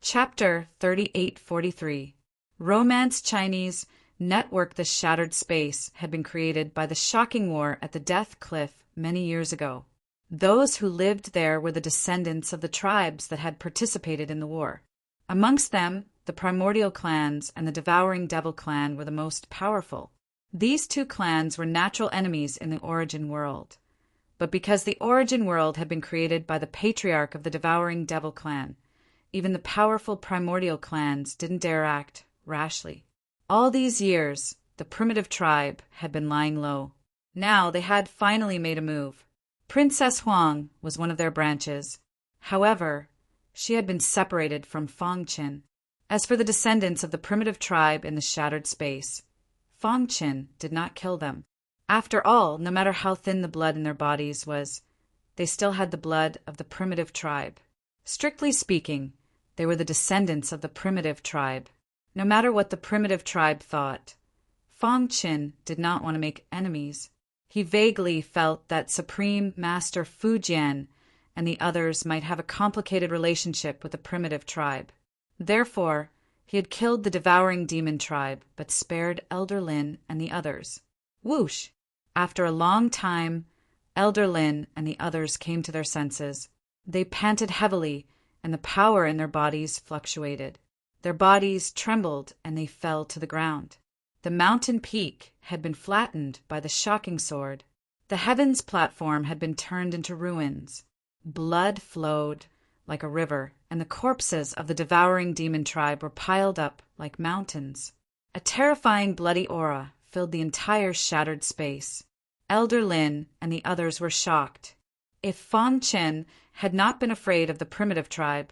Chapter 3843. Romance Chinese Network. The shattered space had been created by the shocking war at the Death Cliff many years ago. Those who lived there were the descendants of the tribes that had participated in the war. Amongst them, the primordial clans and the devouring devil clan were the most powerful. These two clans were natural enemies in the origin world. But because the origin world had been created by the patriarch of the devouring devil clan, even the powerful primordial clans didn't dare act rashly. All these years, the primitive tribe had been lying low. Now they had finally made a move. Princess Huang was one of their branches. However, she had been separated from Fong Qin. As for the descendants of the primitive tribe in the shattered space, Fong Qin did not kill them. After all, no matter how thin the blood in their bodies was, they still had the blood of the primitive tribe. Strictly speaking, they were the descendants of the primitive tribe. No matter what the primitive tribe thought, Fong Qin did not want to make enemies. He vaguely felt that Supreme Master Fu Jian and the others might have a complicated relationship with the primitive tribe. Therefore, he had killed the devouring demon tribe, but spared Elder Lin and the others. Whoosh! After a long time, Elder Lin and the others came to their senses. They panted heavily, and the power in their bodies fluctuated. Their bodies trembled, and they fell to the ground. The mountain peak had been flattened by the shocking sword. The heavens platform had been turned into ruins. Blood flowed like a river, and the corpses of the devouring demon tribe were piled up like mountains. A terrifying bloody aura filled the entire shattered space. Elder Lin and the others were shocked. If Fong Qin had not been afraid of the primitive tribe,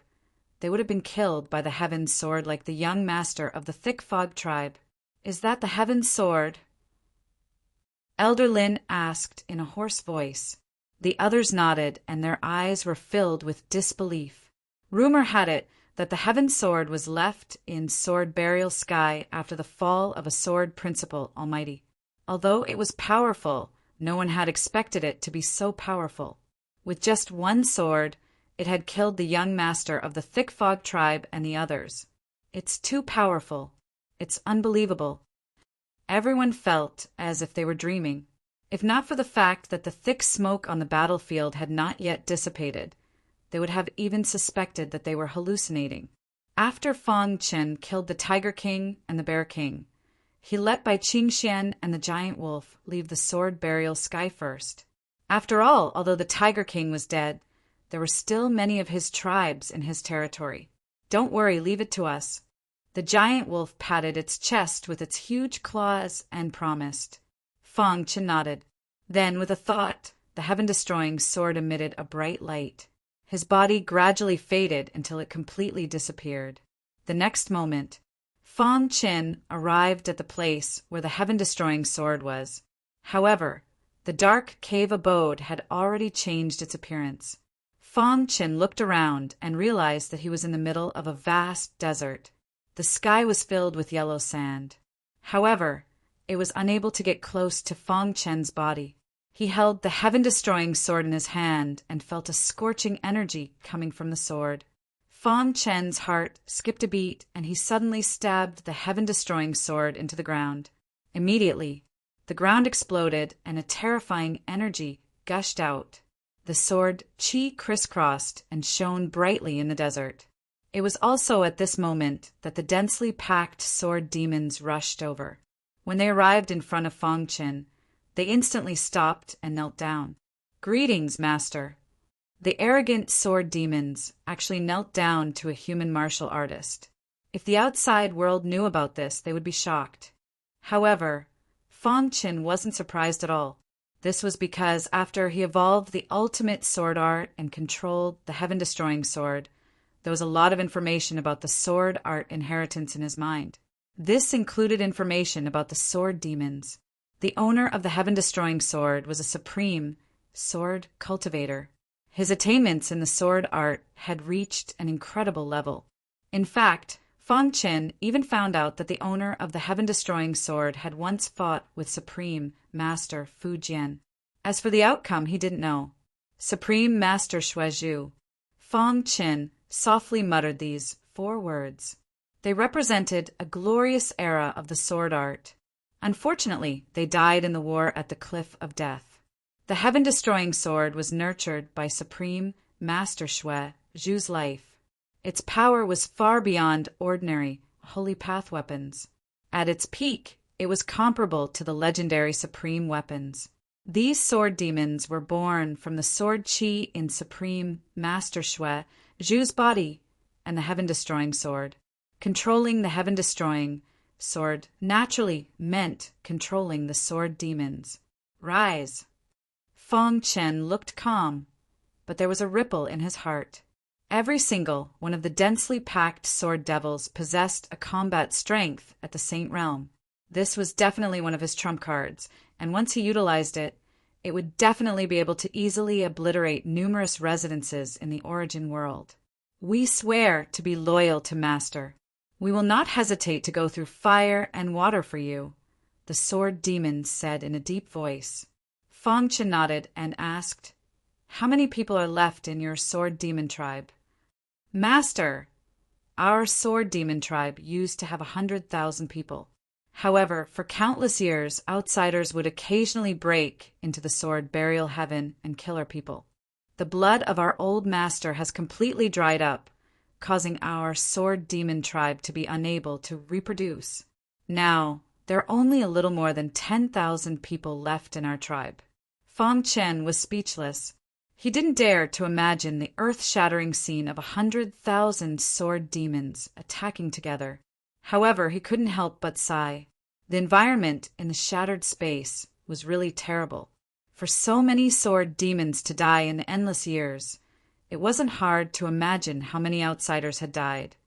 they would have been killed by the Heaven's Sword like the young master of the Thick Fog tribe. "Is that the Heaven's Sword?" Elder Lin asked in a hoarse voice. The others nodded, and their eyes were filled with disbelief. Rumor had it that the Heaven's Sword was left in Sword Burial Sky after the fall of a Sword Principal Almighty. Although it was powerful, no one had expected it to be so powerful. With just one sword, it had killed the young master of the Thick Fog tribe and the others. It's too powerful. It's unbelievable. Everyone felt as if they were dreaming. If not for the fact that the thick smoke on the battlefield had not yet dissipated, they would have even suspected that they were hallucinating. After Fong Qin killed the Tiger King and the Bear King, he let Bai Qingxian and the Giant Wolf leave the Sword Burial Sky first. After all, although the Tiger King was dead, there were still many of his tribes in his territory. "Don't worry, leave it to us." The Giant Wolf patted its chest with its huge claws and promised. Fong Qin nodded. Then, with a thought, the heaven-destroying sword emitted a bright light. His body gradually faded until it completely disappeared. The next moment, Fong Qin arrived at the place where the heaven-destroying sword was. However, the dark cave abode had already changed its appearance. Fong Qin looked around and realized that he was in the middle of a vast desert. The sky was filled with yellow sand. However, it was unable to get close to Fong Qin's body. He held the heaven-destroying sword in his hand and felt a scorching energy coming from the sword. Fong Qin's heart skipped a beat, and he suddenly stabbed the heaven-destroying sword into the ground. Immediately, the ground exploded and a terrifying energy gushed out. The sword chi crisscrossed and shone brightly in the desert. It was also at this moment that the densely packed sword demons rushed over. When they arrived in front of Fong Qin, they instantly stopped and knelt down. "Greetings, Master." The arrogant sword demons actually knelt down to a human martial artist. If the outside world knew about this, they would be shocked. However, Fong Qin wasn't surprised at all. This was because after he evolved the ultimate sword art and controlled the heaven-destroying sword, there was a lot of information about the sword art inheritance in his mind. This included information about the sword demons. The owner of the heaven-destroying sword was a supreme sword cultivator. His attainments in the sword art had reached an incredible level. In fact, Fong Qin even found out that the owner of the heaven-destroying sword had once fought with Supreme Master Fu Jian. As for the outcome, he didn't know. Supreme Master Shuizhu. Fong Qin softly muttered these 4 words. They represented a glorious era of the sword art. Unfortunately, they died in the war at the Cliff of Death. The heaven-destroying sword was nurtured by Supreme Master Shui Zhu's life. Its power was far beyond ordinary holy path weapons. At its peak, it was comparable to the legendary Supreme weapons. These sword demons were born from the sword chi in Supreme Master Shui Zhu's body and the heaven-destroying sword. Controlling the heaven-destroying sword naturally meant controlling the sword demons. Rise! Feng Chen looked calm, but there was a ripple in his heart. Every single one of the densely packed sword devils possessed a combat strength at the Saint Realm. This was definitely one of his trump cards, and once he utilized it, it would definitely be able to easily obliterate numerous residences in the Origin world. We swear to be loyal to Master. We will not hesitate to go through fire and water for you, the sword demon said in a deep voice. Feng Chen nodded and asked, "How many people are left in your sword demon tribe?" "Master, our sword demon tribe used to have 100,000 people. However, for countless years, outsiders would occasionally break into the sword burial heaven and kill our people. The blood of our old master has completely dried up, causing our sword demon tribe to be unable to reproduce. Now, there are only a little more than 10,000 people left in our tribe." Feng Chen was speechless. He didn't dare to imagine the earth-shattering scene of 100,000 sword demons attacking together. However, he couldn't help but sigh. The environment in the shattered space was really terrible. For so many sword demons to die in endless years, it wasn't hard to imagine how many outsiders had died.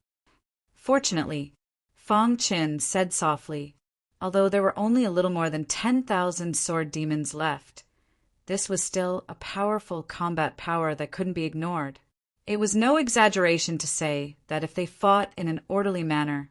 Fortunately, Feng Chen said softly, although there were only a little more than 10,000 sword demons left, this was still a powerful combat power that couldn't be ignored. It was no exaggeration to say that if they fought in an orderly manner,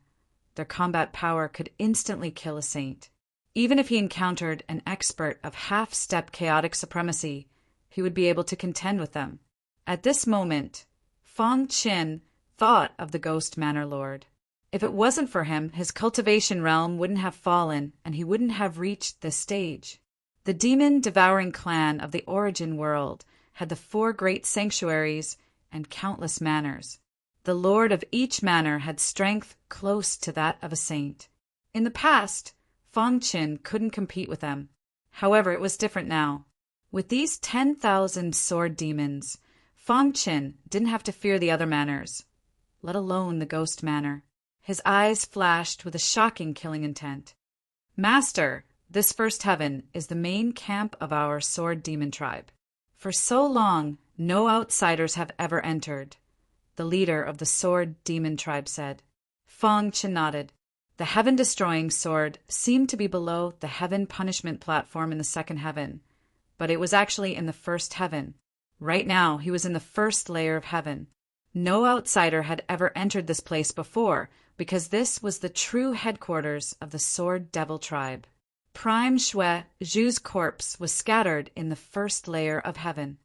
their combat power could instantly kill a saint. Even if he encountered an expert of half-step chaotic supremacy, he would be able to contend with them. At this moment, Feng Chen thought of the Ghost Manor Lord. If it wasn't for him, his cultivation realm wouldn't have fallen, and he wouldn't have reached this stage. The demon-devouring clan of the Origin world had the 4 great sanctuaries and countless manors. The lord of each manor had strength close to that of a saint. In the past, Feng Chen couldn't compete with them. However, it was different now. With these 10,000 sword demons, Feng Chen didn't have to fear the other manors, let alone the Ghost Manor. His eyes flashed with a shocking killing intent. "Master, this first heaven is the main camp of our sword demon tribe. For so long, no outsiders have ever entered," the leader of the sword demon tribe said. Feng Chen nodded. The heaven-destroying sword seemed to be below the heaven punishment platform in the second heaven, but it was actually in the first heaven. Right now, he was in the first layer of heaven. No outsider had ever entered this place before, because this was the true headquarters of the Sword Devil tribe. Prime Shui Zhu's corpse was scattered in the first layer of heaven.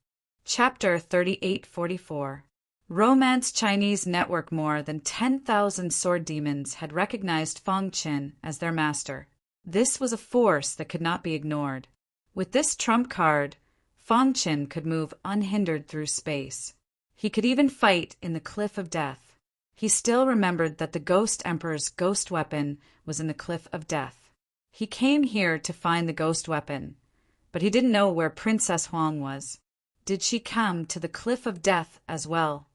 Chapter 3844. Romance Chinese network. More than 10,000 sword demons had recognized Feng Chen as their master. This was a force that could not be ignored. With this trump card, Feng Chen could move unhindered through space. He could even fight in the Cliff of Death. He still remembered that the Ghost Emperor's ghost weapon was in the Cliff of Death. He came here to find the ghost weapon, but he didn't know where Princess Huang was. Did she come to the Cliff of Death as well?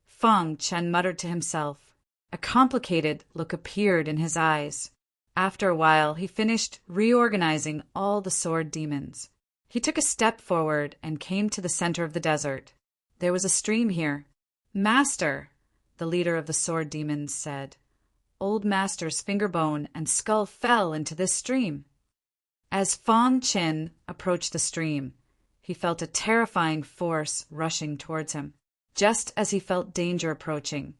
Feng Chen muttered to himself. A complicated look appeared in his eyes. After a while, he finished reorganizing all the sword demons. He took a step forward and came to the center of the desert. There was a stream here. "Master," the leader of the sword demons said. Old Master's fingerbone and skull fell into this stream. As Feng Chen approached the stream, he felt a terrifying force rushing towards him. Just as he felt danger approaching,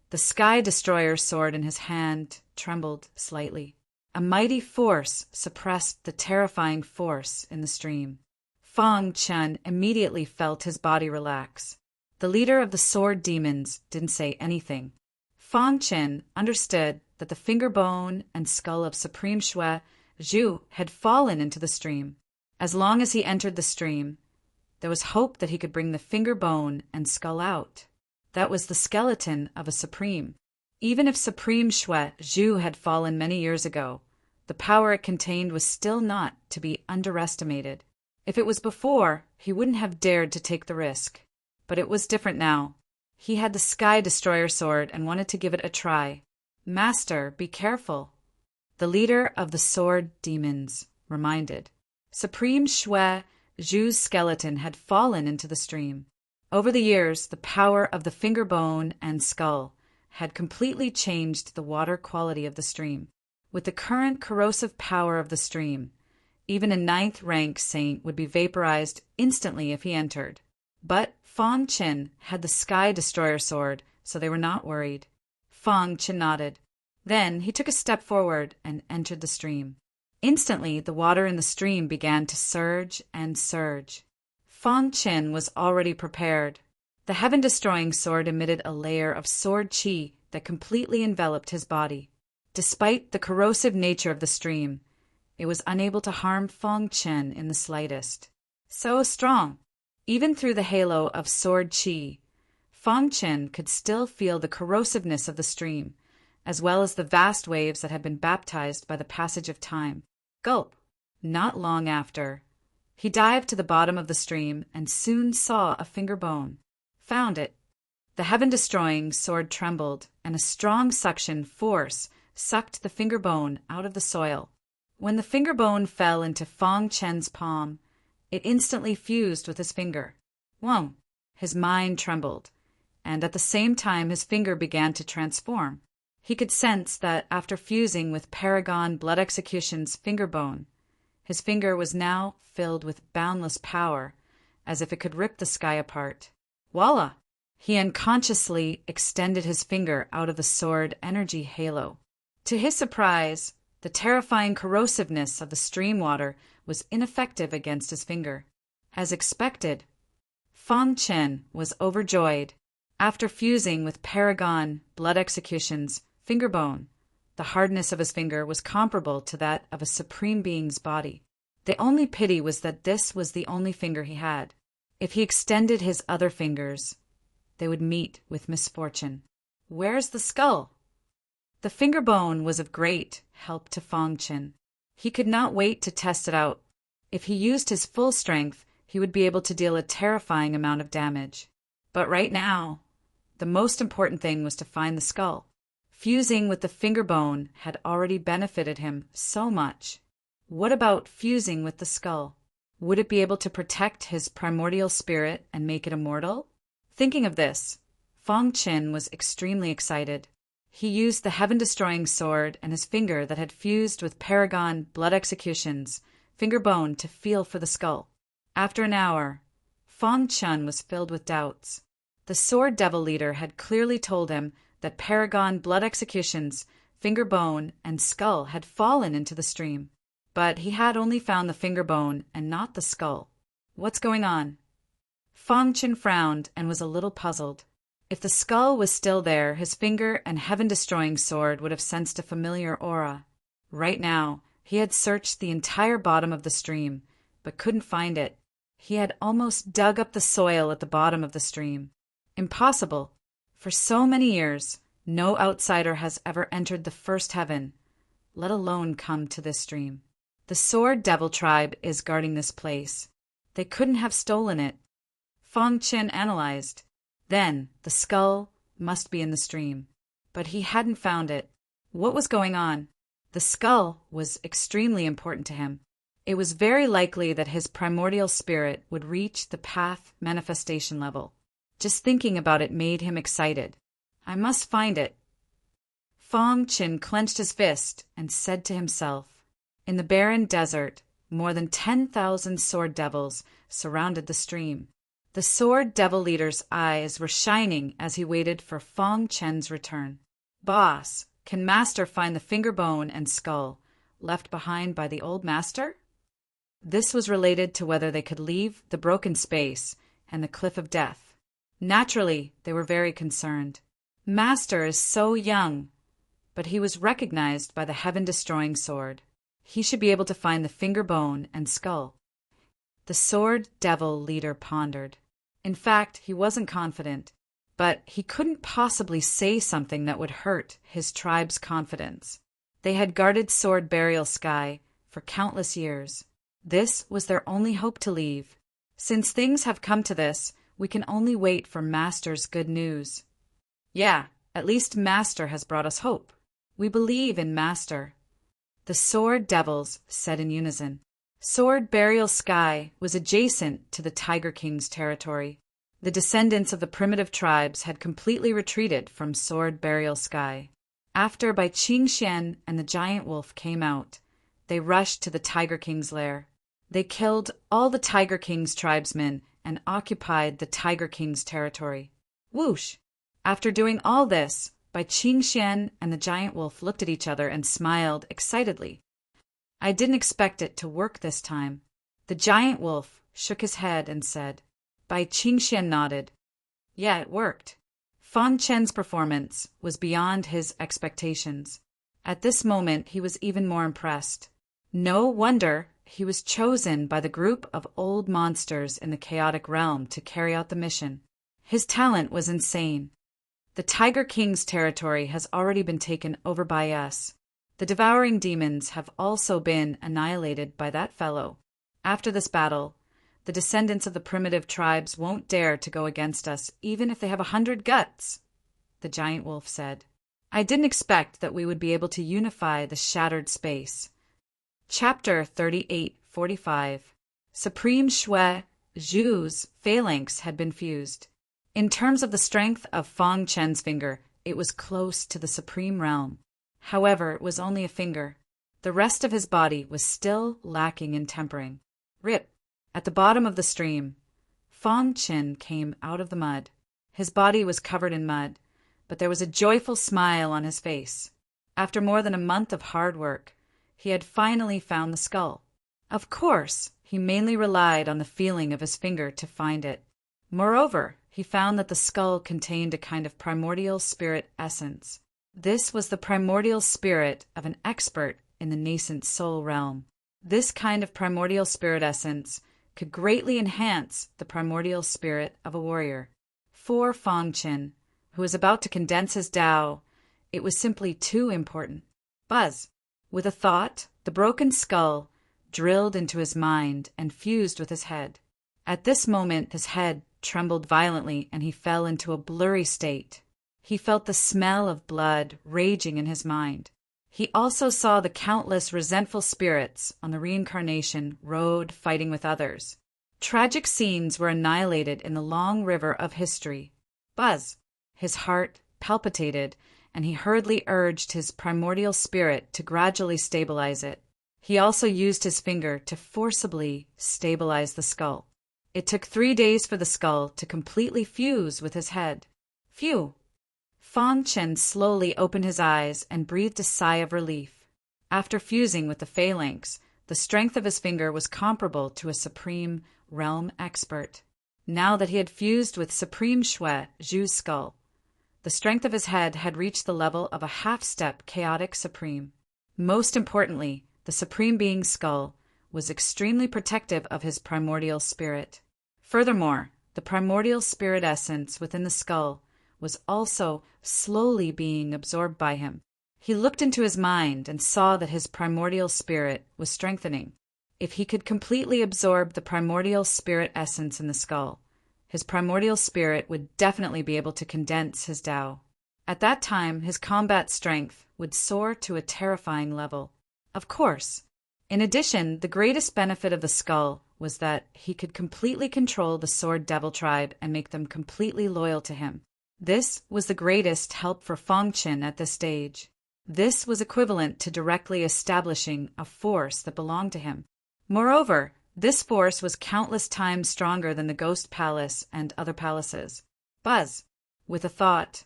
the Sky Destroyer's sword in his hand trembled slightly. A mighty force suppressed the terrifying force in the stream. Feng Chen immediately felt his body relax. The leader of the sword demons didn't say anything. Fang Qin understood that the finger bone and skull of Supreme Shui Zhu had fallen into the stream. As long as he entered the stream, there was hope that he could bring the finger bone and skull out. That was the skeleton of a Supreme. Even if Supreme Shui Zhu had fallen many years ago, the power it contained was still not to be underestimated. If it was before, he wouldn't have dared to take the risk. But it was different now. He had the Sky Destroyer sword and wanted to give it a try. "Master, be careful," the leader of the sword demons reminded. Supreme Shui Zhu's skeleton had fallen into the stream. Over the years, the power of the finger bone and skull had completely changed the water quality of the stream. With the current corrosive power of the stream, even a 9th rank saint would be vaporized instantly if he entered. But Fang Qin had the Sky Destroyer sword, so they were not worried. Fang Qin nodded. Then he took a step forward and entered the stream. Instantly, the water in the stream began to surge and surge. Fang Qin was already prepared. The heaven-destroying sword emitted a layer of sword qi that completely enveloped his body. Despite the corrosive nature of the stream, it was unable to harm Fang Qin in the slightest. So strong! Even through the halo of sword qi, Fang Qin could still feel the corrosiveness of the stream, as well as the vast waves that had been baptized by the passage of time. Gulp! Not long after, he dived to the bottom of the stream and soon saw a finger bone. Found it. The heaven-destroying sword trembled, and a strong suction force sucked the finger bone out of the soil. When the finger bone fell into Fang Qin's palm, it instantly fused with his finger. Whoa! His mind trembled, and at the same time his finger began to transform. He could sense that after fusing with Paragon Blood Execution's finger bone, his finger was now filled with boundless power, as if it could rip the sky apart. Voila! He unconsciously extended his finger out of the sword energy halo. To his surprise, the terrifying corrosiveness of the stream water was ineffective against his finger. As expected, Fang Qin was overjoyed. After fusing with Paragon Blood Execution's finger bone, the hardness of his finger was comparable to that of a supreme being's body. The only pity was that this was the only finger he had. If he extended his other fingers, they would meet with misfortune. Where's the skull? The finger bone was of great help to Fang Qin. He could not wait to test it out. If he used his full strength, he would be able to deal a terrifying amount of damage. But right now, the most important thing was to find the skull. Fusing with the finger bone had already benefited him so much. What about fusing with the skull? Would it be able to protect his primordial spirit and make it immortal? Thinking of this, Fang Qin was extremely excited. He used the heaven-destroying sword and his finger that had fused with Paragon Blood Execution's finger bone to feel for the skull. After an hour, Fang Qin was filled with doubts. The sword devil leader had clearly told him that Paragon Blood Execution's finger bone and skull had fallen into the stream. But he had only found the finger bone and not the skull. What's going on? Fang Qin frowned and was a little puzzled. If the skull was still there, his finger and heaven-destroying sword would have sensed a familiar aura. Right now, he had searched the entire bottom of the stream, but couldn't find it. He had almost dug up the soil at the bottom of the stream. Impossible. For so many years, no outsider has ever entered the first heaven, let alone come to this stream. The Sword Devil tribe is guarding this place. They couldn't have stolen it. Fang Qin analyzed. Then, the skull must be in the stream. But he hadn't found it. What was going on? The skull was extremely important to him. It was very likely that his primordial spirit would reach the path manifestation level. Just thinking about it made him excited. I must find it. Fang Qin clenched his fist and said to himself, in the barren desert, more than 10,000 sword devils surrounded the stream. The sword devil leader's eyes were shining as he waited for Fang Qin's return. Boss, can Master find the finger bone and skull left behind by the old master? This was related to whether they could leave the broken space and the cliff of death. Naturally, they were very concerned. Master is so young, but he was recognized by the heaven-destroying sword. He should be able to find the finger bone and skull. The sword devil leader pondered. In fact, he wasn't confident, but he couldn't possibly say something that would hurt his tribe's confidence. They had guarded Sword Burial Sky for countless years. This was their only hope to leave. Since things have come to this, we can only wait for Master's good news. Yeah, at least Master has brought us hope. We believe in Master. The Sword Devils said in unison. Sword Burial Sky was adjacent to the Tiger King's territory. The descendants of the primitive tribes had completely retreated from Sword Burial Sky. After Bai Qingxian and the giant wolf came out, they rushed to the Tiger King's lair. They killed all the Tiger King's tribesmen and occupied the Tiger King's territory. Whoosh! After doing all this, Bai Qingxian and the giant wolf looked at each other and smiled excitedly. I didn't expect it to work this time. The giant wolf shook his head and said. Bai Qingxian nodded. Yeah, it worked. Fang Chen's performance was beyond his expectations. At this moment, he was even more impressed. No wonder he was chosen by the group of old monsters in the chaotic realm to carry out the mission. His talent was insane. The Tiger King's territory has already been taken over by us. The devouring demons have also been annihilated by that fellow. After this battle, the descendants of the primitive tribes won't dare to go against us, even if they have 100 guts, the giant wolf said. I didn't expect that we would be able to unify the shattered space. Chapter 3845. Supreme Shui Zhu's phalanx had been fused. In terms of the strength of Fang Chen's finger, it was close to the supreme realm. However, it was only a finger. The rest of his body was still lacking in tempering. Rip! At the bottom of the stream, Fang Chen came out of the mud. His body was covered in mud, but there was a joyful smile on his face. After more than a month of hard work, he had finally found the skull. Of course, he mainly relied on the feeling of his finger to find it. Moreover, he found that the skull contained a kind of primordial spirit essence. This was the primordial spirit of an expert in the nascent soul realm. This kind of primordial spirit essence could greatly enhance the primordial spirit of a warrior. For Fang Chen, who was about to condense his Tao, it was simply too important. Buzz! With a thought, the broken skull drilled into his mind and fused with his head. At this moment, his head trembled violently and he fell into a blurry state. He felt the smell of blood raging in his mind. He also saw the countless resentful spirits on the reincarnation road fighting with others. Tragic scenes were annihilated in the long river of history. Buzz! His heart palpitated, and he hurriedly urged his primordial spirit to gradually stabilize it. He also used his finger to forcibly stabilize the skull. It took 3 days for the skull to completely fuse with his head. Phew! Fang Chen slowly opened his eyes and breathed a sigh of relief. After fusing with the phalanx, the strength of his finger was comparable to a supreme realm expert. Now that he had fused with Supreme Shui Zhu's skull, the strength of his head had reached the level of a half-step chaotic supreme. Most importantly, the supreme being's skull was extremely protective of his primordial spirit. Furthermore, the primordial spirit essence within the skull was also slowly being absorbed by him. He looked into his mind and saw that his primordial spirit was strengthening. If he could completely absorb the primordial spirit essence in the skull, his primordial spirit would definitely be able to condense his Tao. At that time, his combat strength would soar to a terrifying level. Of course. In addition, the greatest benefit of the skull was that he could completely control the Sword Devil tribe and make them completely loyal to him. This was the greatest help for Fang Chen at this stage. This was equivalent to directly establishing a force that belonged to him. Moreover, this force was countless times stronger than the Ghost Palace and other palaces. Buzz! With a thought,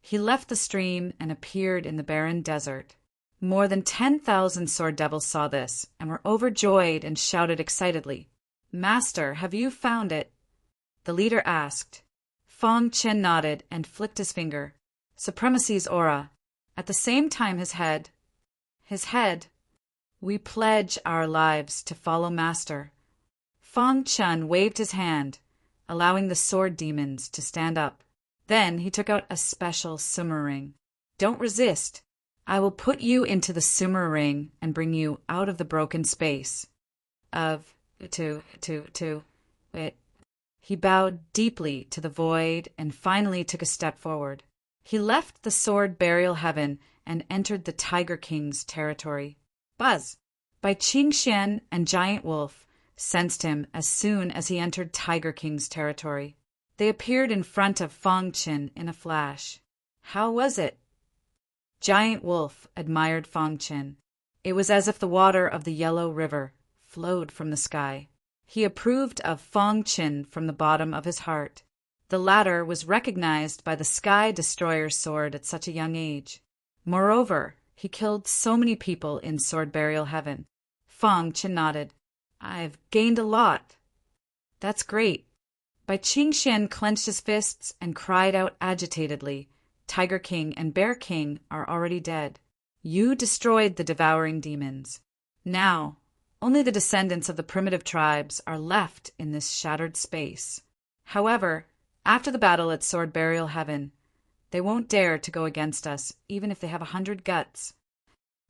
he left the stream and appeared in the barren desert. More than 10,000 sword devils saw this and were overjoyed and shouted excitedly, "Master, have you found it?" The leader asked. Fang Chen nodded and flicked his finger. supremacy's aura. At the same time his head, we pledge our lives to follow Master. Fang Chun waved his hand, allowing the sword demons to stand up. Then he took out a special sumo ring. Don't resist. I will put you into the sumo ring and bring you out of the broken space. He bowed deeply to the void and finally took a step forward. He left the sword burial heaven and entered the Tiger King's territory. Buzz! Bai Qingxian and Giant Wolf sensed him as soon as he entered Tiger King's territory. They appeared in front of Fang Qin in a flash. How was it? Giant Wolf admired Fang Qin. It was as if the water of the Yellow River flowed from the sky. He approved of Fang Qin from the bottom of his heart. The latter was recognized by the Sky Destroyer's sword at such a young age. Moreover, he killed so many people in Sword Burial Heaven. Fang Qin nodded. I've gained a lot. That's great. Bai Qingxian clenched his fists and cried out agitatedly. Tiger King and Bear King are already dead. You destroyed the devouring demons. Now, only the descendants of the primitive tribes are left in this shattered space. However, after the battle at Sword Burial Heaven, they won't dare to go against us, even if they have 100 guts.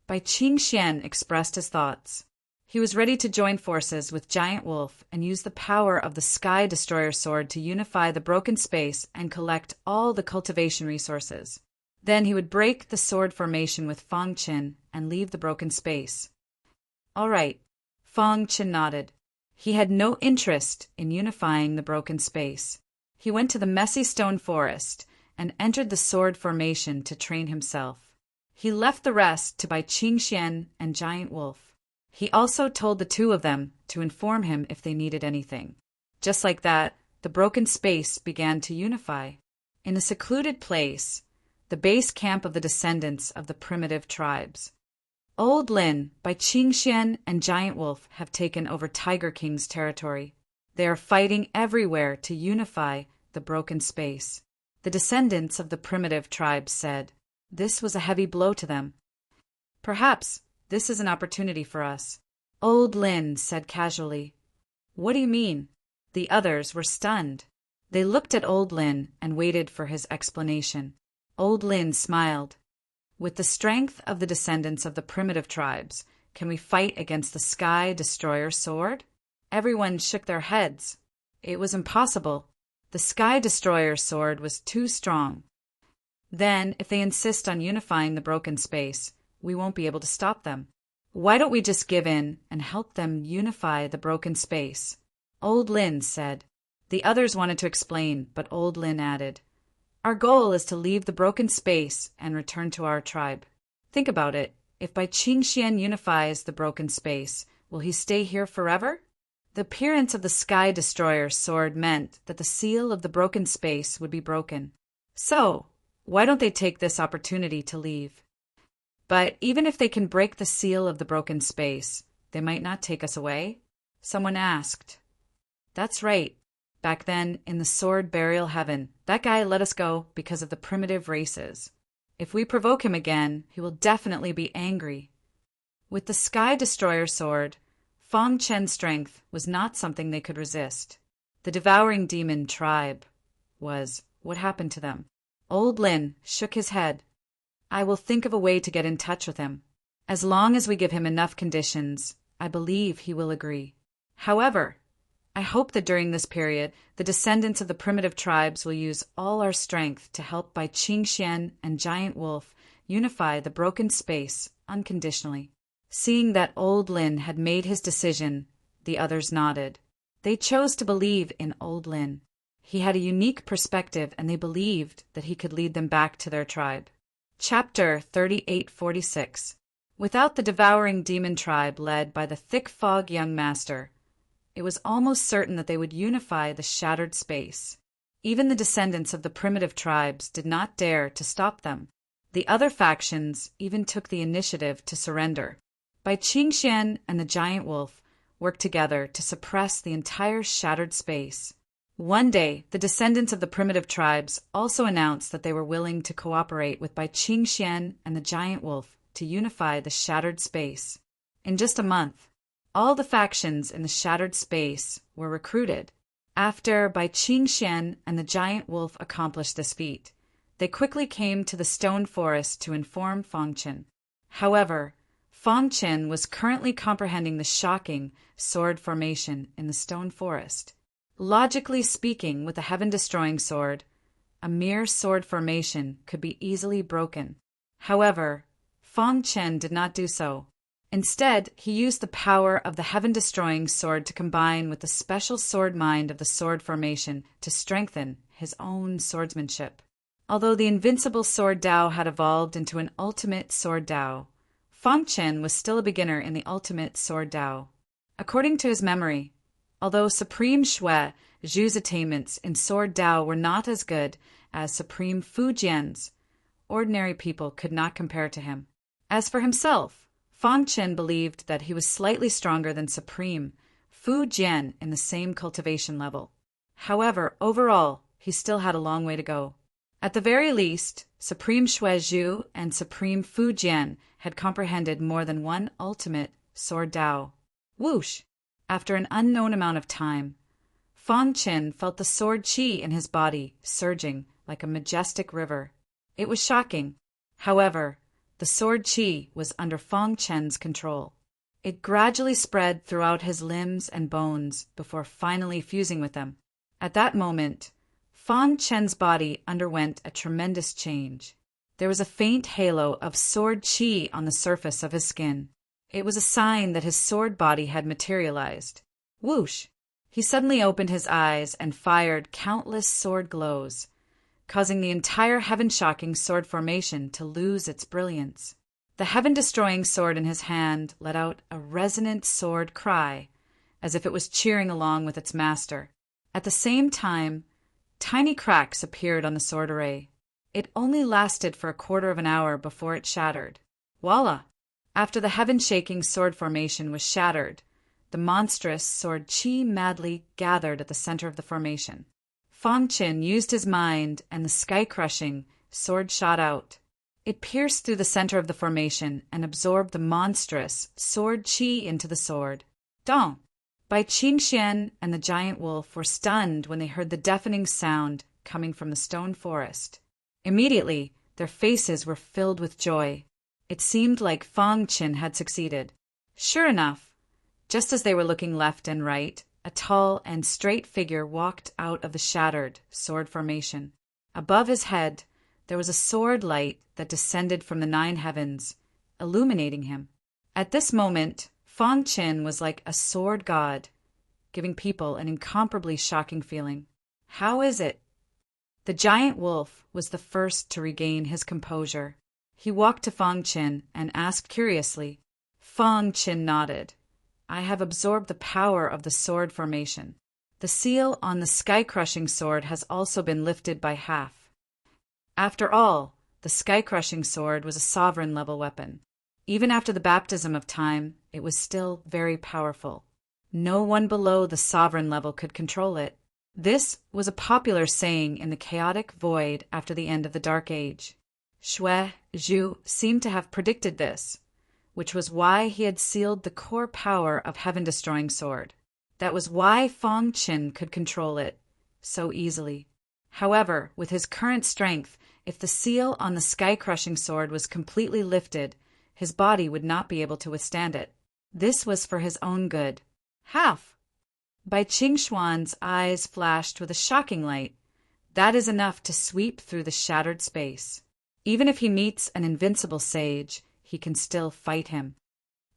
Bai Qingxian expressed his thoughts. He was ready to join forces with Giant Wolf and use the power of the Sky Destroyer sword to unify the broken space and collect all the cultivation resources. Then he would break the sword formation with Fang Qin and leave the broken space. All right, Fang Qin nodded. He had no interest in unifying the broken space. He went to the messy stone forest and entered the sword formation to train himself. He left the rest to Bai Qingxian and Giant Wolf. He also told the two of them to inform him if they needed anything. Just like that, the broken space began to unify. In a secluded place, the base camp of the descendants of the primitive tribes. Old Lin, Bai Qingxian, and Giant Wolf have taken over Tiger King's territory. They are fighting everywhere to unify the broken space. The descendants of the primitive tribes said, this was a heavy blow to them. Perhaps this is an opportunity for us. Old Lin said casually. What do you mean? The others were stunned. They looked at Old Lin and waited for his explanation. Old Lin smiled. With the strength of the descendants of the primitive tribes, can we fight against the Sky Destroyer sword? Everyone shook their heads. It was impossible. The Sky Destroyer sword was too strong. Then, if they insist on unifying the broken space, we won't be able to stop them. Why don't we just give in and help them unify the broken space? Old Lin said. The others wanted to explain, but Old Lin added, our goal is to leave the broken space and return to our tribe. Think about it. If Bai Qingxian unifies the broken space, will he stay here forever? The appearance of the Sky Destroyer sword meant that the seal of the broken space would be broken. So, why don't they take this opportunity to leave? But even if they can break the seal of the broken space, they might not take us away? Someone asked. That's right. Back then, in the Sword Burial Heaven, that guy let us go because of the primitive races. If we provoke him again, he will definitely be angry. With the Sky Destroyer sword, Fang Chen's strength was not something they could resist. The devouring demon tribe was what happened to them. Old Lin shook his head. I will think of a way to get in touch with him. As long as we give him enough conditions, I believe he will agree. However, I hope that during this period, the descendants of the primitive tribes will use all our strength to help Bai Qingxian and Giant Wolf unify the broken space unconditionally. Seeing that Old Lin had made his decision, the others nodded. They chose to believe in Old Lin. He had a unique perspective and they believed that he could lead them back to their tribe. Chapter 3846. Without the devouring demon tribe led by the thick fog young master, it was almost certain that they would unify the shattered space. Even the descendants of the primitive tribes did not dare to stop them. The other factions even took the initiative to surrender. Bai Qingxian and the Giant Wolf worked together to suppress the entire shattered space. One day, the descendants of the primitive tribes also announced that they were willing to cooperate with Bai Qingxian and the giant wolf to unify the shattered space. In just a month, all the factions in the shattered space were recruited. After Bai Qingxian and the giant wolf accomplished this feat, they quickly came to the stone forest to inform Fangchen. However, Fangchen was currently comprehending the shocking sword formation in the stone forest. Logically speaking, with a heaven-destroying sword, a mere sword formation could be easily broken. However, Fangchen did not do so. Instead, he used the power of the heaven-destroying sword to combine with the special sword mind of the sword formation to strengthen his own swordsmanship. Although the invincible sword Dao had evolved into an ultimate sword Dao, Fangchen was still a beginner in the ultimate sword Dao. According to his memory, although Supreme Shui Zhu's attainments in sword Dao were not as good as Supreme Fu Jian's, ordinary people could not compare to him. As for himself, Fangchen believed that he was slightly stronger than Supreme Fu Jian in the same cultivation level. However, overall, he still had a long way to go. At the very least, Supreme Shui Zhu and Supreme Fu Jian had comprehended more than one ultimate sword Dao. Whoosh! After an unknown amount of time, Fangchen felt the sword qi in his body surging like a majestic river. It was shocking. However, the sword qi was under Fangchen's control. It gradually spread throughout his limbs and bones before finally fusing with them. At that moment, Fangchen's body underwent a tremendous change. There was a faint halo of sword qi on the surface of his skin. It was a sign that his sword body had materialized. Whoosh! He suddenly opened his eyes and fired countless sword glows, causing the entire heaven-shocking sword formation to lose its brilliance. The heaven-destroying sword in his hand let out a resonant sword cry, as if it was cheering along with its master. At the same time, tiny cracks appeared on the sword array. It only lasted for a quarter of an hour before it shattered. Voila! After the heaven-shaking sword formation was shattered, the monstrous sword qi madly gathered at the center of the formation. Fangchen used his mind, and the sky-crushing sword shot out. It pierced through the center of the formation and absorbed the monstrous sword qi into the sword. Dong! Bai Qingxian and the giant wolf were stunned when they heard the deafening sound coming from the stone forest. Immediately, their faces were filled with joy. It seemed like Fangchen had succeeded. Sure enough, just as they were looking left and right, a tall and straight figure walked out of the shattered sword formation. Above his head, there was a sword light that descended from the 9 heavens, illuminating him. At this moment, Fangchen was like a sword god, giving people an incomparably shocking feeling. How is it? The giant wolf was the first to regain his composure. He walked to Fangchen and asked curiously. Fangchen nodded. I have absorbed the power of the sword formation. The seal on the sky-crushing sword has also been lifted by half. After all, the sky-crushing sword was a sovereign-level weapon. Even after the baptism of time, it was still very powerful. No one below the sovereign level could control it. This was a popular saying in the chaotic void after the end of the Dark Age. Shui Zhu seemed to have predicted this, which was why he had sealed the core power of heaven-destroying sword. That was why Fangchen could control it so easily. However, with his current strength, if the seal on the sky-crushing sword was completely lifted, his body would not be able to withstand it. This was for his own good. Half! Bai Qingxuan's eyes flashed with a shocking light. That is enough to sweep through the shattered space. Even if he meets an invincible sage, he can still fight him.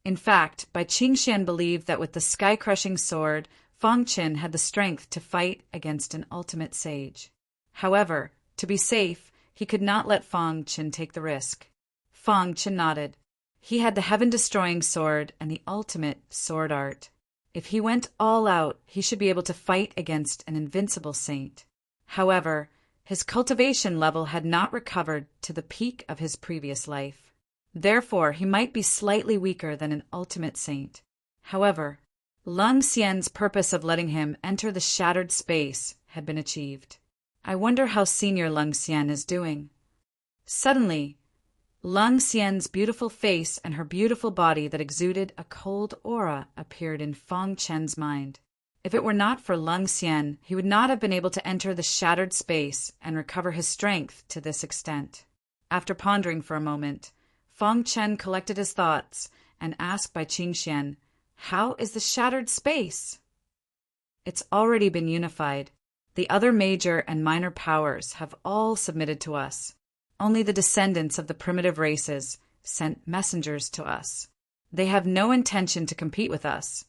In fact, Bai Qingxian believed that with the sky-crushing sword, Fangchen had the strength to fight against an ultimate sage. However, to be safe, he could not let Fangchen take the risk. Fangchen nodded. He had the heaven-destroying sword and the ultimate sword art. If he went all out, he should be able to fight against an invincible saint. However, his cultivation level had not recovered to the peak of his previous life. Therefore, he might be slightly weaker than an ultimate saint. However, Lun Xian's purpose of letting him enter the shattered space had been achieved. I wonder how Senior Lung Xian is doing. Suddenly, Lung Xian's beautiful face and her beautiful body that exuded a cold aura appeared in Fang Chen's mind. If it were not for Lung Xian, he would not have been able to enter the shattered space and recover his strength to this extent. After pondering for a moment, Fang Chen collected his thoughts and asked Bai Qingxian, "How is the shattered space?" "It's already been unified. The other major and minor powers have all submitted to us. Only the descendants of the primitive races sent messengers to us. They have no intention to compete with us,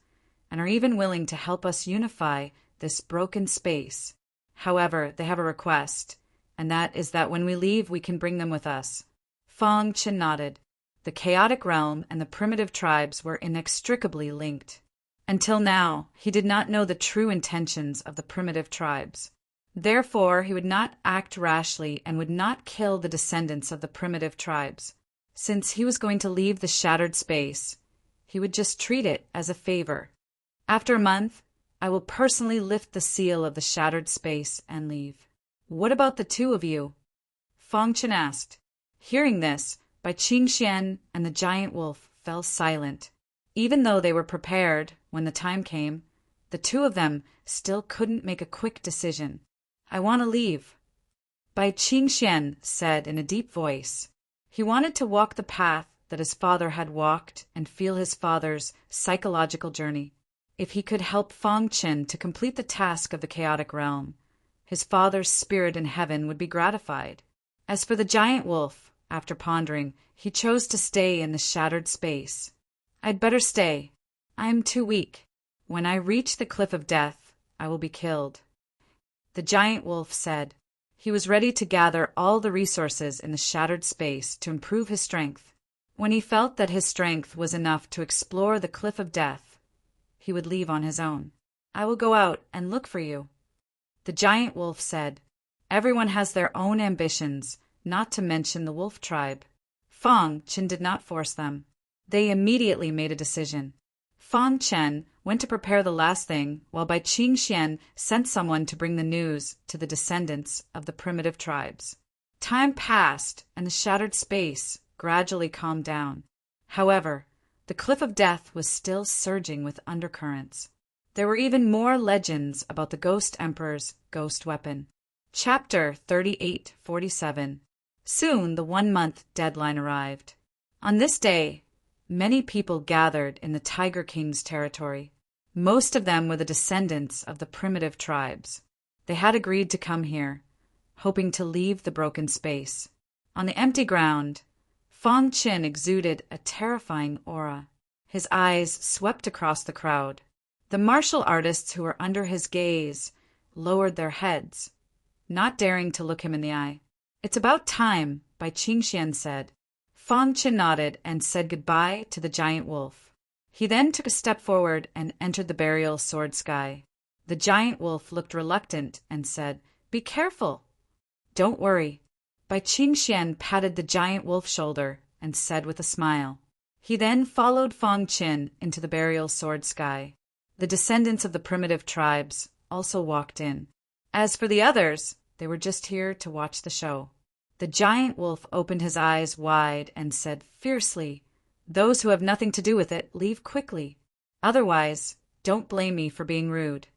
and are even willing to help us unify this broken space. However, they have a request, and that is that when we leave, we can bring them with us." Fang Chen nodded. The chaotic realm and the primitive tribes were inextricably linked. Until now, he did not know the true intentions of the primitive tribes. Therefore, he would not act rashly and would not kill the descendants of the primitive tribes. Since he was going to leave the shattered space, he would just treat it as a favor. "After a month, I will personally lift the seal of the shattered space and leave." "What about the two of you?" Fang Chen asked. Hearing this, Bai Qingxian and the giant wolf fell silent. Even though they were prepared when the time came, the two of them still couldn't make a quick decision. "I want to leave," Bai Qingxian said in a deep voice. He wanted to walk the path that his father had walked and feel his father's psychological journey. If he could help Fang Chen to complete the task of the chaotic realm, his father's spirit in heaven would be gratified. As for the giant wolf, after pondering, he chose to stay in the shattered space. "I'd better stay. I am too weak. When I reach the cliff of death, I will be killed," the giant wolf said. He was ready to gather all the resources in the shattered space to improve his strength. When he felt that his strength was enough to explore the cliff of death, he would leave on his own. "I will go out and look for you," the giant wolf said. Everyone has their own ambitions, not to mention the wolf tribe. Fang Chen did not force them. They immediately made a decision. Fang Chen went to prepare the last thing, while Bai Qingxian sent someone to bring the news to the descendants of the primitive tribes. Time passed, and the shattered space gradually calmed down. However, the cliff of death was still surging with undercurrents. There were even more legends about the Ghost Emperor's ghost weapon. Chapter 3847. Soon the 1-month deadline arrived. On this day, many people gathered in the Tiger King's territory. Most of them were the descendants of the primitive tribes. They had agreed to come here, hoping to leave the broken space. On the empty ground, Fang Chen exuded a terrifying aura. His eyes swept across the crowd. The martial artists who were under his gaze lowered their heads, not daring to look him in the eye. "It's about time," Bai Qingxian said. Fang Chen nodded and said goodbye to the giant wolf. He then took a step forward and entered the burial sword sky. The giant wolf looked reluctant and said, "Be careful." "Don't worry." Bai Qingxian patted the giant wolf's shoulder and said with a smile. He then followed Fang Chen into the burial sword sky. The descendants of the primitive tribes also walked in. As for the others, they were just here to watch the show. The giant wolf opened his eyes wide and said fiercely, "Those who have nothing to do with it, leave quickly. Otherwise, don't blame me for being rude."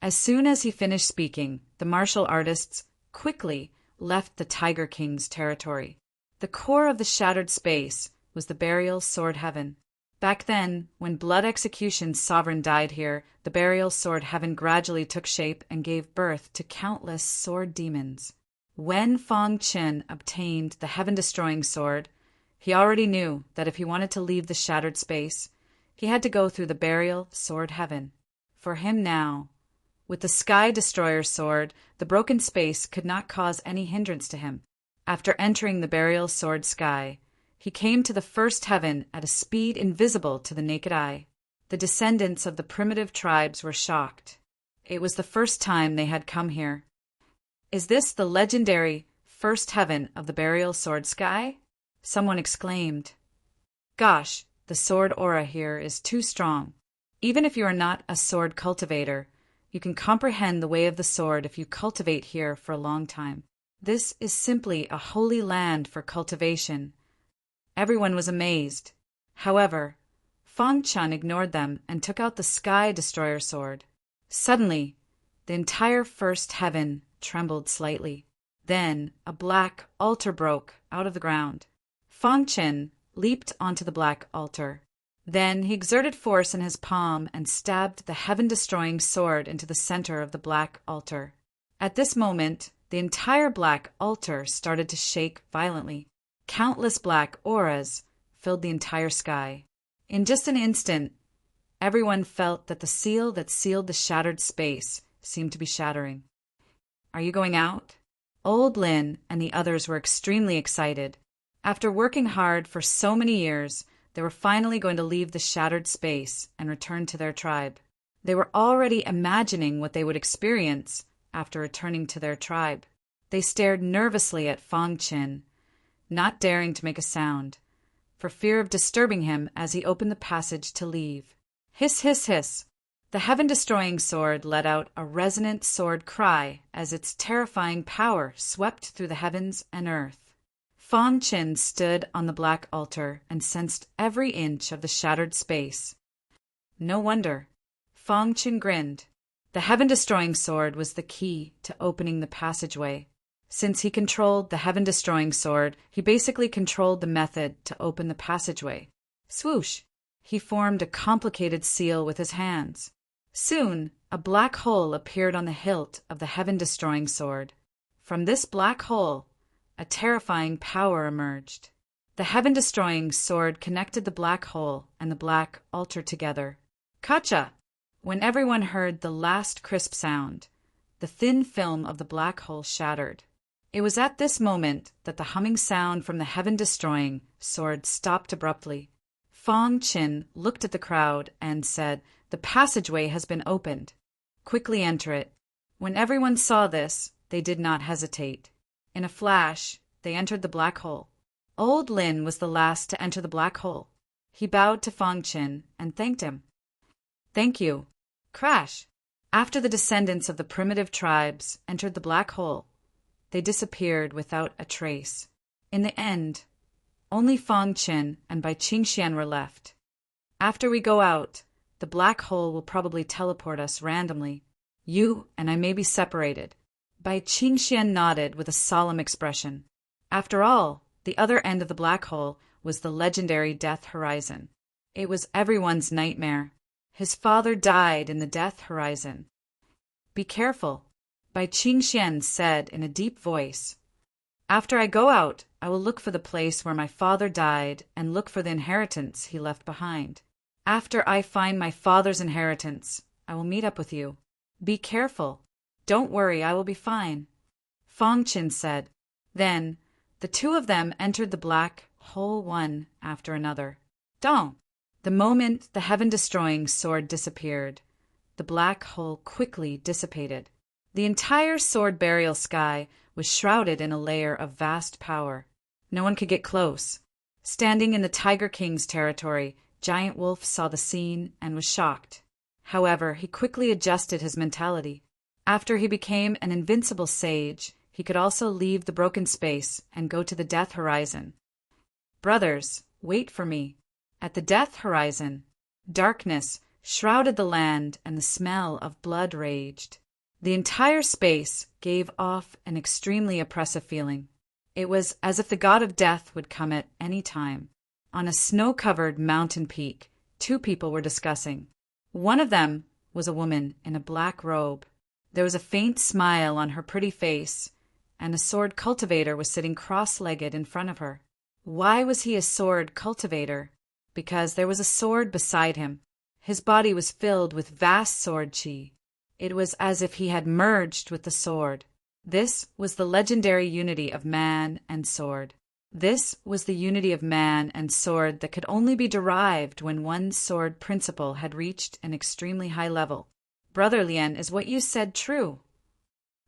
As soon as he finished speaking, the martial artists quickly left the Tiger King's territory. The core of the shattered space was the burial sword heaven. Back then, when blood execution's sovereign died here, the burial sword heaven gradually took shape and gave birth to countless sword demons. When Fang Chen obtained the heaven-destroying sword, he already knew that if he wanted to leave the shattered space, he had to go through the burial sword heaven. For him now, with the Sky Destroyer sword, the broken space could not cause any hindrance to him. After entering the burial sword sky, he came to the first heaven at a speed invisible to the naked eye. The descendants of the primitive tribes were shocked. It was the first time they had come here. "Is this the legendary first heaven of the burial sword sky?" Someone exclaimed. "Gosh, the sword aura here is too strong. Even if you are not a sword cultivator, You can comprehend the way of the sword if you cultivate here for a long time. This is simply a holy land for cultivation. Everyone was amazed. However, Fang Chun ignored them and took out the Sky Destroyer sword. Suddenly, the entire first heaven trembled slightly. Then a black altar broke out of the ground. Fang Chun leaped onto the black altar. Then he exerted force in his palm and stabbed the heaven-destroying sword into the center of the black altar. At this moment, the entire black altar started to shake violently. Countless black auras filled the entire sky. In just an instant, everyone felt that the seal that sealed the shattered space seemed to be shattering. "Are you going out?" Old Lin and the others were extremely excited. After working hard for so many years, they were finally going to leave the shattered space and return to their tribe. They were already imagining what they would experience after returning to their tribe. They stared nervously at Fang Chun, not daring to make a sound, for fear of disturbing him as he opened the passage to leave. Hiss, hiss, hiss! The heaven-destroying sword let out a resonant sword cry as its terrifying power swept through the heavens and earth. Fang Chun stood on the black altar and sensed every inch of the shattered space. No wonder. Fang Chun grinned. The heaven-destroying sword was the key to opening the passageway. Since he controlled the heaven-destroying sword, he basically controlled the method to open the passageway. Swoosh! He formed a complicated seal with his hands. Soon, a black hole appeared on the hilt of the heaven-destroying sword. From this black hole, a terrifying power emerged. The heaven-destroying sword connected the black hole and the black altar together. Kacha! When everyone heard the last crisp sound, the thin film of the black hole shattered. It was at this moment that the humming sound from the heaven-destroying sword stopped abruptly. Fang Chun looked at the crowd and said, "The passageway has been opened. Quickly enter it." When everyone saw this, they did not hesitate. In a flash, they entered the black hole. Old Lin was the last to enter the black hole. He bowed to Fang Chun and thanked him. "Thank you." Crash! After the descendants of the primitive tribes entered the black hole, they disappeared without a trace. In the end, only Fang Chun and Bai Qingxian were left. "After we go out, the black hole will probably teleport us randomly. You and I may be separated." Bai Qingxian nodded with a solemn expression. After all, the other end of the black hole was the legendary Death Horizon. It was everyone's nightmare. His father died in the Death Horizon. "Be careful," Bai Qingxian said in a deep voice. "After I go out, I will look for the place where my father died and look for the inheritance he left behind. After I find my father's inheritance, I will meet up with you. Be careful. Don't worry, I will be fine," Fang Chun said. Then, the two of them entered the black hole one after another. Dong! The moment the heaven-destroying sword disappeared, the black hole quickly dissipated. The entire sword burial sky was shrouded in a layer of vast power. No one could get close. Standing in the Tiger King's territory, Giant Wolf saw the scene and was shocked. However, he quickly adjusted his mentality. After he became an invincible sage, he could also leave the broken space and go to the Death Horizon. "Brothers, wait for me." At the Death Horizon, darkness shrouded the land and the smell of blood raged. The entire space gave off an extremely oppressive feeling. It was as if the god of death would come at any time. On a snow-covered mountain peak, two people were discussing. One of them was a woman in a black robe. There was a faint smile on her pretty face, and a sword cultivator was sitting cross-legged in front of her. Why was he a sword cultivator? Because there was a sword beside him. His body was filled with vast sword chi. It was as if he had merged with the sword. This was the legendary unity of man and sword. This was the unity of man and sword that could only be derived when one sword principle had reached an extremely high level. "Brother Lien, is what you said true?"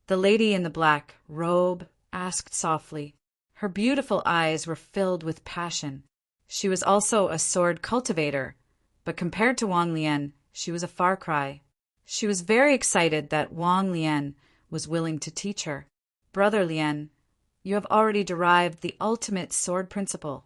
The lady in the black robe asked softly. Her beautiful eyes were filled with passion. She was also a sword cultivator, but compared to Wang Lian, she was a far cry. She was very excited that Wang Lian was willing to teach her. Brother Lian, you have already derived the ultimate sword principle.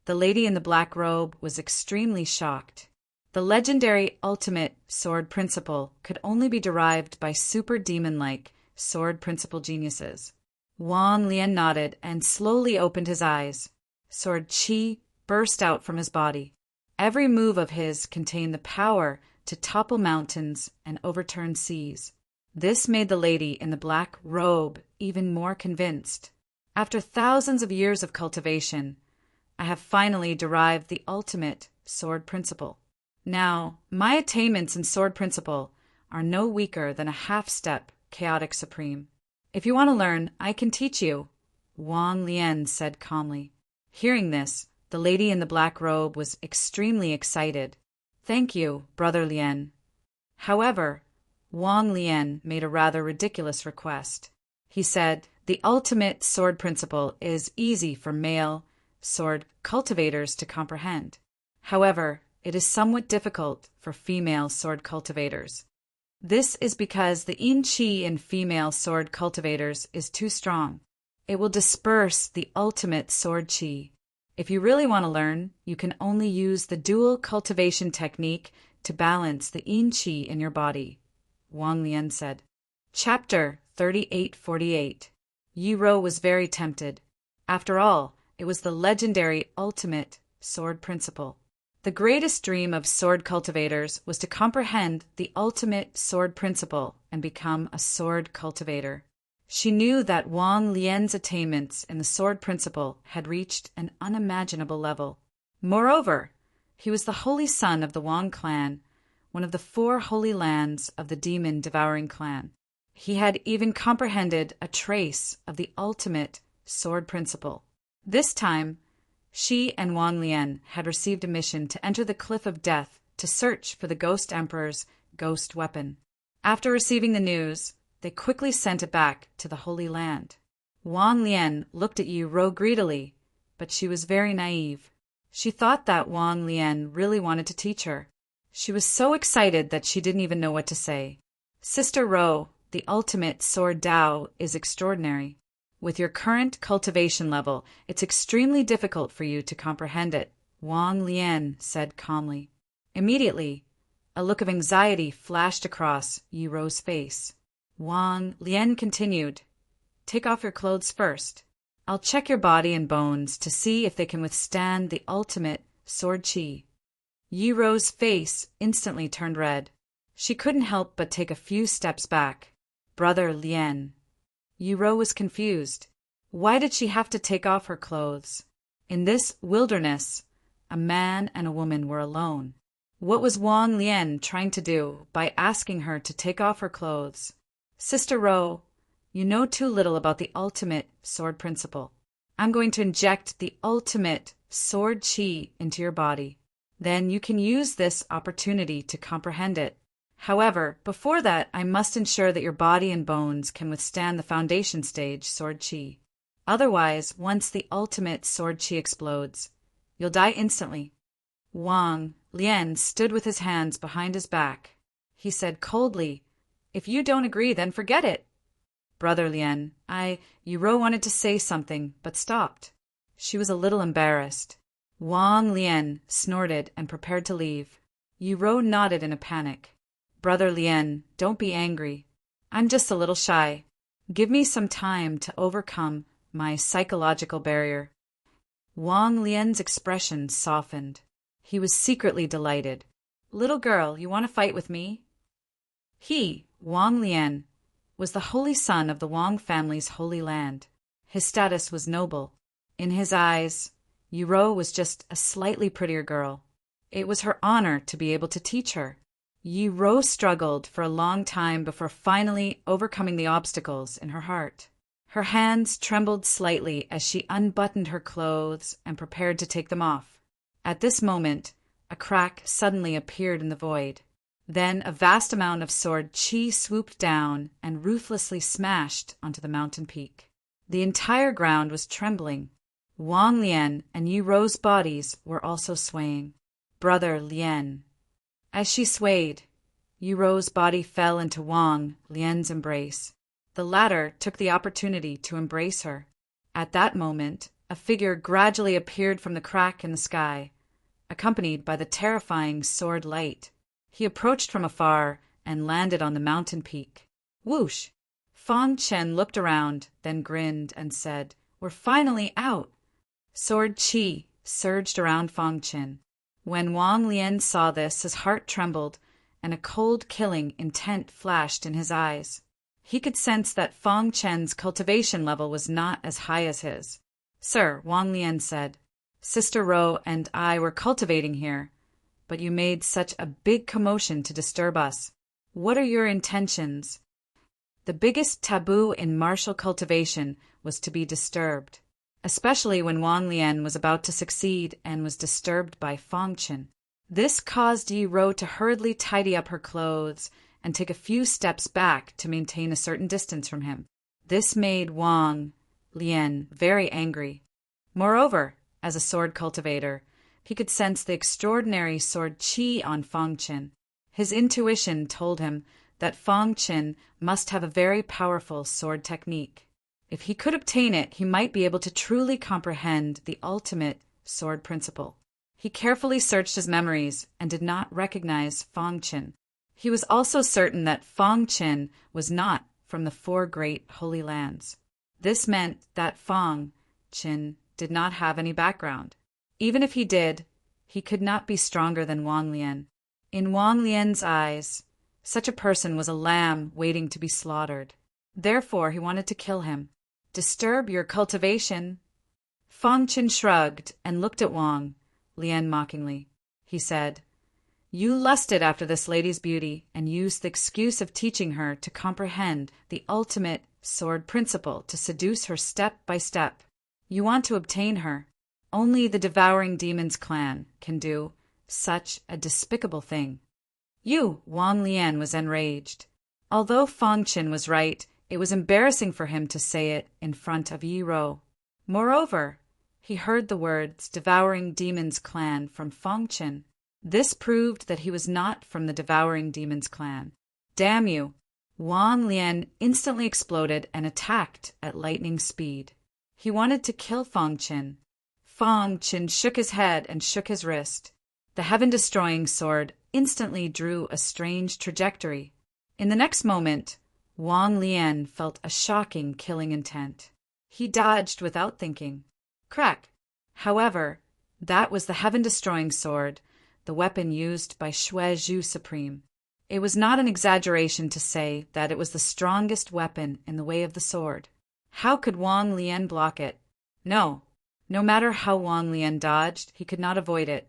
The lady in the black robe was extremely shocked. The legendary ultimate sword principle could only be derived by super demon-like sword principle geniuses. Wang Lian nodded and slowly opened his eyes. Sword chi burst out from his body. Every move of his contained the power to topple mountains and overturn seas. This made the lady in the black robe even more convinced. After thousands of years of cultivation, I have finally derived the ultimate sword principle. Now, my attainments in sword principle are no weaker than a half-step chaotic supreme. If you want to learn, I can teach you, Wang Lian said calmly. Hearing this, the lady in the black robe was extremely excited. Thank you, Brother Lian. However, Wang Lian made a rather ridiculous request. He said, the ultimate sword principle is easy for male sword cultivators to comprehend. However, it is somewhat difficult for female sword cultivators. This is because the yin qi in female sword cultivators is too strong. It will disperse the ultimate sword qi. If you really want to learn, you can only use the dual cultivation technique to balance the yin qi in your body, Wang Lian said. Chapter 3848. Yi Rou was very tempted. After all, it was the legendary ultimate sword principle. The greatest dream of sword cultivators was to comprehend the ultimate sword principle and become a sword cultivator. She knew that Wang Lian's attainments in the sword principle had reached an unimaginable level. Moreover, he was the holy son of the Wang clan, one of the 4 holy lands of the demon-devouring clan. He had even comprehended a trace of the ultimate sword principle. This time, she and Wang Lian had received a mission to enter the Cliff of Death to search for the Ghost Emperor's ghost weapon. After receiving the news, they quickly sent it back to the Holy Land. Wang Lian looked at Yi Rou greedily, but she was very naive. She thought that Wang Lian really wanted to teach her. She was so excited that she didn't even know what to say. Sister Rou, the ultimate sword Dao is extraordinary. With your current cultivation level, it's extremely difficult for you to comprehend it, Wang Lian said calmly. Immediately, a look of anxiety flashed across Yi Rou's face. Wang Lian continued, Take off your clothes first. I'll check your body and bones to see if they can withstand the ultimate sword qi. Yi Rou's face instantly turned red. She couldn't help but take a few steps back. Brother Lian. Yi Rou was confused. Why did she have to take off her clothes? In this wilderness, a man and a woman were alone. What was Wang Lian trying to do by asking her to take off her clothes? Sister Rou, you know too little about the ultimate sword principle. I'm going to inject the ultimate sword qi into your body. Then you can use this opportunity to comprehend it. However, before that, I must ensure that your body and bones can withstand the foundation stage sword qi. Otherwise, once the ultimate sword qi explodes, you'll die instantly. Wang Lian stood with his hands behind his back. He said coldly, If you don't agree, then forget it. Brother Lian, Yi Rou wanted to say something, but stopped. She was a little embarrassed. Wang Lian snorted and prepared to leave. Yi Rou nodded in a panic. Brother Lian, don't be angry. I'm just a little shy. Give me some time to overcome my psychological barrier. Wang Lian's expression softened. He was secretly delighted. Little girl, you want to fight with me? He, Wang Lian, was the holy son of the Wang family's holy land. His status was noble. In his eyes, Yi Rou was just a slightly prettier girl. It was her honor to be able to teach her. Yi Rou struggled for a long time before finally overcoming the obstacles in her heart. Her hands trembled slightly as she unbuttoned her clothes and prepared to take them off. At this moment, a crack suddenly appeared in the void. Then a vast amount of sword qi swooped down and ruthlessly smashed onto the mountain peak. The entire ground was trembling. Wang Lian and Yi Rou's bodies were also swaying. Brother Lian. As she swayed, Yi Rou's body fell into Wang Lian's embrace. The latter took the opportunity to embrace her. At that moment, a figure gradually appeared from the crack in the sky, accompanied by the terrifying sword light. He approached from afar and landed on the mountain peak. Whoosh! Fang Chen looked around, then grinned and said, "We're finally out!" Sword qi surged around Fang Chen. When Wang Lian saw this, his heart trembled, and a cold, killing intent flashed in his eyes. He could sense that Fang Chen's cultivation level was not as high as his. "Sir," Wang Lian said, "Sister Rou and I were cultivating here, but you made such a big commotion to disturb us. What are your intentions?" The biggest taboo in martial cultivation was to be disturbed, especially when Wang Lian was about to succeed and was disturbed by Fang Chen. This caused Yi Rou to hurriedly tidy up her clothes and take a few steps back to maintain a certain distance from him. This made Wang Lian very angry. Moreover, as a sword cultivator, he could sense the extraordinary sword qi on Fang Chen. His intuition told him that Fang Chen must have a very powerful sword technique. If he could obtain it, he might be able to truly comprehend the ultimate sword principle. He carefully searched his memories and did not recognize Fang Chen. He was also certain that Fang Chen was not from the four great holy lands. This meant that Fang Chen did not have any background. Even if he did, he could not be stronger than Wang Lian. In Wang Lian's eyes, such a person was a lamb waiting to be slaughtered. Therefore, he wanted to kill him. "Disturb your cultivation." Fang Chen shrugged and looked at Wang Lian mockingly. He said, "You lusted after this lady's beauty and used the excuse of teaching her to comprehend the ultimate sword principle to seduce her step by step. You want to obtain her. Only the Devouring Demons clan can do such a despicable thing." Wang Lian was enraged. Although Fang Chen was right, it was embarrassing for him to say it in front of Yi Rou. Moreover, he heard the words Devouring Demons clan from Fang Chen. This proved that he was not from the Devouring Demons clan. "Damn you!" Wang Lian instantly exploded and attacked at lightning speed. He wanted to kill Fang Chen. Fang Chen shook his head and shook his wrist. The heaven-destroying sword instantly drew a strange trajectory. In the next moment, Wang Lian felt a shocking killing intent. He dodged without thinking. Crack! However, that was the heaven-destroying sword, the weapon used by Shui Zhu Supreme. It was not an exaggeration to say that it was the strongest weapon in the way of the sword. How could Wang Lian block it? No matter how Wang Lian dodged, he could not avoid it.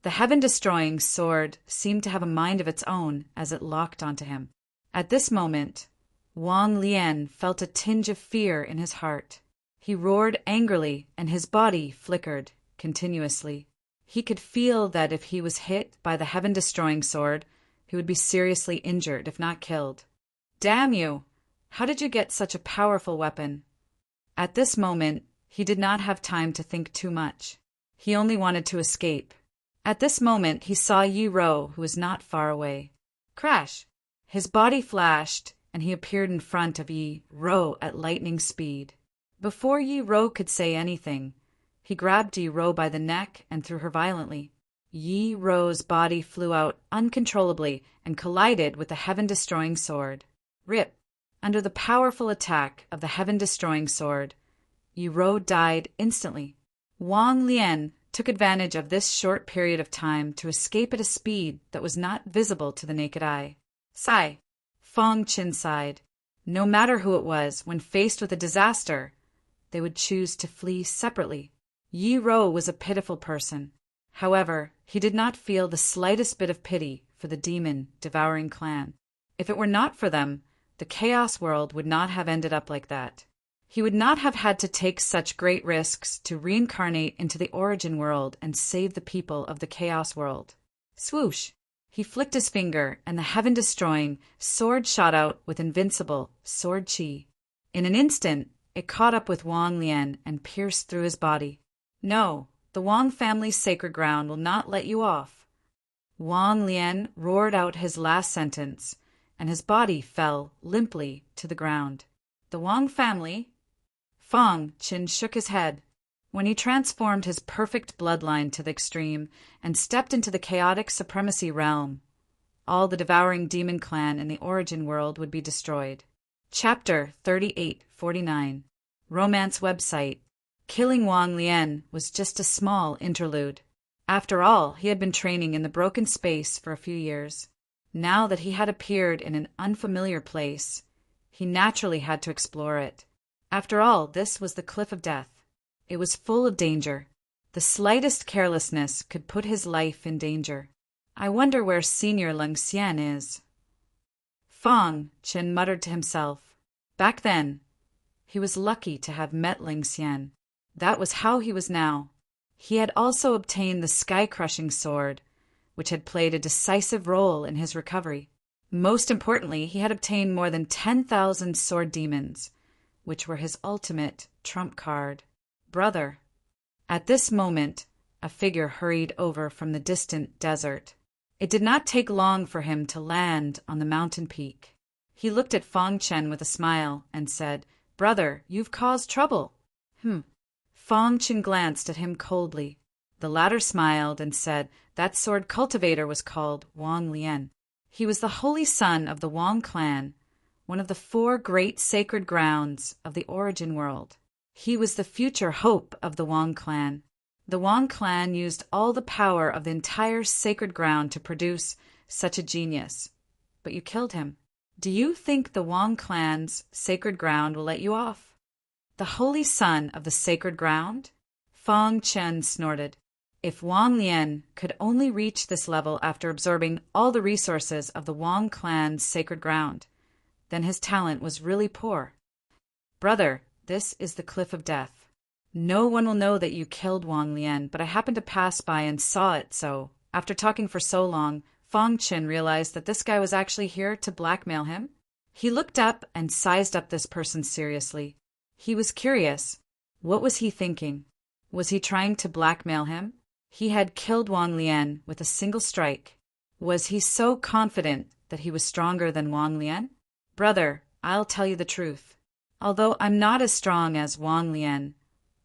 The heaven-destroying sword seemed to have a mind of its own as it locked onto him. At this moment, Wang Lian felt a tinge of fear in his heart. He roared angrily, and his body flickered continuously. He could feel that if he was hit by the heaven-destroying sword, he would be seriously injured, if not killed. "Damn you! How did you get such a powerful weapon?" At this moment, he did not have time to think too much. He only wanted to escape. At this moment, he saw Yi Rou, who was not far away. Crash! His body flashed, and he appeared in front of Yi Rou at lightning speed. Before Yi Rou could say anything, he grabbed Yi Rou by the neck and threw her violently. Yi Rou's body flew out uncontrollably and collided with the heaven-destroying sword. Rip! Under the powerful attack of the heaven-destroying sword, Yi Rou died instantly. Wang Lian took advantage of this short period of time to escape at a speed that was not visible to the naked eye. Sigh. Fang Chen sighed. No matter who it was, when faced with a disaster, they would choose to flee separately. Yi Rou was a pitiful person. However, he did not feel the slightest bit of pity for the demon-devouring clan. If it were not for them, the Chaos World would not have ended up like that. He would not have had to take such great risks to reincarnate into the Origin World and save the people of the Chaos World. Swoosh! He flicked his finger, and the heaven-destroying sword shot out with invincible sword qi. In an instant, it caught up with Wang Lian and pierced through his body. "No, the Wang family's sacred ground will not let you off." Wang Lian roared out his last sentence, and his body fell limply to the ground. The Wang family? Fang Qin shook his head. When he transformed his perfect bloodline to the extreme and stepped into the chaotic supremacy realm, all the devouring demon clan in the origin world would be destroyed. Chapter 3849. Romance website. Killing Wang Lian was just a small interlude. After all, he had been training in the broken space for a few years. Now that he had appeared in an unfamiliar place, he naturally had to explore it. After all, this was the Cliff of Death. It was full of danger. The slightest carelessness could put his life in danger. I wonder where Senior Leng Xian is. Fang Qin muttered to himself. Back then, he was lucky to have met Leng Xian. That was how he was now. He had also obtained the sky-crushing sword, which had played a decisive role in his recovery. Most importantly, he had obtained more than 10,000 sword demons, which were his ultimate trump card. Brother. At this moment, a figure hurried over from the distant desert. It did not take long for him to land on the mountain peak. He looked at Fang Chen with a smile and said, "Brother, you've caused trouble." Fang Chen glanced at him coldly. The latter smiled and said that sword cultivator was called Wang Lian. He was the holy son of the Wang clan, one of the 4 great sacred grounds of the origin world. He was the future hope of the Wang clan. The Wang clan used all the power of the entire sacred ground to produce such a genius. But you killed him. Do you think the Wang clan's sacred ground will let you off? The holy son of the sacred ground? Fang Chen snorted. If Wang Lian could only reach this level after absorbing all the resources of the Wang clan's sacred ground, then his talent was really poor. Brother, this is the Cliff of Death. No one will know that you killed Wang Lian, but I happened to pass by and saw it, so after talking for so long, Fang Chen realized that this guy was actually here to blackmail him. He looked up and sized up this person seriously. He was curious. What was he thinking? Was he trying to blackmail him? He had killed Wang Lian with a single strike. Was he so confident that he was stronger than Wang Lian? Brother, I'll tell you the truth. Although I'm not as strong as Wang Lian,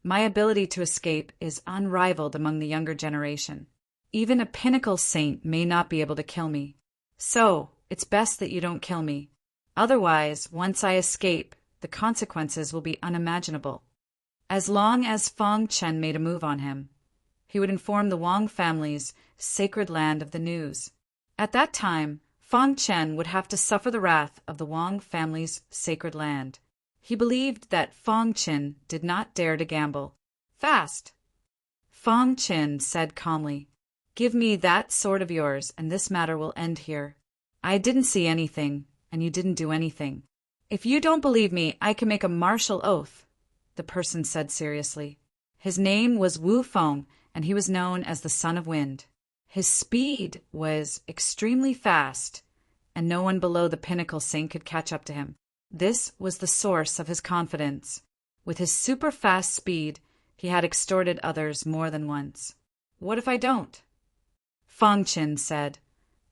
my ability to escape is unrivaled among the younger generation. Even a pinnacle saint may not be able to kill me. So, it's best that you don't kill me. Otherwise, once I escape, the consequences will be unimaginable. As long as Fang Chen made a move on him, he would inform the Wang family's sacred land of the news. At that time, Fang Chen would have to suffer the wrath of the Wang family's sacred land. He believed that Fang Chen did not dare to gamble. Fast! Fang Chen said calmly, "Give me that sword of yours, and this matter will end here. I didn't see anything, and you didn't do anything. If you don't believe me, I can make a martial oath," the person said seriously. His name was Wu Feng, and he was known as the Son of Wind. His speed was extremely fast, and no one below the pinnacle saint could catch up to him. This was the source of his confidence. With his super-fast speed, he had extorted others more than once. "What if I don't?" Fang Chen said,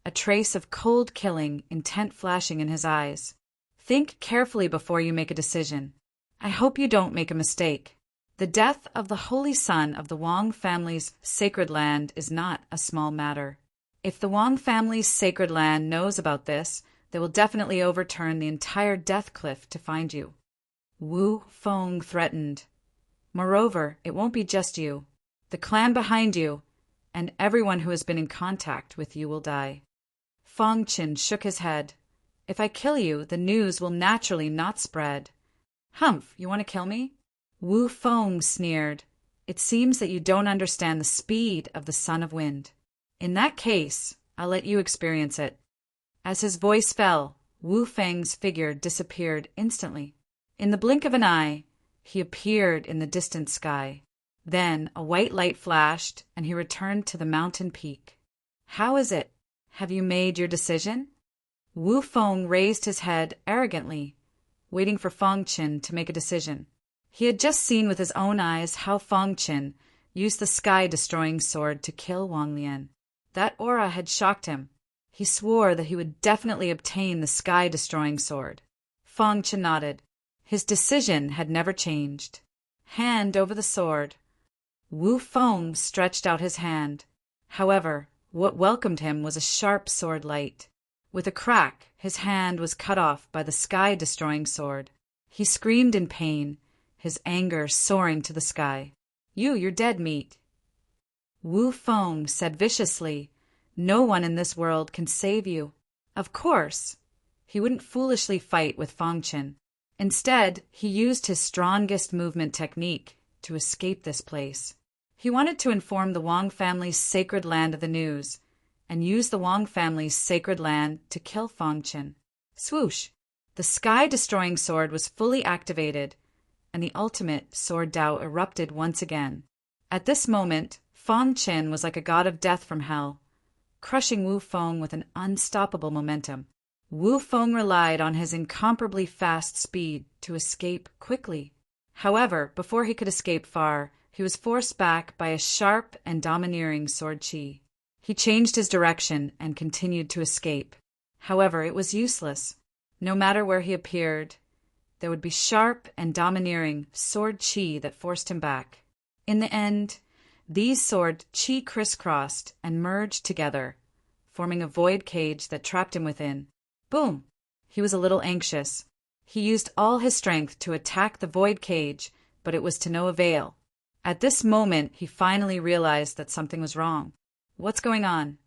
a trace of cold killing intent flashing in his eyes. "Think carefully before you make a decision. I hope you don't make a mistake. The death of the holy son of the Wang family's sacred land is not a small matter. If the Wang family's sacred land knows about this, they will definitely overturn the entire death cliff to find you." Wu Feng threatened. "Moreover, it won't be just you. The clan behind you, and everyone who has been in contact with you will die." Fang Chen shook his head. "If I kill you, the news will naturally not spread." "Humph, you want to kill me?" Wu Feng sneered. "It seems that you don't understand the speed of the Son of Wind. In that case, I'll let you experience it." As his voice fell, Wu Feng's figure disappeared instantly. In the blink of an eye, he appeared in the distant sky. Then a white light flashed, and he returned to the mountain peak. "How is it? Have you made your decision?" Wu Feng raised his head arrogantly, waiting for Fang Chen to make a decision. He had just seen with his own eyes how Fang Chen used the sky-destroying sword to kill Wang Lian. That aura had shocked him. He swore that he would definitely obtain the sky-destroying sword. Fang Chen nodded. His decision had never changed. Hand over the sword. Wu Feng stretched out his hand. However, what welcomed him was a sharp sword light. With a crack, his hand was cut off by the sky-destroying sword. He screamed in pain, his anger soaring to the sky. You're dead meat. Wu Feng said viciously, no one in this world can save you. Of course. He wouldn't foolishly fight with Fang Chen. Instead, he used his strongest movement technique to escape this place. He wanted to inform the Wang family's sacred land of the news, and use the Wang family's sacred land to kill Fang Chen. Swoosh! The sky-destroying sword was fully activated, and the ultimate sword Dao erupted once again. At this moment, Fang Chen was like a god of death from hell, crushing Wu Feng with an unstoppable momentum. Wu Feng relied on his incomparably fast speed to escape quickly. However, before he could escape far, he was forced back by a sharp and domineering sword chi. He changed his direction and continued to escape. However, it was useless. No matter where he appeared, there would be sharp and domineering sword chi that forced him back. In the end, these sword chi crisscrossed and merged together, forming a void cage that trapped him within. Boom! He was a little anxious. He used all his strength to attack the void cage, but it was to no avail. At this moment, he finally realized that something was wrong. What's going on?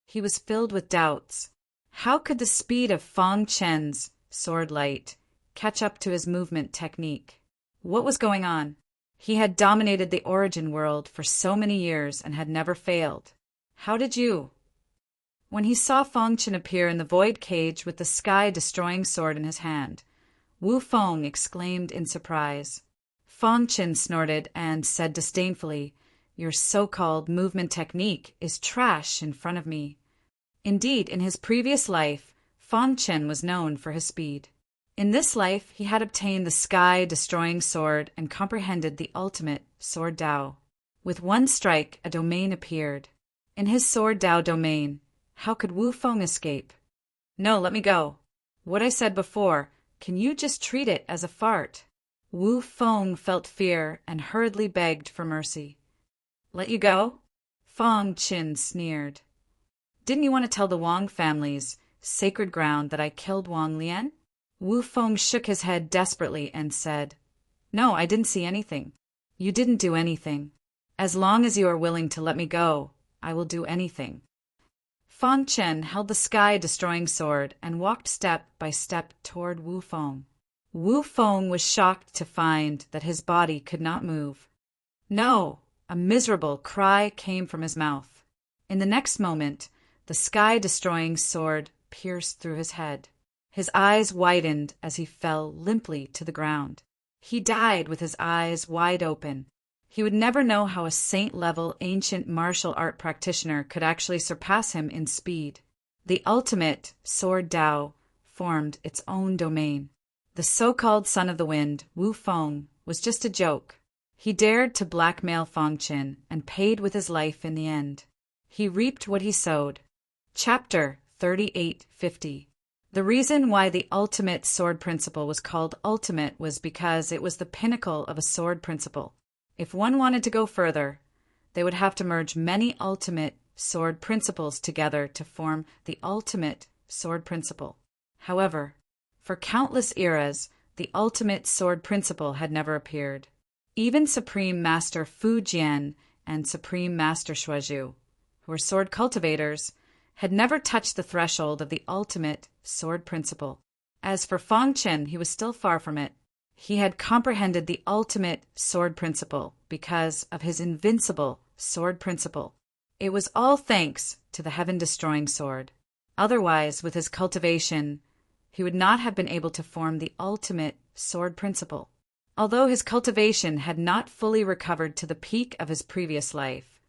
He was filled with doubts. How could the speed of Fang Chen's sword light catch up to his movement technique? What was going on? He had dominated the origin world for so many years and had never failed. How did you? When he saw Fang Chen appear in the void cage with the sky-destroying sword in his hand, Wu Feng exclaimed in surprise. Fang Chen snorted and said disdainfully, "Your so-called movement technique is trash in front of me." Indeed, in his previous life, Fang Chen was known for his speed. In this life, he had obtained the sky-destroying sword and comprehended the ultimate sword Dao. With one strike, a domain appeared. In his sword Dao domain, how could Wu Feng escape? No, let me go. What I said before, can you just treat it as a fart? Wu Feng felt fear and hurriedly begged for mercy. Let you go? Fang Chen sneered. Didn't you want to tell the Wang family's sacred ground that I killed Wang Lian? Wu Feng shook his head desperately and said, No, I didn't see anything. You didn't do anything. As long as you are willing to let me go, I will do anything. Fang Chen held the sky-destroying sword and walked step by step toward Wu Feng. Wu Feng was shocked to find that his body could not move. No! A miserable cry came from his mouth. In the next moment, the sky-destroying sword pierced through his head. His eyes widened as he fell limply to the ground. He died with his eyes wide open. He would never know how a saint-level ancient martial art practitioner could actually surpass him in speed. The ultimate sword Dao formed its own domain. The so-called son of the wind, Wu Feng, was just a joke. He dared to blackmail Fang Chen and paid with his life in the end. He reaped what he sowed. Chapter 3850. The reason why the ultimate sword principle was called ultimate was because it was the pinnacle of a sword principle. If one wanted to go further, they would have to merge many ultimate sword principles together to form the ultimate sword principle. However, for countless eras, the ultimate sword principle had never appeared. Even Supreme Master Fu Jian and Supreme Master Shuazhu, who were sword cultivators, had never touched the threshold of the ultimate sword principle. As for Fang Chen, he was still far from it. He had comprehended the ultimate sword principle because of his invincible sword principle. It was all thanks to the heaven-destroying sword. Otherwise, with his cultivation, he would not have been able to form the ultimate sword principle. Although his cultivation had not fully recovered to the peak of his previous life,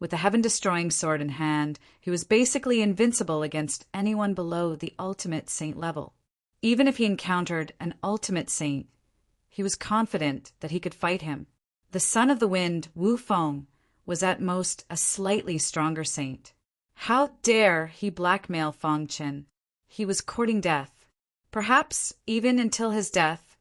with the heaven-destroying sword in hand, he was basically invincible against anyone below the ultimate saint level. Even if he encountered an ultimate saint, he was confident that he could fight him. The son of the wind, Wu Feng, was at most a slightly stronger saint. How dare he blackmail Fang Chen? He was courting death. Perhaps, even until his death,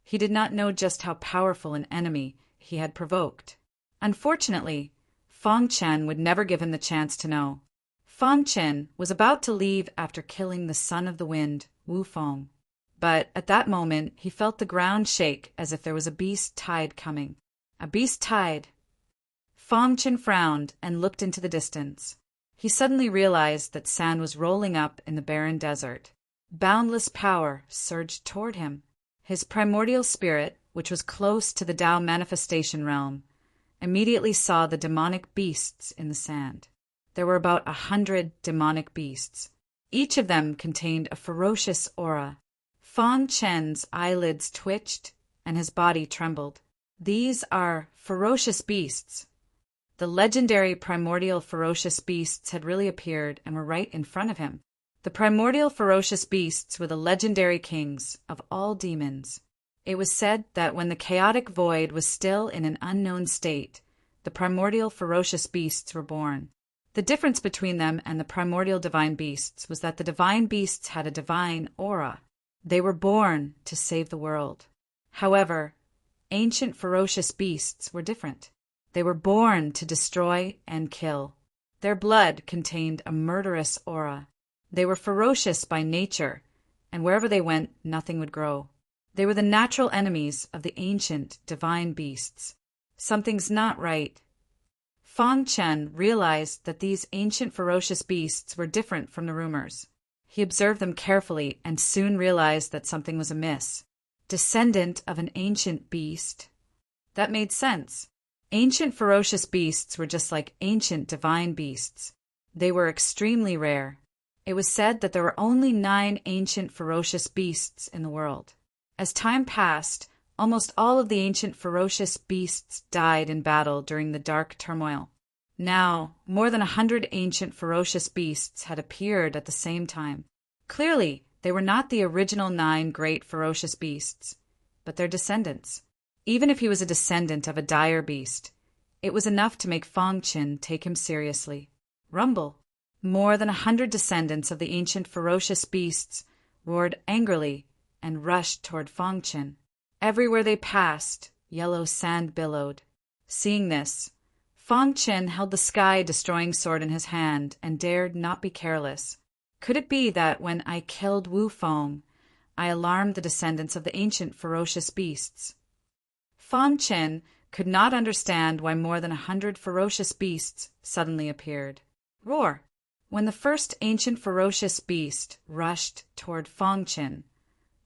he did not know just how powerful an enemy he had provoked. Unfortunately, Fang Chen would never give him the chance to know. Fang Chen was about to leave after killing the son of the wind, Wu Feng. But at that moment, he felt the ground shake as if there was a beast tide coming. A beast tide. Fang Chen frowned and looked into the distance. He suddenly realized that sand was rolling up in the barren desert. Boundless power surged toward him. His primordial spirit, which was close to the Tao manifestation realm, immediately saw the demonic beasts in the sand. There were about 100 demonic beasts. Each of them contained a ferocious aura. Fang Chen's eyelids twitched and his body trembled. These are ferocious beasts. The legendary primordial ferocious beasts had really appeared and were right in front of him. The primordial ferocious beasts were the legendary kings of all demons. It was said that when the chaotic void was still in an unknown state, the primordial ferocious beasts were born. The difference between them and the primordial divine beasts was that the divine beasts had a divine aura. They were born to save the world. However, ancient ferocious beasts were different. They were born to destroy and kill. Their blood contained a murderous aura. They were ferocious by nature, and wherever they went, nothing would grow. They were the natural enemies of the ancient divine beasts. Something's not right. Fang Chen realized that these ancient ferocious beasts were different from the rumors. He observed them carefully and soon realized that something was amiss. Descendant of an ancient beast? That made sense. Ancient ferocious beasts were just like ancient divine beasts. They were extremely rare. It was said that there were only 9 ancient ferocious beasts in the world. As time passed, almost all of the ancient ferocious beasts died in battle during the dark turmoil. Now, more than 100 ancient ferocious beasts had appeared at the same time. Clearly, they were not the original 9 great ferocious beasts, but their descendants. Even if he was a descendant of a dire beast, it was enough to make Fang Chen take him seriously. Rumble. More than 100 descendants of the ancient ferocious beasts roared angrily and rushed toward Fang Chen. Everywhere they passed, yellow sand billowed. Seeing this, Fang Chen held the sky-destroying sword in his hand and dared not be careless. Could it be that when I killed Wu Feng, I alarmed the descendants of the ancient ferocious beasts? Fang Chen could not understand why more than 100 ferocious beasts suddenly appeared. Roar! When the first ancient ferocious beast rushed toward Fang Chen,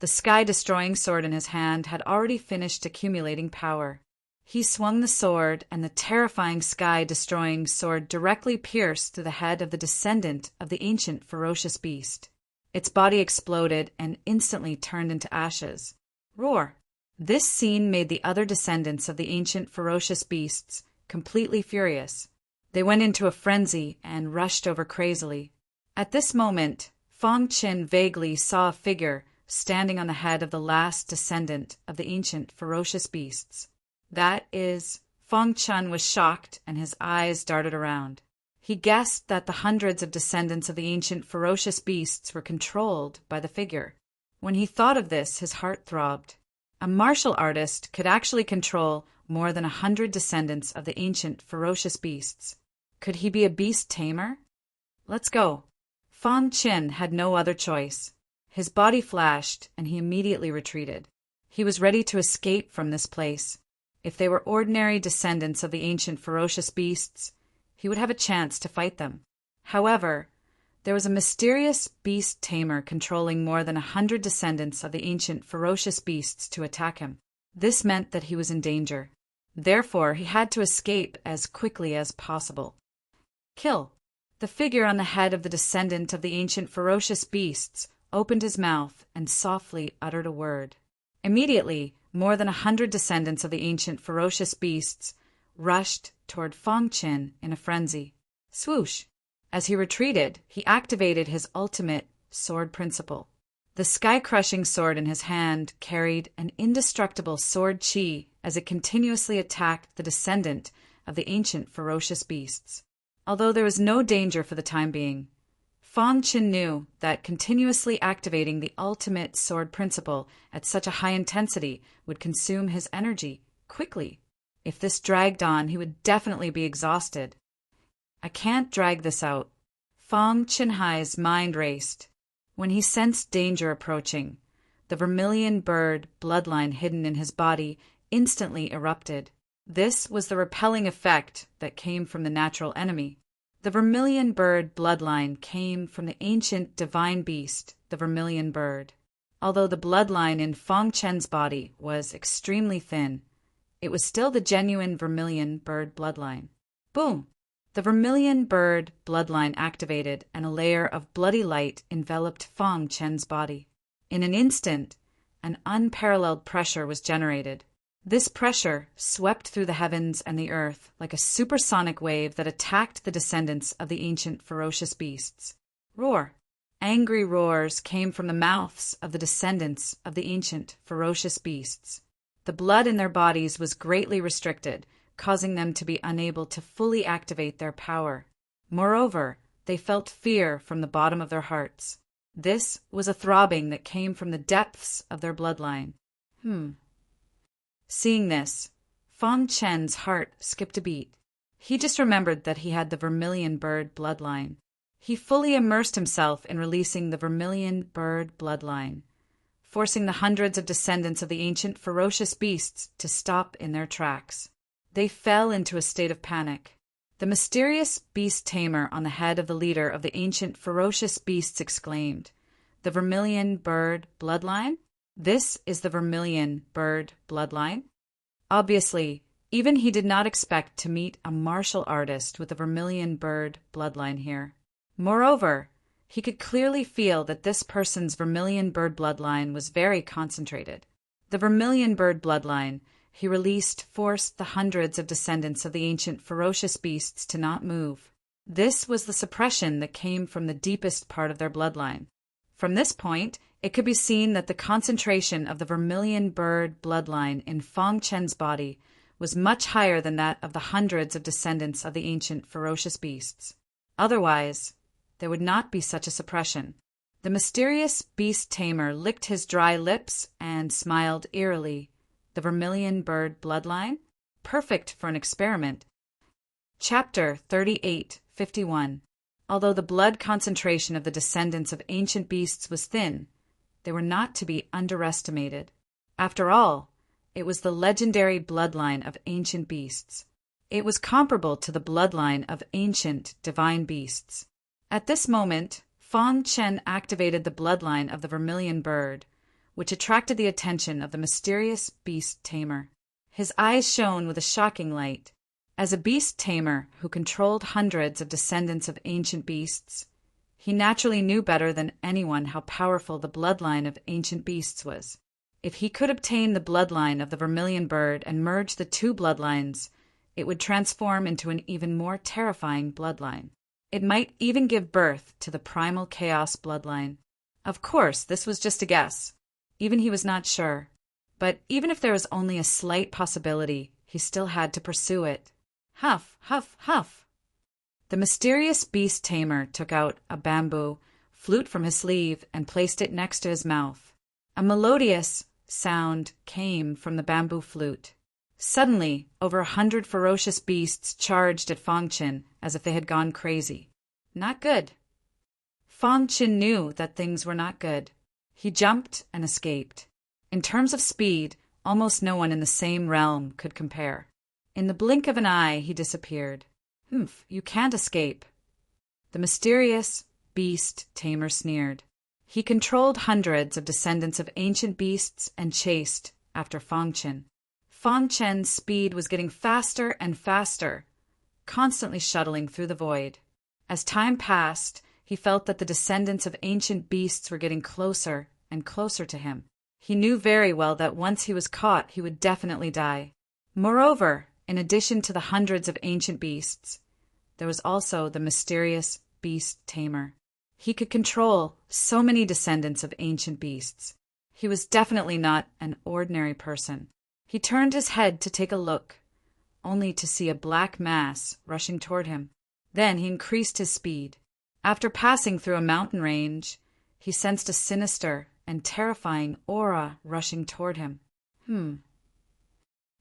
the sky-destroying sword in his hand had already finished accumulating power. He swung the sword, and the terrifying sky-destroying sword directly pierced through the head of the descendant of the ancient ferocious beast. Its body exploded and instantly turned into ashes. Roar! This scene made the other descendants of the ancient ferocious beasts completely furious. They went into a frenzy and rushed over crazily. At this moment, Fang Chen vaguely saw a figure standing on the head of the last descendant of the ancient ferocious beasts. That is, Fang Chen was shocked and his eyes darted around. He guessed that the hundreds of descendants of the ancient ferocious beasts were controlled by the figure. When he thought of this, his heart throbbed. A martial artist could actually control more than 100 descendants of the ancient ferocious beasts. Could he be a beast tamer? Let's go. Fang Chen had no other choice. His body flashed, and he immediately retreated. He was ready to escape from this place. If they were ordinary descendants of the ancient ferocious beasts, he would have a chance to fight them. However, there was a mysterious beast tamer controlling more than 100 descendants of the ancient ferocious beasts to attack him. This meant that he was in danger. Therefore, he had to escape as quickly as possible. Kill. The figure on the head of the descendant of the ancient ferocious beasts opened his mouth and softly uttered a word. Immediately, more than 100 descendants of the ancient ferocious beasts rushed toward Fang Chen in a frenzy. Swoosh! As he retreated, he activated his ultimate sword principle. The sky-crushing sword in his hand carried an indestructible sword chi as it continuously attacked the descendant of the ancient ferocious beasts. Although there was no danger for the time being, Fang Qin knew that continuously activating the ultimate sword principle at such a high intensity would consume his energy quickly. If this dragged on, he would definitely be exhausted. I can't drag this out. Fang Qinhai's mind raced. When he sensed danger approaching, the vermilion bird bloodline hidden in his body instantly erupted. This was the repelling effect that came from the natural enemy. The vermilion bird bloodline came from the ancient divine beast, the vermilion bird. Although the bloodline in Fang Chen's body was extremely thin, it was still the genuine vermilion bird bloodline. Boom! The vermilion bird bloodline activated, and a layer of bloody light enveloped Fang Chen's body. In an instant, an unparalleled pressure was generated. This pressure swept through the heavens and the earth like a supersonic wave that attacked the descendants of the ancient ferocious beasts. Roar! Angry roars came from the mouths of the descendants of the ancient ferocious beasts. The blood in their bodies was greatly restricted, causing them to be unable to fully activate their power. Moreover, they felt fear from the bottom of their hearts. This was a throbbing that came from the depths of their bloodline. Seeing this, Fang Chen's heart skipped a beat. He just remembered that he had the vermilion bird bloodline. He fully immersed himself in releasing the vermilion bird bloodline, forcing the hundreds of descendants of the ancient ferocious beasts to stop in their tracks. They fell into a state of panic. The mysterious beast tamer on the head of the leader of the ancient ferocious beasts exclaimed, "The vermilion bird bloodline? This is the vermilion bird bloodline?" Obviously, even he did not expect to meet a martial artist with the vermilion bird bloodline here. Moreover, he could clearly feel that this person's vermilion bird bloodline was very concentrated. The vermilion bird bloodline he released forced the hundreds of descendants of the ancient ferocious beasts to not move. This was the suppression that came from the deepest part of their bloodline. From this point, it could be seen that the concentration of the vermilion bird bloodline in Fang Chen's body was much higher than that of the hundreds of descendants of the ancient ferocious beasts. Otherwise, there would not be such a suppression. The mysterious beast tamer licked his dry lips and smiled eerily. The vermilion bird bloodline? Perfect for an experiment. Chapter 38:51. Although the blood concentration of the descendants of ancient beasts was thin, they were not to be underestimated. After all, it was the legendary bloodline of ancient beasts. It was comparable to the bloodline of ancient divine beasts. At this moment, Fang Chen activated the bloodline of the vermilion bird, which attracted the attention of the mysterious beast tamer. His eyes shone with a shocking light. As a beast tamer who controlled hundreds of descendants of ancient beasts, he naturally knew better than anyone how powerful the bloodline of ancient beasts was. If he could obtain the bloodline of the vermilion bird and merge the two bloodlines, it would transform into an even more terrifying bloodline. It might even give birth to the primal chaos bloodline. Of course, this was just a guess. Even he was not sure. But even if there was only a slight possibility, he still had to pursue it. Huff, huff, huff. The mysterious beast tamer took out a bamboo flute from his sleeve and placed it next to his mouth. A melodious sound came from the bamboo flute. Suddenly, over 100 ferocious beasts charged at Fang Chen as if they had gone crazy. Not good. Fang Chen knew that things were not good. He jumped and escaped. In terms of speed, almost no one in the same realm could compare. In the blink of an eye, he disappeared. You can't escape. The mysterious beast tamer sneered. He controlled hundreds of descendants of ancient beasts and chased after Fang Chen. Fang Chen's speed was getting faster and faster, constantly shuttling through the void. As time passed, he felt that the descendants of ancient beasts were getting closer and closer to him. He knew very well that once he was caught, he would definitely die. Moreover, in addition to the hundreds of ancient beasts, there was also the mysterious beast tamer. He could control so many descendants of ancient beasts. He was definitely not an ordinary person. He turned his head to take a look, only to see a black mass rushing toward him. Then he increased his speed. After passing through a mountain range, he sensed a sinister and terrifying aura rushing toward him. In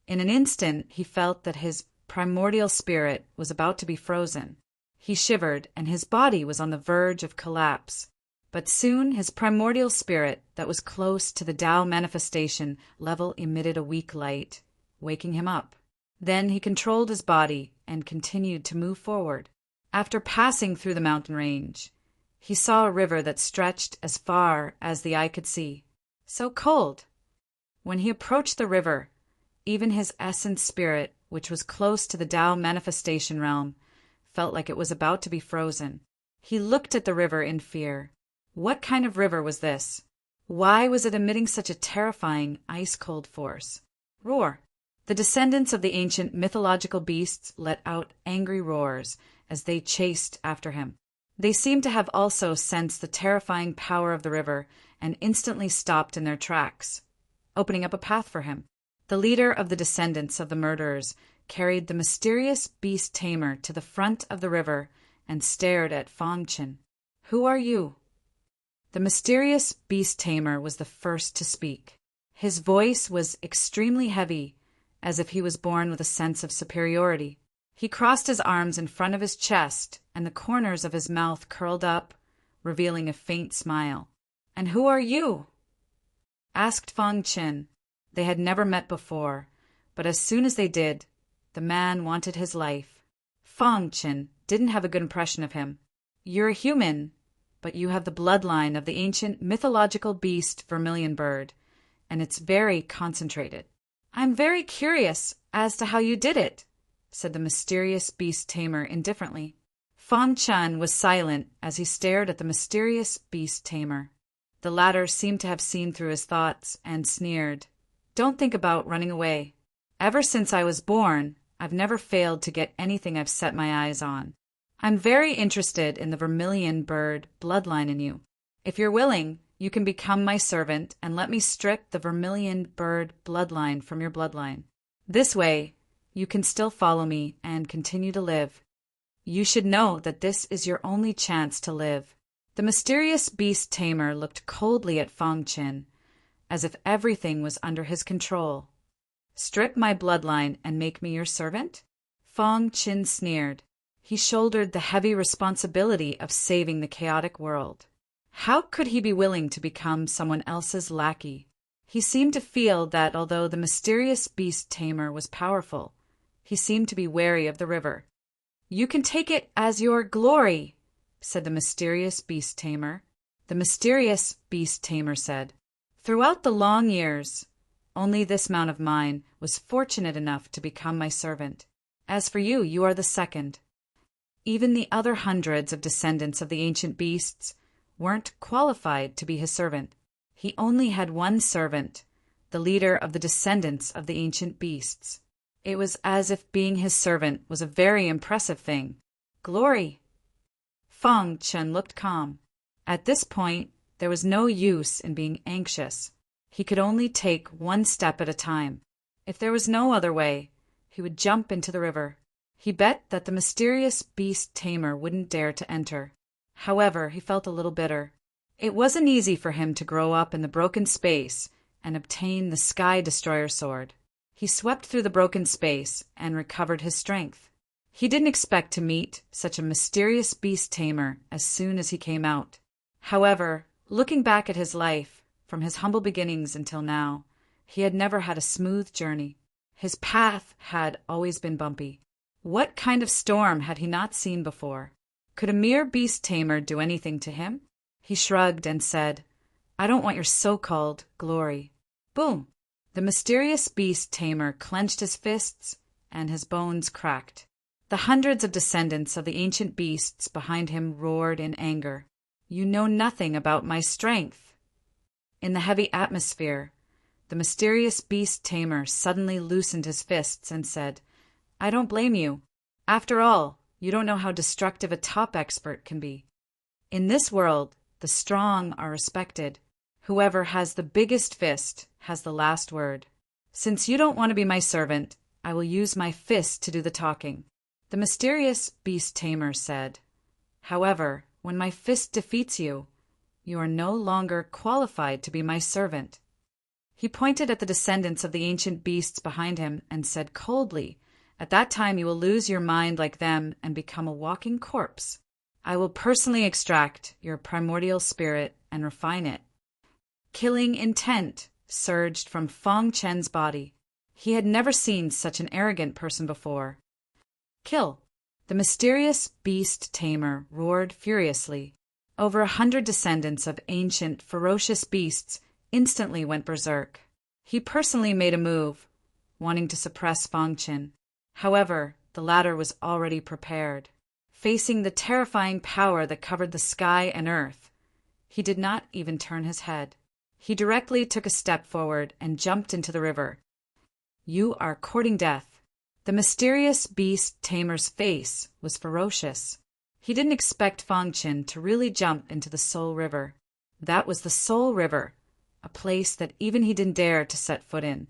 an instant, he felt that his primordial spirit was about to be frozen. He shivered, and his body was on the verge of collapse. But soon his primordial spirit, that was close to the Tao manifestation level, emitted a weak light, waking him up. Then he controlled his body and continued to move forward. After passing through the mountain range, he saw a river that stretched as far as the eye could see. So cold! When he approached the river, even his essence spirit, which was close to the Tao manifestation realm, felt like it was about to be frozen. He looked at the river in fear. What kind of river was this? Why was it emitting such a terrifying, ice-cold force? Roar! The descendants of the ancient mythological beasts let out angry roars as they chased after him. They seemed to have also sensed the terrifying power of the river and instantly stopped in their tracks, opening up a path for him. The leader of the descendants of the murderers carried the mysterious beast tamer to the front of the river and stared at Fang Qin. "Who are you?" The mysterious beast tamer was the first to speak. His voice was extremely heavy, as if he was born with a sense of superiority. He crossed his arms in front of his chest, and the corners of his mouth curled up, revealing a faint smile. "And who are you?" asked Fang Qin. They had never met before, but as soon as they did, the man wanted his life. Fang Qin didn't have a good impression of him. "You're a human, but you have the bloodline of the ancient mythological beast vermilion bird, and it's very concentrated." "I'm very curious as to how you did it," said the mysterious beast tamer indifferently. Fang Qin was silent as he stared at the mysterious beast tamer. The latter seemed to have seen through his thoughts and sneered. "Don't think about running away. Ever since I was born, I've never failed to get anything I've set my eyes on. I'm very interested in the vermilion bird bloodline in you. If you're willing, you can become my servant and let me strip the vermilion bird bloodline from your bloodline. This way, you can still follow me and continue to live. You should know that this is your only chance to live." The mysterious beast tamer looked coldly at Fang Qin, as if everything was under his control. "Strip my bloodline and make me your servant?" Fang Qin sneered. He shouldered the heavy responsibility of saving the chaotic world. How could he be willing to become someone else's lackey? He seemed to feel that although the mysterious beast tamer was powerful, he seemed to be wary of the river. "You can take it as your glory," said the mysterious beast tamer. The mysterious beast tamer said, "Throughout the long years, only this mount of mine was fortunate enough to become my servant. As for you, you are the second. Even the other hundreds of descendants of the ancient beasts weren't qualified to be his servant. He only had one servant, the leader of the descendants of the ancient beasts. It was as if being his servant was a very impressive thing. Glory." Fang Qin looked calm. At this point, there was no use in being anxious. He could only take one step at a time. If there was no other way, he would jump into the river. He bet that the mysterious beast tamer wouldn't dare to enter. However, he felt a little bitter. It wasn't easy for him to grow up in the broken space and obtain the Sky Destroyer sword. He swept through the broken space and recovered his strength. He didn't expect to meet such a mysterious beast tamer as soon as he came out. However, looking back at his life, from his humble beginnings until now, he had never had a smooth journey. His path had always been bumpy. What kind of storm had he not seen before? Could a mere beast tamer do anything to him? He shrugged and said, "I don't want your so-called glory." Boom! The mysterious beast tamer clenched his fists, and his bones cracked. The hundreds of descendants of the ancient beasts behind him roared in anger. "You know nothing about my strength." In the heavy atmosphere, the mysterious beast tamer suddenly loosened his fists and said, "I don't blame you. After all, you don't know how destructive a top expert can be. In this world, the strong are respected. Whoever has the biggest fist has the last word. Since you don't want to be my servant, I will use my fist to do the talking." The mysterious beast tamer said, "However, when my fist defeats you, you are no longer qualified to be my servant." He pointed at the descendants of the ancient beasts behind him and said coldly, "At that time you will lose your mind like them and become a walking corpse. I will personally extract your primordial spirit and refine it." Killing intent surged from Fong Chen's body. He had never seen such an arrogant person before. "Kill!" The mysterious beast tamer roared furiously. Over 100 descendants of ancient, ferocious beasts instantly went berserk. He personally made a move, wanting to suppress Fong Chen. However, the latter was already prepared. Facing the terrifying power that covered the sky and earth, he did not even turn his head. He directly took a step forward and jumped into the river. "You are courting death." The mysterious beast tamer's face was ferocious. He didn't expect Fong Chen to really jump into the Soul River. That was the Soul River, a place that even he didn't dare to set foot in.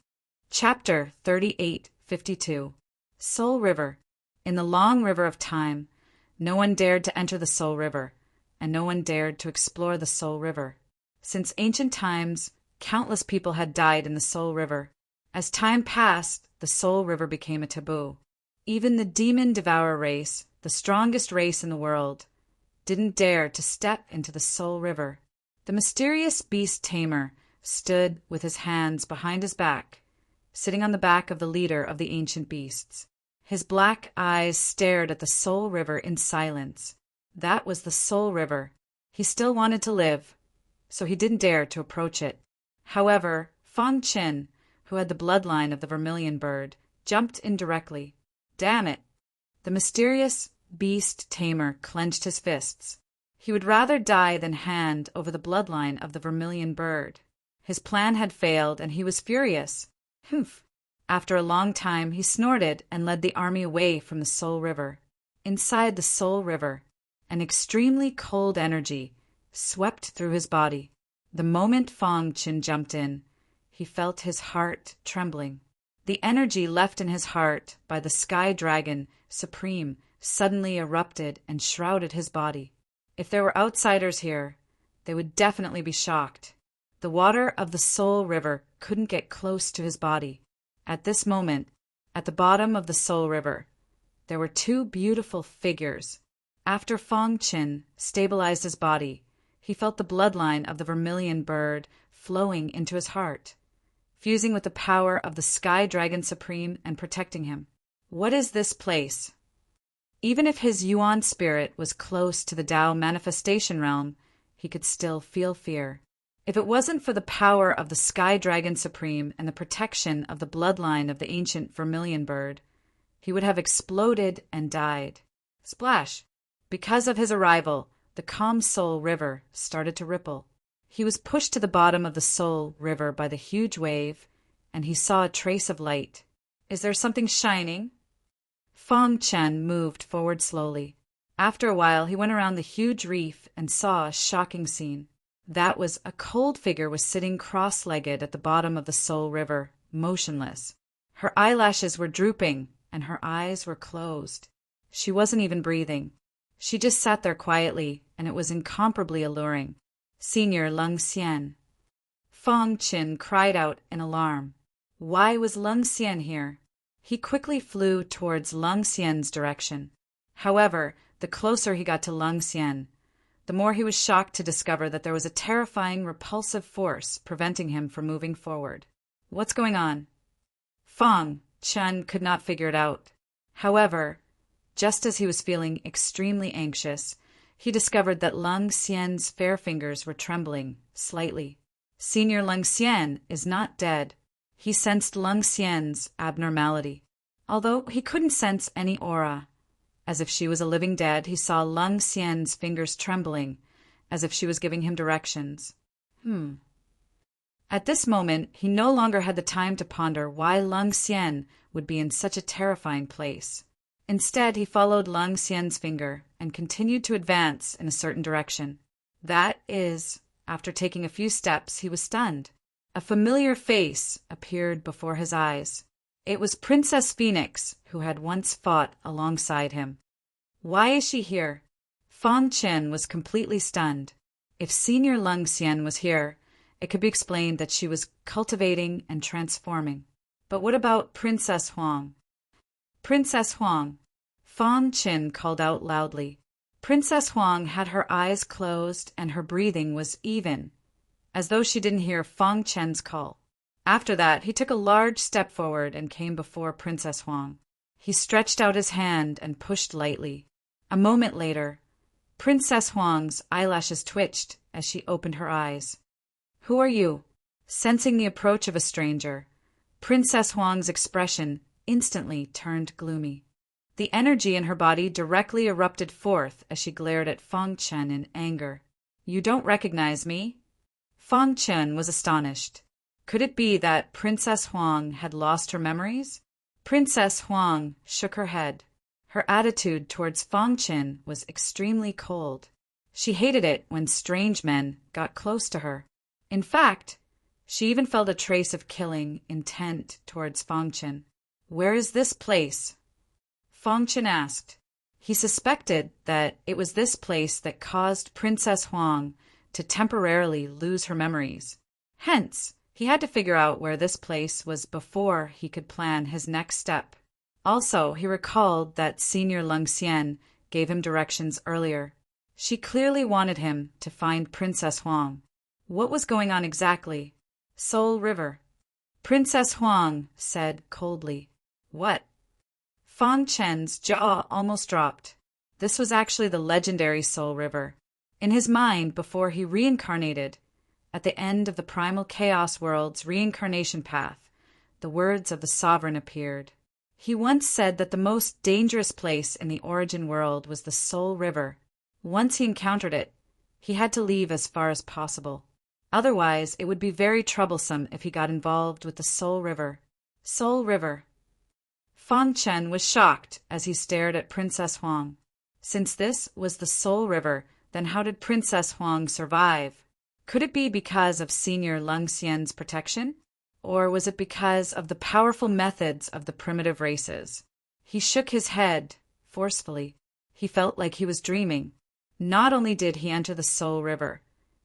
Chapter 3852. Soul River. In the long river of time, no one dared to enter the Soul River, and no one dared to explore the Soul River. Since ancient times, countless people had died in the Soul River. As time passed, the Soul River became a taboo. Even the demon devourer race, the strongest race in the world, didn't dare to step into the Soul River. The mysterious beast tamer stood with his hands behind his back, sitting on the back of the leader of the ancient beasts. His black eyes stared at the Soul River in silence. That was the Soul River. He still wanted to live, so he didn't dare to approach it. However, Fong Chen, who had the bloodline of the vermilion bird, jumped in directly. "Damn it!" The mysterious beast tamer clenched his fists. He would rather die than hand over the bloodline of the vermilion bird. His plan had failed, and he was furious. Humph! After a long time, he snorted and led the army away from the Soul River. Inside the Soul River, an extremely cold energy swept through his body. The moment Fong Chen jumped in, he felt his heart trembling. The energy left in his heart by the Sky Dragon Supreme suddenly erupted and shrouded his body. If there were outsiders here, they would definitely be shocked. The water of the Soul River couldn't get close to his body. At this moment, at the bottom of the Soul River, there were two beautiful figures. After Fong Chen stabilized his body, he felt the bloodline of the vermilion bird flowing into his heart, fusing with the power of the Sky Dragon Supreme and protecting him. What is this place? Even if his Yuan spirit was close to the Tao manifestation realm, he could still feel fear. If it wasn't for the power of the Sky Dragon Supreme and the protection of the bloodline of the ancient vermilion bird, he would have exploded and died. Splash! Because of his arrival, the calm Soul River started to ripple. He was pushed to the bottom of the Soul River by the huge wave, and he saw a trace of light. Is there something shining? Fong Chen moved forward slowly. After a while, he went around the huge reef and saw a shocking scene. That was a cold figure was sitting cross-legged at the bottom of the Soul River, motionless. Her eyelashes were drooping, and her eyes were closed. She wasn't even breathing. She just sat there quietly, and it was incomparably alluring. Senior Lung Xian. Fong Chen cried out in alarm. Why was Lung Xian here? He quickly flew towards Lung Xian's direction. However, the closer he got to Lung Xian, the more he was shocked to discover that there was a terrifying, repulsive force preventing him from moving forward. What's going on? Fong Chen could not figure it out. However, just as he was feeling extremely anxious, he discovered that Lung Xian's fair fingers were trembling slightly. Senior Lung Xian is not dead. He sensed Lung Xian's abnormality. Although he couldn't sense any aura, as if she was a living dead, he saw Lung Xian's fingers trembling, as if she was giving him directions. At this moment, he no longer had the time to ponder why Lung Xian would be in such a terrifying place. Instead, he followed Lung Xian's finger and continued to advance in a certain direction. That is, after taking a few steps, he was stunned. A familiar face appeared before his eyes. It was Princess Phoenix, who had once fought alongside him. Why is she here? Fang Chen was completely stunned. If Senior Lung Xian was here, it could be explained that she was cultivating and transforming. But what about Princess Huang? Princess Huang, Fang Chen called out loudly. Princess Huang had her eyes closed and her breathing was even, as though she didn't hear Fang Chen's call. After that, he took a large step forward and came before Princess Huang. He stretched out his hand and pushed lightly. A moment later, Princess Huang's eyelashes twitched as she opened her eyes. Who are you? Sensing the approach of a stranger, Princess Huang's expression instantly turned gloomy. The energy in her body directly erupted forth as she glared at Fang Chen in anger. You don't recognize me? Fang Chen was astonished. Could it be that Princess Huang had lost her memories? Princess Huang shook her head. Her attitude towards Fang Chen was extremely cold. She hated it when strange men got close to her. In fact, she even felt a trace of killing intent towards Fang Chen. Where is this place? Fang Chen asked. He suspected that it was this place that caused Princess Huang to temporarily lose her memories. Hence, he had to figure out where this place was before he could plan his next step. Also, he recalled that Senior Lung Xian gave him directions earlier. She clearly wanted him to find Princess Huang. What was going on exactly? Soul River. Princess Huang said coldly. What? Fang Chen's jaw almost dropped. This was actually the legendary Soul River. In his mind, before he reincarnated, at the end of the Primal Chaos World's reincarnation path, the words of the Sovereign appeared. He once said that the most dangerous place in the origin world was the Soul River. Once he encountered it, he had to leave as far as possible. Otherwise, it would be very troublesome if he got involved with the Soul River. Soul River. Fang Chen was shocked as he stared at Princess Huang. Since this was the Soul River, then how did Princess Huang survive? Could it be because of Senior Lung Xian's protection? Or was it because of the powerful methods of the primitive races? He shook his head forcefully. He felt like he was dreaming. Not only did he enter the Soul River,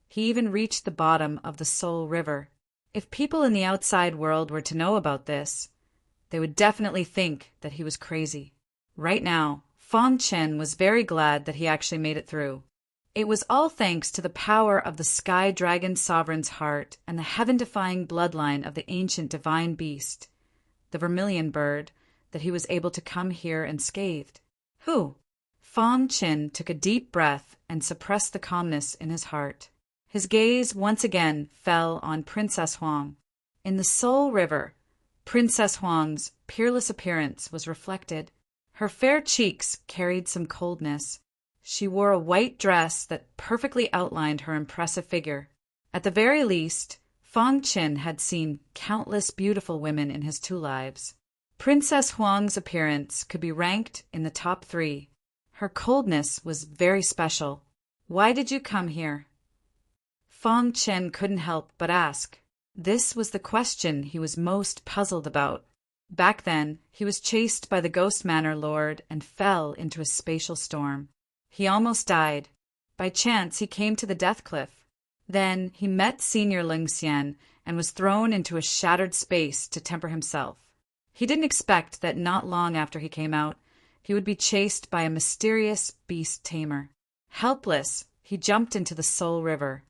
he even reached the bottom of the Soul River. If people in the outside world were to know about this, they would definitely think that he was crazy. Right now, Fang Chen was very glad that he actually made it through. It was all thanks to the power of the Sky Dragon Sovereign's heart and the heaven-defying bloodline of the ancient divine beast, the vermilion bird, that he was able to come here unscathed. Who? Fang Chen took a deep breath and suppressed the calmness in his heart. His gaze once again fell on Princess Huang. In the Soul River, Princess Huang's peerless appearance was reflected. Her fair cheeks carried some coldness. She wore a white dress that perfectly outlined her impressive figure. At the very least, Fang Chen had seen countless beautiful women in his 2 lives. Princess Huang's appearance could be ranked in the top 3. Her coldness was very special. Why did you come here? Fang Chen couldn't help but ask. This was the question he was most puzzled about. Back then, he was chased by the Ghost Manor Lord and fell into a spatial storm. He almost died. By chance, he came to the Death Cliff. Then, he met Senior Lung Xian and was thrown into a shattered space to temper himself. He didn't expect that not long after he came out, he would be chased by a mysterious beast tamer. Helpless, he jumped into the Soul River.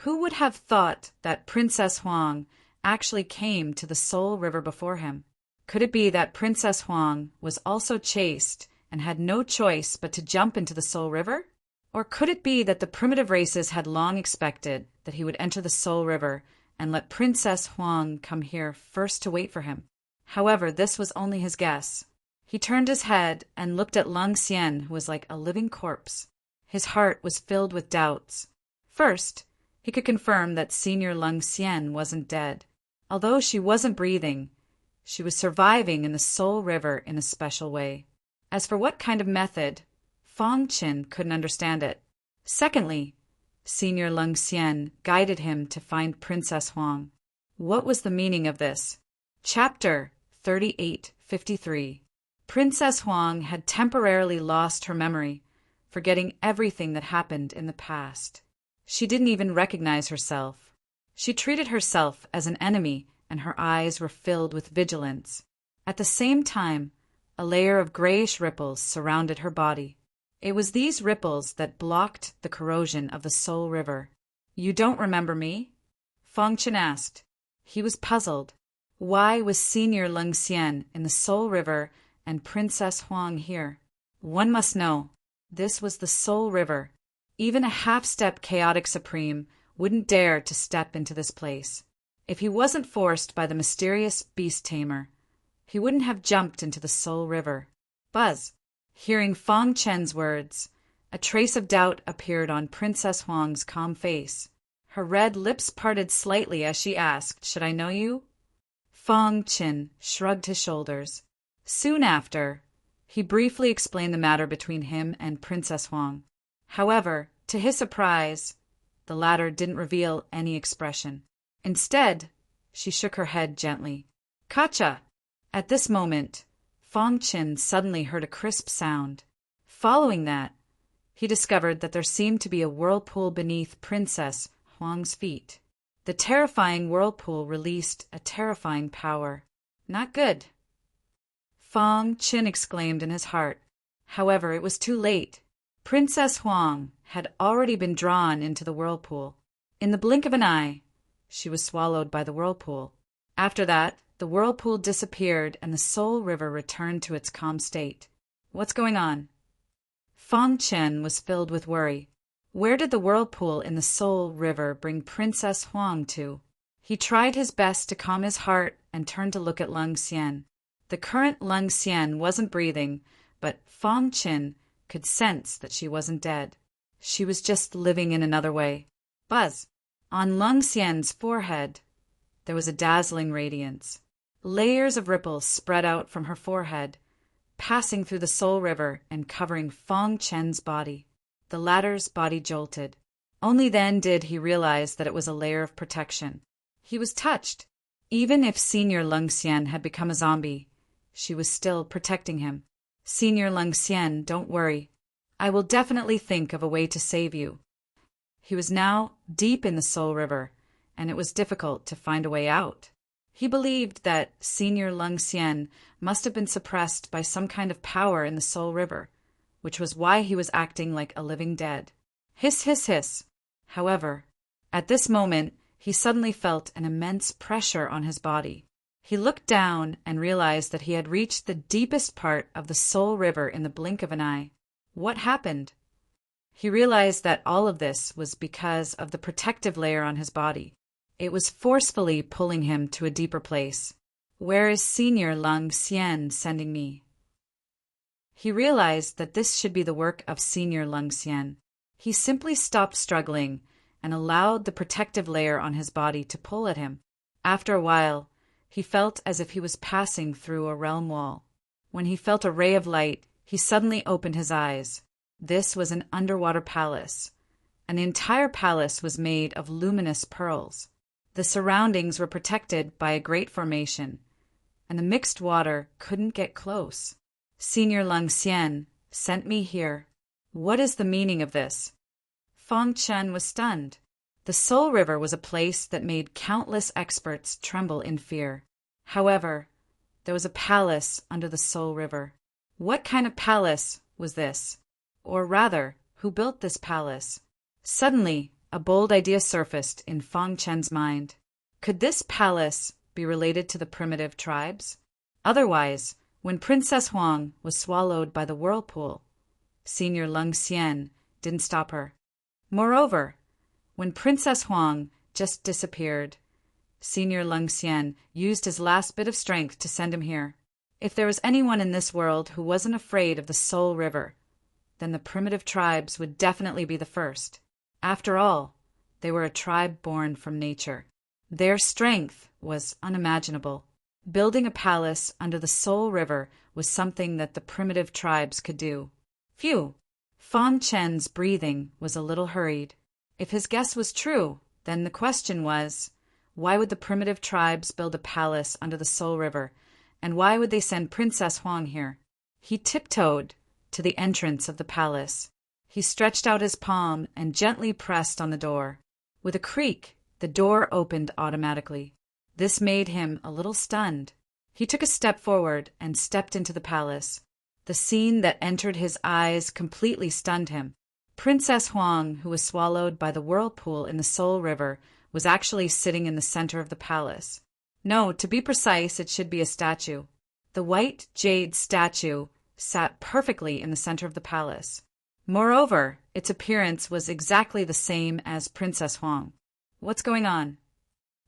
Who would have thought that Princess Huang actually came to the Soul River before him? Could it be that Princess Huang was also chased and had no choice but to jump into the Soul River? Or could it be that the primitive races had long expected that he would enter the Soul River and let Princess Huang come here first to wait for him? However, this was only his guess. He turned his head and looked at Lung Xian, who was like a living corpse. His heart was filled with doubts. First, he could confirm that Senior Lung Xian wasn't dead. Although she wasn't breathing, she was surviving in the Soul River in a special way. As for what kind of method, Fang Chen couldn't understand it. Secondly, Senior Lung Xian guided him to find Princess Huang. What was the meaning of this? Chapter 38:53. Princess Huang had temporarily lost her memory, forgetting everything that happened in the past. She didn't even recognize herself. She treated herself as an enemy, and her eyes were filled with vigilance. At the same time, a layer of grayish ripples surrounded her body. It was these ripples that blocked the corrosion of the Soul River. "You don't remember me?" Feng Chen asked. He was puzzled. Why was Senior Leng Xian in the Soul River and Princess Huang here? One must know. This was the Soul River. Even a half-step chaotic supreme wouldn't dare to step into this place. If he wasn't forced by the mysterious beast tamer, he wouldn't have jumped into the Soul River. Buzz. Hearing Feng Chen's words, a trace of doubt appeared on Princess Huang's calm face. Her red lips parted slightly as she asked, "Should I know you?" Feng Chen shrugged his shoulders. Soon after, he briefly explained the matter between him and Princess Huang. However, to his surprise, the latter didn't reveal any expression. Instead, she shook her head gently. "Gotcha!" At this moment, Feng Chen suddenly heard a crisp sound. Following that, he discovered that there seemed to be a whirlpool beneath Princess Huang's feet. The terrifying whirlpool released a terrifying power. Not good. Feng Chen exclaimed in his heart. However, it was too late. Princess Huang had already been drawn into the whirlpool. In the blink of an eye, she was swallowed by the whirlpool. After that, the whirlpool disappeared and the Soul River returned to its calm state. What's going on? Feng Chen was filled with worry. Where did the whirlpool in the Soul River bring Princess Huang to? He tried his best to calm his heart and turned to look at Leng Xian. The current Leng Xian wasn't breathing, but Feng Chen could sense that she wasn't dead. She was just living in another way. Buzz. On Leng Xian's forehead, there was a dazzling radiance. Layers of ripples spread out from her forehead, passing through the Soul River and covering Feng Chen's body. The latter's body jolted. Only then did he realize that it was a layer of protection. He was touched. Even if Senior Leng Xian had become a zombie, she was still protecting him. "Senior Leng Xian, don't worry. I will definitely think of a way to save you." He was now deep in the Soul River, and it was difficult to find a way out. He believed that Senior Leng Xian must have been suppressed by some kind of power in the Soul River, which was why he was acting like a living dead. Hiss, hiss, hiss. However, at this moment, he suddenly felt an immense pressure on his body. He looked down and realized that he had reached the deepest part of the Soul River in the blink of an eye. What happened? He realized that all of this was because of the protective layer on his body. It was forcefully pulling him to a deeper place. Where is Senior Leng Xian sending me? He realized that this should be the work of Senior Leng Xian. He simply stopped struggling and allowed the protective layer on his body to pull at him. After a while, he felt as if he was passing through a realm wall. When he felt a ray of light, he suddenly opened his eyes. This was an underwater palace, and the entire palace was made of luminous pearls. The surroundings were protected by a great formation, and the mixed water couldn't get close. Senior Leng Xian sent me here. What is the meaning of this? Feng Chen was stunned. The Soul River was a place that made countless experts tremble in fear. However, there was a palace under the Soul River. What kind of palace was this? Or rather, who built this palace? Suddenly, a bold idea surfaced in Feng Chen's mind. Could this palace be related to the primitive tribes? Otherwise, when Princess Huang was swallowed by the whirlpool, Senior Leng Xian didn't stop her. Moreover, when Princess Huang just disappeared, Senior Leng Xian used his last bit of strength to send him here. If there was anyone in this world who wasn't afraid of the Soul River, then the primitive tribes would definitely be the first. After all, they were a tribe born from nature. Their strength was unimaginable. Building a palace under the Soul River was something that the primitive tribes could do. Phew! Feng Chen's breathing was a little hurried. If his guess was true, then the question was, why would the primitive tribes build a palace under the Soul River, and why would they send Princess Huang here? He tiptoed to the entrance of the palace. He stretched out his palm and gently pressed on the door. With a creak, the door opened automatically. This made him a little stunned. He took a step forward and stepped into the palace. The scene that entered his eyes completely stunned him. Princess Huang, who was swallowed by the whirlpool in the Soul River, was actually sitting in the center of the palace. No, to be precise, it should be a statue. The white jade statue sat perfectly in the center of the palace. Moreover, its appearance was exactly the same as Princess Huang. What's going on?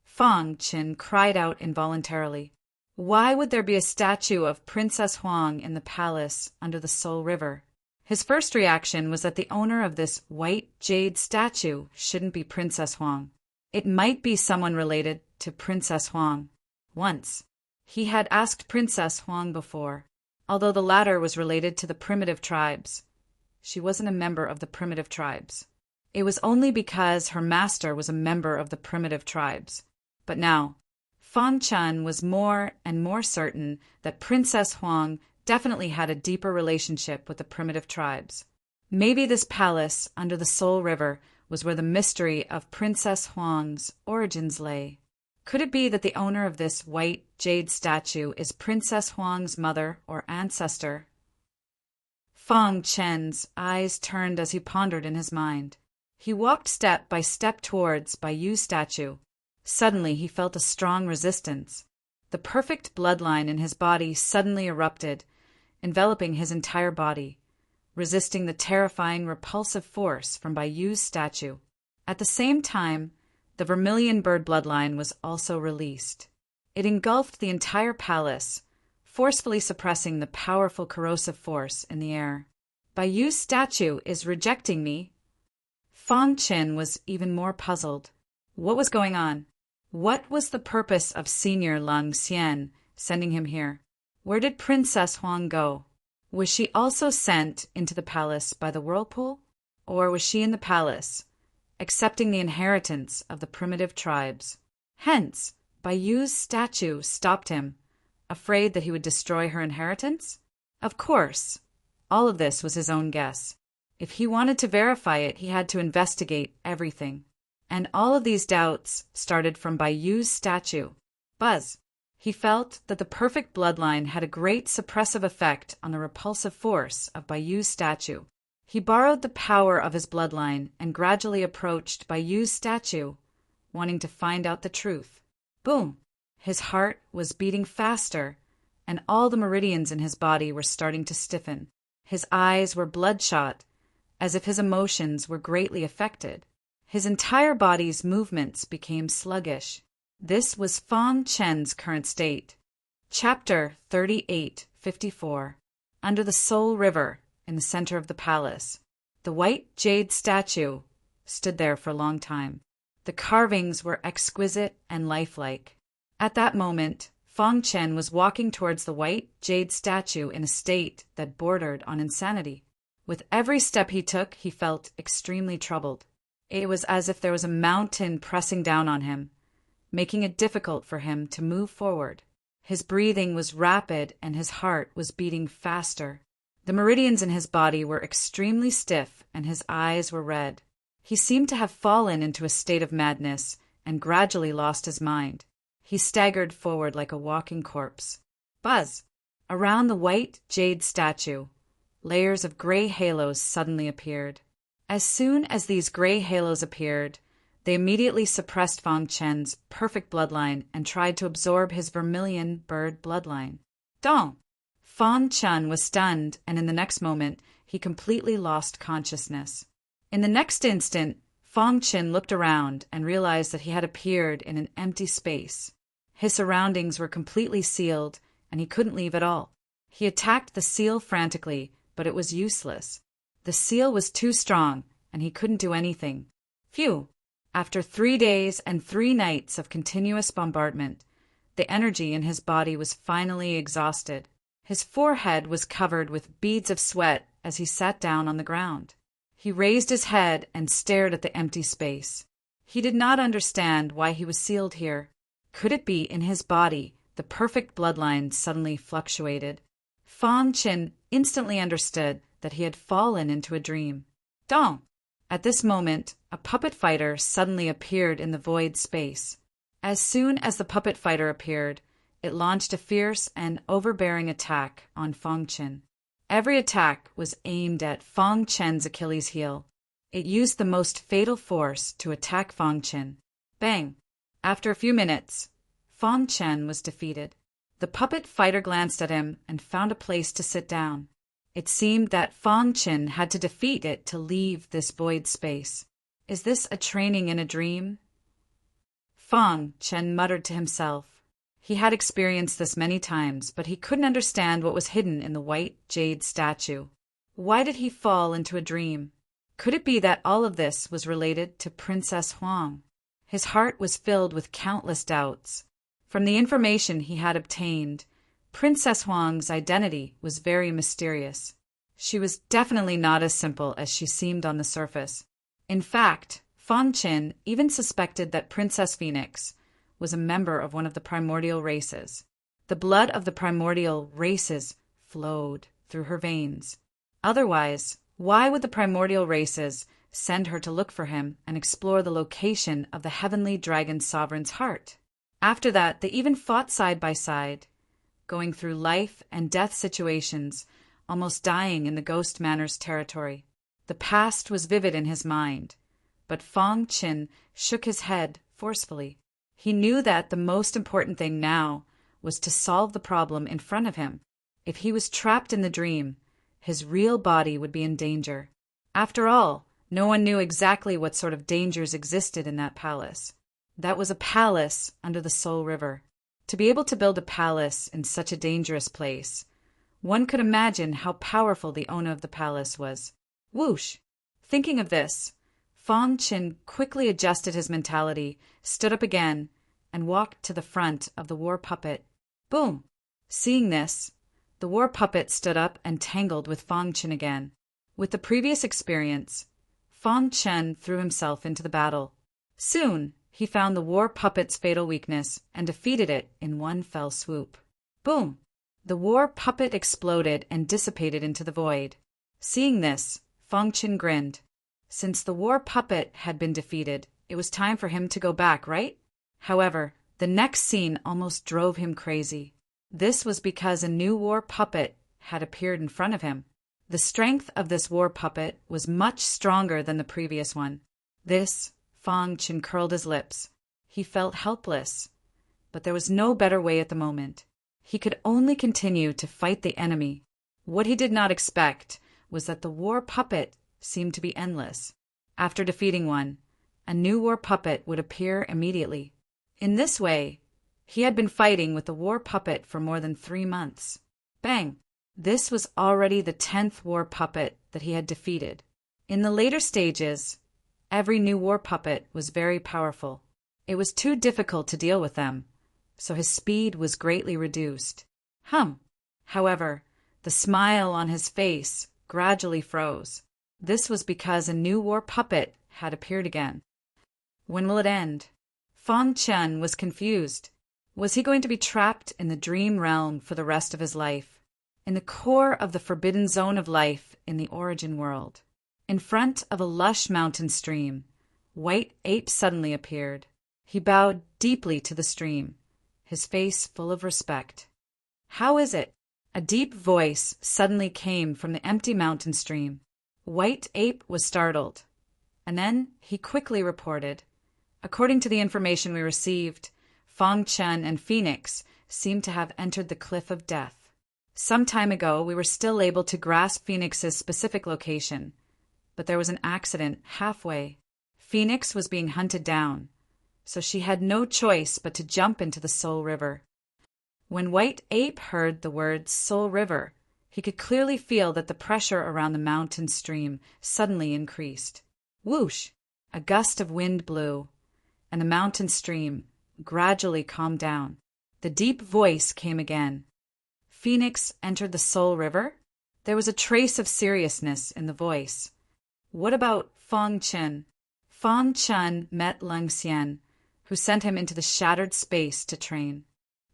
Fang Qin cried out involuntarily. Why would there be a statue of Princess Huang in the palace under the Soul River? His first reaction was that the owner of this white jade statue shouldn't be Princess Huang. It might be someone related to Princess Huang. Once, he had asked Princess Huang before, although the latter was related to the primitive tribes. She wasn't a member of the primitive tribes. It was only because her master was a member of the primitive tribes. But now, Fang Chen was more and more certain that Princess Huang definitely had a deeper relationship with the primitive tribes. Maybe this palace under the Soul River was where the mystery of Princess Huang's origins lay. Could it be that the owner of this white jade statue is Princess Huang's mother or ancestor? Fang Chen's eyes turned as he pondered in his mind. He walked step by step towards Bai Yu's statue. Suddenly he felt a strong resistance. The perfect bloodline in his body suddenly erupted, enveloping his entire body, resisting the terrifying, repulsive force from Bai Yu's statue. At the same time, the vermilion bird bloodline was also released. It engulfed the entire palace, forcefully suppressing the powerful corrosive force in the air. Bai Yu's statue is rejecting me. Fang Qin was even more puzzled. What was going on? What was the purpose of Senior Lung Xian sending him here? Where did Princess Huang go? Was she also sent into the palace by the whirlpool? Or was she in the palace, accepting the inheritance of the primitive tribes? Hence, Bai Yu's statue stopped him, afraid that he would destroy her inheritance? Of course, all of this was his own guess. If he wanted to verify it, he had to investigate everything. And all of these doubts started from Bai Yu's statue. Buzz. He felt that the perfect bloodline had a great suppressive effect on the repulsive force of Bai Yu's statue. He borrowed the power of his bloodline and gradually approached Bai Yu's statue, wanting to find out the truth. Boom! His heart was beating faster, and all the meridians in his body were starting to stiffen. His eyes were bloodshot, as if his emotions were greatly affected. His entire body's movements became sluggish. This was Fang Chen's current state. Chapter 38:54. Under the Soul River, in the center of the palace, the white jade statue stood there for a long time. The carvings were exquisite and lifelike. At that moment, Fang Chen was walking towards the white jade statue in a state that bordered on insanity. With every step he took, he felt extremely troubled. It was as if there was a mountain pressing down on him, making it difficult for him to move forward. His breathing was rapid and his heart was beating faster. The meridians in his body were extremely stiff and his eyes were red. He seemed to have fallen into a state of madness and gradually lost his mind. He staggered forward like a walking corpse. Buzz! Around the white jade statue, layers of gray halos suddenly appeared. As soon as these gray halos appeared, they immediately suppressed Fang Chen's perfect bloodline and tried to absorb his vermilion bird bloodline. Dong! Fang Chen was stunned, and in the next moment, he completely lost consciousness. In the next instant, Fang Chen looked around and realized that he had appeared in an empty space. His surroundings were completely sealed, and he couldn't leave at all. He attacked the seal frantically, but it was useless. The seal was too strong, and he couldn't do anything. Phew! After 3 days and 3 nights of continuous bombardment, the energy in his body was finally exhausted. His forehead was covered with beads of sweat as he sat down on the ground. He raised his head and stared at the empty space. He did not understand why he was sealed here. Could it be in his body the perfect bloodline suddenly fluctuated. Fang Qin instantly understood that he had fallen into a dream. Dong! At this moment, a puppet fighter suddenly appeared in the void space. As soon as the puppet fighter appeared, it launched a fierce and overbearing attack on Fang Qin. Every attack was aimed at Fang Qin's Achilles heel. It used the most fatal force to attack Fang Qin. Bang! After a few minutes, Fang Qin was defeated. The puppet fighter glanced at him and found a place to sit down. It seemed that Fang Qin had to defeat it to leave this void space. Is this a training in a dream? Fang Qin muttered to himself. He had experienced this many times, but he couldn't understand what was hidden in the white jade statue. Why did he fall into a dream? Could it be that all of this was related to Princess Huang? His heart was filled with countless doubts. From the information he had obtained, Princess Huang's identity was very mysterious. She was definitely not as simple as she seemed on the surface. In fact, Fang Qin even suspected that Princess Phoenix was a member of one of the primordial races. The blood of the primordial races flowed through her veins. Otherwise, why would the primordial races send her to look for him and explore the location of the heavenly dragon sovereign's heart? After that, they even fought side by side, going through life and death situations, almost dying in the Ghost Manor's territory. The past was vivid in his mind, but Fang Qin shook his head forcefully. He knew that the most important thing now was to solve the problem in front of him. If he was trapped in the dream, his real body would be in danger. After all, no one knew exactly what sort of dangers existed in that palace. That was a palace under the Soul River. To be able to build a palace in such a dangerous place, one could imagine how powerful the owner of the palace was. Whoosh! Thinking of this, Fang Qin quickly adjusted his mentality, stood up again, and walked to the front of the war puppet. Boom! Seeing this, the war puppet stood up and tangled with Fang Qin again. With the previous experience, Fang Qin threw himself into the battle. Soon, he found the war puppet's fatal weakness and defeated it in one fell swoop. Boom! The war puppet exploded and dissipated into the void. Seeing this, Fang Qin grinned. Since the war puppet had been defeated, it was time for him to go back, right? However, the next scene almost drove him crazy. This was because a new war puppet had appeared in front of him. The strength of this war puppet was much stronger than the previous one. Fang Qin curled his lips. He felt helpless, but there was no better way at the moment. He could only continue to fight the enemy. What he did not expect was that the war puppet seemed to be endless. After defeating one, a new war puppet would appear immediately. In this way, he had been fighting with the war puppet for more than 3 months. Bang! This was already the 10th war puppet that he had defeated. In the later stages, every new war puppet was very powerful. It was too difficult to deal with them, so his speed was greatly reduced. However, the smile on his face gradually froze. This was because a new war puppet had appeared again. When will it end? Fang Qin was confused. Was he going to be trapped in the dream realm for the rest of his life? In the core of the forbidden zone of life in the origin world, in front of a lush mountain stream, White Ape suddenly appeared. He bowed deeply to the stream, his face full of respect. How is it? A deep voice suddenly came from the empty mountain stream. White Ape was startled, and then he quickly reported. According to the information we received, Fang Qin and Phoenix seemed to have entered the Cliff of Death. Some time ago, we were still able to grasp Phoenix's specific location, but there was an accident halfway. Phoenix was being hunted down, so she had no choice but to jump into the Soul River. When White Ape heard the words Soul River, he could clearly feel that the pressure around the mountain stream suddenly increased. Whoosh! A gust of wind blew, and the mountain stream gradually calmed down. The deep voice came again. Phoenix entered the Soul River? There was a trace of seriousness in the voice. What about Fang Qin? Fang Qin met Leng Xian, who sent him into the shattered space to train.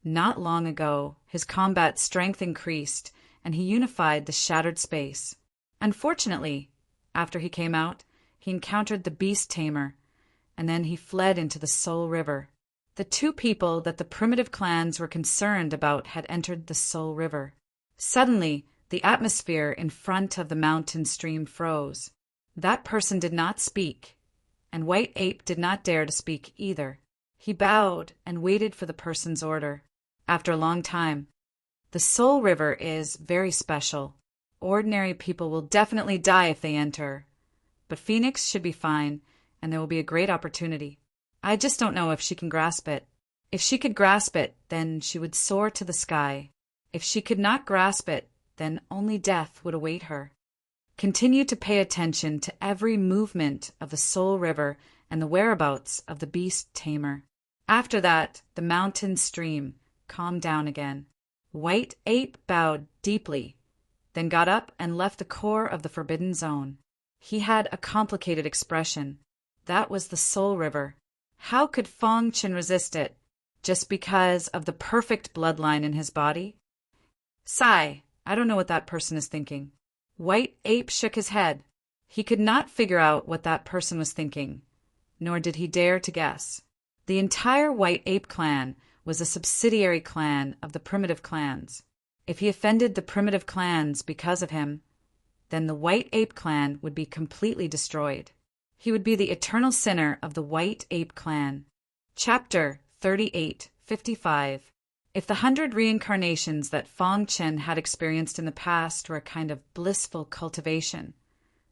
Not long ago, his combat strength increased, and he unified the shattered space. Unfortunately, after he came out, he encountered the beast tamer, and then he fled into the Soul River. The two people that the primitive clans were concerned about had entered the Soul River. Suddenly, the atmosphere in front of the mountain stream froze. That person did not speak, and White Ape did not dare to speak either. He bowed and waited for the person's order. After a long time, the Soul River is very special. Ordinary people will definitely die if they enter, but Phoenix should be fine, and there will be a great opportunity. I just don't know if she can grasp it. If she could grasp it, then she would soar to the sky. If she could not grasp it, then only death would await her. Continue to pay attention to every movement of the Soul River and the whereabouts of the beast tamer. After that, the mountain stream calmed down again. White Ape bowed deeply, then got up and left the core of the forbidden zone. He had a complicated expression. That was the Soul River. How could Fong Qin resist it? Just because of the perfect bloodline in his body? Sigh, I don't know what that person is thinking. White Ape shook his head. He could not figure out what that person was thinking, nor did he dare to guess. The entire White Ape clan was a subsidiary clan of the primitive clans. If he offended the primitive clans because of him, then the White Ape clan would be completely destroyed. He would be the eternal sinner of the White Ape clan. Chapter 38:55. If the 100 reincarnations that Fong Qin had experienced in the past were a kind of blissful cultivation,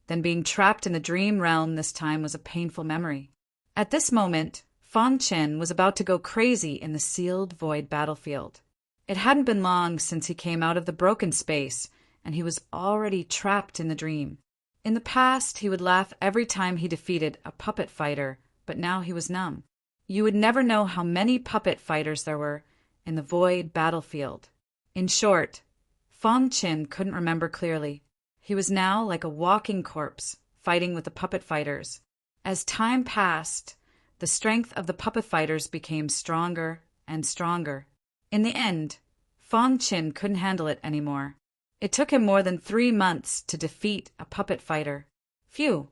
then being trapped in the dream realm this time was a painful memory. At this moment, Fong Qin was about to go crazy in the sealed void battlefield. It hadn't been long since he came out of the broken space, and he was already trapped in the dream. In the past, he would laugh every time he defeated a puppet fighter, but now he was numb. You would never know how many puppet fighters there were in the void battlefield. In short, Fong Qin couldn't remember clearly. He was now like a walking corpse, fighting with the puppet fighters. As time passed, the strength of the puppet fighters became stronger and stronger. In the end, Fong Qin couldn't handle it anymore. It took him more than 3 months to defeat a puppet fighter. Phew!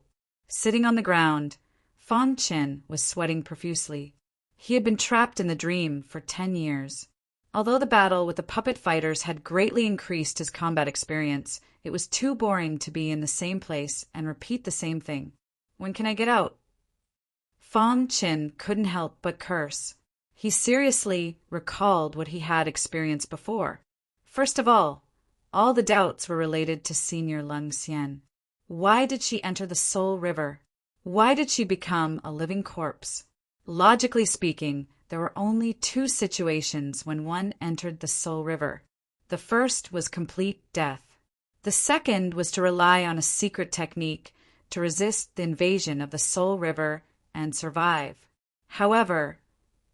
Sitting on the ground, Fong Qin was sweating profusely. He had been trapped in the dream for 10 years. Although the battle with the puppet fighters had greatly increased his combat experience, it was too boring to be in the same place and repeat the same thing. When can I get out? Fong Qin couldn't help but curse. He seriously recalled what he had experienced before. First of all the doubts were related to Senior Lung Xian. Why did she enter the Soul River? Why did she become a living corpse? Logically speaking, there were only 2 situations when one entered the Soul River. The first was complete death. The second was to rely on a secret technique to resist the invasion of the Soul River and survive. However,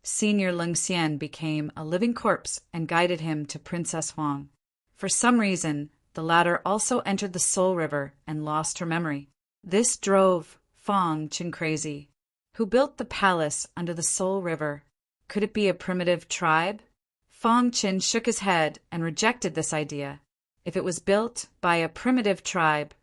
Senior Lung Xian became a living corpse and guided him to Princess Huang. For some reason, the latter also entered the Soul River and lost her memory. This drove Fong Qin crazy. Who built the palace under the Soul River? Could it be a primitive tribe? Fong Qin shook his head and rejected this idea. If it was built by a primitive tribe,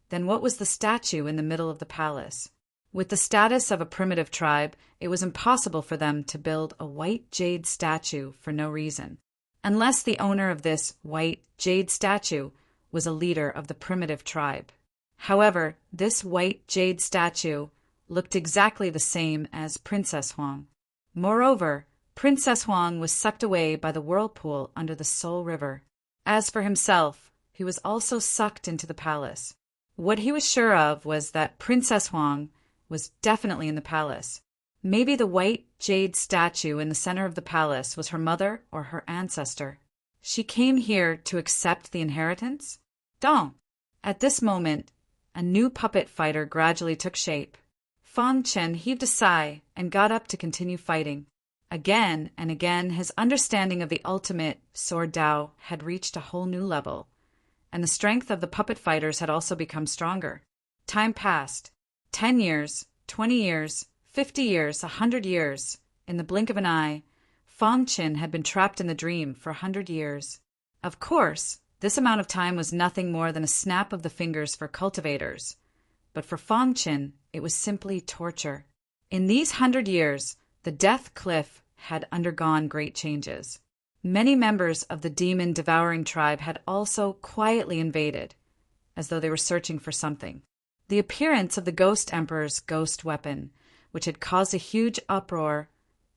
then what was the statue in the middle of the palace? With the status of a primitive tribe, it was impossible for them to build a white jade statue for no reason, unless the owner of this white jade statue was a leader of the primitive tribe. However, this white jade statue looked exactly the same as Princess Huang. Moreover, Princess Huang was sucked away by the whirlpool under the Soul River. As for himself, he was also sucked into the palace. What he was sure of was that Princess Huang was definitely in the palace. Maybe the white jade statue in the center of the palace was her mother or her ancestor. She came here to accept the inheritance? Don't! At this moment, a new puppet fighter gradually took shape. Fong Qin heaved a sigh and got up to continue fighting. Again and again, his understanding of the ultimate Sword Dao had reached a whole new level, and the strength of the puppet fighters had also become stronger. Time passed. 10 years, 20 years, 50 years, 100 years. In the blink of an eye, Fong Qin had been trapped in the dream for 100 years. Of course, this amount of time was nothing more than a snap of the fingers for cultivators, but for Fong Qin, it was simply torture. In these 100 years, the Death Cliff had undergone great changes. Many members of the demon-devouring tribe had also quietly invaded, as though they were searching for something. The appearance of the Ghost Emperor's ghost weapon, which had caused a huge uproar,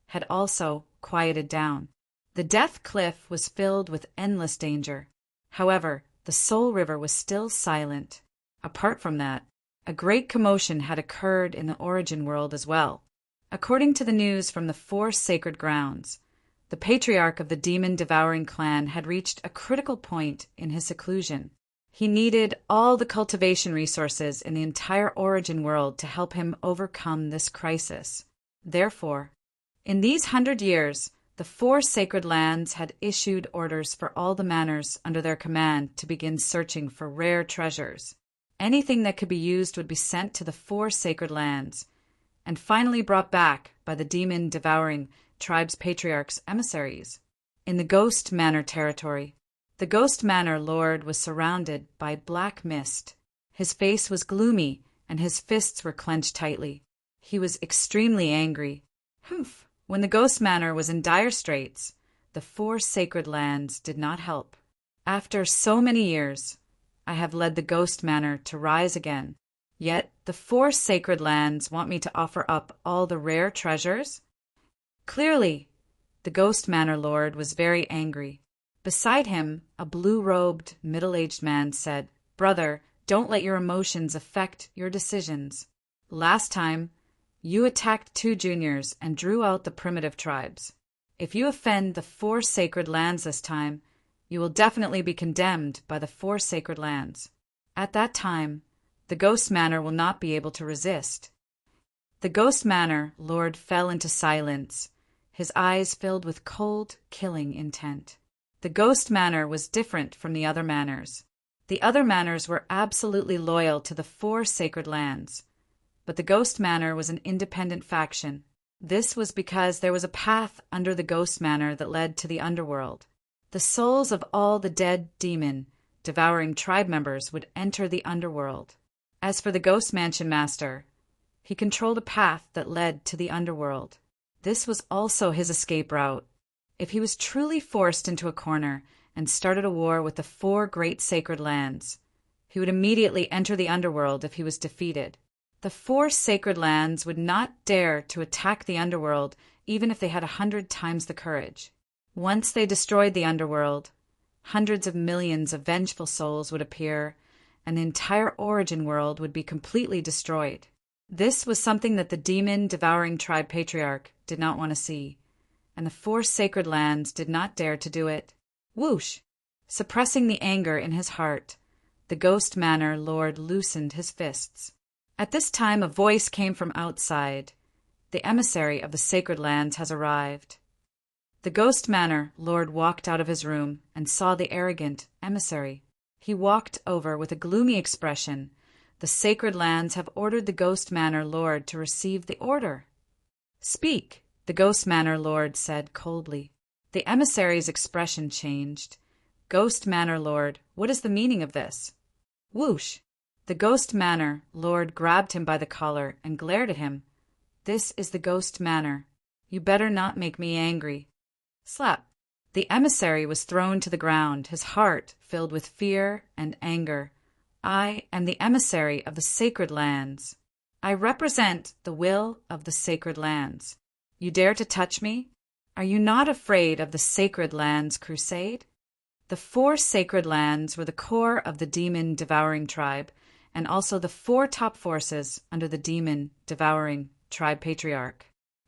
had also quieted down. The Death Cliff was filled with endless danger. However, the Soul River was still silent. Apart from that, a great commotion had occurred in the origin world as well. According to the news from the 4 sacred grounds, the patriarch of the demon-devouring clan had reached a critical point in his seclusion. He needed all the cultivation resources in the entire origin world to help him overcome this crisis. Therefore, in these 100 years, the 4 sacred lands had issued orders for all the manors under their command to begin searching for rare treasures. Anything that could be used would be sent to the 4 sacred lands, and finally brought back by the demon-devouring tribe's patriarch's emissaries. In the Ghost Manor territory, the Ghost Manor Lord was surrounded by black mist. His face was gloomy, and his fists were clenched tightly. He was extremely angry. Humph! When the Ghost Manor was in dire straits, the 4 sacred lands did not help. After so many years, I have led the Ghost Manor to rise again. Yet the 4 sacred lands want me to offer up all the rare treasures? Clearly, the Ghost Manor Lord was very angry. Beside him, a blue-robed, middle-aged man said, "Brother, don't let your emotions affect your decisions. Last time, you attacked 2 juniors and drew out the primitive tribes. If you offend the 4 sacred lands this time, you will definitely be condemned by the 4 sacred lands. At that time, the Ghost Manor will not be able to resist." The Ghost Manor Lord fell into silence, his eyes filled with cold, killing intent. The Ghost Manor was different from the other manors. The other manors were absolutely loyal to the 4 sacred lands, but the Ghost Manor was an independent faction. This was because there was a path under the Ghost Manor that led to the underworld. The souls of all the dead demon-devouring tribe members would enter the underworld. As for the Ghost Mansion Master, he controlled a path that led to the underworld. This was also his escape route. If he was truly forced into a corner and started a war with the 4 great sacred lands, he would immediately enter the underworld if he was defeated. The 4 sacred lands would not dare to attack the underworld even if they had 100 times the courage. Once they destroyed the underworld, hundreds of millions of vengeful souls would appear, and the entire origin world would be completely destroyed. This was something that the demon-devouring tribe patriarch did not want to see, and the 4 sacred lands did not dare to do it. Whoosh! Suppressing the anger in his heart, the Ghost Manor Lord loosened his fists. At this time a voice came from outside. "The emissary of the sacred lands has arrived." The Ghost Manor Lord walked out of his room and saw the arrogant emissary. He walked over with a gloomy expression. "The sacred lands have ordered the Ghost Manor Lord to receive the order." "Speak," the Ghost Manor Lord said coldly. The emissary's expression changed. "Ghost Manor Lord, what is the meaning of this?" Whoosh! The Ghost Manor Lord grabbed him by the collar and glared at him. "This is the Ghost Manor. You better not make me angry." Slap! The emissary was thrown to the ground, his heart filled with fear and anger. "I am the emissary of the sacred lands. I represent the will of the sacred lands. You dare to touch me? Are you not afraid of the Sacred Lands Crusade?" The 4 sacred lands were the core of the demon-devouring tribe, and also the 4 top forces under the demon-devouring tribe patriarch.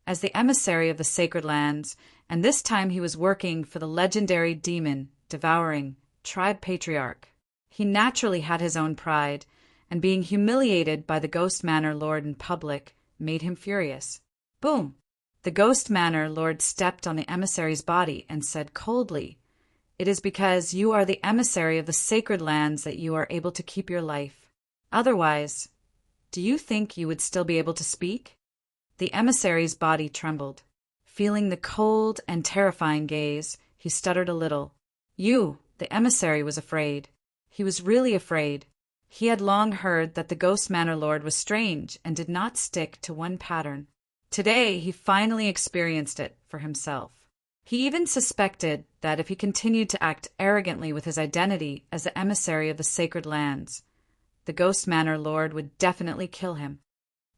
As the emissary of the sacred lands, and this time he was working for the legendary demon-devouring tribe patriarch, he naturally had his own pride, and being humiliated by the Ghost Manor Lord in public made him furious. Boom! The Ghost Manor Lord stepped on the emissary's body and said coldly, "It is because you are the emissary of the sacred lands that you are able to keep your life. Otherwise, do you think you would still be able to speak?" The emissary's body trembled. Feeling the cold and terrifying gaze, he stuttered a little. The emissary was afraid. He was really afraid. He had long heard that the Ghost Manor Lord was strange and did not stick to one pattern. Today he finally experienced it for himself. He even suspected that if he continued to act arrogantly with his identity as the emissary of the sacred lands, the Ghost Manor Lord would definitely kill him.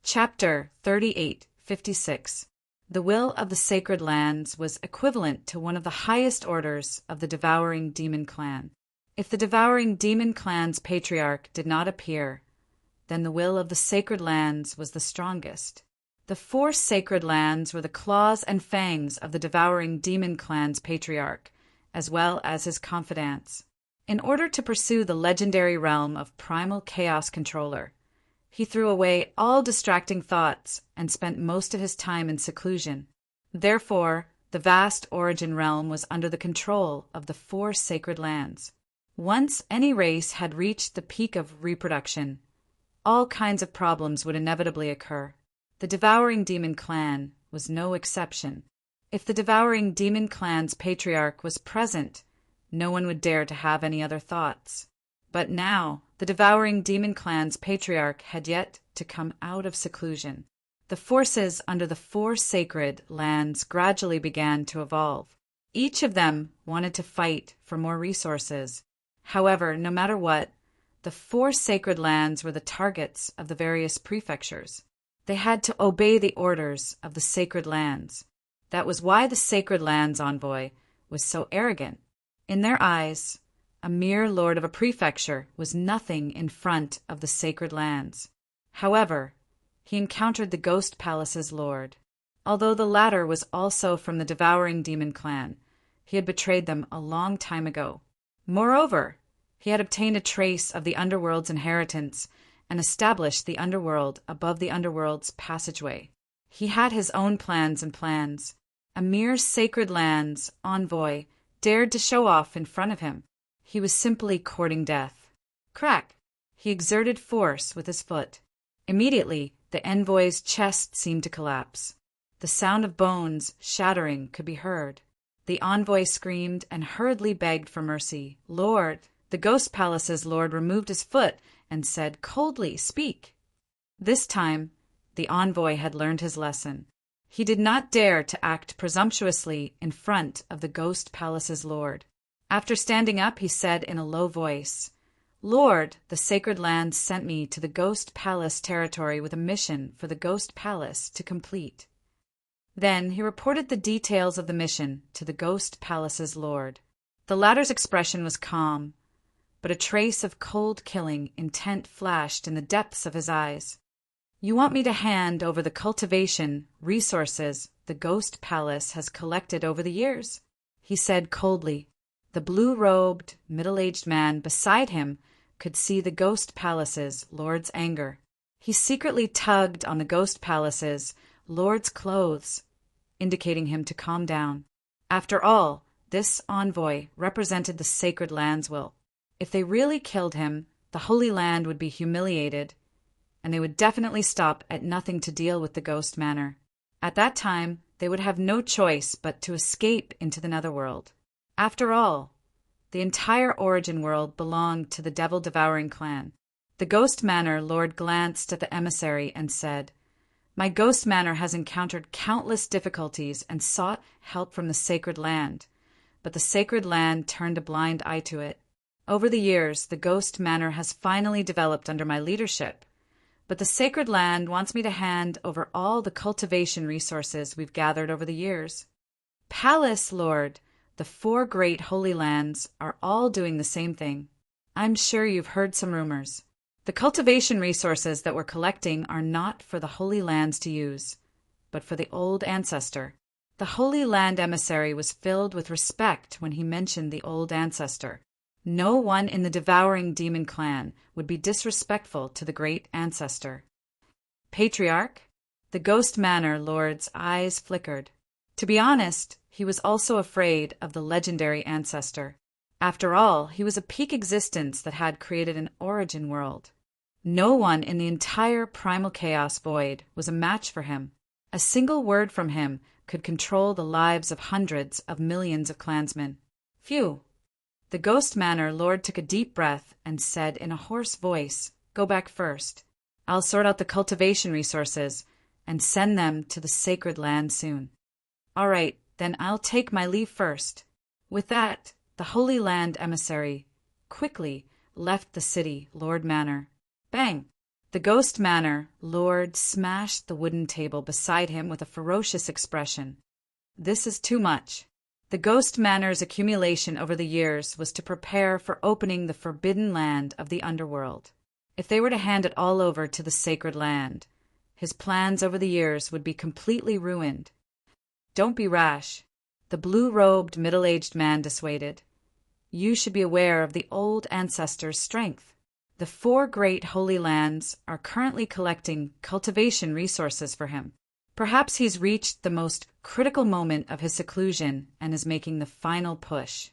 Chapter 3856. The will of the sacred lands was equivalent to one of the highest orders of the devouring demon clan. If the devouring demon clan's patriarch did not appear, then the will of the sacred lands was the strongest. The 4 sacred lands were the claws and fangs of the devouring demon clan's patriarch, as well as his confidants. In order to pursue the legendary realm of primal chaos controller, he threw away all distracting thoughts and spent most of his time in seclusion. Therefore, the vast origin realm was under the control of the 4 sacred lands. Once any race had reached the peak of reproduction, all kinds of problems would inevitably occur. The devouring demon clan was no exception. If the devouring demon clan's patriarch was present, no one would dare to have any other thoughts. But now, the devouring demon clan's patriarch had yet to come out of seclusion. The forces under the 4 sacred lands gradually began to evolve. Each of them wanted to fight for more resources. However, no matter what, the 4 sacred lands were the targets of the various prefectures. They had to obey the orders of the sacred lands. That was why the sacred lands envoy was so arrogant. In their eyes, a mere lord of a prefecture was nothing in front of the sacred lands. However, he encountered the Ghost Palace's lord. Although the latter was also from the devouring demon clan, he had betrayed them a long time ago. Moreover, he had obtained a trace of the underworld's inheritance and established the underworld above the underworld's passageway. He had his own plans. A mere sacred lands envoy dared to show off in front of him. He was simply courting death. Crack! He exerted force with his foot. Immediately, the envoy's chest seemed to collapse. The sound of bones shattering could be heard. The envoy screamed and hurriedly begged for mercy. "Lord!" The Ghost Palace's lord removed his foot and said coldly, "Speak." This time, the envoy had learned his lesson. He did not dare to act presumptuously in front of the Ghost Palace's lord. After standing up, he said in a low voice, "Lord, the sacred land sent me to the Ghost Palace territory with a mission for the Ghost Palace to complete." Then he reported the details of the mission to the Ghost Palace's lord. The latter's expression was calm, but a trace of cold killing intent flashed in the depths of his eyes. "You want me to hand over the cultivation resources the Ghost Palace has collected over the years?" he said coldly. The blue-robed, middle-aged man beside him could see the Ghost Palace's lord's anger. He secretly tugged on the Ghost Palace's lord's clothes, indicating him to calm down. After all, this envoy represented the sacred land's will. If they really killed him, the Holy Land would be humiliated, and they would definitely stop at nothing to deal with the Ghost Manor. At that time, they would have no choice but to escape into the Netherworld. After all, the entire origin world belonged to the devil-devouring clan. The Ghost Manor lord glanced at the emissary and said, "My Ghost Manor has encountered countless difficulties and sought help from the sacred land, but the sacred land turned a blind eye to it. Over the years, the Ghost Manor has finally developed under my leadership, but the sacred land wants me to hand over all the cultivation resources we've gathered over the years." "Palace, Lord, the 4 great holy lands are all doing the same thing. I'm sure you've heard some rumors. The cultivation resources that we're collecting are not for the holy lands to use, but for the old ancestor." The Holy Land emissary was filled with respect when he mentioned the old ancestor. No one in the devouring demon clan would be disrespectful to the great ancestor. "Patriarch?" The Ghost Manor lord's eyes flickered. To be honest, he was also afraid of the legendary ancestor. After all, he was a peak existence that had created an origin world. No one in the entire primal chaos void was a match for him. A single word from him could control the lives of hundreds of millions of clansmen. Phew! The Ghost Manor Lord took a deep breath and said in a hoarse voice, "Go back first. I'll sort out the cultivation resources and send them to the sacred land soon." "All right, then I'll take my leave first." With that, the Holy Land emissary quickly left the city Lord Manor. Bang! The Ghost Manor Lord smashed the wooden table beside him with a ferocious expression. "This is too much." The Ghost Manor's accumulation over the years was to prepare for opening the forbidden land of the underworld. If they were to hand it all over to the sacred land, his plans over the years would be completely ruined. "Don't be rash," the blue-robed middle-aged man dissuaded. "You should be aware of the old ancestors' strength. The 4 great holy lands are currently collecting cultivation resources for him. Perhaps he's reached the most critical moment of his seclusion and is making the final push."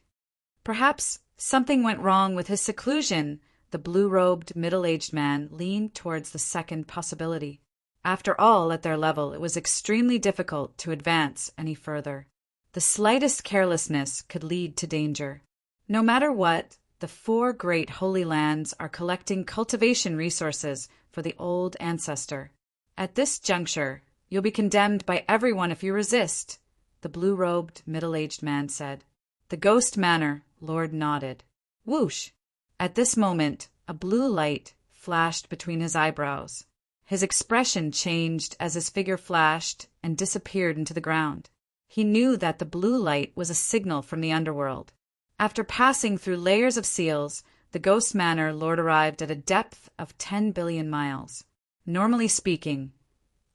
Perhaps something went wrong with his seclusion. The blue-robed middle-aged man leaned towards the second possibility. After all, at their level, it was extremely difficult to advance any further. The slightest carelessness could lead to danger. No matter what, the 4 great holy lands are collecting cultivation resources for the old ancestor. At this juncture, "You'll be condemned by everyone if you resist," the blue-robed middle-aged man said. The Ghost Manor Lord nodded. Whoosh! At this moment, a blue light flashed between his eyebrows. His expression changed as his figure flashed and disappeared into the ground. He knew that the blue light was a signal from the underworld. After passing through layers of seals, the Ghost Manor Lord arrived at a depth of 10 billion miles. Normally speaking,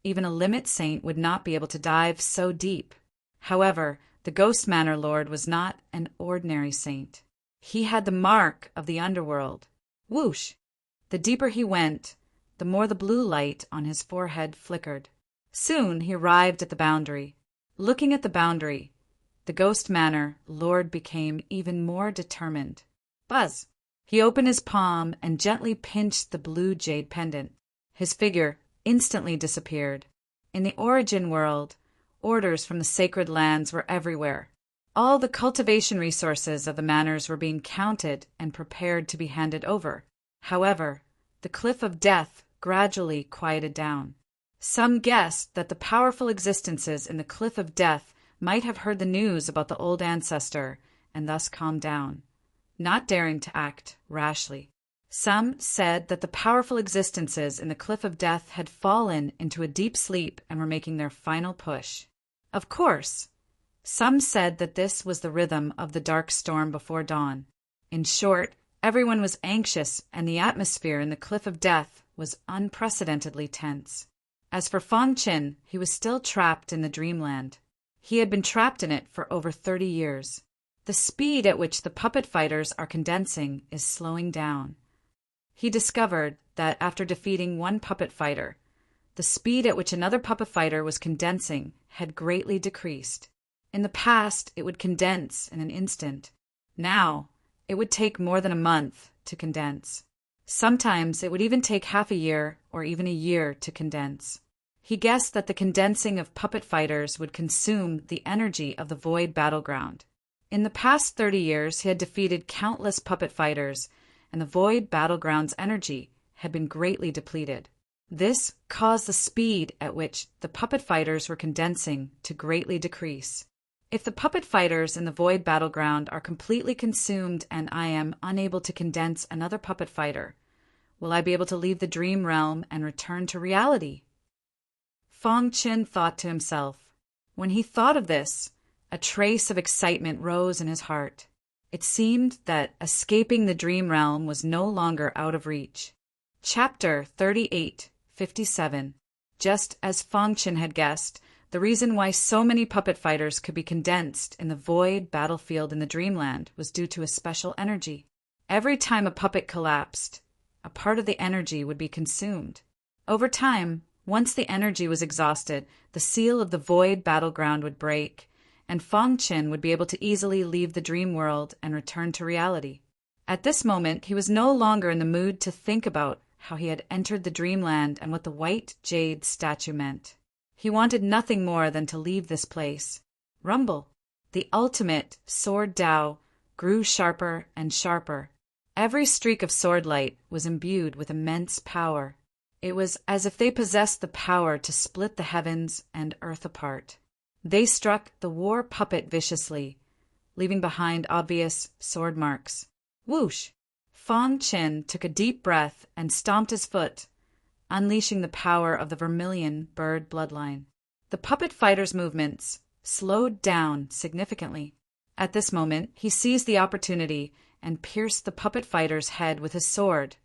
even a limit saint would not be able to dive so deep. However, the Ghost Manor Lord was not an ordinary saint. He had the mark of the underworld. Whoosh! The deeper he went, the more the blue light on his forehead flickered. Soon he arrived at the boundary. Looking at the boundary, the Ghost Manor Lord became even more determined. Buzz! He opened his palm and gently pinched the blue jade pendant. His figure instantly disappeared. In the origin world, orders from the sacred lands were everywhere. All the cultivation resources of the manors were being counted and prepared to be handed over. However, the cliff of death gradually quieted down. Some guessed that the powerful existences in the cliff of death might have heard the news about the old ancestor and thus calmed down, not daring to act rashly. Some said that the powerful existences in the cliff of death had fallen into a deep sleep and were making their final push. Of course, some said that this was the rhythm of the dark storm before dawn. In short, everyone was anxious, and the atmosphere in the cliff of death was unprecedentedly tense. As for Fong Qin, he was still trapped in the dreamland. He had been trapped in it for over 30 years. The speed at which the puppet fighters are condensing is slowing down. He discovered that after defeating one puppet fighter, the speed at which another puppet fighter was condensing had greatly decreased. In the past, it would condense in an instant. Now, it would take more than a month to condense. Sometimes it would even take half a year or even a year to condense. He guessed that the condensing of puppet fighters would consume the energy of the void battleground. In the past 30 years, he had defeated countless puppet fighters, and the void battleground's energy had been greatly depleted. This caused the speed at which the puppet fighters were condensing to greatly decrease. If the puppet fighters in the void battleground are completely consumed and I am unable to condense another puppet fighter, will I be able to leave the dream realm and return to reality? Fong Qin thought to himself. When he thought of this, a trace of excitement rose in his heart. It seemed that escaping the dream realm was no longer out of reach. Chapter 38:57. Just as Fong Qin had guessed, the reason why so many puppet fighters could be condensed in the void battlefield in the dreamland was due to a special energy. Every time a puppet collapsed, a part of the energy would be consumed. Over time, once the energy was exhausted, the seal of the void battleground would break, and Fong Qin would be able to easily leave the dream world and return to reality. At this moment, he was no longer in the mood to think about how he had entered the dreamland and what the white jade statue meant. He wanted nothing more than to leave this place. Rumble. The ultimate sword Tao grew sharper and sharper. Every streak of sword light was imbued with immense power. It was as if they possessed the power to split the heavens and earth apart. They struck the war puppet viciously, leaving behind obvious sword marks. Whoosh! Fong Qin took a deep breath and stomped his foot, unleashing the power of the vermilion bird bloodline. The puppet fighter's movements slowed down significantly. At this moment, he seized the opportunity and pierced the puppet fighter's head with his sword,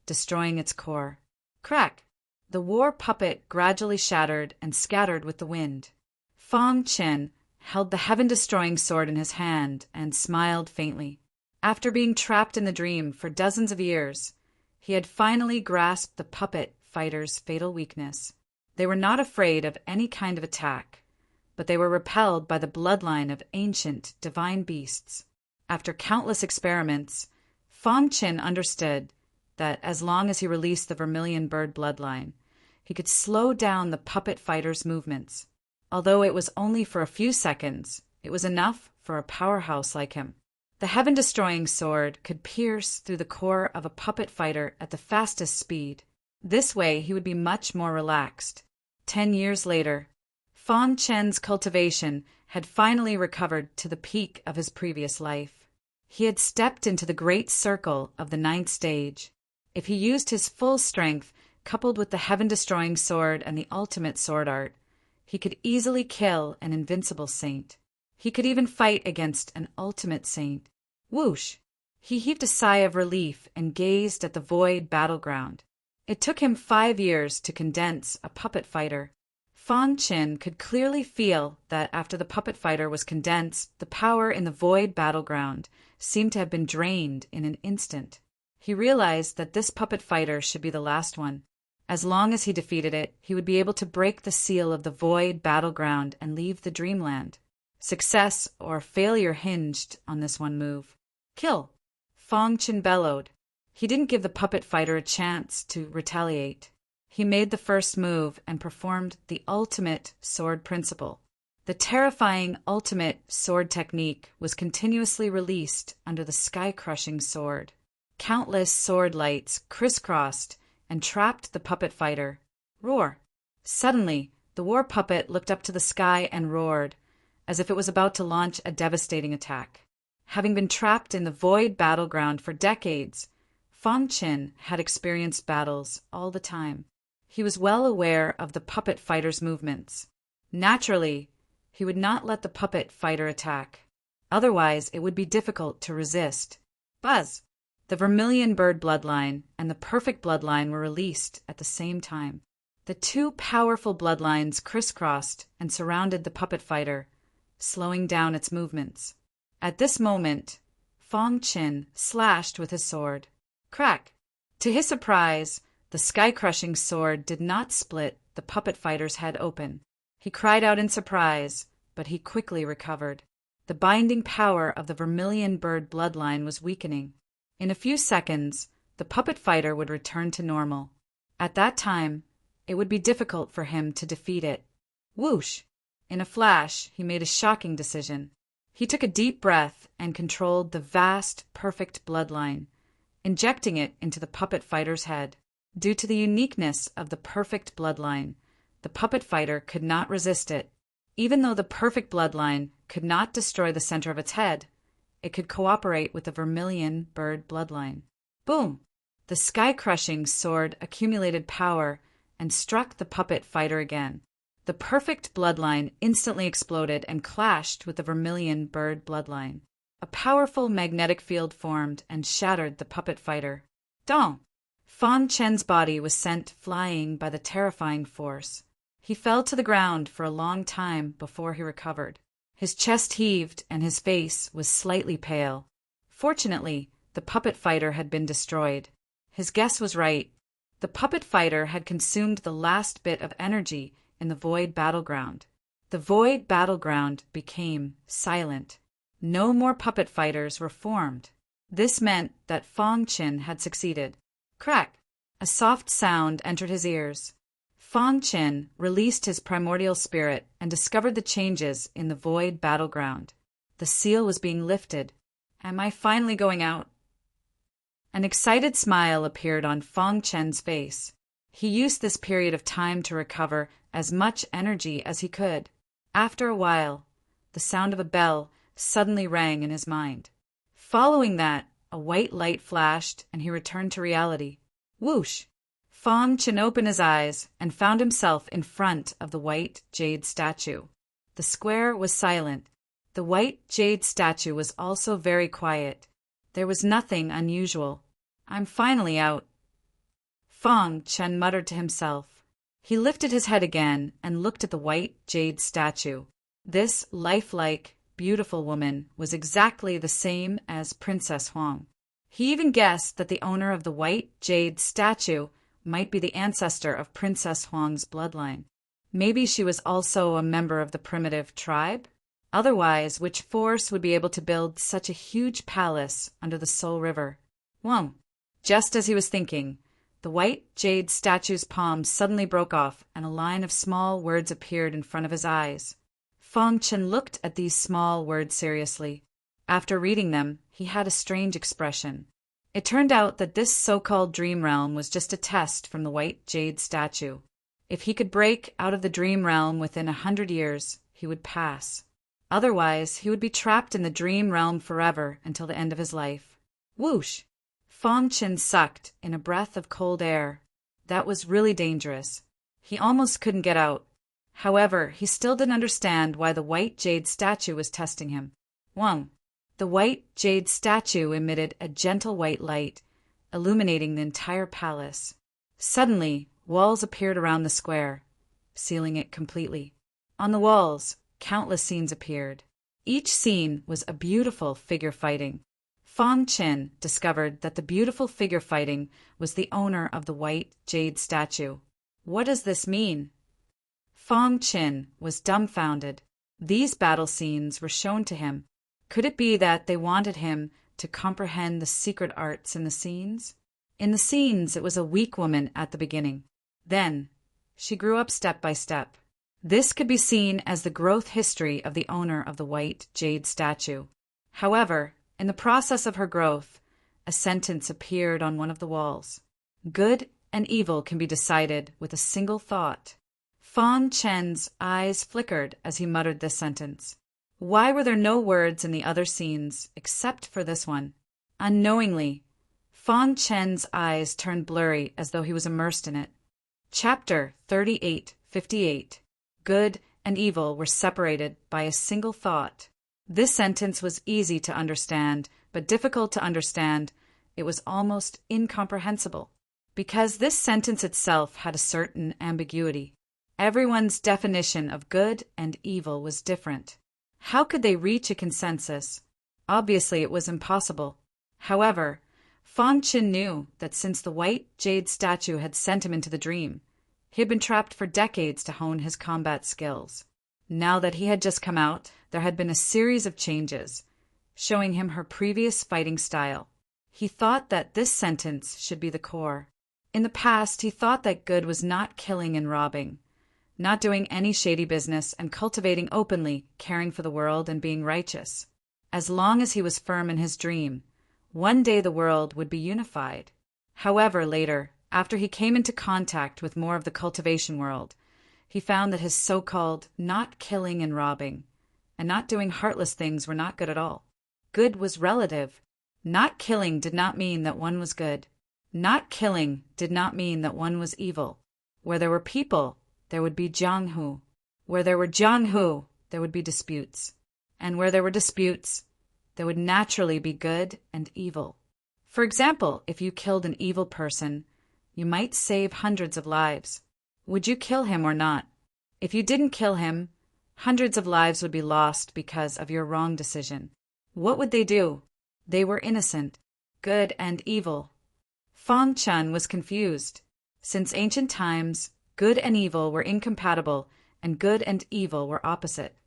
destroying its core. Crack! The war puppet gradually shattered and scattered with the wind. Fong Qin held the heaven-destroying sword in his hand and smiled faintly. After being trapped in the dream for dozens of years, he had finally grasped the puppet fighter's fatal weakness. They were not afraid of any kind of attack, but they were repelled by the bloodline of ancient divine beasts. After countless experiments, Fong Qin understood that as long as he released the vermilion bird bloodline, he could slow down the puppet fighter's movements. Although it was only for a few seconds, it was enough for a powerhouse like him. The heaven-destroying sword could pierce through the core of a puppet fighter at the fastest speed. This way he would be much more relaxed. 10 years later, Fong Qin's cultivation had finally recovered to the peak of his previous life. He had stepped into the great circle of the 9th stage. If he used his full strength, coupled with the heaven-destroying sword and the ultimate sword art, he could easily kill an invincible saint. He could even fight against an ultimate saint. Whoosh! He heaved a sigh of relief and gazed at the void battleground. It took him 5 years to condense a puppet fighter. Fong Qin could clearly feel that after the puppet fighter was condensed, the power in the void battleground seemed to have been drained in an instant. He realized that this puppet fighter should be the last one. As long as he defeated it, he would be able to break the seal of the void battleground and leave the dreamland. Success or failure hinged on this one move. Kill! Fong Qin bellowed. He didn't give the puppet fighter a chance to retaliate. He made the first move and performed the ultimate sword principle. The terrifying ultimate sword technique was continuously released under the sky-crushing sword. Countless sword lights crisscrossed and trapped the puppet fighter. Roar! Suddenly, the war puppet looked up to the sky and roared, as if it was about to launch a devastating attack. Having been trapped in the void battleground for decades, Fong Qin had experienced battles all the time. He was well aware of the puppet fighter's movements. Naturally, he would not let the puppet fighter attack. Otherwise, it would be difficult to resist. Buzz! The vermilion bird bloodline and the perfect bloodline were released at the same time. The two powerful bloodlines crisscrossed and surrounded the puppet fighter, slowing down its movements. At this moment, Fong Qin slashed with his sword. Crack! To his surprise, the sky-crushing sword did not split the puppet fighter's head open. He cried out in surprise, but he quickly recovered. The binding power of the vermilion bird bloodline was weakening. In a few seconds, the puppet fighter would return to normal. At that time, it would be difficult for him to defeat it. Whoosh! In a flash, he made a shocking decision. He took a deep breath and controlled the vast, perfect bloodline, injecting it into the puppet fighter's head. Due to the uniqueness of the perfect bloodline, the puppet fighter could not resist it. Even though the perfect bloodline could not destroy the center of its head, it could cooperate with the vermilion bird bloodline. Boom! The sky-crushing sword accumulated power and struck the puppet fighter again. The perfect bloodline instantly exploded and clashed with the vermilion bird bloodline. A powerful magnetic field formed and shattered the puppet fighter. Dong! Fong Qin's body was sent flying by the terrifying force. He fell to the ground for a long time before he recovered. His chest heaved and his face was slightly pale. Fortunately, the puppet fighter had been destroyed. His guess was right. The puppet fighter had consumed the last bit of energy in the void battleground. The void battleground became silent. No more puppet fighters were formed. This meant that Fong Qin had succeeded. Crack! A soft sound entered his ears. Fang Qin released his primordial spirit and discovered the changes in the void battleground. The seal was being lifted. Am I finally going out? An excited smile appeared on Fang Qin's face. He used this period of time to recover as much energy as he could. After a while, the sound of a bell suddenly rang in his mind. Following that, a white light flashed and he returned to reality. Whoosh! Fang Qin opened his eyes and found himself in front of the white jade statue. The square was silent. The white jade statue was also very quiet. There was nothing unusual. I'm finally out. Fang Qin muttered to himself. He lifted his head again and looked at the white jade statue. This lifelike, beautiful woman was exactly the same as Princess Huang. He even guessed that the owner of the white jade statue might be the ancestor of Princess Huang's bloodline. Maybe she was also a member of the primitive tribe? Otherwise, which force would be able to build such a huge palace under the Soul River? Whoa! Just as he was thinking, the white jade statue's palm suddenly broke off and a line of small words appeared in front of his eyes. Fang Qin looked at these small words seriously. After reading them, he had a strange expression. It turned out that this so-called dream realm was just a test from the white jade statue. If he could break out of the dream realm within 100 years, he would pass. Otherwise, he would be trapped in the dream realm forever until the end of his life. Whoosh! Fang Qin sucked in a breath of cold air. That was really dangerous. He almost couldn't get out. However, he still didn't understand why the white jade statue was testing him. Wang! The white jade statue emitted a gentle white light, illuminating the entire palace. Suddenly, walls appeared around the square, sealing it completely. On the walls, countless scenes appeared. Each scene was a beautiful figure fighting. Fang Qin discovered that the beautiful figure fighting was the owner of the white jade statue. What does this mean? Fang Qin was dumbfounded. These battle scenes were shown to him. Could it be that they wanted him to comprehend the secret arts in the scenes? In the scenes, it was a weak woman at the beginning. Then, she grew up step by step. This could be seen as the growth history of the owner of the white jade statue. However, in the process of her growth, a sentence appeared on one of the walls. Good and evil can be decided with a single thought. Fang Qin's eyes flickered as he muttered this sentence. Why were there no words in the other scenes except for this one? Unknowingly, Fang Qin's eyes turned blurry as though he was immersed in it. Chapter 38:58. Good and evil were separated by a single thought. This sentence was easy to understand, but difficult to understand. It was almost incomprehensible, because this sentence itself had a certain ambiguity. Everyone's definition of good and evil was different. How could they reach a consensus? Obviously, it was impossible. However, Fang Qin knew that since the white jade statue had sent him into the dream, he had been trapped for decades to hone his combat skills. Now that he had just come out, there had been a series of changes, showing him her previous fighting style. He thought that this sentence should be the core. In the past, he thought that good was not killing and robbing, not doing any shady business and cultivating openly, caring for the world and being righteous. As long as he was firm in his dream, one day the world would be unified. However, later, after he came into contact with more of the cultivation world, he found that his so-called not killing and robbing and not doing heartless things were not good at all. Good was relative. Not killing did not mean that one was good. Not killing did not mean that one was evil. Where there were people, there would be Jianghu. Where there were Jianghu, there would be disputes. And where there were disputes, there would naturally be good and evil. For example, if you killed an evil person, you might save hundreds of lives. Would you kill him or not? If you didn't kill him, hundreds of lives would be lost because of your wrong decision. What would they do? They were innocent, good and evil. Fang Qin was confused. Since ancient times, good and evil were incompatible, and good and evil were opposite.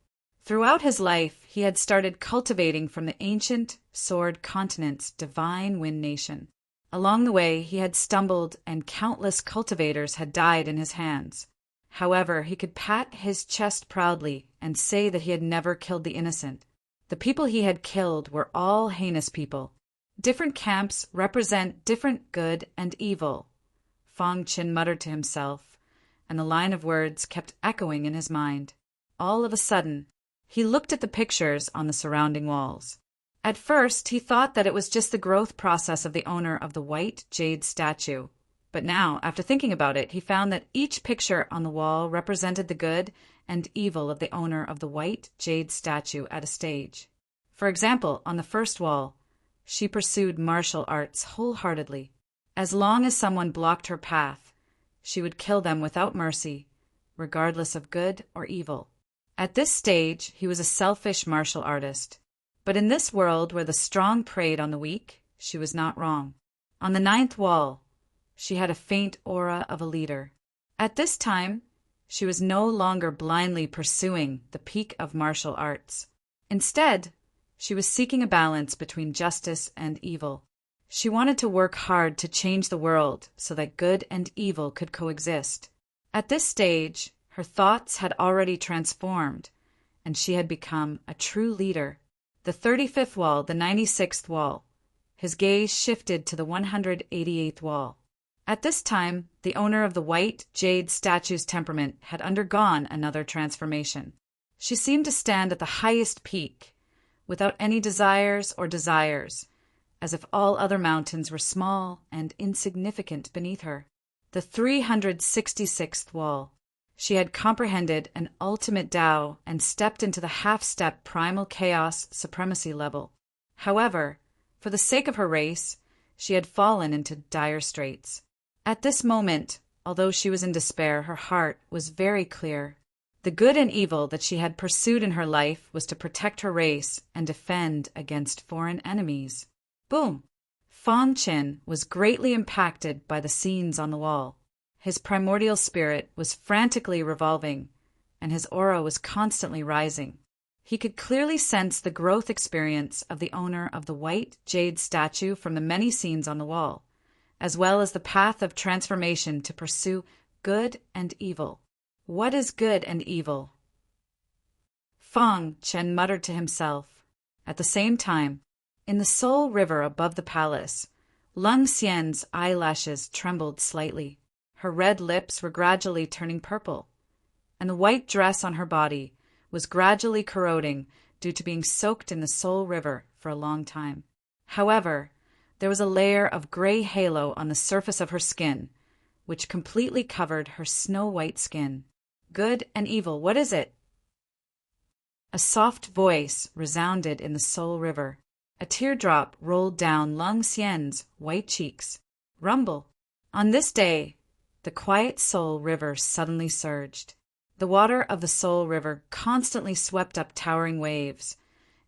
Throughout his life, he had started cultivating from the ancient sword continent's divine wind nation. Along the way, he had stumbled, and countless cultivators had died in his hands. However, he could pat his chest proudly and say that he had never killed the innocent. The people he had killed were all heinous people. Different camps represent different good and evil, Fong Qin muttered to himself, and the line of words kept echoing in his mind. All of a sudden, he looked at the pictures on the surrounding walls. At first, he thought that it was just the growth process of the owner of the white jade statue. But now, after thinking about it, he found that each picture on the wall represented the good and evil of the owner of the white jade statue at a stage. For example, on the first wall, she pursued martial arts wholeheartedly. As long as someone blocked her path, she would kill them without mercy, regardless of good or evil. At this stage, he was a selfish martial artist. But in this world where the strong preyed on the weak, she was not wrong. On the ninth wall, she had a faint aura of a leader. At this time, she was no longer blindly pursuing the peak of martial arts. Instead, she was seeking a balance between justice and evil. She wanted to work hard to change the world so that good and evil could coexist. At this stage, her thoughts had already transformed, and she had become a true leader. The 35th wall, the 96th wall. His gaze shifted to the 188th wall. At this time, the owner of the white jade statue's temperament had undergone another transformation. She seemed to stand at the highest peak, without any desires, as if all other mountains were small and insignificant beneath her. The 366th wall. She had comprehended an ultimate Tao and stepped into the half-step primal chaos supremacy level. However, for the sake of her race, she had fallen into dire straits. At this moment, although she was in despair, her heart was very clear. The good and evil that she had pursued in her life was to protect her race and defend against foreign enemies. Boom! Fong Qin was greatly impacted by the scenes on the wall. His primordial spirit was frantically revolving, and his aura was constantly rising. He could clearly sense the growth experience of the owner of the white jade statue from the many scenes on the wall, as well as the path of transformation to pursue good and evil. What is good and evil? Fong Qin muttered to himself. At the same time, in the Soul River above the palace, Lung Xian's eyelashes trembled slightly. Her red lips were gradually turning purple, and the white dress on her body was gradually corroding due to being soaked in the Soul River for a long time. However, there was a layer of gray halo on the surface of her skin, which completely covered her snow-white skin. Good and evil, what is it? A soft voice resounded in the Soul River. A teardrop rolled down Lung Xian's white cheeks. Rumble. On this day, the quiet Soul River suddenly surged. The water of the Soul River constantly swept up towering waves,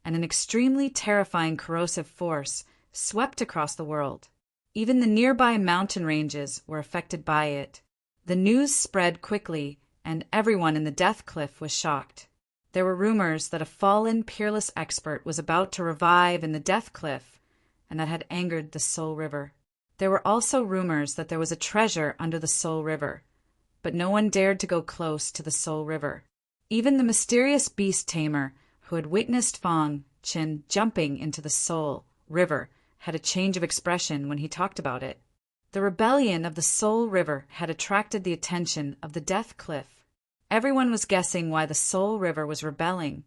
and an extremely terrifying corrosive force swept across the world. Even the nearby mountain ranges were affected by it. The news spread quickly, and everyone in the Death Cliff was shocked. There were rumors that a fallen, peerless expert was about to revive in the Death Cliff, and that had angered the Soul River. There were also rumors that there was a treasure under the Soul River, but no one dared to go close to the Soul River. Even the mysterious beast tamer who had witnessed Fong Qin jumping into the Soul River had a change of expression when he talked about it. The rebellion of the Soul River had attracted the attention of the Death Cliff. Everyone was guessing why the Soul River was rebelling,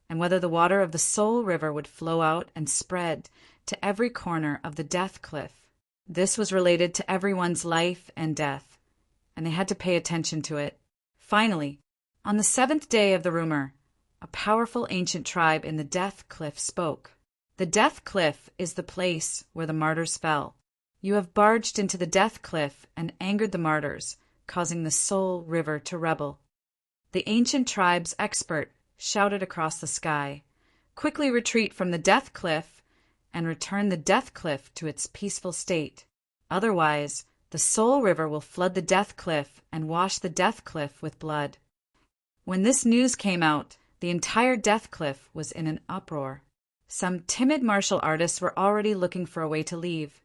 and whether the water of the Soul River would flow out and spread to every corner of the Death Cliff. This was related to everyone's life and death, and they had to pay attention to it. Finally, on the 7th day of the rumor, a powerful ancient tribe in the Death Cliff spoke. The Death Cliff is the place where the martyrs fell. You have barged into the Death Cliff and angered the martyrs, causing the Soul River to rebel. The ancient tribe's expert shouted across the sky, "Quickly retreat from the Death Cliff and return the Death Cliff to its peaceful state. Otherwise, the Soul River will flood the Death Cliff and wash the Death Cliff with blood." When this news came out, the entire Death Cliff was in an uproar. Some timid martial artists were already looking for a way to leave,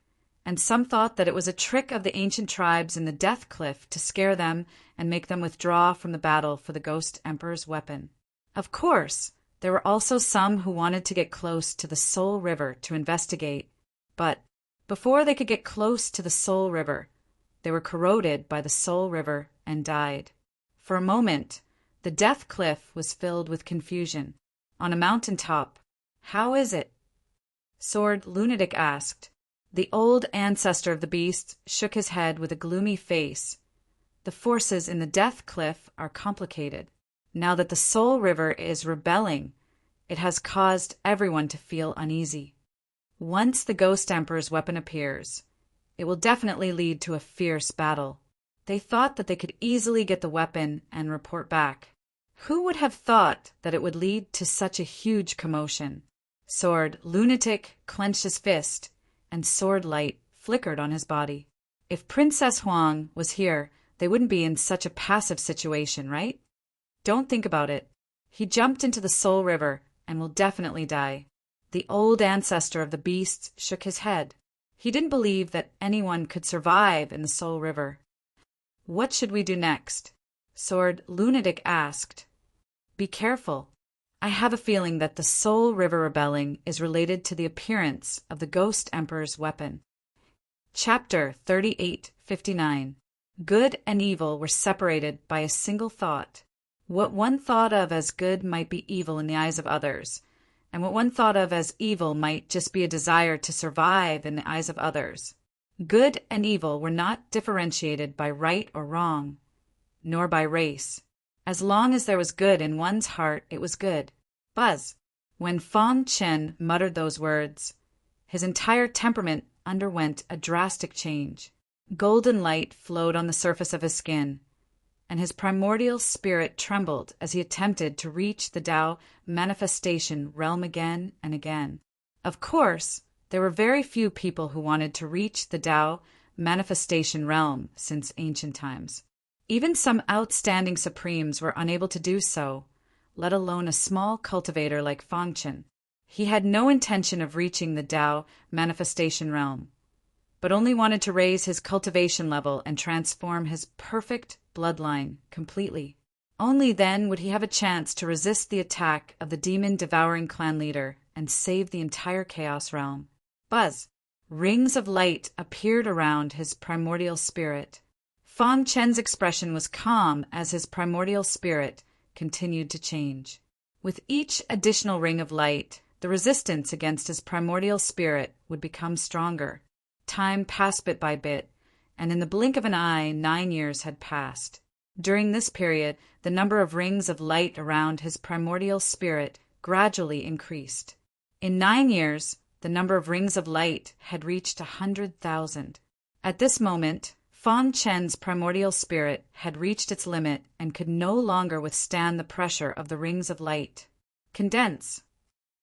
and some thought that it was a trick of the ancient tribes in the Death Cliff to scare them and make them withdraw from the battle for the Ghost Emperor's weapon. Of course, there were also some who wanted to get close to the Soul River to investigate, but before they could get close to the Soul River, they were corroded by the Soul River and died. For a moment, the Death Cliff was filled with confusion. On a mountain top, how is it? Sword Lunatic asked. The old ancestor of the beast shook his head with a gloomy face. The forces in the Death Cliff are complicated. Now that the Soul River is rebelling, it has caused everyone to feel uneasy. Once the Ghost Emperor's weapon appears, it will definitely lead to a fierce battle. They thought that they could easily get the weapon and report back. Who would have thought that it would lead to such a huge commotion? Sword Lunatic clenched his fist, and sword light flickered on his body. If Princess Huang was here, they wouldn't be in such a passive situation, right? Don't think about it. He jumped into the Soul River and will definitely die. The old ancestor of the beasts shook his head. He didn't believe that anyone could survive in the Soul River. What should we do next? Sword Lunatic asked. Be careful. I have a feeling that the Soul River rebelling is related to the appearance of the Ghost Emperor's weapon. Chapter 38:59. Good and evil were separated by a single thought. What one thought of as good might be evil in the eyes of others, and what one thought of as evil might just be a desire to survive in the eyes of others. Good and evil were not differentiated by right or wrong, nor by race. As long as there was good in one's heart, it was good. Buzz. When Fong Chen muttered those words, his entire temperament underwent a drastic change. Golden light flowed on the surface of his skin, and his primordial spirit trembled as he attempted to reach the Tao manifestation realm again and again. Of course, there were very few people who wanted to reach the Tao manifestation realm since ancient times. Even some outstanding supremes were unable to do so, let alone a small cultivator like Fong Chen. He had no intention of reaching the Tao manifestation realm, but only wanted to raise his cultivation level and transform his perfect bloodline completely. Only then would he have a chance to resist the attack of the demon-devouring clan leader and save the entire Chaos Realm. Buzz. Rings of light appeared around his primordial spirit. Fong Chen's expression was calm as his primordial spirit continued to change. With each additional ring of light, the resistance against his primordial spirit would become stronger. Time passed bit by bit, and in the blink of an eye, 9 years had passed. During this period, the number of rings of light around his primordial spirit gradually increased. In 9 years, the number of rings of light had reached 100,000. At this moment, Fong Chen's primordial spirit had reached its limit and could no longer withstand the pressure of the rings of light. Condense.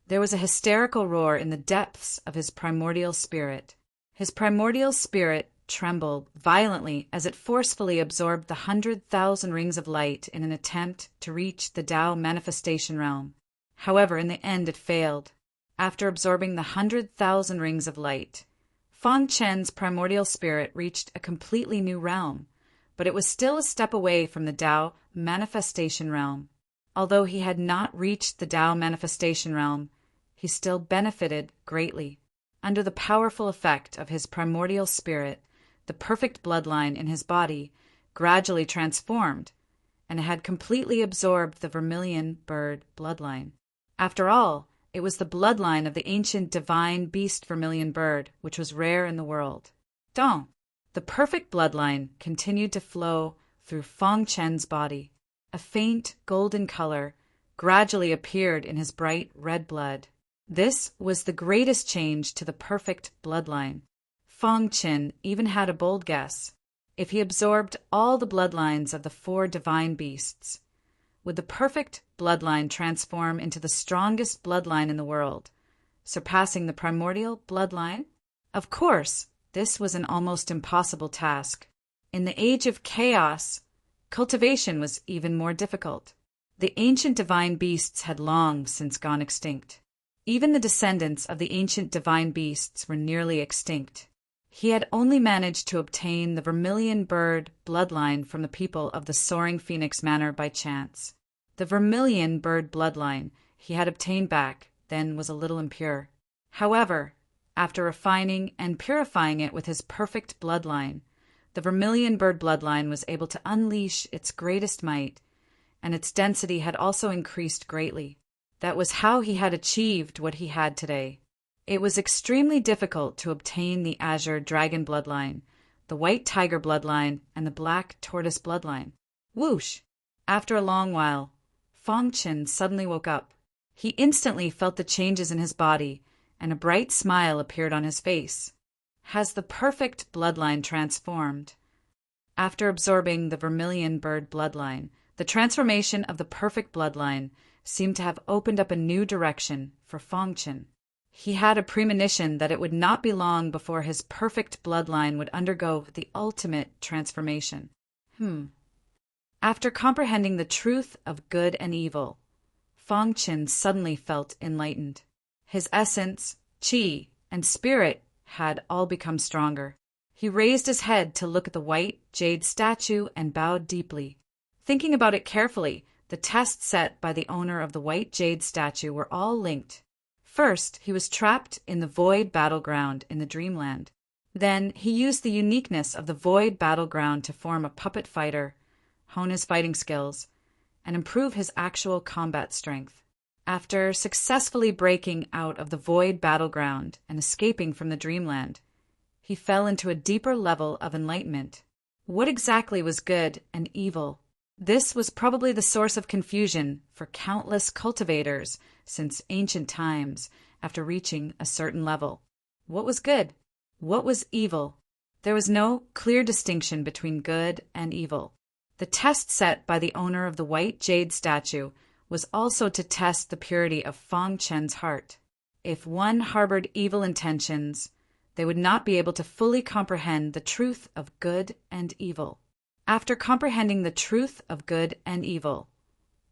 There was a hysterical roar in the depths of his primordial spirit. His primordial spirit trembled violently as it forcefully absorbed the 100,000 rings of light in an attempt to reach the Tao manifestation realm. However, in the end it failed. After absorbing the 100,000 rings of light, Fong Chen's primordial spirit reached a completely new realm, but it was still a step away from the Tao manifestation realm. Although he had not reached the Tao manifestation realm, he still benefited greatly. Under the powerful effect of his primordial spirit, the perfect bloodline in his body gradually transformed, and had completely absorbed the vermilion bird bloodline. After all, it was the bloodline of the ancient divine beast vermilion bird, which was rare in the world. Dong. The perfect bloodline continued to flow through Fong Chen's body. A faint golden color gradually appeared in his bright red blood. This was the greatest change to the perfect bloodline. Fong Chen even had a bold guess. If he absorbed all the bloodlines of the 4 divine beasts, would the perfect bloodline transform into the strongest bloodline in the world, surpassing the primordial bloodline? Of course, this was an almost impossible task. In the age of chaos, cultivation was even more difficult. The ancient divine beasts had long since gone extinct. Even the descendants of the ancient divine beasts were nearly extinct. He had only managed to obtain the Vermilion Bird bloodline from the people of the Soaring Phoenix Manor by chance. The Vermilion Bird bloodline he had obtained back then was a little impure. However, after refining and purifying it with his perfect bloodline, the Vermilion Bird bloodline was able to unleash its greatest might, and its density had also increased greatly. That was how he had achieved what he had today. It was extremely difficult to obtain the Azure Dragon bloodline, the White Tiger bloodline, and the Black Tortoise bloodline. Whoosh! After a long while, Fong Chen suddenly woke up. He instantly felt the changes in his body, and a bright smile appeared on his face. Has the perfect bloodline transformed? After absorbing the Vermilion Bird bloodline, the transformation of the perfect bloodline seemed to have opened up a new direction for Fong Chen. He had a premonition that it would not be long before his perfect bloodline would undergo the ultimate transformation. After comprehending the truth of good and evil, Fong Chen suddenly felt enlightened. His essence, qi, and spirit had all become stronger. He raised his head to look at the white jade statue and bowed deeply. Thinking about it carefully, the tests set by the owner of the white jade statue were all linked. First, he was trapped in the void battleground in the dreamland. Then, he used the uniqueness of the void battleground to form a puppet fighter, hone his fighting skills, and improve his actual combat strength. After successfully breaking out of the void battleground and escaping from the dreamland, he fell into a deeper level of enlightenment. What exactly was good and evil? This was probably the source of confusion for countless cultivators since ancient times after reaching a certain level. What was good? What was evil? There was no clear distinction between good and evil. The test set by the owner of the white jade statue was also to test the purity of Fong Chen's heart. If one harbored evil intentions, they would not be able to fully comprehend the truth of good and evil. After comprehending the truth of good and evil,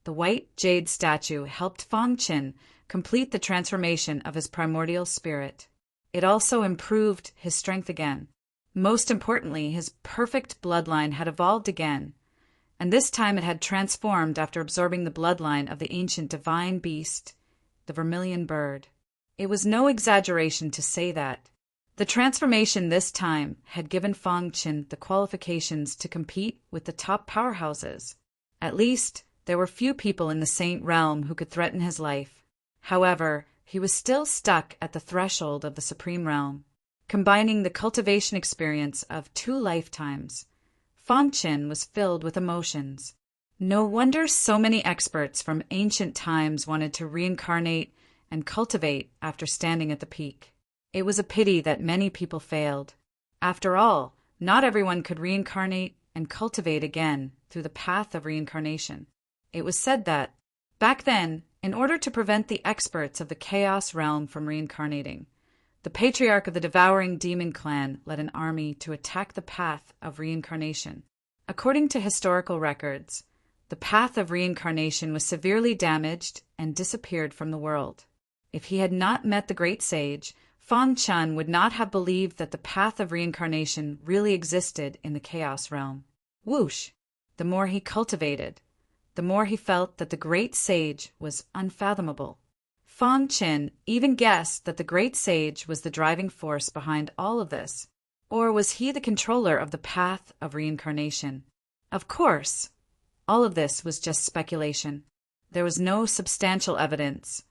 the white jade statue helped Fong Chen complete the transformation of his primordial spirit. It also improved his strength again. Most importantly, his perfect bloodline had evolved again, and this time it had transformed after absorbing the bloodline of the ancient divine beast, the Vermilion Bird. It was no exaggeration to say that. The transformation this time had given Fong Chen the qualifications to compete with the top powerhouses. At least, there were few people in the Saint Realm who could threaten his life. However, he was still stuck at the threshold of the Supreme Realm. Combining the cultivation experience of 2 lifetimes, Fong Chen was filled with emotions. No wonder so many experts from ancient times wanted to reincarnate and cultivate after standing at the peak. It was a pity that many people failed. After all, not everyone could reincarnate and cultivate again through the path of reincarnation. It was said that, back then, in order to prevent the experts of the Chaos Realm from reincarnating, the Patriarch of the Devouring Demon Clan led an army to attack the path of reincarnation. According to historical records, the path of reincarnation was severely damaged and disappeared from the world. If he had not met the great sage, Fong Chen would not have believed that the path of reincarnation really existed in the Chaos Realm. Whoosh! The more he cultivated, the more he felt that the great sage was unfathomable. Fong Chen even guessed that the great sage was the driving force behind all of this. Or was he the controller of the path of reincarnation? Of course, all of this was just speculation. There was no substantial evidence,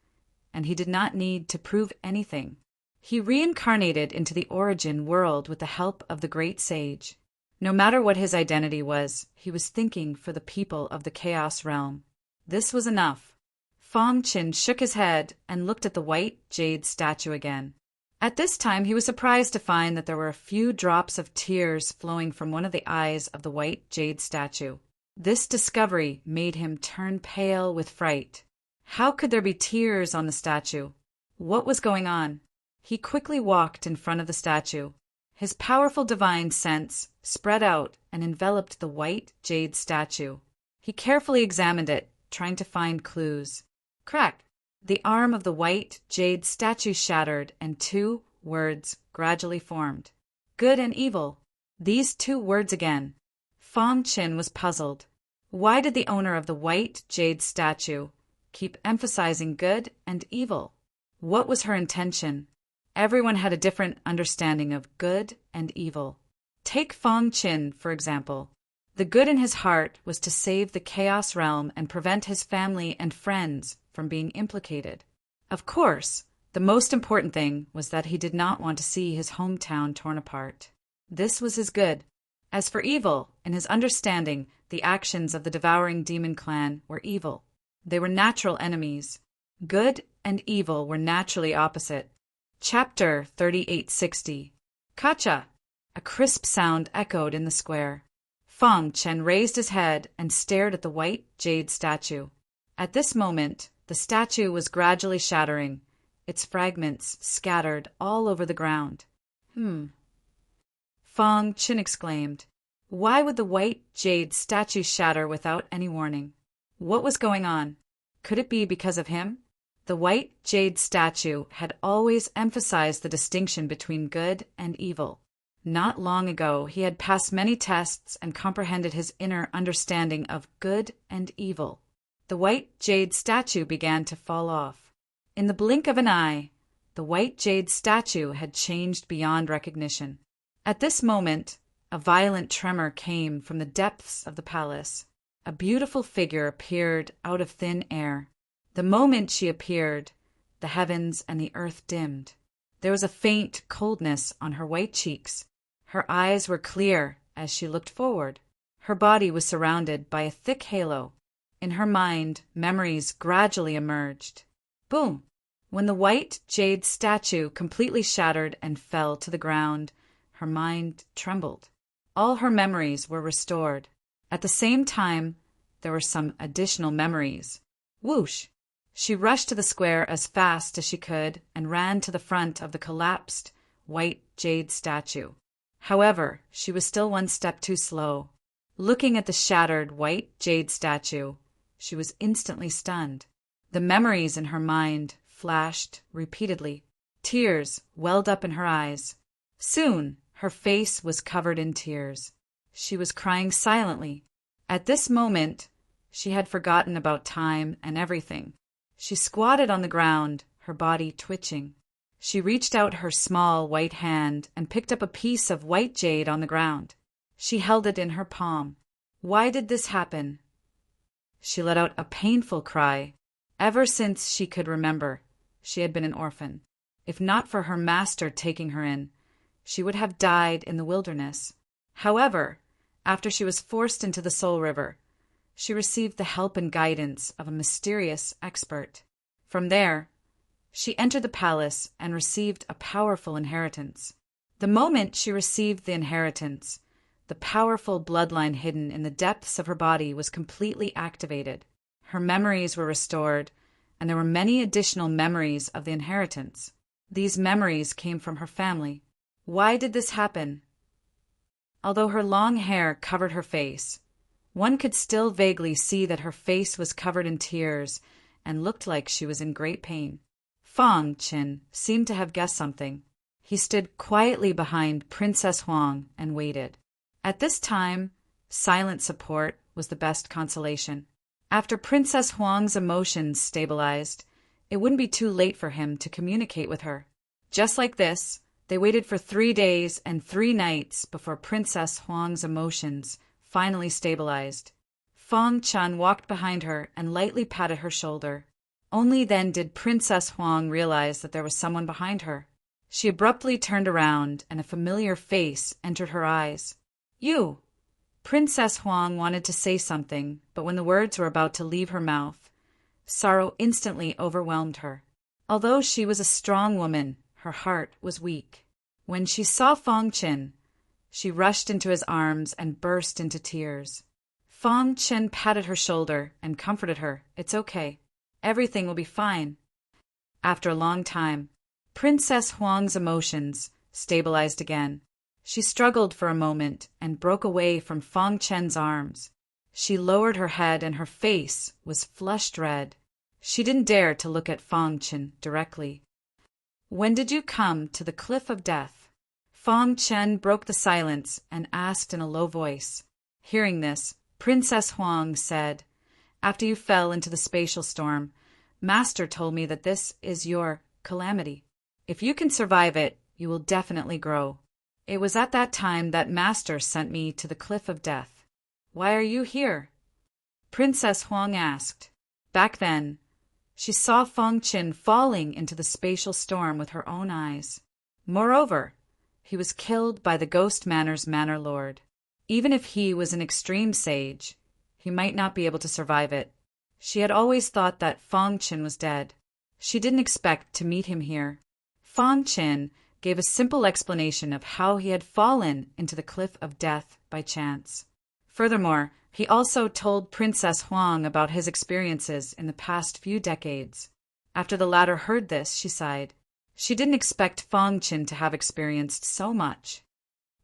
and he did not need to prove anything. He reincarnated into the origin world with the help of the great sage. No matter what his identity was, he was thinking for the people of the Chaos Realm. This was enough. Fong Chen shook his head and looked at the white jade statue again. At this time, he was surprised to find that there were a few drops of tears flowing from one of the eyes of the white jade statue. This discovery made him turn pale with fright. How could there be tears on the statue? What was going on? He quickly walked in front of the statue. His powerful divine sense spread out and enveloped the white jade statue. He carefully examined it, trying to find clues. Crack! The arm of the white jade statue shattered and 2 words gradually formed. Good and evil. These two words again. Fong Qin was puzzled. Why did the owner of the white jade statue keep emphasizing good and evil? What was her intention? Everyone had a different understanding of good and evil. Take Fong Qin, for example. The good in his heart was to save the Chaos Realm and prevent his family and friends from being implicated. Of course, the most important thing was that he did not want to see his hometown torn apart. This was his good. As for evil, in his understanding, the actions of the devouring demon clan were evil. They were natural enemies. Good and evil were naturally opposite. Chapter 3860. Kacha! A crisp sound echoed in the square. Fong Chen raised his head and stared at the white jade statue. At this moment, the statue was gradually shattering, its fragments scattered all over the ground. Fong Chen exclaimed. Why would the white jade statue shatter without any warning? What was going on? Could it be because of him? The white jade statue had always emphasized the distinction between good and evil. Not long ago, he had passed many tests and comprehended his inner understanding of good and evil. The white jade statue began to fall off. In the blink of an eye, the white jade statue had changed beyond recognition. At this moment, a violent tremor came from the depths of the palace. A beautiful figure appeared out of thin air. The moment she appeared, the heavens and the earth dimmed. There was a faint coldness on her white cheeks. Her eyes were clear as she looked forward. Her body was surrounded by a thick halo. In her mind, memories gradually emerged. Boom! When the white jade statue completely shattered and fell to the ground, her mind trembled. All her memories were restored. At the same time, there were some additional memories. Whoosh! She rushed to the square as fast as she could and ran to the front of the collapsed white jade statue. However, she was still one step too slow. Looking at the shattered white jade statue, she was instantly stunned. The memories in her mind flashed repeatedly. Tears welled up in her eyes. Soon, her face was covered in tears. She was crying silently. At this moment, she had forgotten about time and everything. She squatted on the ground, her body twitching. She reached out her small white hand and picked up a piece of white jade on the ground. She held it in her palm. Why did this happen? She let out a painful cry. Ever since she could remember, she had been an orphan. If not for her master taking her in, she would have died in the wilderness. However, after she was forced into the Soul River, she received the help and guidance of a mysterious expert. From there, she entered the palace and received a powerful inheritance. The moment she received the inheritance, the powerful bloodline hidden in the depths of her body was completely activated. Her memories were restored, and there were many additional memories of the inheritance. These memories came from her family. Why did this happen? Although her long hair covered her face, one could still vaguely see that her face was covered in tears and looked like she was in great pain. Fong Qin seemed to have guessed something. He stood quietly behind Princess Huang and waited. At this time, silent support was the best consolation. After Princess Huang's emotions stabilized, it wouldn't be too late for him to communicate with her. Just like this, they waited for 3 days and 3 nights before Princess Huang's emotions finally stabilized. Fong Chen walked behind her and lightly patted her shoulder. Only then did Princess Huang realize that there was someone behind her. She abruptly turned around and a familiar face entered her eyes. You! Princess Huang wanted to say something, but when the words were about to leave her mouth, sorrow instantly overwhelmed her. Although she was a strong woman, her heart was weak. When she saw Fong Qin, she rushed into his arms and burst into tears. Fong Qin patted her shoulder and comforted her. It's okay. Everything will be fine. After a long time, Princess Huang's emotions stabilized again. She struggled for a moment and broke away from Fong Chen's arms. She lowered her head and her face was flushed red. She didn't dare to look at Fong Chen directly. When did you come to the cliff of death? Fong Chen broke the silence and asked in a low voice. Hearing this, Princess Huang said, "After you fell into the spatial storm, Master told me that this is your calamity. If you can survive it, you will definitely grow. It was at that time that Master sent me to the cliff of death. Why are you here?" Princess Huang asked. Back then, she saw Fong Chen falling into the spatial storm with her own eyes. Moreover, he was killed by the Ghost Manor's Manor Lord. Even if he was an extreme sage, he might not be able to survive it. She had always thought that Fong Chen was dead. She didn't expect to meet him here. Fong Chen gave a simple explanation of how he had fallen into the cliff of death by chance. Furthermore, he also told Princess Huang about his experiences in the past few decades. After the latter heard this, she sighed. She didn't expect Fong Chen to have experienced so much.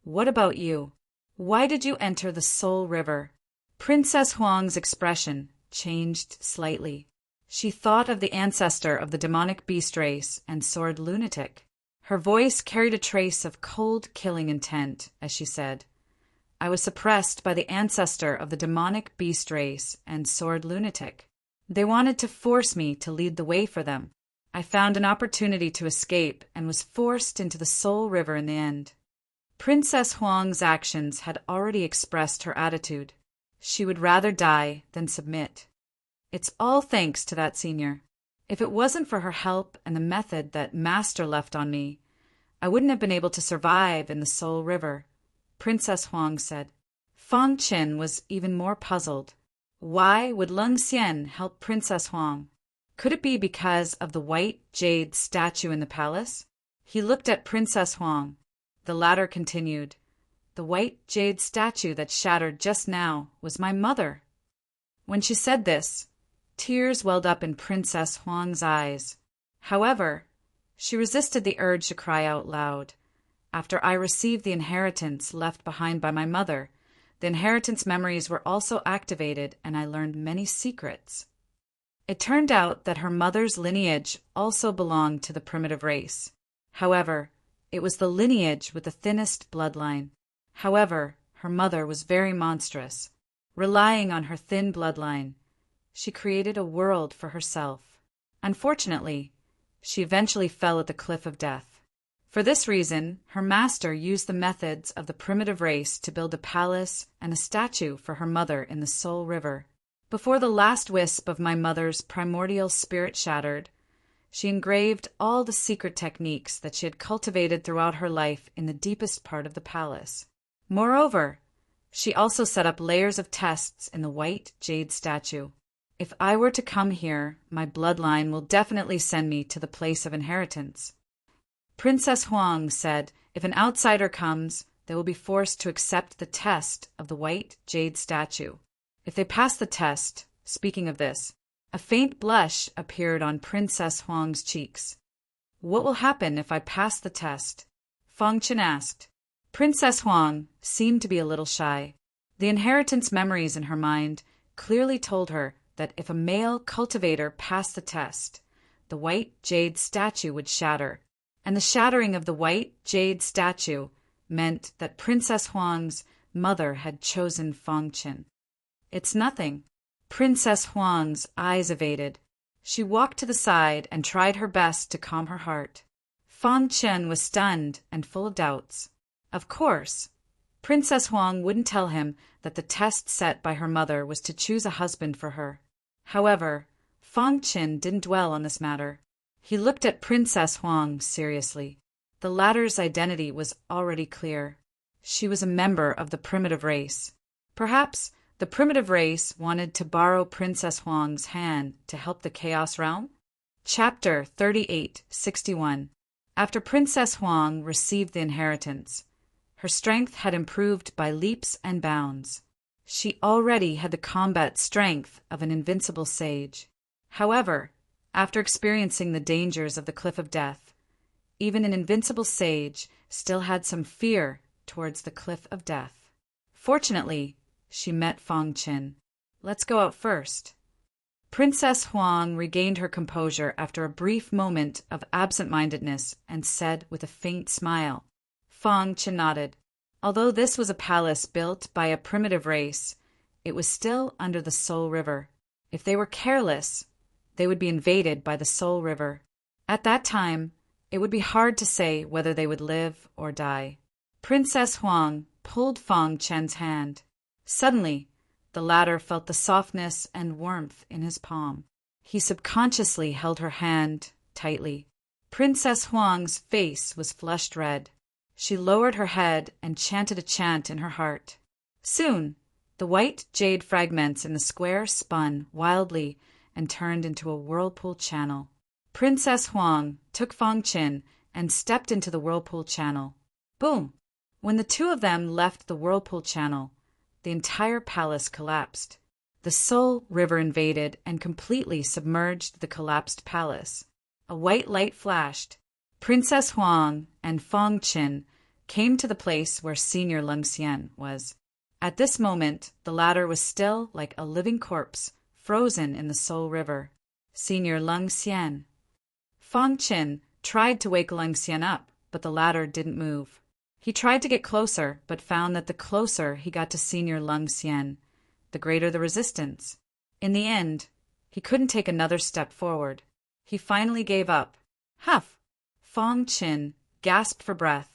"What about you? Why did you enter the Soul River?" Princess Huang's expression changed slightly. She thought of the ancestor of the demonic beast race and sword lunatic. Her voice carried a trace of cold killing intent as she said, "I was suppressed by the ancestor of the demonic beast race and sword lunatic. They wanted to force me to lead the way for them. I found an opportunity to escape and was forced into the Soul River in the end." Princess Huang's actions had already expressed her attitude. She would rather die than submit. "It's all thanks to that senior. If it wasn't for her help and the method that Master left on me, I wouldn't have been able to survive in the Soul River," Princess Huang said. Fong Chen was even more puzzled. Why would Leng Xian help Princess Huang? Could it be because of the white jade statue in the palace? He looked at Princess Huang. The latter continued, "The white jade statue that shattered just now was my mother." When she said this, tears welled up in Princess Huang's eyes. However, she resisted the urge to cry out loud. "After I received the inheritance left behind by my mother, the inheritance memories were also activated and I learned many secrets." It turned out that her mother's lineage also belonged to the primitive race. However, it was the lineage with the thinnest bloodline. However, her mother was very monstrous. Relying on her thin bloodline, she created a world for herself. Unfortunately, she eventually fell at the cliff of death. For this reason, her master used the methods of the primitive race to build a palace and a statue for her mother in the Soul River. Before the last wisp of my mother's primordial spirit shattered, she engraved all the secret techniques that she had cultivated throughout her life in the deepest part of the palace. Moreover, she also set up layers of tests in the white jade statue. If I were to come here, my bloodline will definitely send me to the place of inheritance. Princess Huang said if an outsider comes, they will be forced to accept the test of the white jade statue. If they pass the test, speaking of this, a faint blush appeared on Princess Huang's cheeks. "What will happen if I pass the test?" Fong Chen asked. Princess Huang seemed to be a little shy. The inheritance memories in her mind clearly told her that if a male cultivator passed the test, the white jade statue would shatter, and the shattering of the white jade statue meant that Princess Huang's mother had chosen Fong Chen. "It's nothing." Princess Huang's eyes evaded. She walked to the side and tried her best to calm her heart. Fong Chen was stunned and full of doubts. Of course, Princess Huang wouldn't tell him that the test set by her mother was to choose a husband for her. However, Fong Chen didn't dwell on this matter. He looked at Princess Huang seriously. The latter's identity was already clear. She was a member of the primitive race. Perhaps the primitive race wanted to borrow Princess Huang's hand to help the Chaos Realm? Chapter 3861. After Princess Huang received the inheritance, her strength had improved by leaps and bounds. She already had the combat strength of an invincible sage. However, after experiencing the dangers of the Cliff of Death, even an invincible sage still had some fear towards the Cliff of Death. Fortunately, she met Fong Chen. "Let's go out first." Princess Huang regained her composure after a brief moment of absent-mindedness and said with a faint smile, Fong Chen nodded. Although this was a palace built by a primitive race, it was still under the Soul River. If they were careless, they would be invaded by the Soul River. At that time, it would be hard to say whether they would live or die. Princess Huang pulled Fong Chen's hand. Suddenly, the latter felt the softness and warmth in his palm. He subconsciously held her hand tightly. Princess Huang's face was flushed red. She lowered her head and chanted a chant in her heart. Soon, the white jade fragments in the square spun wildly and turned into a whirlpool channel. Princess Huang took Fong Chen and stepped into the whirlpool channel. Boom! When the two of them left the whirlpool channel, the entire palace collapsed. The Soul River invaded and completely submerged the collapsed palace. A white light flashed. Princess Huang and Fong Chen came to the place where Senior Lung Xian was. At this moment, the latter was still like a living corpse, frozen in the Soul River. Senior Lung Xian. Fong Chen tried to wake Lung Xian up, but the latter didn't move. He tried to get closer, but found that the closer he got to Senior Lung Xian, the greater the resistance. In the end, he couldn't take another step forward. He finally gave up. Huff! Fong Chen gasped for breath.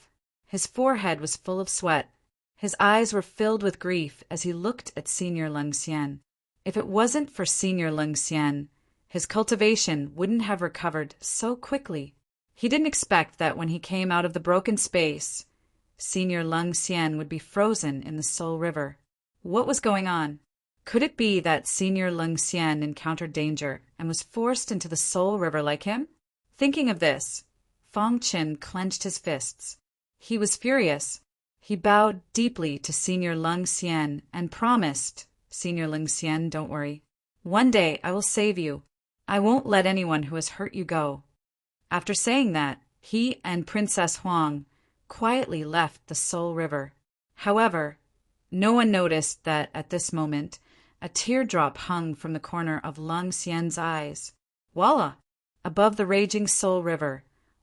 His forehead was full of sweat. His eyes were filled with grief as he looked at Senior Lung Xian. If it wasn't for Senior Lung Xian, his cultivation wouldn't have recovered so quickly. He didn't expect that when he came out of the broken space, Senior Lung Xian would be frozen in the Soul River. What was going on? Could it be that Senior Lung Xian encountered danger and was forced into the Soul River like him? Thinking of this, Fong Chen clenched his fists. He was furious. He bowed deeply to Senior Lung Xian and promised, Senior Lung Xian, don't worry. One day I will save you. I won't let anyone who has hurt you go. After saying that, he and Princess Huang quietly left the Soul River. However, no one noticed that at this moment, a teardrop hung from the corner of Lung Xian's eyes. Voila! Above the raging Soul River,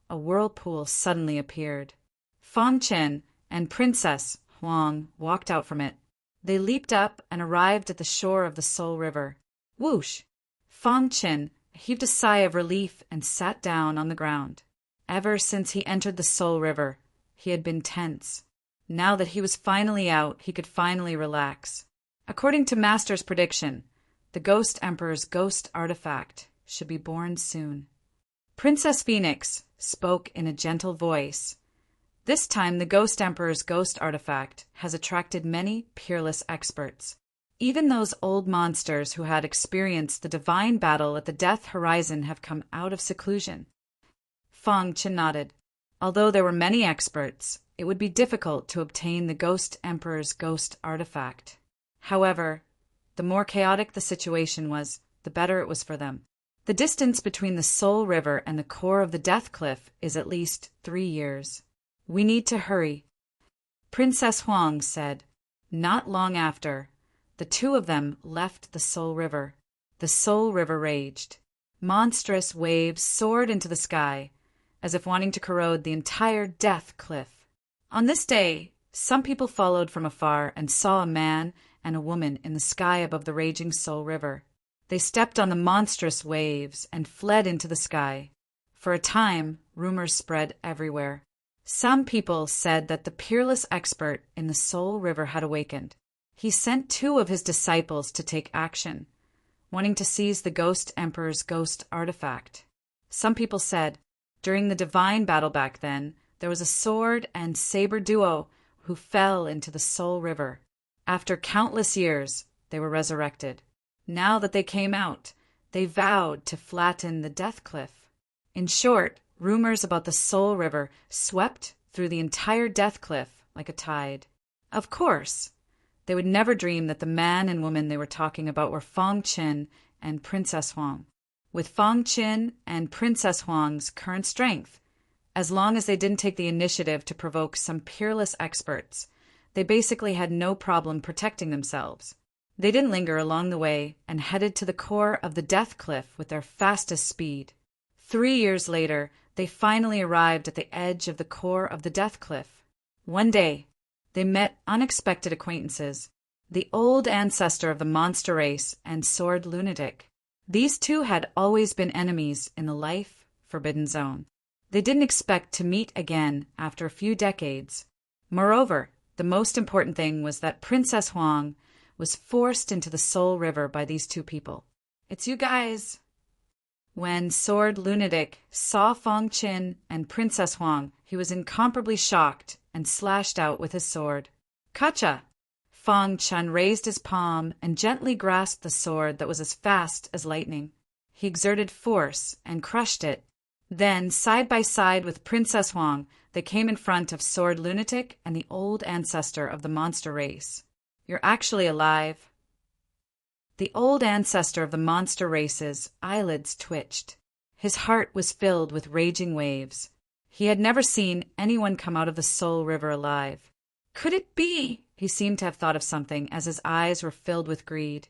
a whirlpool suddenly appeared. Fong Chen and Princess Huang walked out from it. They leaped up and arrived at the shore of the Soul River. Whoosh! Fong Chen heaved a sigh of relief and sat down on the ground. Ever since he entered the Soul River, he had been tense. Now that he was finally out, he could finally relax. According to Master's prediction, the Ghost Emperor's ghost artifact should be born soon. Princess Phoenix spoke in a gentle voice. This time the Ghost Emperor's ghost artifact has attracted many peerless experts. Even those old monsters who had experienced the divine battle at the Death Horizon have come out of seclusion. Fong Chen nodded. Although there were many experts, it would be difficult to obtain the Ghost Emperor's ghost artifact. However, the more chaotic the situation was, the better it was for them. The distance between the Soul River and the core of the Death Cliff is at least 3 years. We need to hurry. Princess Huang said. Not long after, the two of them left the Soul River. The Soul River raged. Monstrous waves soared into the sky, as if wanting to corrode the entire Death Cliff. On this day, some people followed from afar and saw a man and a woman in the sky above the raging Soul River. They stepped on the monstrous waves and fled into the sky. For a time, rumors spread everywhere. Some people said that the peerless expert in the Soul River had awakened. He sent 2 of his disciples to take action, wanting to seize the Ghost Emperor's ghost artifact. Some people said, during the divine battle back then, there was a sword and saber duo who fell into the Soul River. After countless years, they were resurrected. Now that they came out, they vowed to flatten the Death Cliff. In short, rumors about the Soul River swept through the entire Death Cliff like a tide. Of course, they would never dream that the man and woman they were talking about were Fong Chen and Princess Huang. With Fong Chen and Princess Huang's current strength, as long as they didn't take the initiative to provoke some peerless experts, they basically had no problem protecting themselves. They didn't linger along the way and headed to the core of the Death Cliff with their fastest speed. 3 years later, they finally arrived at the edge of the core of the Death Cliff. One day, they met unexpected acquaintances, the old ancestor of the monster race and Sword Lunatic. These two had always been enemies in the life-forbidden zone. They didn't expect to meet again after a few decades. Moreover, the most important thing was that Princess Huang was forced into the Soul River by these two people. "It's you guys." When Sword Lunatic saw Fong Qin and Princess Huang, he was incomparably shocked and slashed out with his sword. "Gotcha!" Fong Qin raised his palm and gently grasped the sword that was as fast as lightning. He exerted force and crushed it. Then, side by side with Princess Huang, they came in front of Sword Lunatic and the old ancestor of the monster race. "You're actually alive." The old ancestor of the monster race's eyelids twitched. His heart was filled with raging waves. He had never seen anyone come out of the Soul River alive. Could it be? He seemed to have thought of something as his eyes were filled with greed.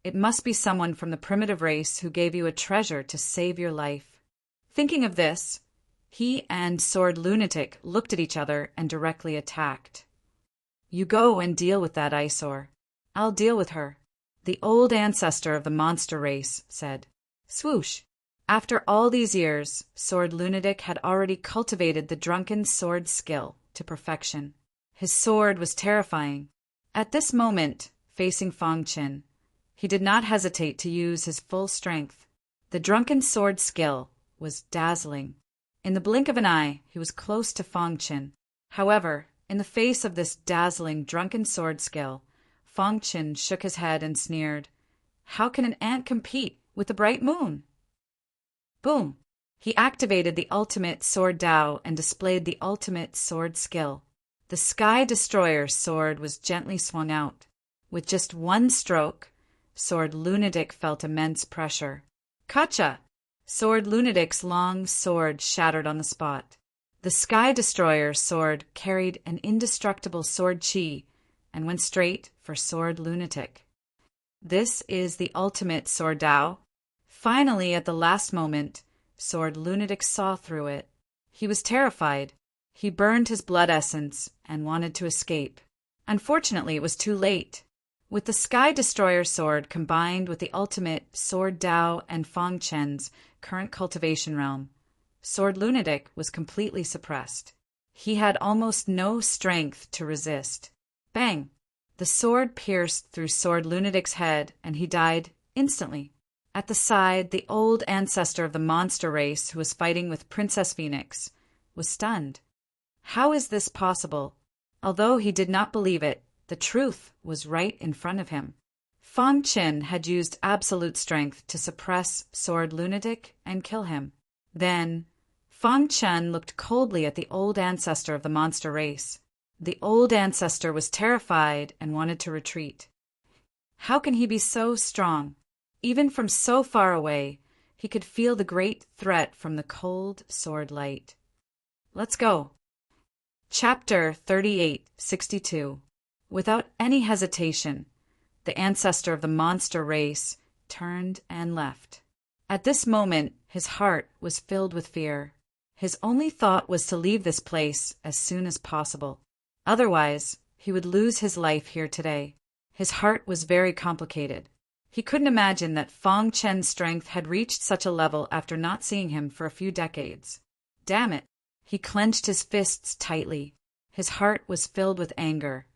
It must be someone from the primitive race who gave you a treasure to save your life. Thinking of this, he and Sword Lunatic looked at each other and directly attacked. "You go and deal with that eyesore. I'll deal with her," the old ancestor of the monster race said. Swoosh! After all these years, Sword Lunatic had already cultivated the drunken sword skill to perfection. His sword was terrifying. At this moment, facing Fong Qin, he did not hesitate to use his full strength. The drunken sword skill was dazzling. In the blink of an eye, he was close to Fong Qin. However, in the face of this dazzling drunken sword skill, Fong Qin shook his head and sneered. "How can an ant compete with the bright moon?" Boom! He activated the ultimate sword Dao and displayed the ultimate sword skill. The Sky Destroyer's sword was gently swung out. With just one stroke, Sword Lunatic felt immense pressure. Gotcha! Sword Lunatic's long sword shattered on the spot. The Sky Destroyer's sword carried an indestructible sword chi and went straight for Sword Lunatic. This is the ultimate sword Dao. Finally, at the last moment, Sword Lunatic saw through it. He was terrified. He burned his blood essence and wanted to escape. Unfortunately, it was too late. With the Sky Destroyer sword combined with the ultimate Sword Dao and Fong Qin's current cultivation realm, Sword Lunatic was completely suppressed. He had almost no strength to resist. Bang! The sword pierced through Sword Lunatic's head, and he died instantly. At the side, the old ancestor of the monster race who was fighting with Princess Phoenix was stunned. How is this possible? Although he did not believe it, the truth was right in front of him. Fong Qin had used absolute strength to suppress Sword Lunatic and kill him. Then, Fong Qin looked coldly at the old ancestor of the monster race. The old ancestor was terrified and wanted to retreat. How can he be so strong? Even from so far away, he could feel the great threat from the cold sword light. Let's go. Chapter 3862. Without any hesitation, the ancestor of the monster race turned and left. At this moment, his heart was filled with fear. His only thought was to leave this place as soon as possible. Otherwise, he would lose his life here today. His heart was very complicated. He couldn't imagine that Fong Qin's strength had reached such a level after not seeing him for a few decades. Damn it! He clenched his fists tightly. His heart was filled with anger.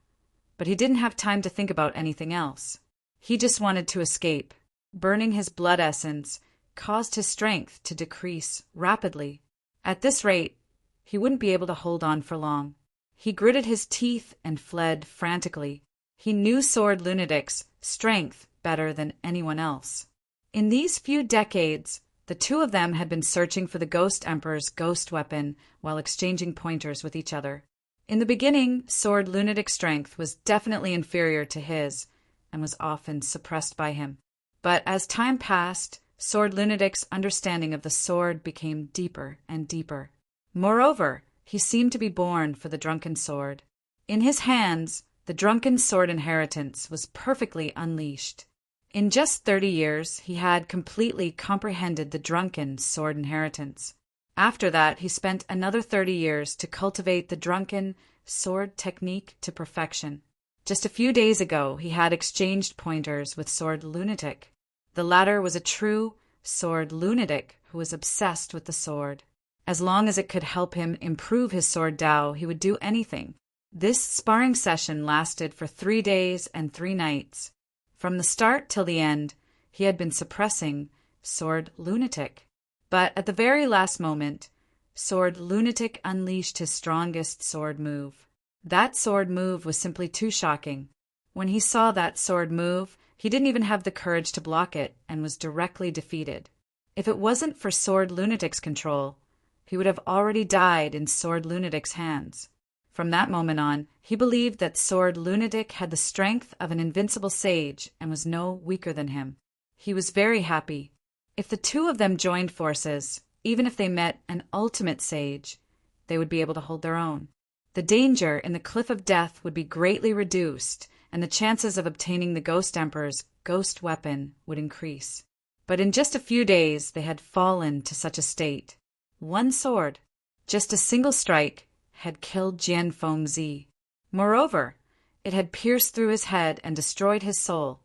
But he didn't have time to think about anything else. He just wanted to escape. Burning his blood essence caused his strength to decrease rapidly. At this rate, he wouldn't be able to hold on for long. He gritted his teeth and fled frantically. He knew Sword Lunatic's strength better than anyone else. In these few decades, the two of them had been searching for the Ghost Emperor's ghost weapon while exchanging pointers with each other. In the beginning, Sword Lunatic's strength was definitely inferior to his and was often suppressed by him. But as time passed, Sword Lunatic's understanding of the sword became deeper and deeper. Moreover, he seemed to be born for the drunken sword. In his hands, the drunken sword inheritance was perfectly unleashed. In just 30 years, he had completely comprehended the drunken sword inheritance. After that, he spent another 30 years to cultivate the drunken sword technique to perfection. Just a few days ago, he had exchanged pointers with Sword Lunatic. The latter was a true sword lunatic who was obsessed with the sword. As long as it could help him improve his sword Dao, he would do anything. This sparring session lasted for 3 days and 3 nights. From the start till the end, he had been suppressing Sword Lunatic. But at the very last moment, Sword Lunatic unleashed his strongest sword move. That sword move was simply too shocking. When he saw that sword move, he didn't even have the courage to block it and was directly defeated. If it wasn't for Sword Lunatic's control, he would have already died in Sword Lunatic's hands. From that moment on, he believed that Sword Lunatic had the strength of an invincible sage and was no weaker than him. He was very happy. If the two of them joined forces, even if they met an ultimate sage, they would be able to hold their own. The danger in the Cliff of Death would be greatly reduced, and the chances of obtaining the Ghost Emperor's ghost weapon would increase. But in just a few days, they had fallen to such a state. One sword, just a single strike, had killed Jian Fengzi. Moreover, it had pierced through his head and destroyed his soul,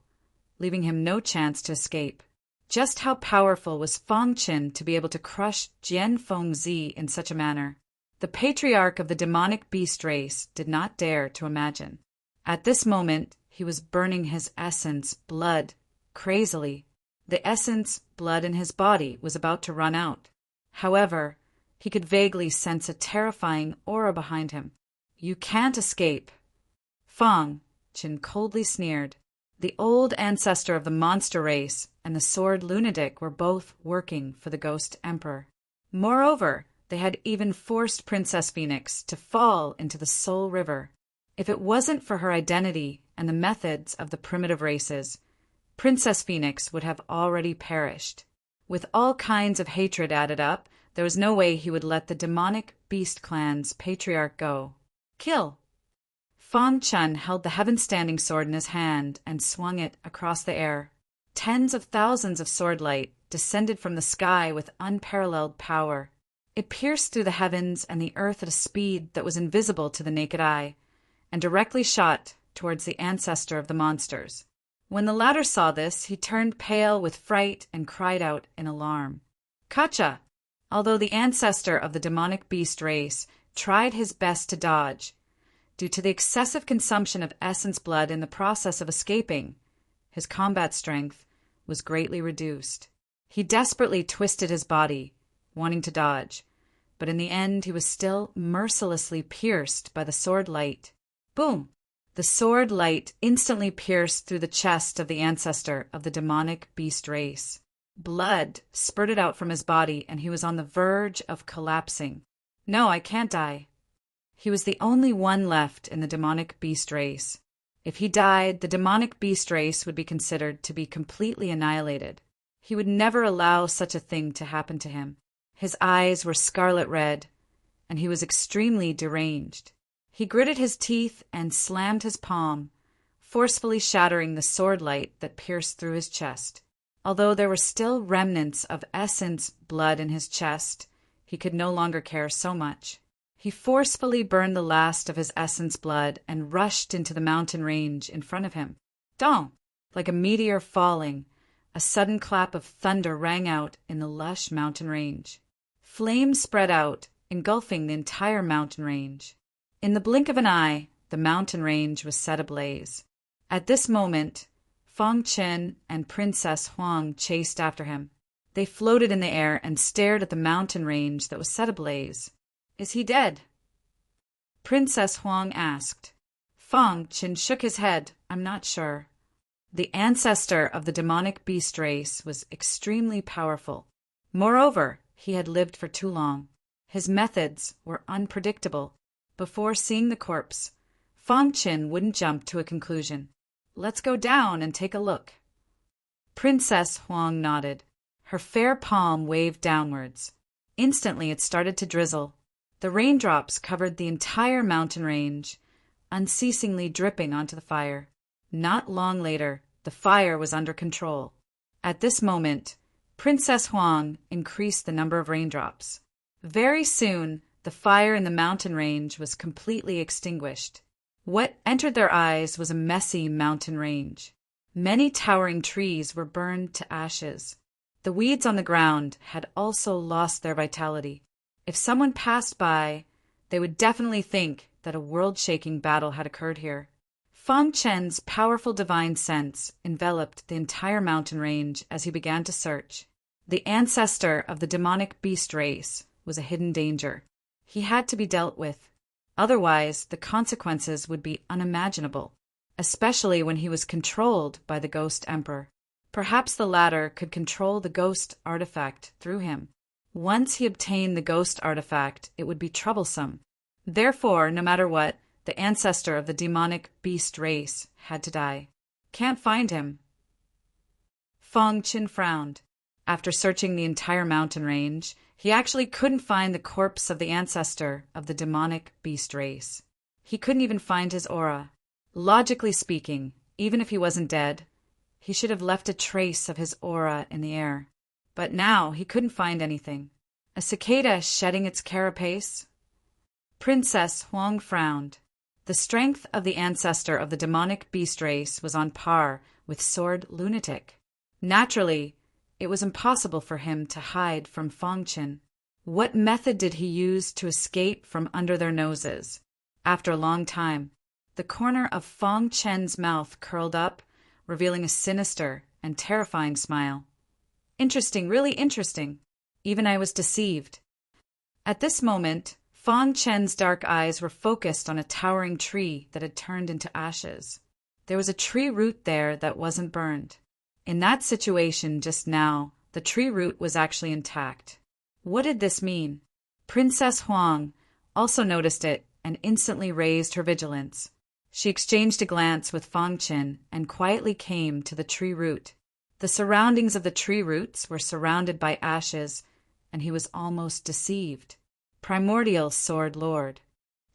leaving him no chance to escape. Just how powerful was Fang Qin to be able to crush Jian Fengzi in such a manner? The patriarch of the demonic beast race did not dare to imagine. At this moment, he was burning his essence, blood, crazily. The essence, blood in his body was about to run out. However, he could vaguely sense a terrifying aura behind him. "You can't escape." Fang Qin coldly sneered. The old ancestor of the monster race and the Sword Lunatic were both working for the Ghost Emperor. Moreover, they had even forced Princess Phoenix to fall into the Soul River. If it wasn't for her identity and the methods of the primitive races, Princess Phoenix would have already perished. With all kinds of hatred added up, there was no way he would let the demonic beast clan's patriarch go. "Kill!" Fang Qin held the heaven-standing sword in his hand and swung it across the air. Tens of thousands of sword light descended from the sky with unparalleled power. It pierced through the heavens and the earth at a speed that was invisible to the naked eye, and directly shot towards the ancestor of the monsters. When the latter saw this, he turned pale with fright and cried out in alarm. "Kacha!" Although the ancestor of the demonic beast race tried his best to dodge, due to the excessive consumption of essence blood in the process of escaping, his combat strength was greatly reduced. He desperately twisted his body, wanting to dodge, but in the end he was still mercilessly pierced by the sword light. Boom! The sword light instantly pierced through the chest of the ancestor of the demonic beast race. Blood spurted out from his body, and he was on the verge of collapsing. "No, I can't die." He was the only one left in the demonic beast race. If he died, the demonic beast race would be considered to be completely annihilated. He would never allow such a thing to happen to him. His eyes were scarlet red, and he was extremely deranged. He gritted his teeth and slammed his palm, forcefully shattering the sword light that pierced through his chest. Although there were still remnants of essence blood in his chest, he could no longer care so much. He forcefully burned the last of his essence blood and rushed into the mountain range in front of him. Dong! Like a meteor falling, a sudden clap of thunder rang out in the lush mountain range. Flames spread out, engulfing the entire mountain range. In the blink of an eye, the mountain range was set ablaze. At this moment, Fang Qin and Princess Huang chased after him. They floated in the air and stared at the mountain range that was set ablaze. "Is he dead?" Princess Huang asked. Fang Qin shook his head. "I'm not sure." The ancestor of the demonic beast race was extremely powerful. Moreover, he had lived for too long. His methods were unpredictable. Before seeing the corpse, Fang Qin wouldn't jump to a conclusion. "Let's go down and take a look." Princess Huang nodded. Her fair palm waved downwards. Instantly it started to drizzle. The raindrops covered the entire mountain range, unceasingly dripping onto the fire. Not long later, the fire was under control. At this moment, Princess Huang increased the number of raindrops. Very soon, the the fire in the mountain range was completely extinguished. What entered their eyes was a messy mountain range. Many towering trees were burned to ashes. The weeds on the ground had also lost their vitality. If someone passed by, they would definitely think that a world-shaking battle had occurred here. Feng Chen's powerful divine sense enveloped the entire mountain range as he began to search. The ancestor of the demonic beast race was a hidden danger. He had to be dealt with. Otherwise, the consequences would be unimaginable, especially when he was controlled by the Ghost Emperor. Perhaps the latter could control the ghost artifact through him. Once he obtained the ghost artifact, it would be troublesome. Therefore, no matter what, the ancestor of the demonic beast race had to die. Can't find him. Feng Chen frowned. After searching the entire mountain range, he actually couldn't find the corpse of the ancestor of the demonic beast race. He couldn't even find his aura. Logically speaking, even if he wasn't dead, he should have left a trace of his aura in the air. But now he couldn't find anything. A cicada shedding its carapace? Princess Huang frowned. The strength of the ancestor of the demonic beast race was on par with Sword Lunatic. Naturally, it was impossible for him to hide from Feng Chen. What method did he use to escape from under their noses? After a long time, the corner of Feng Chen's mouth curled up, revealing a sinister and terrifying smile. Interesting, really interesting. Even I was deceived. At this moment, Feng Chen's dark eyes were focused on a towering tree that had turned into ashes. There was a tree root there that wasn't burned. In that situation just now, the tree root was actually intact. What did this mean? Princess Huang also noticed it and instantly raised her vigilance. She exchanged a glance with Feng Chen and quietly came to the tree root. The surroundings of the tree roots were surrounded by ashes, and he was almost deceived. Primordial Swordlord.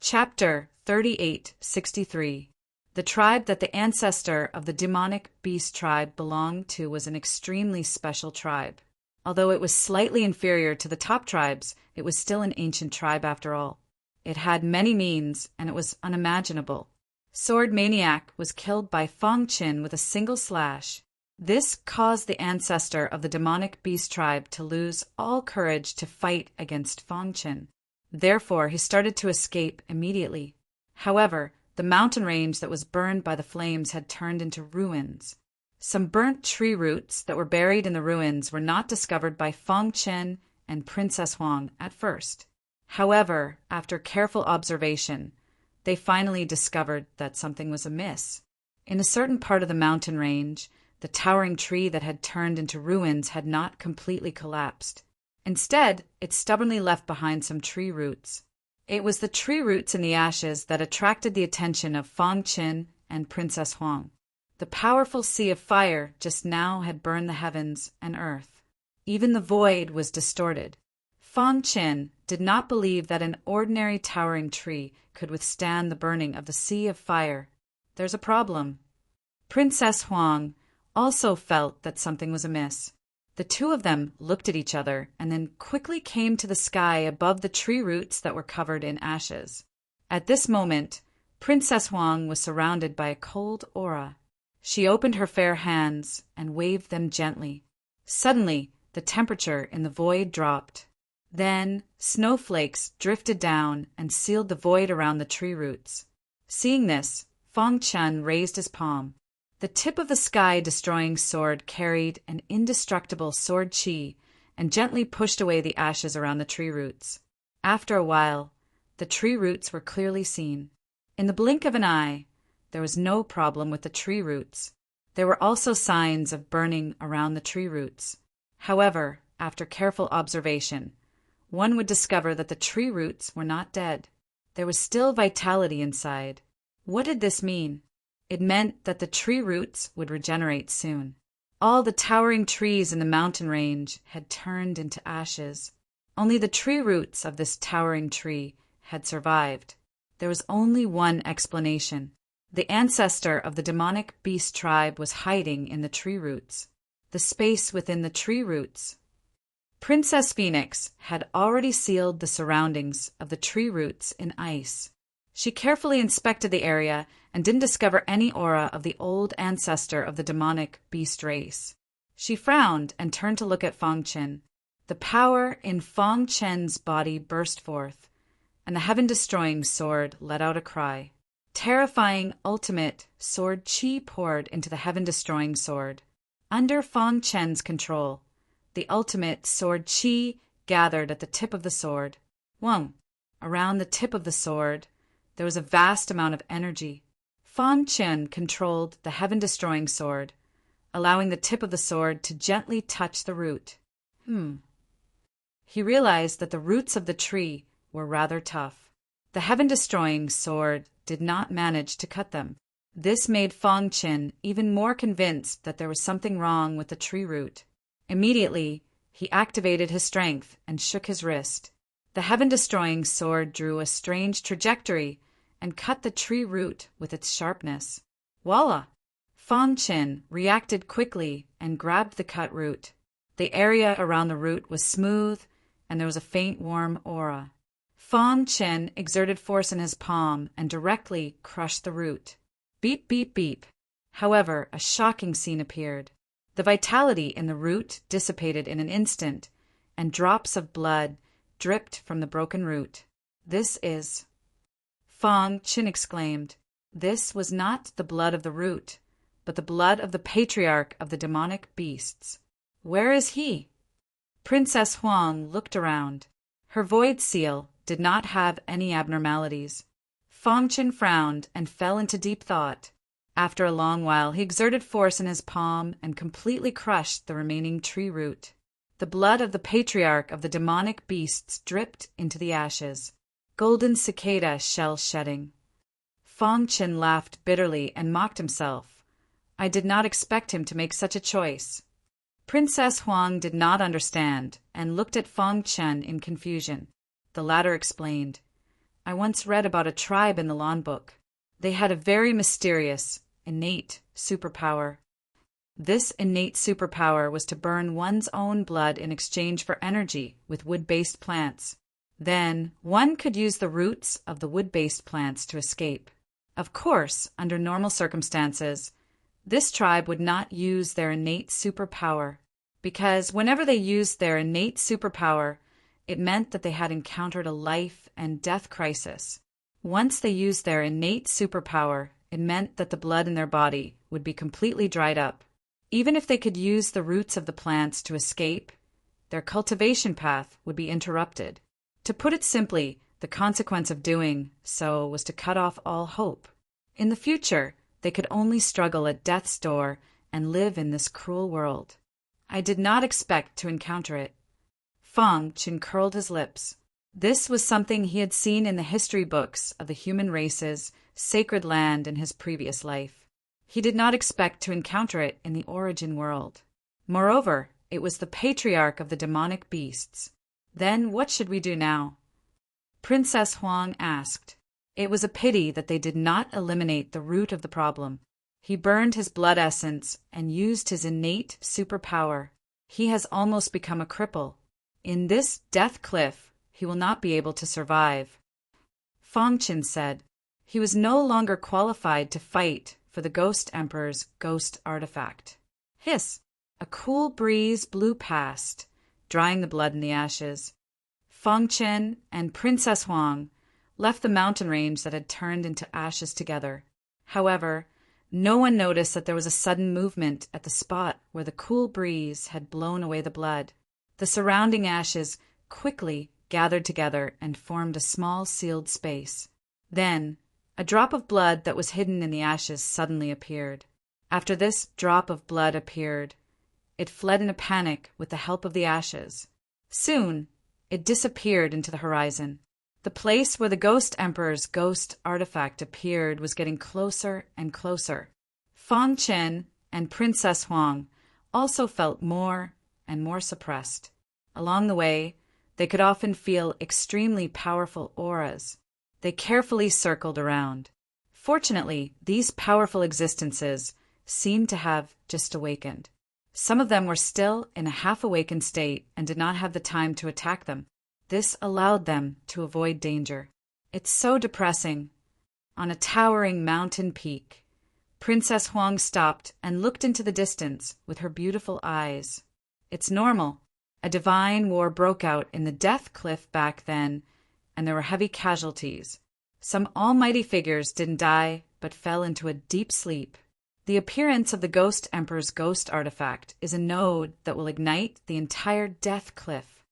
Chapter 3863. The tribe that the ancestor of the demonic beast tribe belonged to was an extremely special tribe. Although it was slightly inferior to the top tribes, it was still an ancient tribe after all. It had many means, and it was unimaginable. Sword Maniac was killed by Feng Chen with a single slash. This caused the ancestor of the demonic beast tribe to lose all courage to fight against Feng Chen. Therefore, he started to escape immediately. However, the mountain range that was burned by the flames had turned into ruins. Some burnt tree roots that were buried in the ruins were not discovered by Feng Chen and Princess Huang at first. However, after careful observation, they finally discovered that something was amiss. In a certain part of the mountain range, the towering tree that had turned into ruins had not completely collapsed. Instead, it stubbornly left behind some tree roots. It was the tree roots in the ashes that attracted the attention of Feng Chen and Princess Huang. The powerful sea of fire just now had burned the heavens and earth. Even the void was distorted. Feng Chen did not believe that an ordinary towering tree could withstand the burning of the sea of fire. There's a problem. Princess Huang also felt that something was amiss. The two of them looked at each other and then quickly came to the sky above the tree roots that were covered in ashes. At this moment, Princess Huang was surrounded by a cold aura. She opened her fair hands and waved them gently. Suddenly, the temperature in the void dropped. Then, snowflakes drifted down and sealed the void around the tree roots. Seeing this, Feng Chen raised his palm. The tip of the sky-destroying sword carried an indestructible sword chi and gently pushed away the ashes around the tree roots. After a while, the tree roots were clearly seen. In the blink of an eye, there was no problem with the tree roots. There were also signs of burning around the tree roots. However, after careful observation, one would discover that the tree roots were not dead. There was still vitality inside. What did this mean? It meant that the tree roots would regenerate soon. All the towering trees in the mountain range had turned into ashes. Only the tree roots of this towering tree had survived. There was only one explanation. The ancestor of the demonic beast tribe was hiding in the tree roots. The space within the tree roots. Princess Phoenix had already sealed the surroundings of the tree roots in ice. She carefully inspected the area and didn't discover any aura of the old ancestor of the demonic beast race. She frowned and turned to look at Feng Chen. The power in Feng Chen's body burst forth, and the heaven-destroying sword let out a cry. Terrifying ultimate sword chi poured into the heaven-destroying sword. Under Feng Chen's control, the ultimate sword chi gathered at the tip of the sword. Around the tip of the sword, there was a vast amount of energy. Feng Chen controlled the heaven-destroying sword, allowing the tip of the sword to gently touch the root. He realized that the roots of the tree were rather tough. The heaven-destroying sword did not manage to cut them. This made Feng Chen even more convinced that there was something wrong with the tree root. Immediately, he activated his strength and shook his wrist. The heaven-destroying sword drew a strange trajectory and cut the tree root with its sharpness. Voila! Feng Chen reacted quickly and grabbed the cut root. The area around the root was smooth, and there was a faint warm aura. Feng Chen exerted force in his palm and directly crushed the root. Beep, beep, beep. However, a shocking scene appeared. The vitality in the root dissipated in an instant, and drops of blood dripped from the broken root. This is... Feng Chen exclaimed. This was not the blood of the root, but the blood of the patriarch of the demonic beasts. Where is he? Princess Huang looked around. Her void seal did not have any abnormalities. Feng Chen frowned and fell into deep thought. After a long while, he exerted force in his palm and completely crushed the remaining tree root. The blood of the patriarch of the demonic beasts dripped into the ashes. Golden cicada shell shedding. Feng Chen laughed bitterly and mocked himself. I did not expect him to make such a choice. Princess Huang did not understand and looked at Feng Chen in confusion. The latter explained, I once read about a tribe in the Lawn Book. They had a very mysterious, innate superpower. This innate superpower was to burn one's own blood in exchange for energy with wood-based plants. Then, one could use the roots of the wood-based plants to escape. Of course, under normal circumstances, this tribe would not use their innate superpower, because whenever they used their innate superpower, it meant that they had encountered a life and death crisis. Once they used their innate superpower, it meant that the blood in their body would be completely dried up. Even if they could use the roots of the plants to escape, their cultivation path would be interrupted. To put it simply, the consequence of doing so was to cut off all hope. In the future, they could only struggle at death's door and live in this cruel world. I did not expect to encounter it. Feng Chen curled his lips. This was something he had seen in the history books of the human race's sacred land in his previous life. He did not expect to encounter it in the origin world. Moreover, it was the patriarch of the demonic beasts. Then what should we do now? Princess Huang asked. It was a pity that they did not eliminate the root of the problem. He burned his blood essence and used his innate superpower. He has almost become a cripple. In this death cliff, he will not be able to survive. Feng Chen said. He was no longer qualified to fight for the Ghost Emperor's ghost artifact. Hiss! A cool breeze blew past, drying the blood in the ashes. Feng Chen and Princess Huang left the mountain range that had turned into ashes together. However, no one noticed that there was a sudden movement at the spot where the cool breeze had blown away the blood. The surrounding ashes quickly gathered together and formed a small sealed space. Then, a drop of blood that was hidden in the ashes suddenly appeared. After this drop of blood appeared, it fled in a panic with the help of the ashes. Soon, it disappeared into the horizon. The place where the Ghost Emperor's ghost artifact appeared was getting closer and closer. Feng Chen and Princess Huang also felt more and more suppressed. Along the way, they could often feel extremely powerful auras. They carefully circled around. Fortunately, these powerful existences seemed to have just awakened. Some of them were still in a half-awakened state and did not have the time to attack them. This allowed them to avoid danger. It's so depressing. On a towering mountain peak, Princess Huang stopped and looked into the distance with her beautiful eyes. It's normal. A divine war broke out in the Death Cliff back then, and there were heavy casualties. Some almighty figures didn't die, but fell into a deep sleep. The appearance of the Ghost Emperor's ghost artifact is a node that will ignite the entire Death Cliff.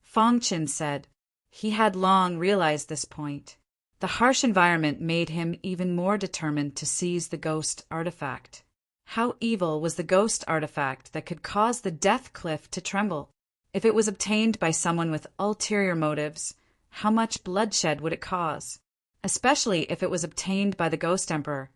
Fong Qin said. He had long realized this point. The harsh environment made him even more determined to seize the ghost artifact. How evil was the ghost artifact that could cause the Death Cliff to tremble? If it was obtained by someone with ulterior motives, how much bloodshed would it cause? Especially if it was obtained by the Ghost Emperor.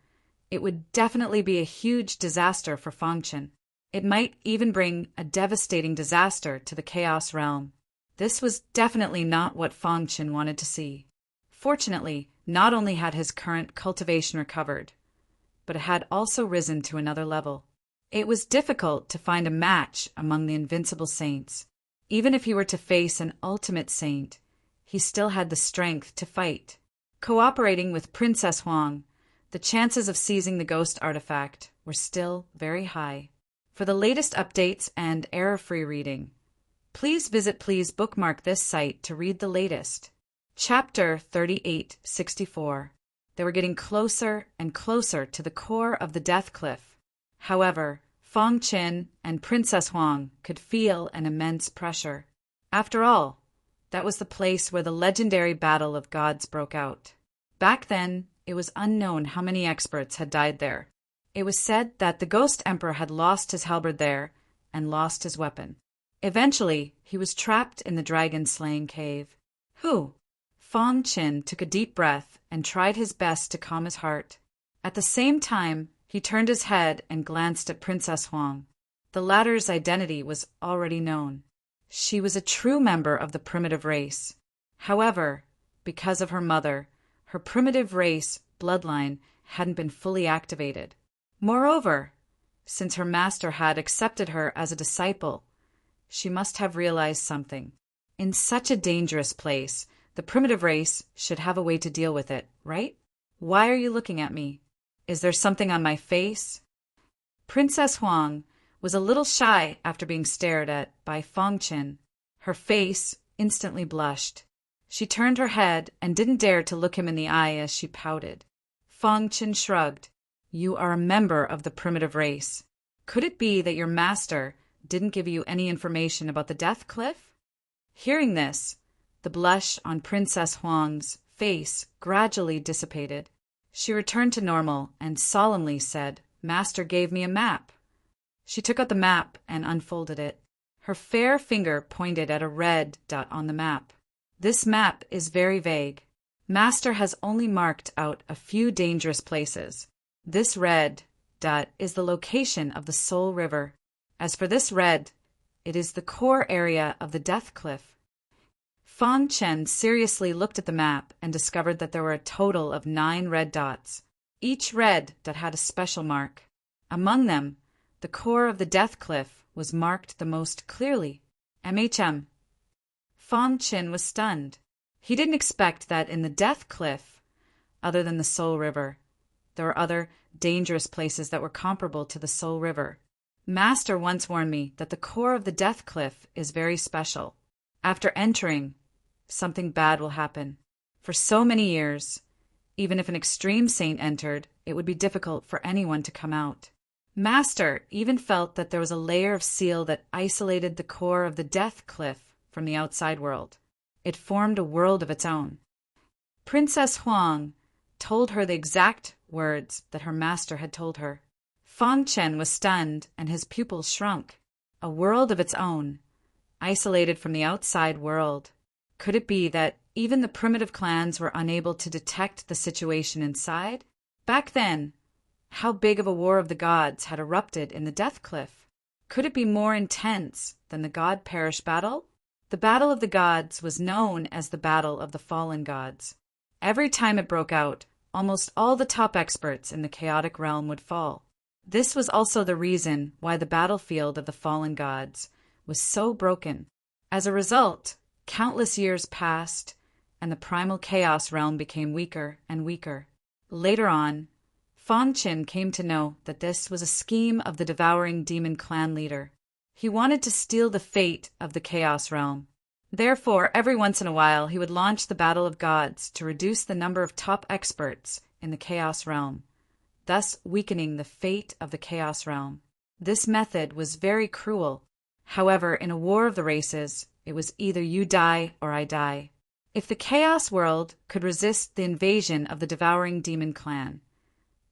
It would definitely be a huge disaster for Fong Qin. It might even bring a devastating disaster to the Chaos Realm. This was definitely not what Fong Qin wanted to see. Fortunately, not only had his current cultivation recovered, but it had also risen to another level. It was difficult to find a match among the invincible saints. Even if he were to face an ultimate saint, he still had the strength to fight. Cooperating with Princess Huang, the chances of seizing the ghost artifact were still very high. For the latest updates and error-free reading, please bookmark this site to read the latest. Chapter 3864. They were getting closer and closer to the core of the Death Cliff. However, Fong Qin and Princess Huang could feel an immense pressure. After all, that was the place where the legendary Battle of Gods broke out. Back then, it was unknown how many experts had died there. It was said that the Ghost Emperor had lost his halberd there and lost his weapon. Eventually, he was trapped in the dragon-slaying cave. Fong Qin took a deep breath and tried his best to calm his heart. At the same time, he turned his head and glanced at Princess Huang. The latter's identity was already known. She was a true member of the primitive race. However, because of her mother, her primitive race bloodline hadn't been fully activated. Moreover, since her master had accepted her as a disciple, she must have realized something. In such a dangerous place, the primitive race should have a way to deal with it, right? Why are you looking at me? Is there something on my face? Princess Huang was a little shy after being stared at by Fong Qin. Her face instantly blushed. She turned her head and didn't dare to look him in the eye as she pouted. Fong Qin shrugged. You are a member of the primitive race. Could it be that your master didn't give you any information about the Death Cliff? Hearing this, the blush on Princess Huang's face gradually dissipated. She returned to normal and solemnly said, Master gave me a map. She took out the map and unfolded it. Her fair finger pointed at a red dot on the map. This map is very vague. Master has only marked out a few dangerous places. This red dot is the location of the Soul River. As for this red, it is the core area of the Death Cliff. Fong Qin seriously looked at the map and discovered that there were a total of 9 red dots. Each red dot had a special mark. Among them, the core of the Death Cliff was marked the most clearly. MHM. Fong Qin was stunned. He didn't expect that in the Death Cliff, other than the Soul River, there were other dangerous places that were comparable to the Soul River. Master once warned me that the core of the Death Cliff is very special. After entering, something bad will happen. For so many years, even if an extreme saint entered, it would be difficult for anyone to come out. Master even felt that there was a layer of seal that isolated the core of the Death Cliff from the outside world. It formed a world of its own. Princess Huang told her the exact words that her master had told her. Fong Qin was stunned and his pupils shrunk. A world of its own, isolated from the outside world. Could it be that even the primitive clans were unable to detect the situation inside? Back then, how big of a war of the gods had erupted in the Death Cliff? Could it be more intense than the God-Perish battle? The Battle of the Gods was known as the Battle of the Fallen Gods. Every time it broke out, almost all the top experts in the chaotic realm would fall. This was also the reason why the battlefield of the fallen gods was so broken. As a result, countless years passed, and the primal chaos realm became weaker and weaker. Later on, Fang Qin came to know that this was a scheme of the devouring demon clan leader. He wanted to steal the fate of the chaos realm. Therefore, every once in a while, he would launch the battle of gods to reduce the number of top experts in the chaos realm, thus weakening the fate of the chaos realm. This method was very cruel. However, in a war of the races, it was either you die or I die. If the chaos world could resist the invasion of the devouring demon clan,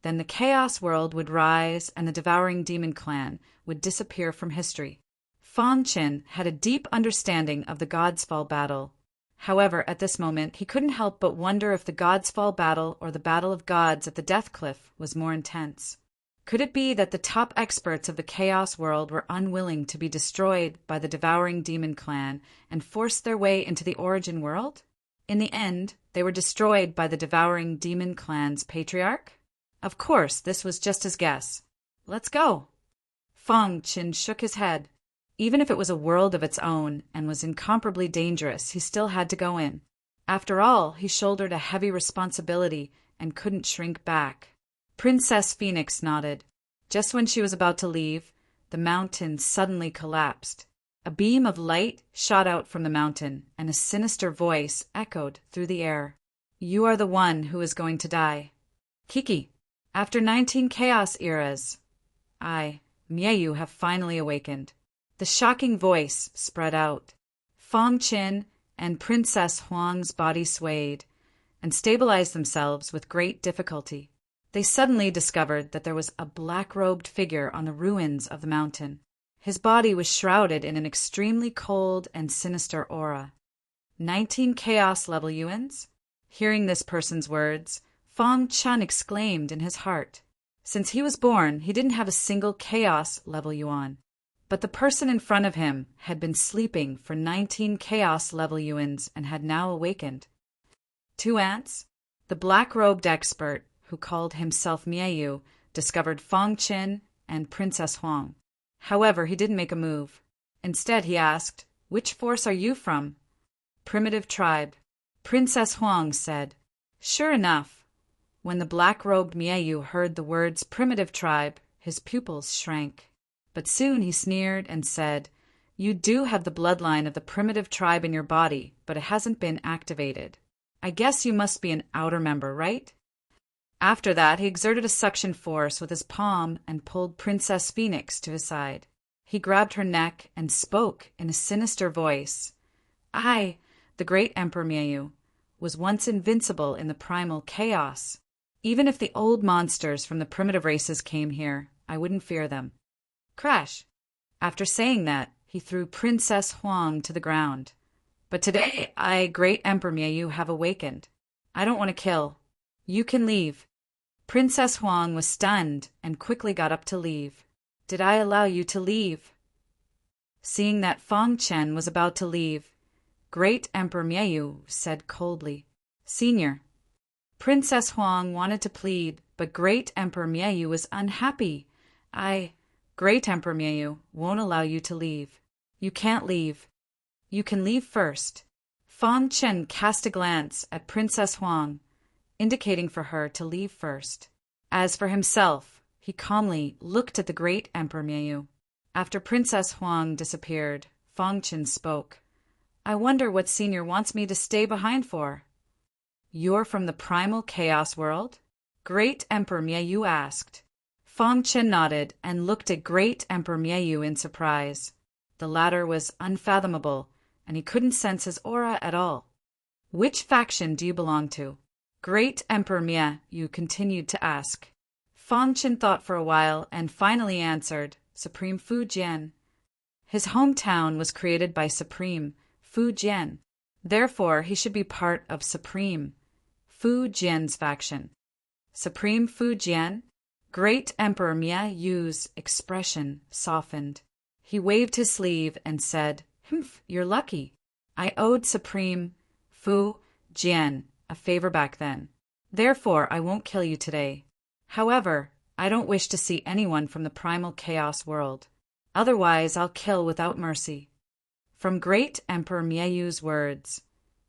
then the chaos world would rise and the devouring demon clan would disappear from history. Fang Qin had a deep understanding of the God's Fall battle. However, at this moment, he couldn't help but wonder if the God's Fall battle or the battle of gods at the Death Cliff was more intense. Could it be that the top experts of the chaos world were unwilling to be destroyed by the devouring demon clan and forced their way into the origin world? In the end, they were destroyed by the devouring demon clan's patriarch? Of course, this was just his guess. Let's go. Fang Qin shook his head. Even if it was a world of its own and was incomparably dangerous, he still had to go in. After all, he shouldered a heavy responsibility and couldn't shrink back. Princess Phoenix nodded. Just when she was about to leave, the mountain suddenly collapsed. A beam of light shot out from the mountain, and a sinister voice echoed through the air. You are the one who is going to die. Kiki, after 19 chaos eras, I, Miayu, have finally awakened. The shocking voice spread out. Fang Qin and Princess Huang's body swayed and stabilized themselves with great difficulty. They suddenly discovered that there was a black-robed figure on the ruins of the mountain. His body was shrouded in an extremely cold and sinister aura. 19 chaos-level Yuans? Hearing this person's words, Fang Qin exclaimed in his heart. Since he was born, he didn't have a single chaos-level Yuan. But the person in front of him had been sleeping for 19 chaos-level Yuans and had now awakened. Two ants, the black-robed expert, who called himself Miayu, discovered Fang Qin and Princess Huang. However, he didn't make a move. Instead, he asked, "Which force are you from?" "Primitive tribe." Princess Huang said. Sure enough, when the black-robed Miayu heard the words primitive tribe, his pupils shrank. But soon he sneered and said, "You do have the bloodline of the primitive tribe in your body, but it hasn't been activated. I guess you must be an outer member, right?" After that, he exerted a suction force with his palm and pulled Princess Phoenix to his side. He grabbed her neck and spoke in a sinister voice. I, the great Emperor Miayu, was once invincible in the primal chaos. Even if the old monsters from the primitive races came here, I wouldn't fear them. Crash! After saying that, he threw Princess Huang to the ground. But today, I, great Emperor Miayu, have awakened. I don't want to kill. You can leave. Princess Huang was stunned and quickly got up to leave. Did I allow you to leave? Seeing that Fang Qin was about to leave, great Emperor Miayu said coldly, "Senior." Princess Huang wanted to plead, but great Emperor Miayu was unhappy. I, great Emperor Miayu, won't allow you to leave. You can't leave. You can leave first. Fang Qin cast a glance at Princess Huang, indicating for her to leave first. As for himself, he calmly looked at the great Emperor Miayu. After Princess Huang disappeared, Fang Qin spoke. I wonder what Senior wants me to stay behind for. You're from the primal chaos world? Great Emperor Miayu asked. Fang Qin nodded and looked at great Emperor Miayu in surprise. The latter was unfathomable, and he couldn't sense his aura at all. Which faction do you belong to? Great Emperor Miayu continued to ask. Fang Qin thought for a while and finally answered, Supreme Fu Jian. His hometown was created by Supreme Fu Jian. Therefore, he should be part of Supreme Fu Jian's faction. Supreme Fu Jian? Great Emperor Miayu's expression softened. He waved his sleeve and said, Humph, you're lucky. I owed Supreme Fu Jian a favor back then. Therefore, I won't kill you today. However, I don't wish to see anyone from the primal chaos world. Otherwise, I'll kill without mercy." From great Emperor Mieyu's words,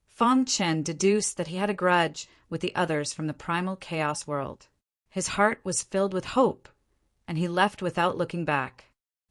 Feng Chen deduced that he had a grudge with the others from the primal chaos world. His heart was filled with hope, and he left without looking back.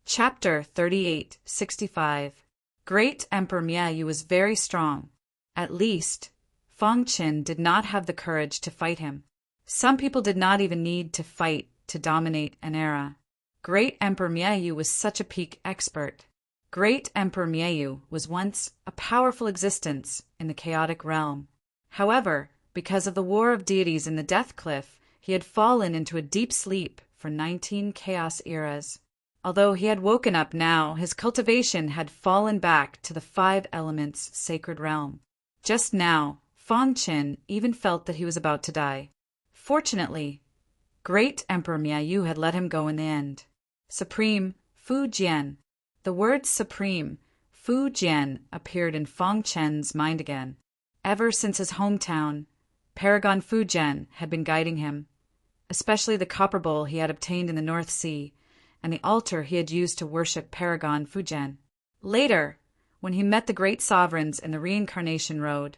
Chapter 3865. Great Emperor Mieyu was very strong. At least, Feng Chen did not have the courage to fight him. Some people did not even need to fight to dominate an era. Great Emperor Mieyu was such a peak expert. Great Emperor Mieyu was once a powerful existence in the chaotic realm. However, because of the War of Deities in the Death Cliff, he had fallen into a deep sleep for 19 chaos eras. Although he had woken up now, his cultivation had fallen back to the 5 elements sacred realm. Just now, Feng Chen even felt that he was about to die. Fortunately, Great Emperor Mieyu had let him go in the end. Supreme Fu Jian. The word Supreme Fu Jian appeared in Feng Chen's mind again. Ever since his hometown, Paragon Fu Jian had been guiding him, especially the copper bowl he had obtained in the North Sea, and the altar he had used to worship Paragon Fu Jian. Later, when he met the great sovereigns in the Reincarnation Road,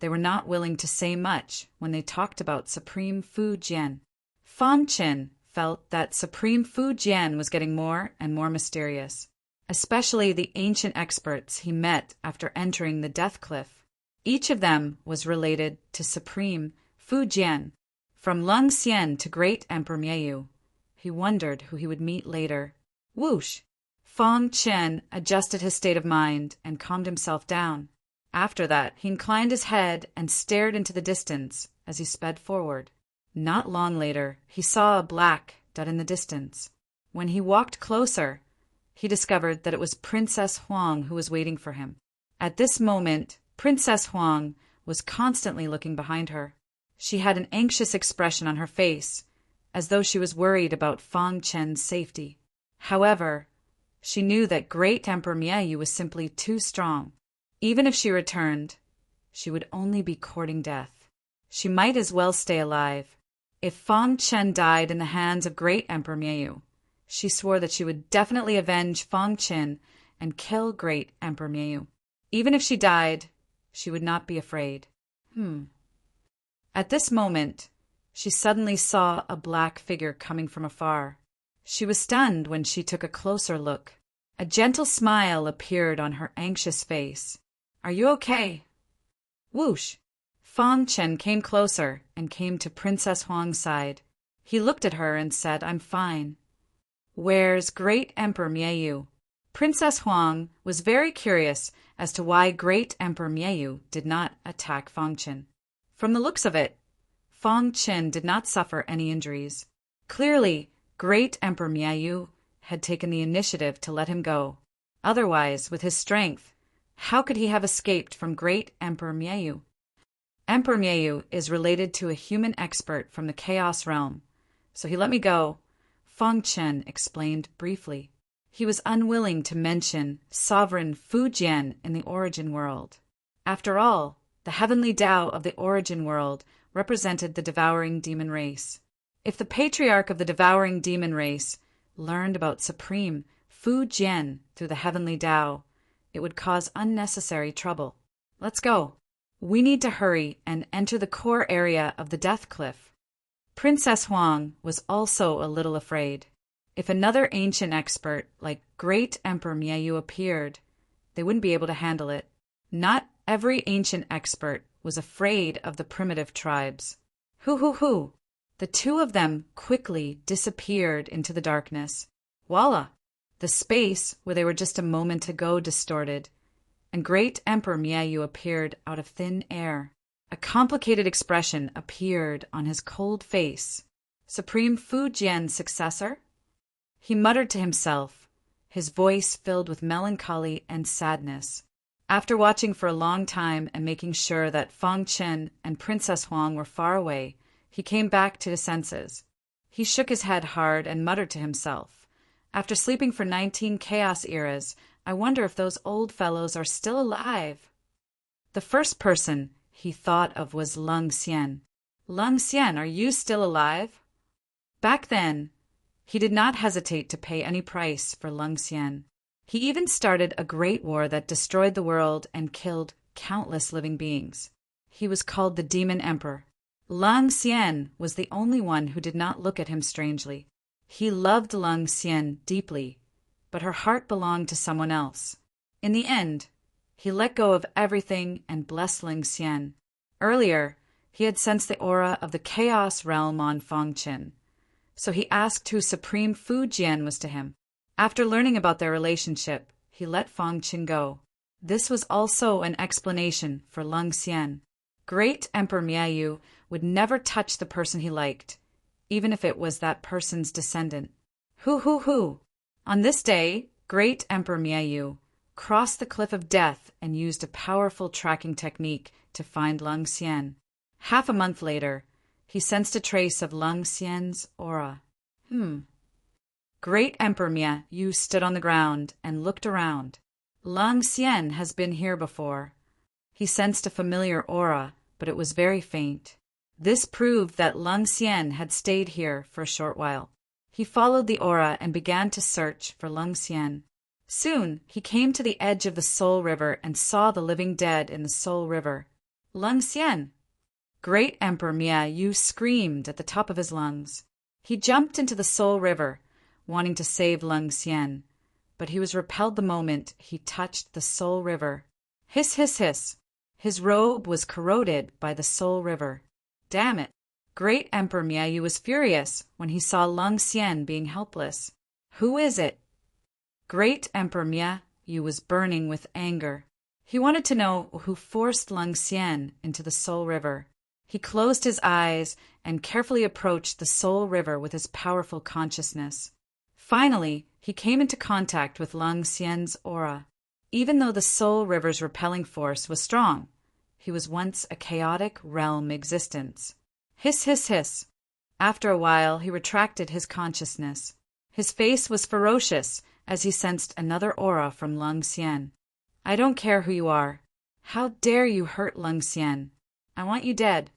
they were not willing to say much when they talked about Supreme Fu Jian. Feng Chen felt that Supreme Fu Jian was getting more and more mysterious, especially the ancient experts he met after entering the Death Cliff. Each of them was related to Supreme Fu Jian. From Lung Xian to Great Emperor Mieyu, he wondered who he would meet later. Whoosh! Feng Chen adjusted his state of mind and calmed himself down. After that, he inclined his head and stared into the distance as he sped forward. Not long later, he saw a black dot in the distance. When he walked closer, he discovered that it was Princess Huang who was waiting for him. At this moment, Princess Huang was constantly looking behind her. She had an anxious expression on her face, as though she was worried about Feng Chen's safety. However, she knew that Great Emperor Mieyu was simply too strong. Even if she returned, she would only be courting death. She might as well stay alive. If Feng Chen died in the hands of Great Emperor Mieyu, she swore that she would definitely avenge Feng Chen and kill Great Emperor Mieyu. Even if she died, she would not be afraid. At this moment, she suddenly saw a black figure coming from afar. She was stunned when she took a closer look. A gentle smile appeared on her anxious face. "Are you okay?" Whoosh! Feng Chen came closer and came to Princess Huang's side. He looked at her and said, "I'm fine." "Where's Great Emperor Mieyu?" Princess Huang was very curious as to why Great Emperor Mieyu did not attack Feng Chen. From the looks of it, Feng Chen did not suffer any injuries. Clearly, Great Emperor Mieyu had taken the initiative to let him go. Otherwise, with his strength, how could he have escaped from Great Emperor Mieyu? Emperor Mieyu is related to a human expert from the Chaos Realm, so he let me go, Feng Chen explained briefly. He was unwilling to mention Sovereign Fu Jian in the Origin World. After all, the heavenly Tao of the Origin World represented the devouring demon race. If the patriarch of the devouring demon race learned about Supreme Fu Jian through the heavenly Tao, it would cause unnecessary trouble. Let's go. We need to hurry and enter the core area of the Death Cliff. Princess Huang was also a little afraid. If another ancient expert like Great Emperor Mieyu appeared, they wouldn't be able to handle it. Not every ancient expert was afraid of the primitive tribes. Hoo! The two of them quickly disappeared into the darkness. Voila! The space where they were just a moment ago distorted, and Great Emperor Mieyu appeared out of thin air. A complicated expression appeared on his cold face. Supreme Fu Jian's successor? He muttered to himself, his voice filled with melancholy and sadness. After watching for a long time and making sure that Feng Chen and Princess Huang were far away, he came back to his senses. He shook his head hard and muttered to himself, "After sleeping for 19 chaos eras, I wonder if those old fellows are still alive." The first person he thought of was Lung Xian. "Lung Xian, are you still alive?" Back then, He did not hesitate to pay any price for Leng Xian. He even started a great war that destroyed the world and killed countless living beings. He was called the Demon Emperor. Leng Xian was the only one who did not look at him strangely. He loved Leng Xian deeply, but her heart belonged to someone else. In the end, he let go of everything and blessed Leng Xian. Earlier, he had sensed the aura of the Chaos Realm on Fengqian, so he asked who Supreme Fu Jian was to him. After learning about their relationship, he let Fengqian go. This was also an explanation for Leng Xian. Great Emperor Miayu would never touch the person he liked, even if it was that person's descendant. Hoo. On this day, Great Emperor Miayu crossed the cliff of death and used a powerful tracking technique to find Leng Xian. Half a month later, he sensed a trace of Leng Xian's aura. Great Emperor Miayu stood on the ground and looked around. Leng Xian has been here before. He sensed a familiar aura, but it was very faint. This proved that Leng Xian had stayed here for a short while. He followed the aura and began to search for Leng Xian. Soon, he came to the edge of the Soul River and saw the living dead in the Soul River. Leng Xian! Great Emperor Miayu screamed at the top of his lungs. He jumped into the Soul River, wanting to save Leng Xian, but he was repelled the moment he touched the Soul River. Hiss, hiss, hiss. His robe was corroded by the Soul River. Damn it! Great Emperor Miayu was furious when he saw Leng Xian being helpless. Who is it? Great Emperor Miayu was burning with anger. He wanted to know who forced Leng Xian into the Soul River. He closed his eyes and carefully approached the Soul River with his powerful consciousness. Finally, he came into contact with Leng Xian's aura. Even though the Soul River's repelling force was strong, he was once a chaotic realm existence. Hiss, hiss, hiss. After a while, he retracted his consciousness. His face was ferocious as he sensed another aura from Leng Xian. I don't care who you are. How dare you hurt Leng Xian? I want you dead.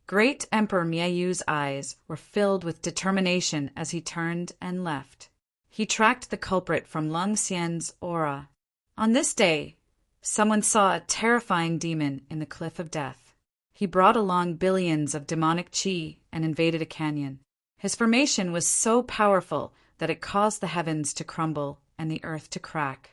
Great Emperor Miayu's eyes were filled with determination as he turned and left. He tracked the culprit from Leng Xian's aura. On this day, someone saw a terrifying demon in the Cliff of Death. He brought along billions of demonic qi and invaded a canyon. His formation was so powerful that it caused the heavens to crumble and the earth to crack.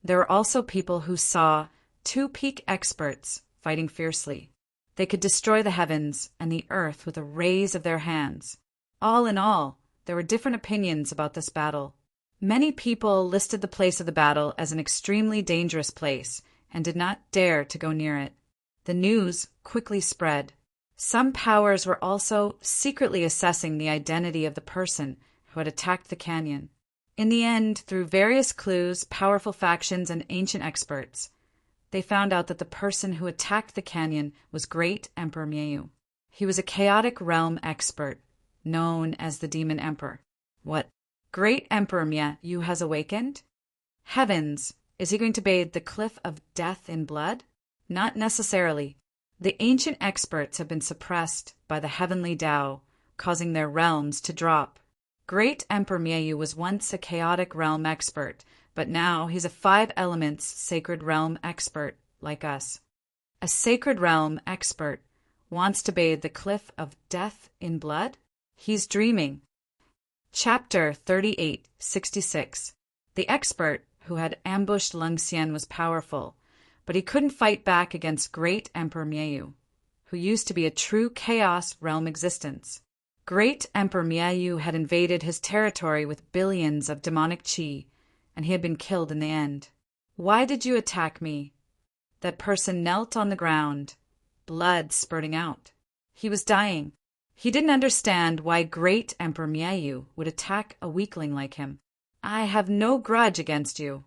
There were also people who saw two peak experts fighting fiercely. They could destroy the heavens and the earth with a raise of their hands. All in all, there were different opinions about this battle. Many people listed the place of the battle as an extremely dangerous place and did not dare to go near it. The news quickly spread. Some powers were also secretly assessing the identity of the person who had attacked the canyon. In the end, through various clues, powerful factions, and ancient experts, they found out that the person who attacked the canyon was Great Emperor Miayu. He was a chaotic realm expert, known as the Demon Emperor. What? Great Emperor Miayu has awakened? Heavens! Is he going to bathe the cliff of death in blood? Not necessarily. The ancient experts have been suppressed by the heavenly Tao, causing their realms to drop. Great Emperor Miayu was once a chaotic realm expert, but now he's a 5 elements sacred realm expert, like us. A sacred realm expert wants to bathe the cliff of death in blood? He's dreaming. Chapter 3866. The expert who had ambushed Leng Xian was powerful, but he couldn't fight back against Great Emperor Miayu, who used to be a true chaos realm existence. Great Emperor Miayu had invaded his territory with billions of demonic qi, and he had been killed in the end. Why did you attack me? That person knelt on the ground, blood spurting out. He was dying. He didn't understand why Great Emperor Miayu would attack a weakling like him. I have no grudge against you.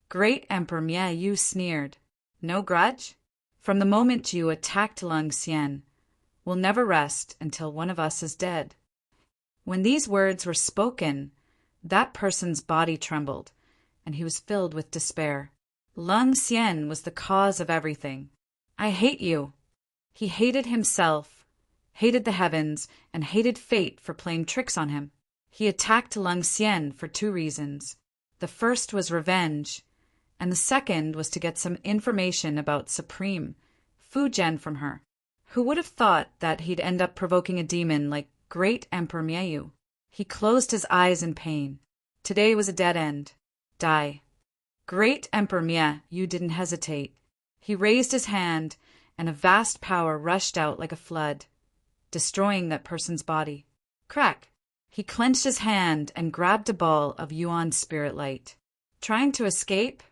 Great Emperor Miayu sneered. No grudge? From the moment you attacked Leng Xian, we'll never rest until one of us is dead. When these words were spoken, that person's body trembled, and he was filled with despair. Leng Xian was the cause of everything. I hate you. He hated himself, hated the heavens, and hated fate for playing tricks on him. He attacked Lung Xian for two reasons. The first was revenge, and the second was to get some information about Supreme Fu Jian from her. Who would have thought that he'd end up provoking a demon like Great Emperor Miayu? He closed his eyes in pain. Today was a dead end. Die. Great Emperor Miayu didn't hesitate. He raised his hand, and a vast power rushed out like a flood, destroying that person's body. Crack! He clenched his hand and grabbed a ball of Yuan spirit light. Trying to escape?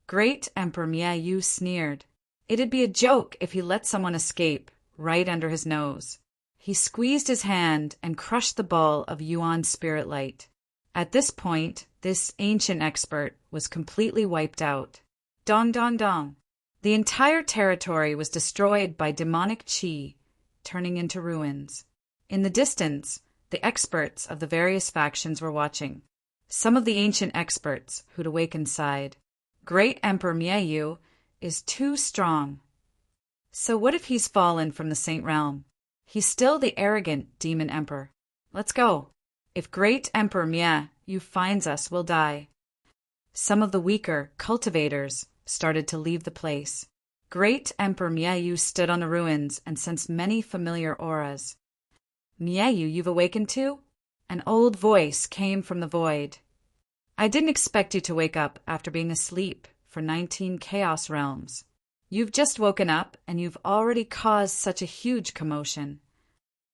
Great Emperor Miayu sneered. It'd be a joke if he let someone escape right under his nose. He squeezed his hand and crushed the ball of Yuan spirit light. At this point, this ancient expert was completely wiped out. Dong dong dong. The entire territory was destroyed by demonic qi, turning into ruins. In the distance, the experts of the various factions were watching. Some of the ancient experts who'd awakened sighed. Great Emperor Miayu is too strong. So what if he's fallen from the Saint Realm? He's still the arrogant demon emperor. Let's go. If Great Emperor Miayu finds us, we'll die. Some of the weaker cultivators started to leave the place. Great Emperor Miayu stood on the ruins and sensed many familiar auras. Miayu, you've awakened too? An old voice came from the void. I didn't expect you to wake up after being asleep for 19 chaos realms. You've just woken up and you've already caused such a huge commotion.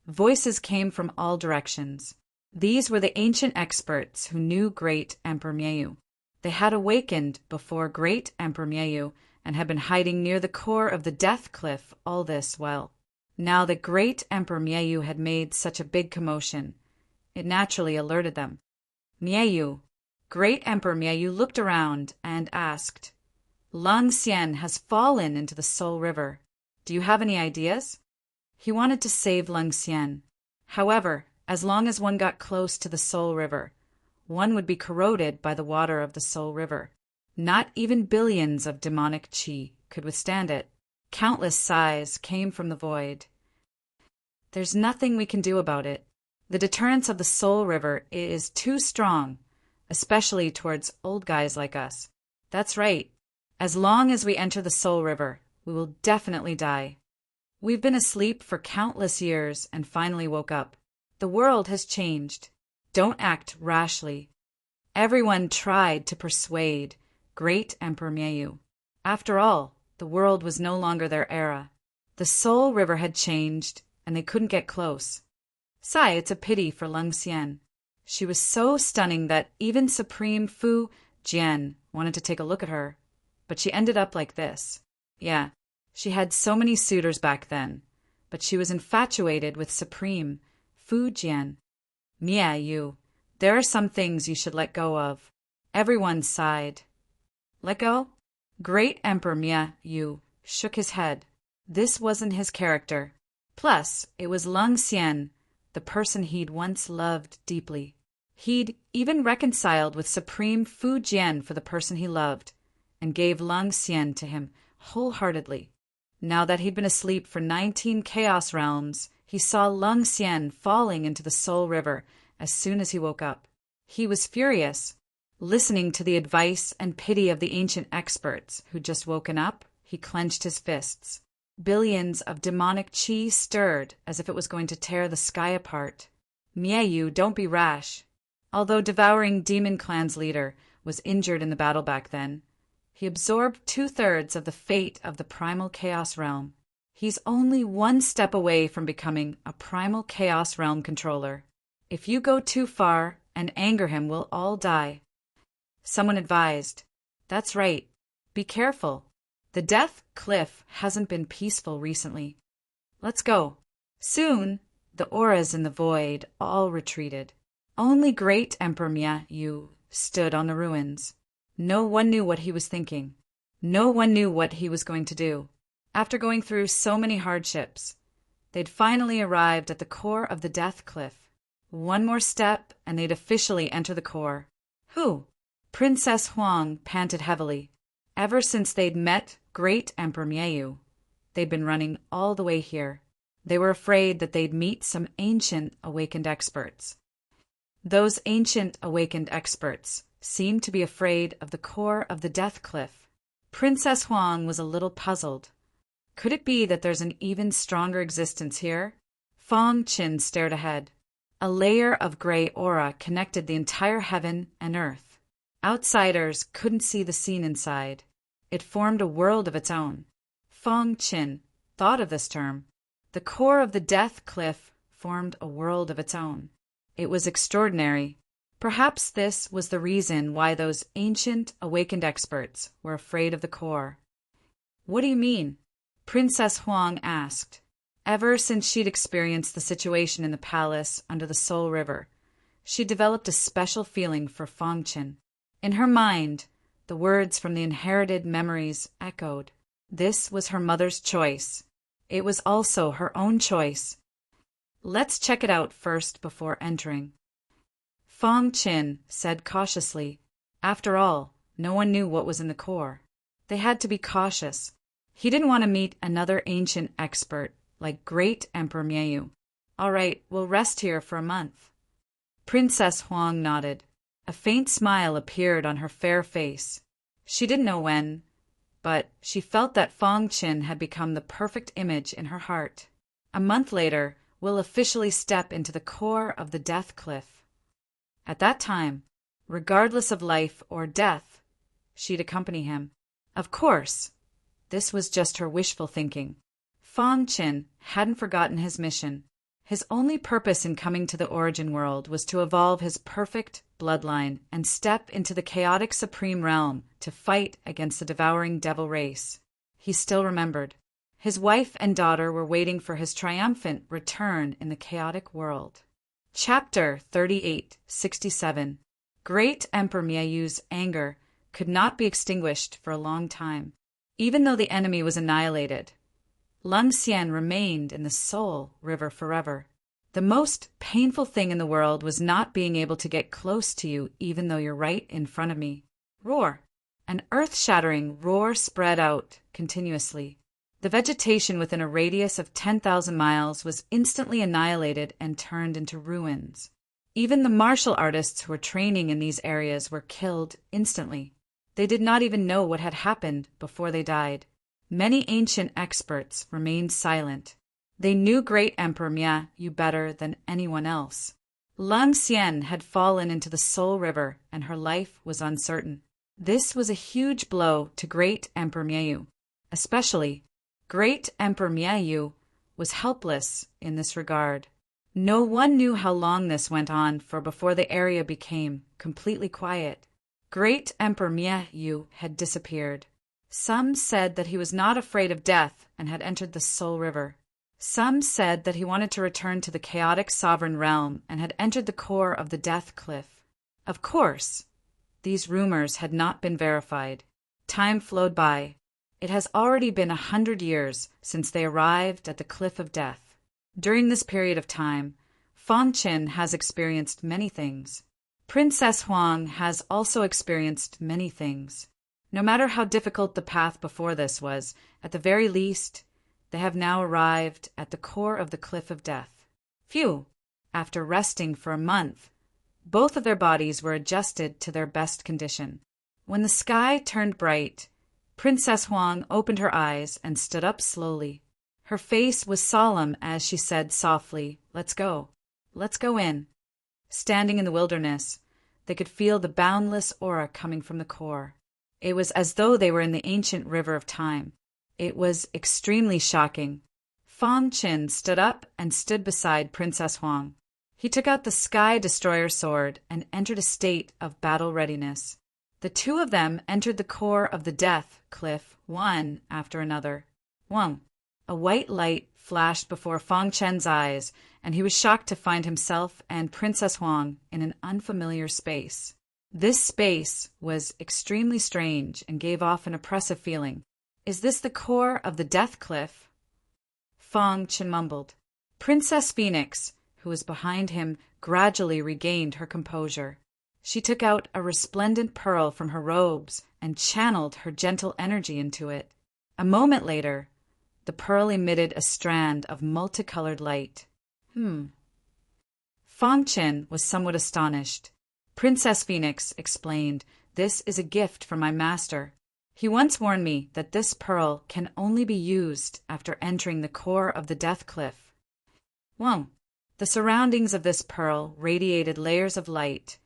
Voices came from all directions. These were the ancient experts who knew Great Emperor Miayu. They had awakened before Great Emperor Miayu and had been hiding near the core of the Death Cliff all this while. Now that Great Emperor Miayu had made such a big commotion, it naturally alerted them. Miayu, Great Emperor Miayu looked around and asked, Lung Xian has fallen into the Soul River. Do you have any ideas? He wanted to save Lung Xian. However, as long as one got close to the Soul River, one would be corroded by the water of the Soul River. Not even billions of demonic qi could withstand it. Countless sighs came from the void. There's nothing we can do about it. The deterrence of the Soul River is too strong, especially towards old guys like us. That's right. As long as we enter the Soul River, we will definitely die. We've been asleep for countless years and finally woke up. The world has changed. Don't act rashly. Everyone tried to persuade Great Emperor Miayu. After all, the world was no longer their era. The Soul River had changed, and they couldn't get close. Sigh, it's a pity for Lung Xian. She was so stunning that even Supreme Fu Jian wanted to take a look at her. But she ended up like this. Yeah, she had so many suitors back then, but she was infatuated with Supreme Fu Jian. Miayu, there are some things you should let go of. Everyone sighed. Let go? Great Emperor Miayu shook his head. This wasn't his character. Plus, it was Lung Xian, the person he'd once loved deeply. He'd even reconciled with Supreme Fu Jian for the person he loved, and gave Lung Xian to him wholeheartedly. Now that he'd been asleep for 19 chaos realms, he saw Lung Xian falling into the Soul River as soon as he woke up. He was furious. Listening to the advice and pity of the ancient experts who'd just woken up, he clenched his fists. Billions of demonic qi stirred as if it was going to tear the sky apart. Miayu, don't be rash. Although devouring Demon Clan's leader was injured in the battle back then, he absorbed 2/3 of the fate of the primal chaos realm. He's only one step away from becoming a primal chaos realm controller. If you go too far and anger him, we'll all die. Someone advised. That's right. Be careful. The Death Cliff hasn't been peaceful recently. Let's go. Soon, the auras in the void all retreated. Only Great Emperor Miayu stood on the ruins. No one knew what he was thinking. No one knew what he was going to do. After going through so many hardships, they'd finally arrived at the core of the Death Cliff. One more step, and they'd officially enter the core. Who? Princess Huang panted heavily. Ever since they'd met Great Emperor Miayu, they'd been running all the way here. They were afraid that they'd meet some ancient awakened experts. Those ancient awakened experts seemed to be afraid of the core of the death cliff. Princess Huang was a little puzzled. Could it be that there's an even stronger existence here? Fong Qin stared ahead. A layer of gray aura connected the entire heaven and earth. Outsiders couldn't see the scene inside. It formed a world of its own. Fong Qin thought of this term. The core of the death cliff formed a world of its own. It was extraordinary. Perhaps this was the reason why those ancient awakened experts were afraid of the core. What do you mean? Princess Huang asked. Ever since she'd experienced the situation in the palace under the Soul River, she developed a special feeling for Fong Qin. In her mind, the words from the inherited memories echoed. This was her mother's choice. It was also her own choice. Let's check it out first before entering. Fong Qin said cautiously. After all, no one knew what was in the core. They had to be cautious. He didn't want to meet another ancient expert like Great Emperor Mieu. All right, we'll rest here for a month. Princess Huang nodded. A faint smile appeared on her fair face. She didn't know when, but she felt that Fong Qin had become the perfect image in her heart. A month later, we'll officially step into the core of the death cliff. At that time, regardless of life or death, she'd accompany him. Of course, this was just her wishful thinking. Fong Qin hadn't forgotten his mission. His only purpose in coming to the origin world was to evolve his perfect bloodline and step into the chaotic supreme realm to fight against the devouring devil race. He still remembered. His wife and daughter were waiting for his triumphant return in the chaotic world. Chapter 3867. Great Emperor Mieu's anger could not be extinguished for a long time. Even though the enemy was annihilated, Lung Xian remained in the Soul River forever. The most painful thing in the world was not being able to get close to you even though you're right in front of me. Roar! An earth-shattering roar spread out continuously. The vegetation within a radius of 10,000 miles was instantly annihilated and turned into ruins. Even the martial artists who were training in these areas were killed instantly. They did not even know what had happened before they died. Many ancient experts remained silent. They knew Great Emperor Mieu better than anyone else. Lung Xian had fallen into the Soul River and her life was uncertain. This was a huge blow to Great Emperor Mieu. Especially, Great Emperor Mieu was helpless in this regard. No one knew how long this went on for before the area became completely quiet. Great Emperor Mieu had disappeared. Some said that he was not afraid of death and had entered the Soul River. Some said that he wanted to return to the chaotic sovereign realm and had entered the core of the death cliff. Of course, these rumors had not been verified. Time flowed by. It has already been 100 years since they arrived at the Cliff of Death. During this period of time, Fong Qin has experienced many things. Princess Huang has also experienced many things. No matter how difficult the path before this was, at the very least, they have now arrived at the core of the Cliff of Death. Phew! After resting for a month, both of their bodies were adjusted to their best condition. When the sky turned bright, Princess Huang opened her eyes and stood up slowly. Her face was solemn as she said softly, "Let's go. Let's go in." Standing in the wilderness, they could feel the boundless aura coming from the core. It was as though they were in the ancient river of time. It was extremely shocking. Fong Qin stood up and stood beside Princess Huang. He took out the Sky Destroyer sword and entered a state of battle readiness. The two of them entered the core of the death cliff one after another. Wang! A white light flashed before Fong Qin's eyes, and he was shocked to find himself and Princess Huang in an unfamiliar space. This space was extremely strange and gave off an oppressive feeling. Is this the core of the death cliff? Fong Qin mumbled. Princess Phoenix, who was behind him, gradually regained her composure. She took out a resplendent pearl from her robes and channeled her gentle energy into it. A moment later, the pearl emitted a strand of multicolored light. Fang Qin was somewhat astonished. Princess Phoenix explained, "This is a gift from my master. He once warned me that this pearl can only be used after entering the core of the Death Cliff." Whoa! The surroundings of this pearl radiated layers of light,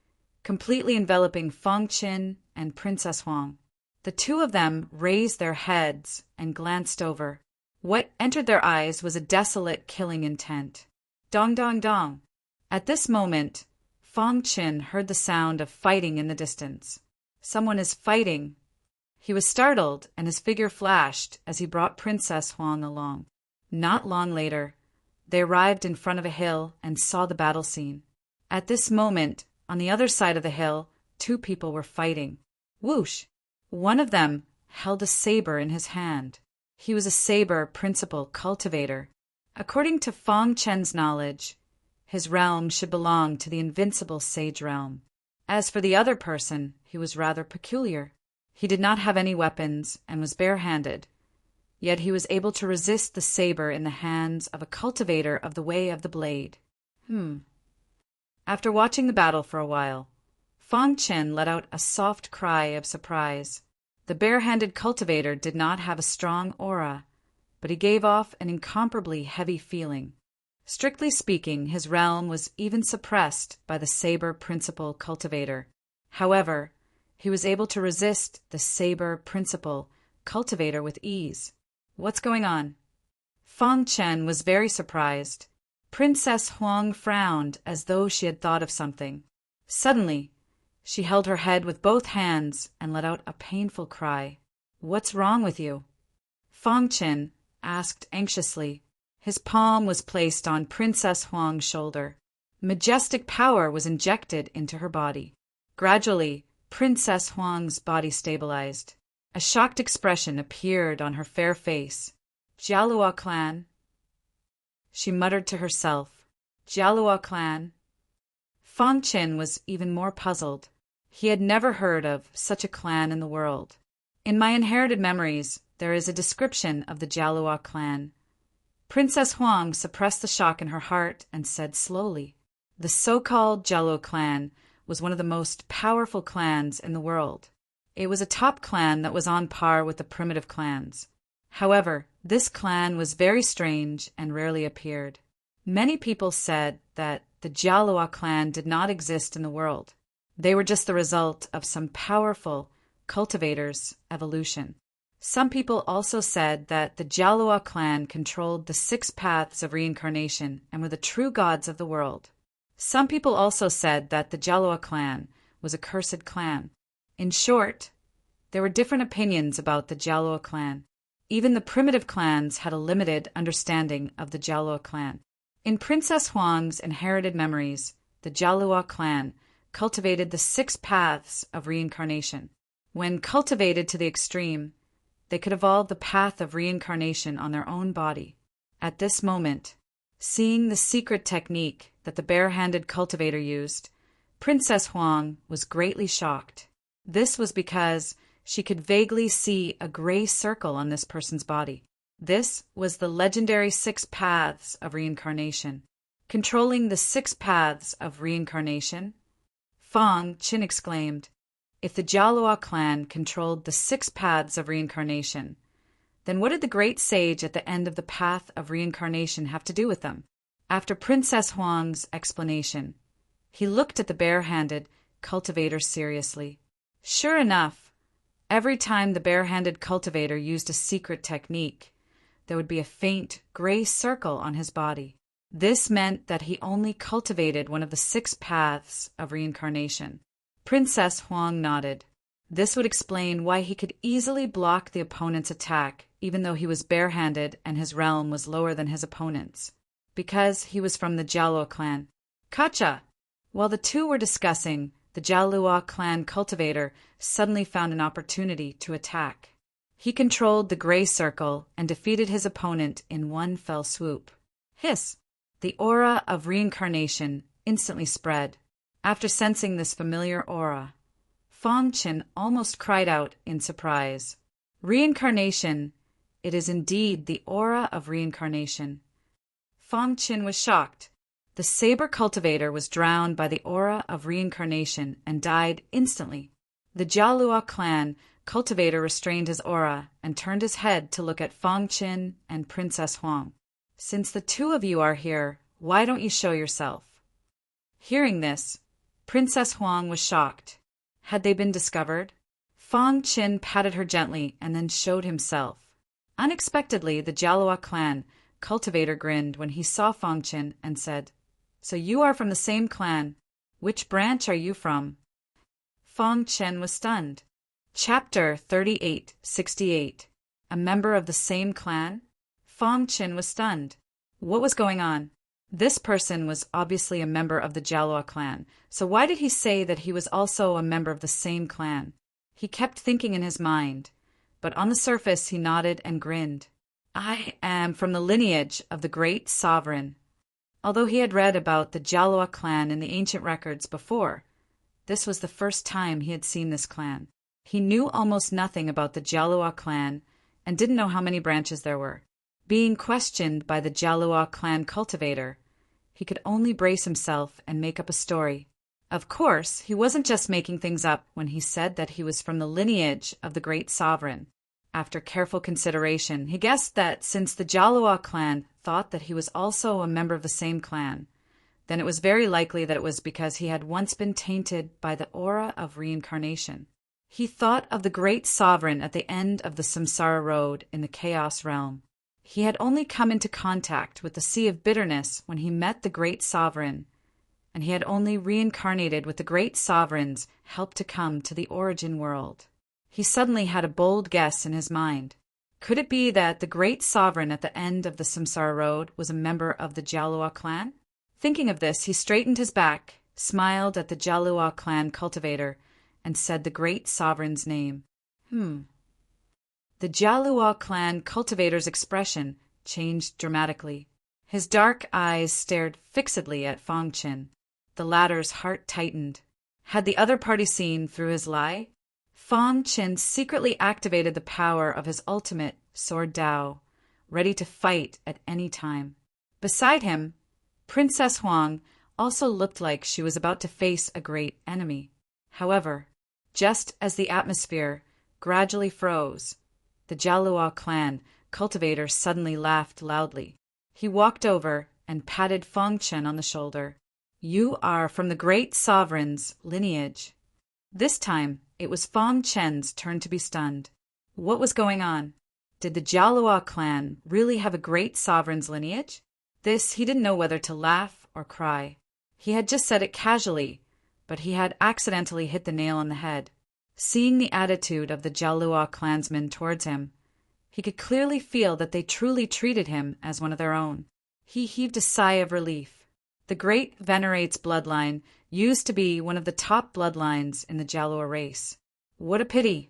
completely enveloping Fang Qin and Princess Huang. The two of them raised their heads and glanced over. What entered their eyes was a desolate killing intent. Dong dong dong. At this moment, Fang Qin heard the sound of fighting in the distance. Someone is fighting. He was startled, and his figure flashed as he brought Princess Huang along. Not long later, they arrived in front of a hill and saw the battle scene. At this moment, on the other side of the hill, two people were fighting. Whoosh! One of them held a saber in his hand. He was a saber principal cultivator. According to Fang Qin's knowledge, his realm should belong to the invincible sage realm. As for the other person, he was rather peculiar. He did not have any weapons and was barehanded, yet he was able to resist the saber in the hands of a cultivator of the way of the blade. After watching the battle for a while, Fang Qin let out a soft cry of surprise. The barehanded cultivator did not have a strong aura, but he gave off an incomparably heavy feeling. Strictly speaking, his realm was even suppressed by the saber principal cultivator. However, he was able to resist the saber principal cultivator with ease. What's going on? Fang Qin was very surprised. Princess Huang frowned as though she had thought of something. Suddenly, she held her head with both hands and let out a painful cry. "What's wrong with you?" Fang Qin asked anxiously. His palm was placed on Princess Huang's shoulder. Majestic power was injected into her body. Gradually, Princess Huang's body stabilized. A shocked expression appeared on her fair face. "Jialua clan," she muttered to herself. "Jialua clan." Fang Qin was even more puzzled. He had never heard of such a clan in the world. In my inherited memories, there is a description of the Jialua clan. Princess Huang suppressed the shock in her heart and said slowly, "The so-called Jialua clan was one of the most powerful clans in the world. It was a top clan that was on par with the primitive clans. However, this clan was very strange and rarely appeared. Many people said that the Jialua clan did not exist in the world. They were just the result of some powerful cultivators' evolution. Some people also said that the Jialua clan controlled the 6 paths of reincarnation and were the true gods of the world. Some people also said that the Jialua clan was a cursed clan. In short, there were different opinions about the Jialua clan. Even the primitive clans had a limited understanding of the Jialua clan. In Princess Huang's inherited memories, the Jialua clan cultivated the 6 paths of reincarnation. When cultivated to the extreme, they could evolve the path of reincarnation on their own body. At this moment, seeing the secret technique that the barehanded cultivator used, Princess Huang was greatly shocked. This was because she could vaguely see a gray circle on this person's body. This was the legendary 6 paths of reincarnation. Controlling the 6 paths of reincarnation, Fang Qin exclaimed, "If the Jialua clan controlled the 6 paths of reincarnation, then what did the great sage at the end of the path of reincarnation have to do with them?" After Princess Huang's explanation, he looked at the barehanded cultivator seriously. Sure enough, every time the barehanded cultivator used a secret technique, there would be a faint gray circle on his body. This meant that he only cultivated one of the 6 paths of reincarnation. Princess Huang nodded. This would explain why he could easily block the opponent's attack, even though he was barehanded and his realm was lower than his opponent's, because he was from the Jialua clan. Kacha! While the two were discussing, the Jialua clan cultivator suddenly found an opportunity to attack. He controlled the gray circle and defeated his opponent in one fell swoop. Hiss! The aura of reincarnation instantly spread. After sensing this familiar aura, Fang Qin almost cried out in surprise. Reincarnation! It is indeed the aura of reincarnation. Fang Qin was shocked. The saber cultivator was drowned by the aura of reincarnation and died instantly. The Jialua clan cultivator restrained his aura and turned his head to look at Fang Qin and Princess Huang. "Since the two of you are here, why don't you show yourself?" Hearing this, Princess Huang was shocked. Had they been discovered? Fang Qin patted her gently and then showed himself. Unexpectedly, the Jialua clan cultivator grinned when he saw Fang Qin and said, "So you are from the same clan. Which branch are you from?" Fang Qin was stunned. Chapter 3868. A member of the same clan? Fang Qin was stunned. What was going on? This person was obviously a member of the Jialua clan, so why did he say that he was also a member of the same clan? He kept thinking in his mind, but on the surface he nodded and grinned. "I am from the lineage of the great sovereign." Although he had read about the Jialua clan in the ancient records before, this was the first time he had seen this clan. He knew almost nothing about the Jialua clan and didn't know how many branches there were. Being questioned by the Jialua clan cultivator, he could only brace himself and make up a story. Of course, he wasn't just making things up when he said that he was from the lineage of the great sovereign. After careful consideration, he guessed that since the Jialua clan thought that he was also a member of the same clan, then it was very likely that it was because he had once been tainted by the aura of reincarnation. He thought of the great sovereign at the end of the samsara road in the chaos realm. He had only come into contact with the sea of bitterness when he met the great sovereign, and he had only reincarnated with the great sovereign's help to come to the origin world. He suddenly had a bold guess in his mind. Could it be that the great sovereign at the end of the samsara road was a member of the Jialua clan? Thinking of this, he straightened his back, smiled at the Jialua clan cultivator, and said the great sovereign's name. The Jialua clan cultivator's expression changed dramatically. His dark eyes stared fixedly at Fang Qin. The latter's heart tightened. Had the other party seen through his lie? Fang Qin secretly activated the power of his ultimate sword Dao, ready to fight at any time. Beside him, Princess Huang also looked like she was about to face a great enemy. However, just as the atmosphere gradually froze, the Jialua clan cultivator suddenly laughed loudly. He walked over and patted Fang Qin on the shoulder. "You are from the great sovereign's lineage." This time, it was Fang Qin's turn to be stunned. What was going on? Did the Jialua clan really have a great sovereign's lineage? This he didn't know whether to laugh or cry. He had just said it casually, but he had accidentally hit the nail on the head. Seeing the attitude of the Jialua clansmen towards him, he could clearly feel that they truly treated him as one of their own. He heaved a sigh of relief. The great Venerate's bloodline used to be one of the top bloodlines in the Jialua race. What a pity!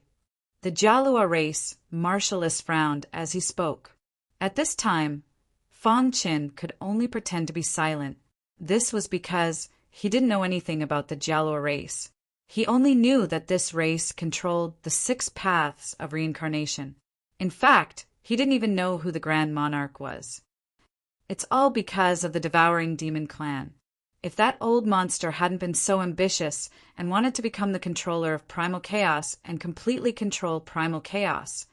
The Jialua race marshalless frowned as he spoke. At this time, Fang Qin could only pretend to be silent. This was because he didn't know anything about the Jialua race. He only knew that this race controlled the 6 paths of reincarnation. In fact, he didn't even know who the Grand Monarch was. It's all because of the Devouring Demon clan. If that old monster hadn't been so ambitious and wanted to become the controller of Primal Chaos and completely control Primal Chaos,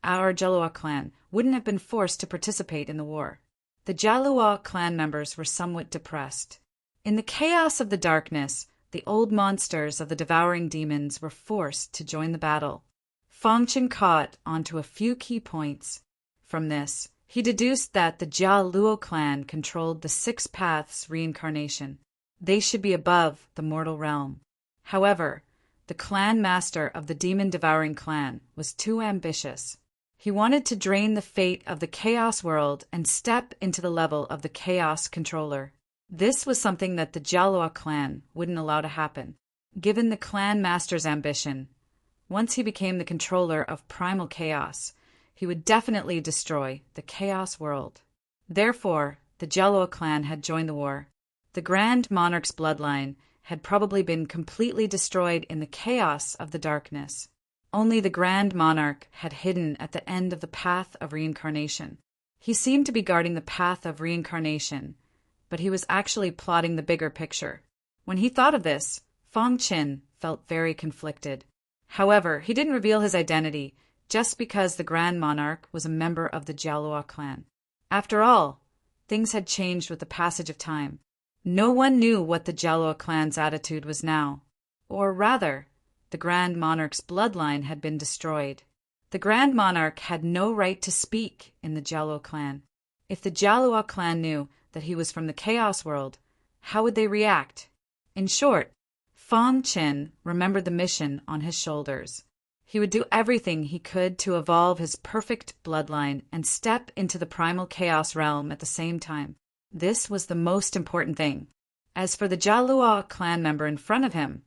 our Jialua clan wouldn't have been forced to participate in the war. The Jialua clan members were somewhat depressed. In the chaos of the darkness, the old monsters of the Devouring Demons were forced to join the battle. Fang Qin caught onto a few key points. From this, he deduced that the Jialua clan controlled the 6 paths reincarnation. They should be above the mortal realm. However, the clan master of the demon-devouring clan was too ambitious. He wanted to drain the fate of the chaos world and step into the level of the chaos controller. This was something that the Jialua clan wouldn't allow to happen. Given the clan master's ambition, once he became the controller of primal chaos, he would definitely destroy the chaos world. Therefore, the Jialua clan had joined the war. The Grand Monarch's bloodline had probably been completely destroyed in the chaos of the darkness. Only the Grand Monarch had hidden at the end of the path of reincarnation. He seemed to be guarding the path of reincarnation, but he was actually plotting the bigger picture. When he thought of this, Fong Qin felt very conflicted. However, he didn't reveal his identity just because the Grand Monarch was a member of the Jialua clan. After all, things had changed with the passage of time. No one knew what the Jialua clan's attitude was now. Or rather, the Grand Monarch's bloodline had been destroyed. The Grand Monarch had no right to speak in the Jialua clan. If the Jialua clan knew that he was from the Chaos World, how would they react? In short, Fong Qin remembered the mission on his shoulders. He would do everything he could to evolve his perfect bloodline and step into the primal chaos realm at the same time. This was the most important thing. As for the Jialua clan member in front of him,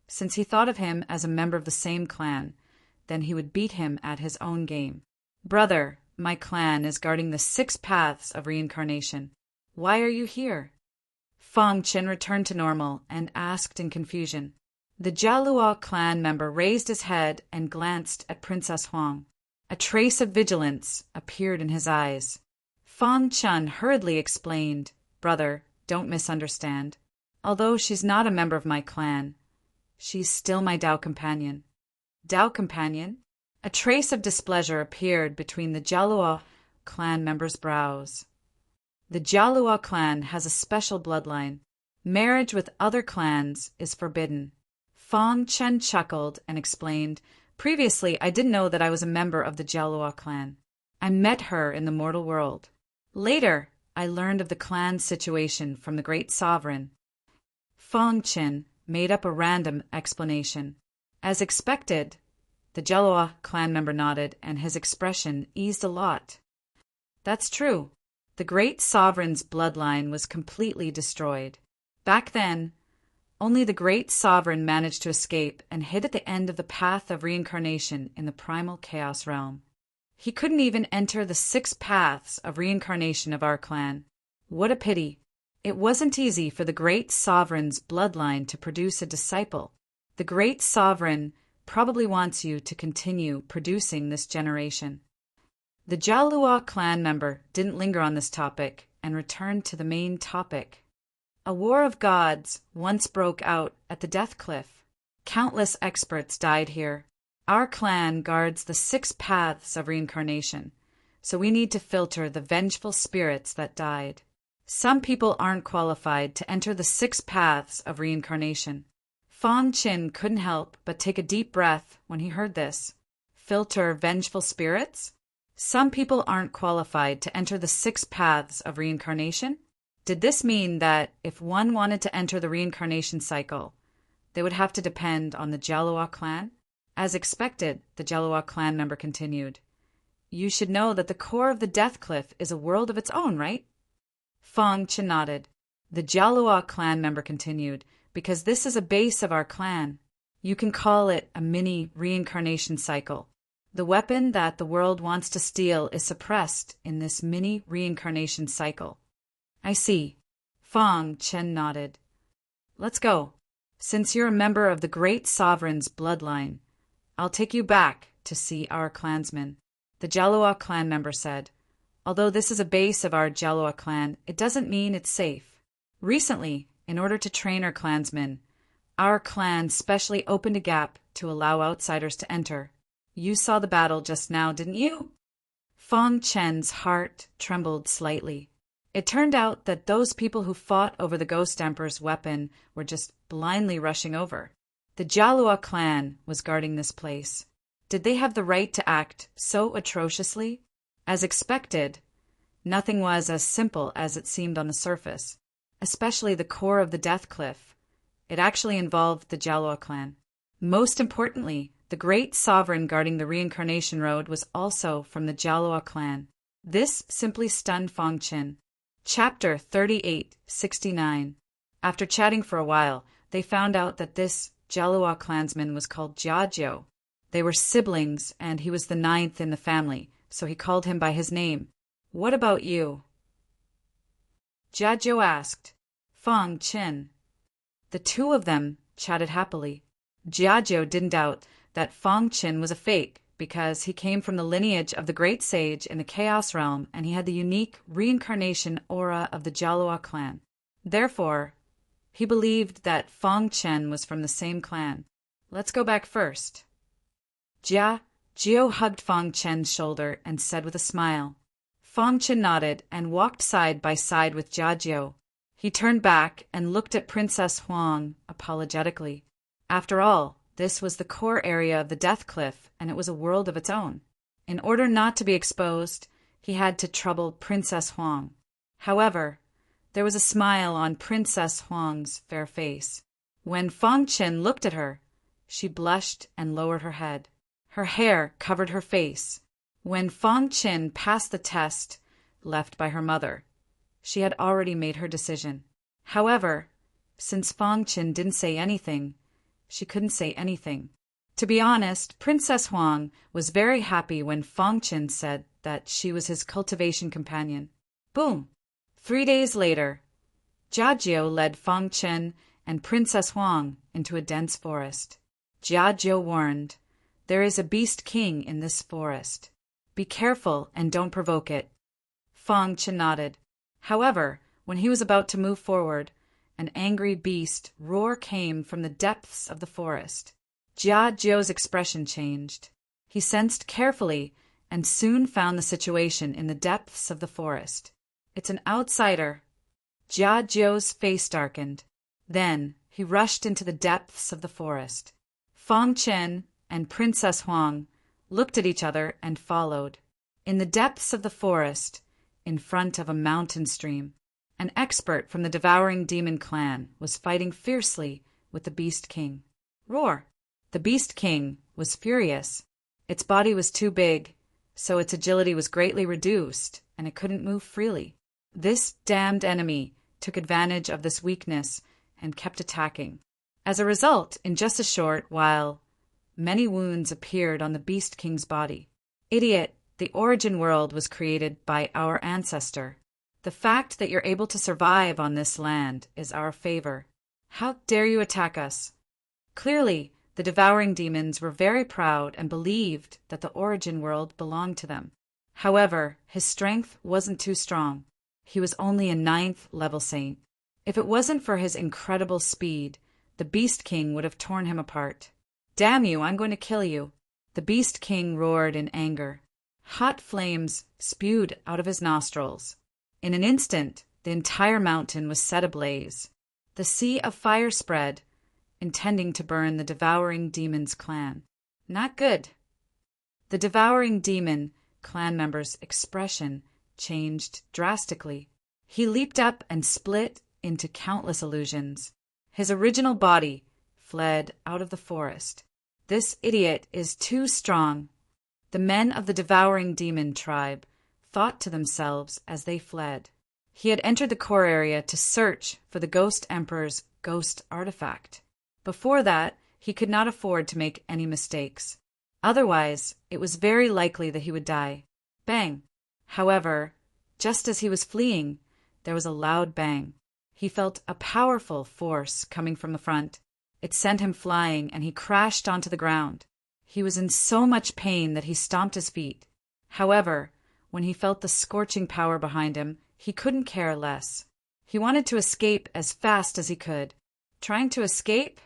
since he thought of him as a member of the same clan, then he would beat him at his own game. Brother, my clan is guarding the 6 paths of reincarnation. Why are you here? Fong Qin returned to normal and asked in confusion. The Jialua clan member raised his head and glanced at Princess Huang. A trace of vigilance appeared in his eyes. Fong Qin hurriedly explained, Brother, don't misunderstand. Although she's not a member of my clan, she's still my Dao companion. Dao companion? A trace of displeasure appeared between the Jialua clan member's brows. The Jialua clan has a special bloodline. Marriage with other clans is forbidden. Fong Qin chuckled and explained, Previously, I didn't know that I was a member of the Jialua clan. I met her in the mortal world. Later, I learned of the clan's situation from the great sovereign. Fong Qin made up a random explanation. As expected, the Jialua clan member nodded and his expression eased a lot. That's true. The great sovereign's bloodline was completely destroyed. Back then, only the great sovereign managed to escape and hid at the end of the path of reincarnation in the primal chaos realm. He couldn't even enter the 6 paths of reincarnation of our clan. What a pity. It wasn't easy for the great sovereign's bloodline to produce a disciple. The great sovereign probably wants you to continue producing this generation. The Jialua clan member didn't linger on this topic and returned to the main topic. A war of gods once broke out at the Death Cliff. Countless experts died here. Our clan guards the 6 paths of reincarnation, so we need to filter the vengeful spirits that died. Some people aren't qualified to enter the 6 paths of reincarnation. Fong Qin couldn't help but take a deep breath when he heard this. Filter vengeful spirits? Some people aren't qualified to enter the 6 paths of reincarnation? Did this mean that if one wanted to enter the reincarnation cycle, they would have to depend on the Jialua clan? As expected, the Jialua clan member continued, You should know that the core of the Death Cliff is a world of its own, right? Fong Qin nodded. The Jialua clan member continued, Because this is a base of our clan. You can call it a mini reincarnation cycle. The weapon that the world wants to steal is suppressed in this mini reincarnation cycle. I see. Fong Qin nodded. Let's go. Since you're a member of the great sovereign's bloodline, I'll take you back to see our clansmen. The Jialua clan member said, Although this is a base of our Jialua clan, it doesn't mean it's safe. Recently, in order to train our clansmen, our clan specially opened a gap to allow outsiders to enter. You saw the battle just now, didn't you? Fong Qin's heart trembled slightly. It turned out that those people who fought over the Ghost Emperor's weapon were just blindly rushing over. The Jialua clan was guarding this place. Did they have the right to act so atrociously? As expected, nothing was as simple as it seemed on the surface, especially the core of the Death Cliff. It actually involved the Jialua clan. Most importantly, the great sovereign guarding the reincarnation road was also from the Jialua clan. This simply stunned Fong Qin. Chapter 3869. After chatting for a while, they found out that this Jialua clansman was called Jiajiu. They were siblings, and he was the 9th in the family, so he called him by his name. What about you? Jiajiu asked. Fong Qin. The two of them chatted happily. Jiajiu didn't doubt that Fong Qin was a fake because he came from the lineage of the great sage in the Chaos Realm and he had the unique reincarnation aura of the Jialua clan. Therefore, he believed that Fang Chen was from the same clan. Let's go back first. Jia Jiao hugged Fang Chen's shoulder and said with a smile. Fang Chen nodded and walked side by side with Jia Jiao. He turned back and looked at Princess Huang apologetically. After all, this was the core area of the Death Cliff, and it was a world of its own. In order not to be exposed, he had to trouble Princess Huang. However, there was a smile on Princess Huang's fair face. When Fang Chen looked at her, she blushed and lowered her head. Her hair covered her face. When Fang Chen passed the test left by her mother, she had already made her decision. However, since Fang Chen didn't say anything, she couldn't say anything. To be honest, Princess Huang was very happy when Fang Chen said that she was his cultivation companion. Boom! 3 days later, Jia Jiao led Fang Chen and Princess Huang into a dense forest. Jia Jiao warned, "There is a beast king in this forest. Be careful and don't provoke it." Fang Chen nodded. However, when he was about to move forward, an angry beast roar came from the depths of the forest. Jia Jiao's expression changed. He sensed carefully and soon found the situation in the depths of the forest. It's an outsider. Jia Jiao's face darkened. Then he rushed into the depths of the forest. Fang Chen and Princess Huang looked at each other and followed. In the depths of the forest, in front of a mountain stream, an expert from the Devouring Demon clan was fighting fiercely with the Beast King. Roar! The Beast King was furious. Its body was too big, so its agility was greatly reduced, and it couldn't move freely. This damned enemy took advantage of this weakness and kept attacking. As a result, in just a short while, many wounds appeared on the Beast King's body. Idiot, the origin world was created by our ancestor. The fact that you're able to survive on this land is our favor. How dare you attack us? Clearly, the devouring demons were very proud and believed that the origin world belonged to them. However, his strength wasn't too strong. He was only a 9th level saint. If it wasn't for his incredible speed, the Beast King would have torn him apart. Damn you, I'm going to kill you. The Beast King roared in anger. Hot flames spewed out of his nostrils. In an instant, the entire mountain was set ablaze. The sea of fire spread, intending to burn the Devouring Demon's clan. Not good. The Devouring Demon clan member's expression changed drastically. He leaped up and split into countless illusions. His original body fled out of the forest. This idiot is too strong. The men of the Devouring Demon tribe thought to themselves as they fled. He had entered the core area to search for the Ghost Emperor's ghost artifact. Before that, he could not afford to make any mistakes. Otherwise, it was very likely that he would die. Bang! However, just as he was fleeing, there was a loud bang. He felt a powerful force coming from the front. It sent him flying, and he crashed onto the ground. He was in so much pain that he stomped his feet. However, when he felt the scorching power behind him, he couldn't care less. He wanted to escape as fast as he could. Trying to escape?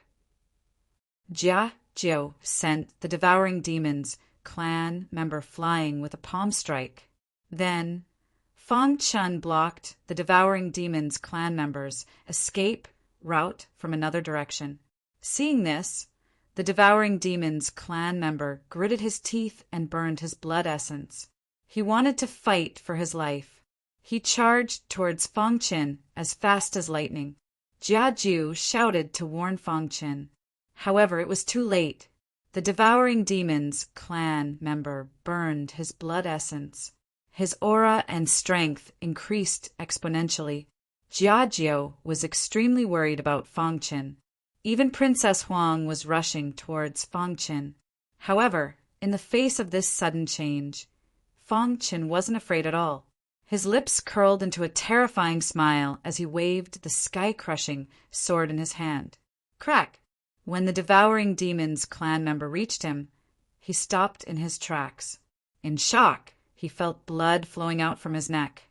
Jia Jiao sent the Devouring Demon's clan member flying with a palm strike. Then, Fang Chen blocked the Devouring Demon's clan member's escape route from another direction. Seeing this, the Devouring Demon's clan member gritted his teeth and burned his blood essence. He wanted to fight for his life. He charged towards Fang Chen as fast as lightning. Jia Jiao shouted to warn Fang Chen. However, it was too late. The Devouring Demon's clan member burned his blood essence. His aura and strength increased exponentially. Jia Jiao was extremely worried about Fang Chen. Even Princess Huang was rushing towards Fang Chen. However, in the face of this sudden change, Fang Chen wasn't afraid at all. His lips curled into a terrifying smile as he waved the sky-crushing sword in his hand. Crack! When the Devouring Demon's clan member reached him, he stopped in his tracks. In shock, he felt blood flowing out from his neck.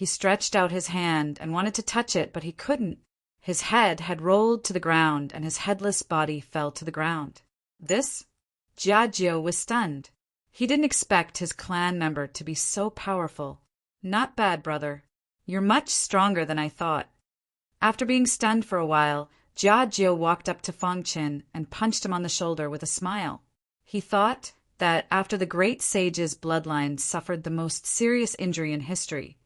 He stretched out his hand and wanted to touch it, but he couldn't. His head had rolled to the ground, and his headless body fell to the ground. This? Jiajio was stunned. He didn't expect his clan member to be so powerful. Not bad, brother. You're much stronger than I thought. After being stunned for a while, Jiajio walked up to Feng Qin and punched him on the shoulder with a smile. He thought that after the great sage's bloodline suffered the most serious injury in history,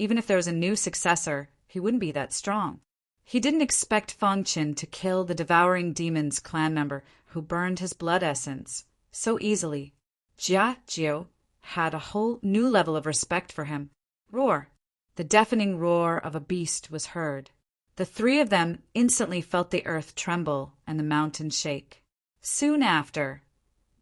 even if there was a new successor, he wouldn't be that strong. He didn't expect Feng Qin to kill the devouring demon's clan member who burned his blood essence so easily. Jiajio had a whole new level of respect for him. Roar! The deafening roar of a beast was heard. The three of them instantly felt the earth tremble and the mountain shake. Soon after,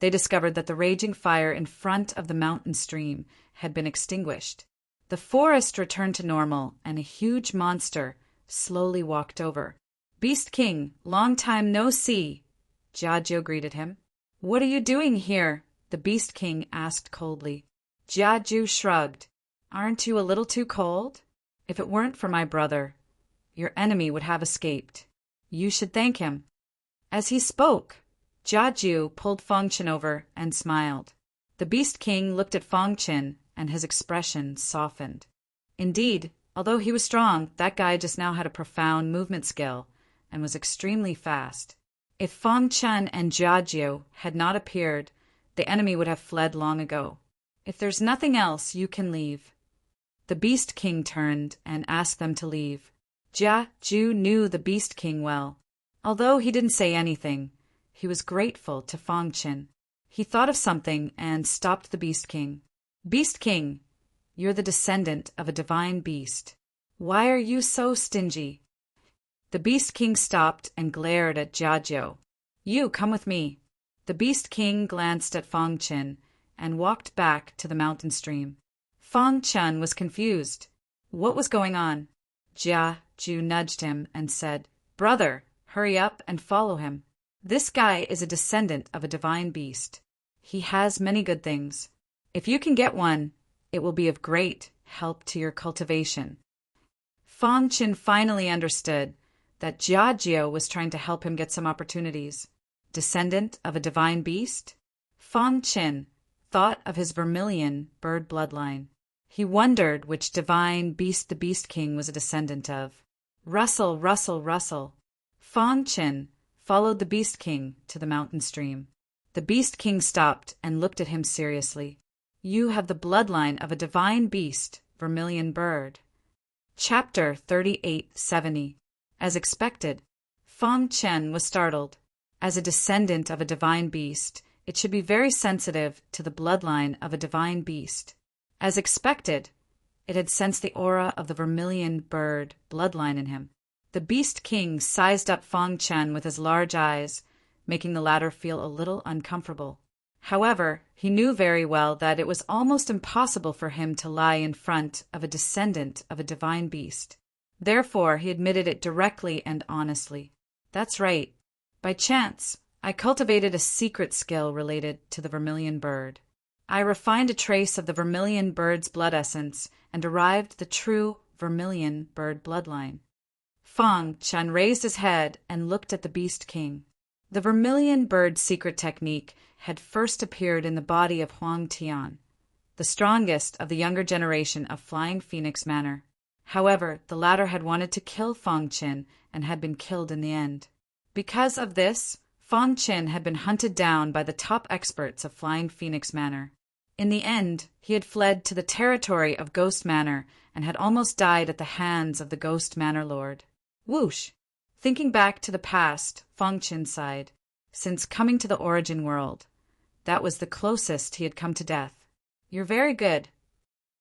they discovered that the raging fire in front of the mountain stream had been extinguished. The forest returned to normal, and a huge monster slowly walked over. "Beast King, long time no see," Jiajio greeted him. "What are you doing here?" the Beast King asked coldly. Jiajio shrugged. "Aren't you a little too cold? If it weren't for my brother, your enemy would have escaped. You should thank him." As he spoke, Jiajio pulled Feng Qin over and smiled. The Beast King looked at Feng Qin, and his expression softened. Indeed, although he was strong, that guy just now had a profound movement skill and was extremely fast. If Feng Qin and Jiajio had not appeared, the enemy would have fled long ago. "If there's nothing else, you can leave." The Beast King turned and asked them to leave. Jiajio knew the Beast King well. Although he didn't say anything, he was grateful to Feng Qin. He thought of something and stopped the Beast King. "Beast King, you're the descendant of a divine beast. Why are you so stingy?" The Beast King stopped and glared at Jiajio. "You come with me." The Beast King glanced at Feng Qin and walked back to the mountain stream. Feng Qin was confused. What was going on? Jiajio nudged him and said, "Brother, hurry up and follow him. This guy is a descendant of a divine beast. He has many good things. If you can get one, it will be of great help to your cultivation." Feng Qin finally understood that Jiajio was trying to help him get some opportunities. Descendant of a divine beast? Feng Qin thought of his vermilion bird bloodline. He wondered which divine beast the Beast King was a descendant of. Rustle, rustle, rustle. Feng Qin followed the Beast King to the mountain stream. The Beast King stopped and looked at him seriously. "You have the bloodline of a divine beast, vermilion bird." Chapter 3870. As expected, Feng Qin was startled. As a descendant of a divine beast, it should be very sensitive to the bloodline of a divine beast. As expected, it had sensed the aura of the vermilion bird bloodline in him. The Beast King sized up Feng Qin with his large eyes, making the latter feel a little uncomfortable. However, he knew very well that it was almost impossible for him to lie in front of a descendant of a divine beast. Therefore, he admitted it directly and honestly. "That's right. By chance, I cultivated a secret skill related to the vermilion bird. I refined a trace of the vermilion bird's blood essence and derived the true vermilion bird bloodline." Feng Qin raised his head and looked at the Beast King. The vermilion bird secret technique had first appeared in the body of Huang Tian, the strongest of the younger generation of Flying Phoenix Manor. However, the latter had wanted to kill Feng Qin and had been killed in the end. Because of this, Feng Qin had been hunted down by the top experts of Flying Phoenix Manor. In the end, he had fled to the territory of Ghost Manor and had almost died at the hands of the Ghost Manor Lord. Whoosh! Thinking back to the past, Feng Qin sighed. Since coming to the origin world, that was the closest he had come to death. "You're very good."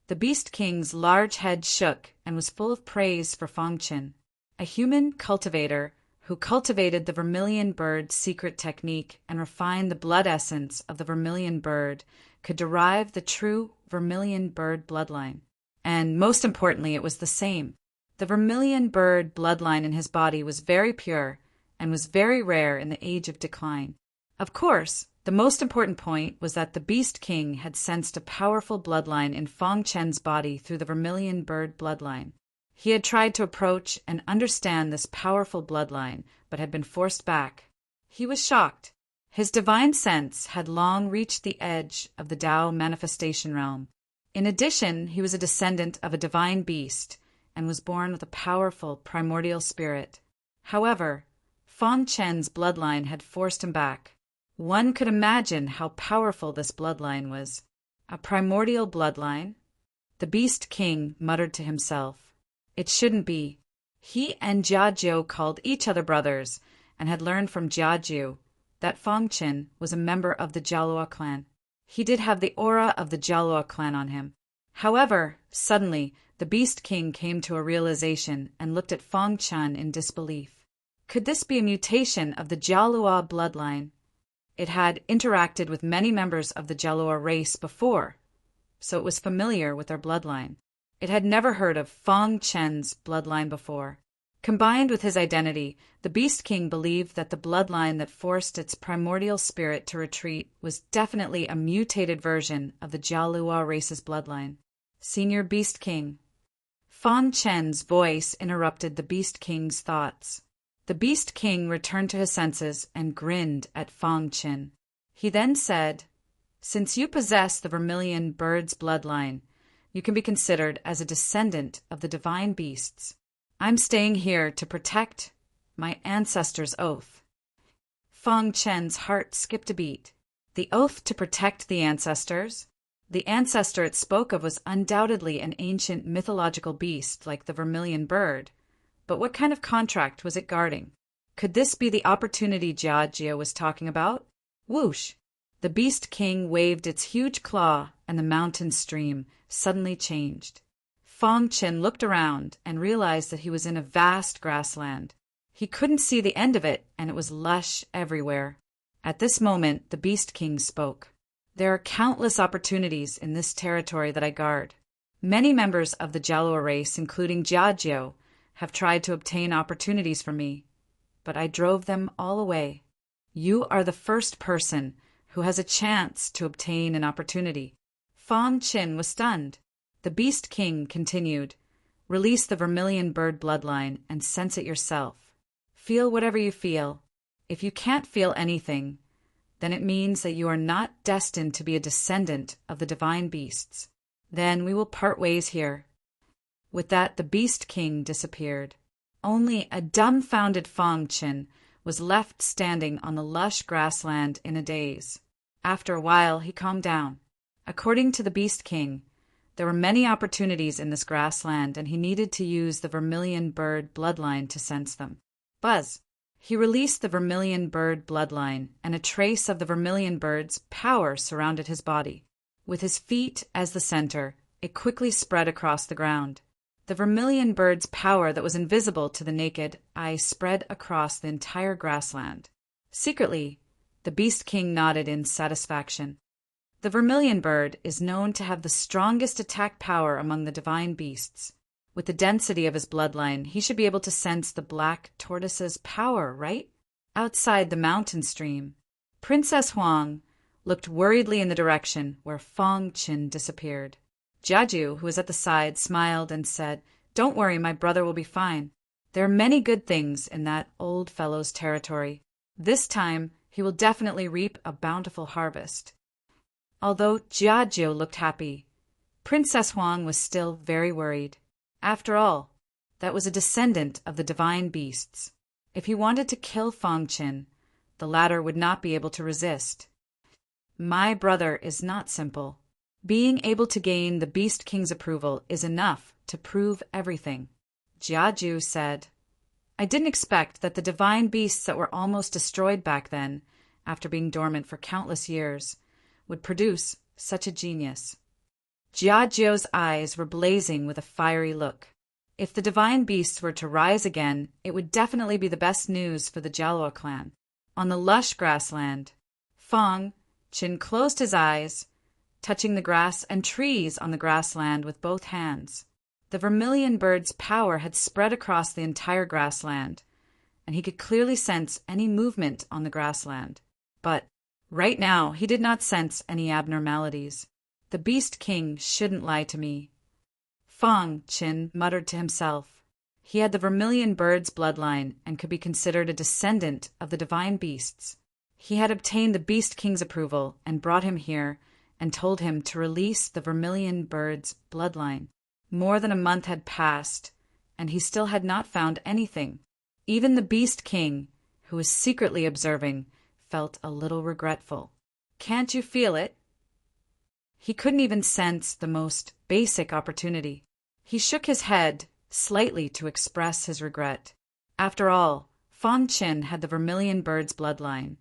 The Beast King's large head shook and was full of praise for Feng Qin. A human cultivator who cultivated the vermilion bird secret technique and refined the blood essence of the vermilion bird could derive the true vermilion bird bloodline. And most importantly, it was the same. The vermilion bird bloodline in his body was very pure and was very rare in the age of decline. Of course, The most important point was that the Beast King had sensed a powerful bloodline in Fong Chen's body through the vermilion bird bloodline. He had tried to approach and understand this powerful bloodline, but had been forced back. He was shocked. His divine sense had long reached the edge of the Tao manifestation realm. In addition, he was a descendant of a divine beast and was born with a powerful primordial spirit. However, Fong Chen's bloodline had forced him back. One could imagine how powerful this bloodline was. A primordial bloodline? The Beast King muttered to himself. It shouldn't be. He and Jiajiu called each other brothers and had learned from Jiajiu that Fong Chen was a member of the Jialua clan. He did have the aura of the Jialua clan on him. However, suddenly, the Beast King came to a realization and looked at Fong Chen in disbelief. Could this be a mutation of the Jialua bloodline? It had interacted with many members of the Jialua race before, so it was familiar with their bloodline. It had never heard of Fong Chen's bloodline before. Combined with his identity, the Beast King believed that the bloodline that forced its primordial spirit to retreat was definitely a mutated version of the Jialua race's bloodline. Senior Beast King. Fong Chen's voice interrupted the Beast King's thoughts. The Beast King returned to his senses and grinned at Fong Chen. He then said, "Since you possess the vermilion bird's bloodline, you can be considered as a descendant of the divine beasts. I'm staying here to protect my ancestors' oath." Fong Chen's heart skipped a beat. The oath to protect the ancestors? The ancestor it spoke of was undoubtedly an ancient mythological beast like the vermilion bird. But what kind of contract was it guarding? Could this be the opportunity Jiajiu was talking about? Whoosh! The Beast King waved its huge claw, and the mountain stream suddenly changed. Fong Chen looked around and realized that he was in a vast grassland. He couldn't see the end of it, and it was lush everywhere. At this moment, the Beast King spoke. "There are countless opportunities in this territory that I guard. Many members of the Jialua race, including Jiajiu, have tried to obtain opportunities from me, but I drove them all away. You are the first person who has a chance to obtain an opportunity." Fong Chen was stunned. The Beast King continued, "Release the vermilion bird bloodline and sense it yourself. Feel whatever you feel. If you can't feel anything, then it means that you are not destined to be a descendant of the divine beasts. Then we will part ways here." With that, the Beast King disappeared. Only a dumbfounded Fong Chen was left standing on the lush grassland in a daze. After a while, he calmed down. According to the Beast King, there were many opportunities in this grassland, and he needed to use the vermilion bird bloodline to sense them. Buzz! He released the vermilion bird bloodline, and a trace of the vermilion bird's power surrounded his body. With his feet as the center, it quickly spread across the ground. The vermilion bird's power that was invisible to the naked eye spread across the entire grassland. Secretly, the Beast King nodded in satisfaction. The vermilion bird is known to have the strongest attack power among the divine beasts. With the density of his bloodline, he should be able to sense the black tortoise's power, right? Outside the mountain stream, Princess Huang looked worriedly in the direction where Fong Chen disappeared. Jiajiu, who was at the side, smiled and said, "Don't worry, my brother will be fine. There are many good things in that old fellow's territory. This time, he will definitely reap a bountiful harvest." Although Jiajiu looked happy, Princess Huang was still very worried. After all, that was a descendant of the divine beasts. If he wanted to kill Fong Chen, the latter would not be able to resist. My brother is not simple. Being able to gain the Beast King's approval is enough to prove everything. Jiajiu said, "I didn't expect that the divine beasts that were almost destroyed back then, after being dormant for countless years, would produce such a genius." Jiajiu's eyes were blazing with a fiery look. If the divine beasts were to rise again, it would definitely be the best news for the Jialua clan. On the lush grassland, Fong Chen closed his eyes, touching the grass and trees on the grassland with both hands. The vermilion bird's power had spread across the entire grassland, and he could clearly sense any movement on the grassland. But Right now, he did not sense any abnormalities. The Beast King shouldn't lie to me. Fang Qin muttered to himself. He had the vermilion bird's bloodline and could be considered a descendant of the divine beasts. He had obtained the Beast King's approval and brought him here and told him to release the vermilion bird's bloodline. More than a month had passed, and he still had not found anything. Even the Beast King, who was secretly observing, felt a little regretful. Can't you feel it? He couldn't even sense the most basic opportunity. He shook his head slightly to express his regret. After all, Fang Qin had the vermilion bird's bloodline,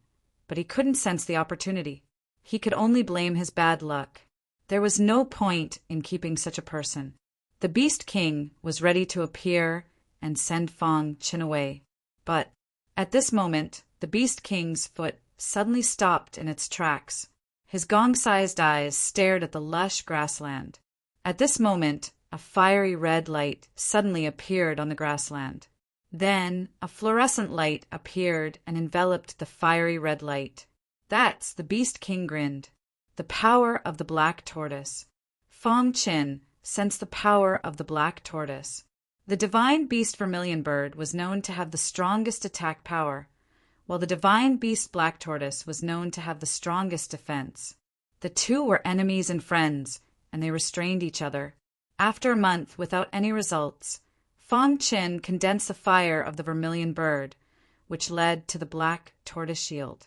but he couldn't sense the opportunity. He could only blame his bad luck. There was no point in keeping such a person. The Beast King was ready to appear and send Fang Qin away. But at this moment, the Beast King's foot suddenly stopped in its tracks. His gong-sized eyes stared at the lush grassland. At this moment, a fiery red light suddenly appeared on the grassland. Then, a fluorescent light appeared and enveloped the fiery red light. That's the Beast King grinned. The power of the black tortoise. Fang Qin sensed the power of the black tortoise. The divine beast vermilion bird was known to have the strongest attack power, while the divine beast black tortoise was known to have the strongest defense. The two were enemies and friends, and they restrained each other. After a month without any results, Fang Qin condensed the fire of the vermilion bird, which led to the black tortoise shield.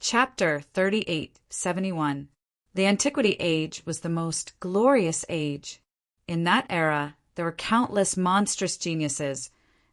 Chapter 3871. The Antiquity Age was the most glorious age. In that era, there were countless monstrous geniuses,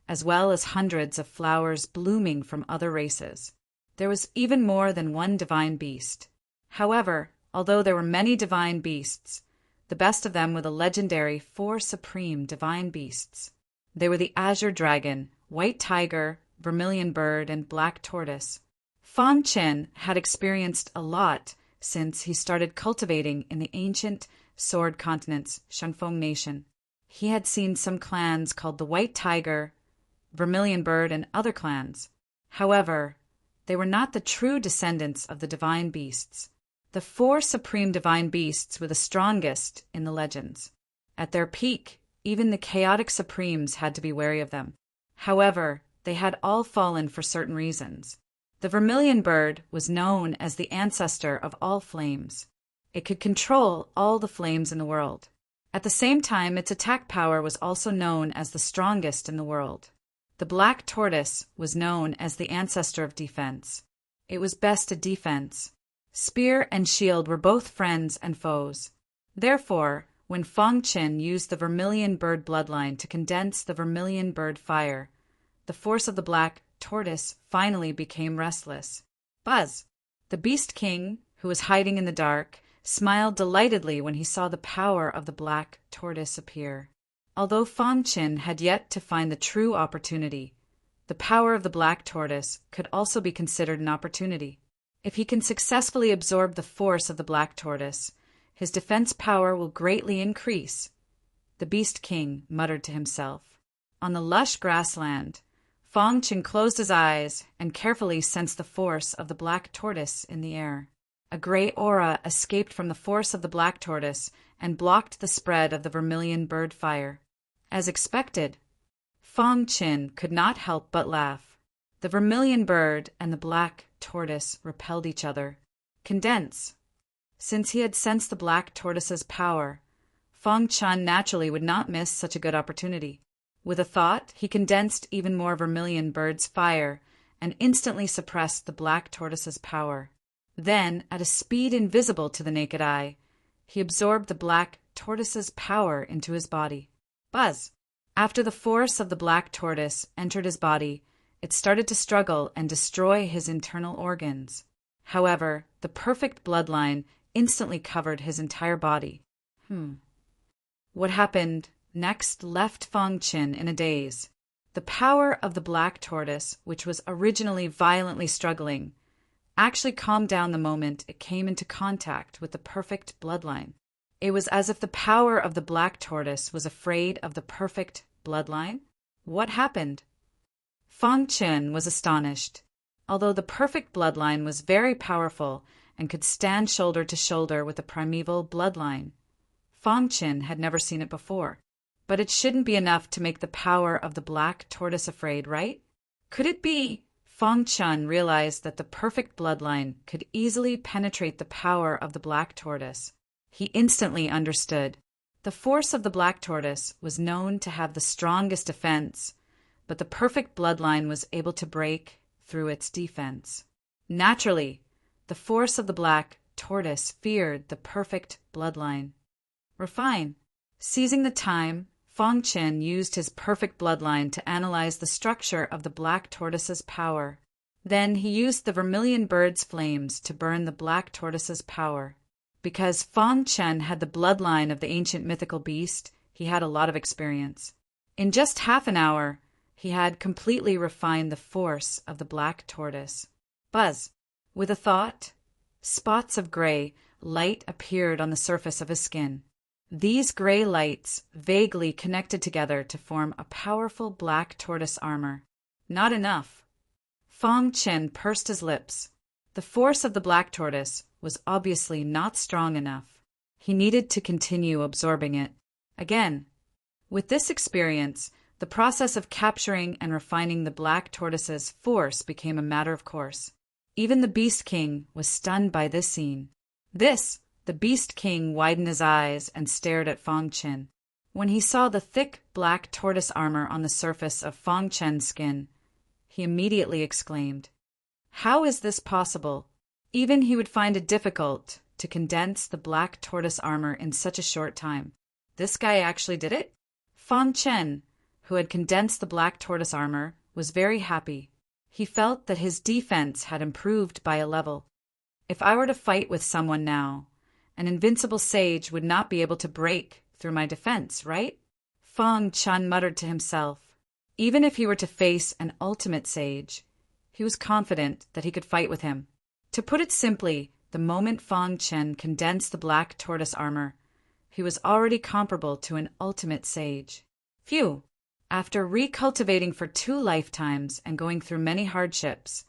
as well as hundreds of flowers blooming from other races. There was even more than one divine beast. However, although there were many divine beasts, the best of them were the legendary 4 supreme divine beasts. They were the azure dragon, white tiger, vermilion bird, and black tortoise. Fang Qin had experienced a lot since he started cultivating in the ancient Sword Continent's Shanfeng Nation. He had seen some clans called the White Tiger, Vermilion Bird, and other clans. However, they were not the true descendants of the divine beasts. The 4 supreme divine beasts were the strongest in the legends. At their peak, even the chaotic supremes had to be wary of them. However, they had all fallen for certain reasons. The Vermilion Bird was known as the ancestor of all flames. It could control all the flames in the world. At the same time, its attack power was also known as the strongest in the world. The Black Tortoise was known as the ancestor of defense. It was best at defense. Spear and shield were both friends and foes. Therefore, when Fang Qin used the Vermilion Bird bloodline to condense the Vermilion Bird fire, the force of the Black Tortoise finally became restless. Buzz, the Beast King, who was hiding in the dark, smiled delightedly when he saw the power of the Black Tortoise appear. Although Fang Qin had yet to find the true opportunity, the power of the Black Tortoise could also be considered an opportunity. If he can successfully absorb the force of the Black Tortoise, his defense power will greatly increase. The Beast King muttered to himself. On the lush grassland, Fang Qin closed his eyes and carefully sensed the force of the Black Tortoise in the air. A gray aura escaped from the force of the Black Tortoise and blocked the spread of the Vermilion Bird fire. As expected, Fang Qin could not help but laugh. The Vermilion Bird and the Black Tortoise repelled each other. Condense. Since he had sensed the Black Tortoise's power, Fang Qin naturally would not miss such a good opportunity. With a thought, he condensed even more Vermilion Bird's fire and instantly suppressed the Black Tortoise's power. Then, at a speed invisible to the naked eye, he absorbed the Black Tortoise's power into his body. Buzz! After the force of the Black Tortoise entered his body, it started to struggle and destroy his internal organs. However, the perfect bloodline instantly covered his entire body. What happened next left Fang Qin in a daze. The power of the Black Tortoise, which was originally violently struggling, actually calmed down the moment it came into contact with the perfect bloodline. It was as if the power of the Black Tortoise was afraid of the perfect bloodline. What happened? Fang Qin was astonished. Although the perfect bloodline was very powerful and could stand shoulder to shoulder with the primeval bloodline. Fang Qin had never seen it before. But it shouldn't be enough to make the power of the black tortoise afraid, right? Could it be? Fang Qin realized that the perfect bloodline could easily penetrate the power of the black tortoise. He instantly understood. The force of the black tortoise was known to have the strongest defense, but the perfect bloodline was able to break through its defense. Naturally, the force of the black tortoise feared the perfect bloodline. Refine. Seizing the time, Fang Qin used his perfect bloodline to analyze the structure of the black tortoise's power. Then he used the vermilion bird's flames to burn the black tortoise's power. Because Fang Qin had the bloodline of the ancient mythical beast, he had a lot of experience. In just half an hour, he had completely refined the force of the black tortoise. Buzz. With a thought, spots of gray light appeared on the surface of his skin. These gray lights vaguely connected together to form a powerful black tortoise armor. Not enough. Fang Qin pursed his lips. The force of the black tortoise was obviously not strong enough. He needed to continue absorbing it. Again. With this experience, the process of capturing and refining the black tortoise's force became a matter of course. Even the Beast King was stunned by this scene. The Beast King widened his eyes and stared at Fang Qin. When he saw the thick black tortoise armor on the surface of Fang Qin's skin, he immediately exclaimed, "How is this possible?" Even he would find it difficult to condense the black tortoise armor in such a short time. This guy actually did it? Fang Qin, who had condensed the black tortoise armor, was very happy. He felt that his defense had improved by a level. If I were to fight with someone now, an invincible sage would not be able to break through my defense, right? Fang Qin muttered to himself. Even if he were to face an ultimate sage, he was confident that he could fight with him. To put it simply, the moment Fang Qin condensed the black tortoise armor, he was already comparable to an ultimate sage. Phew! After recultivating for 2 lifetimes and going through many hardships,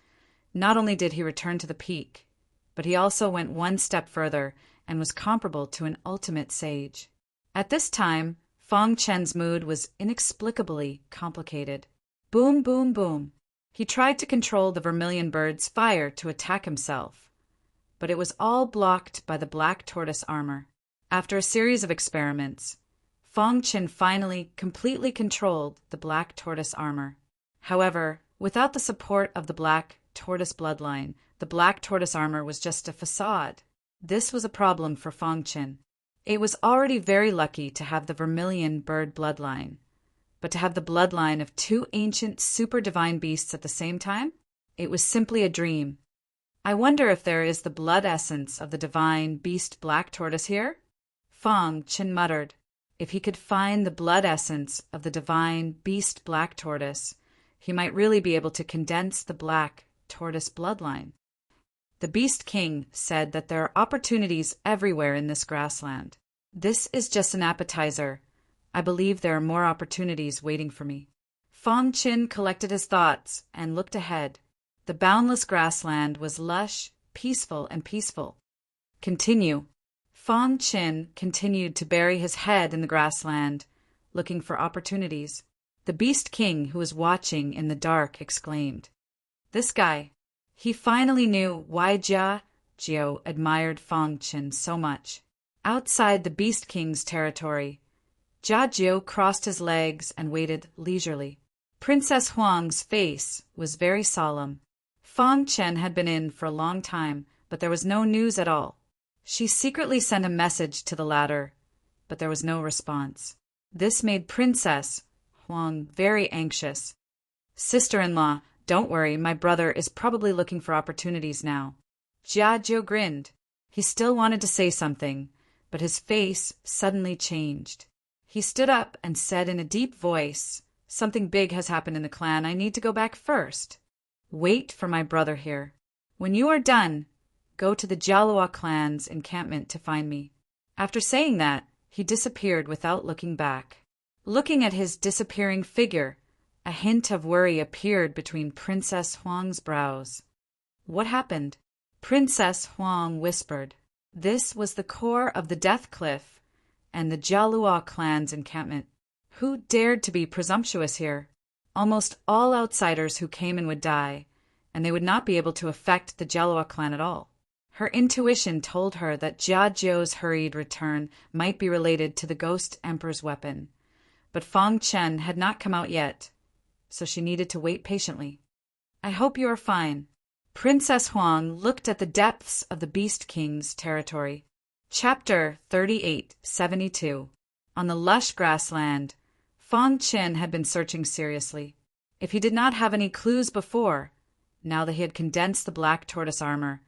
not only did he return to the peak, but he also went one step further and was comparable to an ultimate sage. At this time, Fang Qin's mood was inexplicably complicated. Boom, boom, boom. He tried to control the vermilion bird's fire to attack himself, but it was all blocked by the black tortoise armor. After a series of experiments, Fang Qin finally completely controlled the black tortoise armor. However, without the support of the black tortoise bloodline, the black tortoise armor was just a facade. This was a problem for Fang Qin. It was already very lucky to have the vermilion bird bloodline, but to have the bloodline of 2 ancient super divine beasts at the same time? It was simply a dream. I wonder if there is the blood essence of the divine beast black tortoise here? Fang Qin muttered. If he could find the blood essence of the divine beast black tortoise, he might really be able to condense the black tortoise bloodline. The Beast King said that there are opportunities everywhere in this grassland. This is just an appetizer. I believe there are more opportunities waiting for me. Fang Qin collected his thoughts and looked ahead. The boundless grassland was lush, peaceful, and peaceful. Continue. Fang Qin continued to bury his head in the grassland, looking for opportunities. The Beast King, who was watching in the dark, exclaimed, "This guy." He finally knew why Jia Jiao admired Fang Qin so much. Outside the Beast King's territory, Jia Jiao crossed his legs and waited leisurely. Princess Huang's face was very solemn. Fang Qin had been in for a long time, but there was no news at all. She secretly sent a message to the latter, but there was no response. This made Princess Huang very anxious. "Sister-in-law, don't worry, my brother is probably looking for opportunities now." Jia Jiao grinned. He still wanted to say something, but his face suddenly changed. He stood up and said in a deep voice, "Something big has happened in the clan. I need to go back first. Wait for my brother here. When you are done, go to the Jialua clan's encampment to find me." After saying that, he disappeared without looking back. Looking at his disappearing figure, a hint of worry appeared between Princess Huang's brows. What happened? Princess Huang whispered. This was the core of the Death Cliff and the Jialua clan's encampment. Who dared to be presumptuous here? Almost all outsiders who came in would die, and they would not be able to affect the Jialua clan at all. Her intuition told her that Jia Jiu's hurried return might be related to the Ghost Emperor's weapon, but Fang Chen had not come out yet, so she needed to wait patiently. I hope you are fine. Princess Huang looked at the depths of the Beast King's territory. Chapter 3872. On the lush grassland, Fang Chen had been searching seriously. If he did not have any clues before, now that he had condensed the black tortoise armor,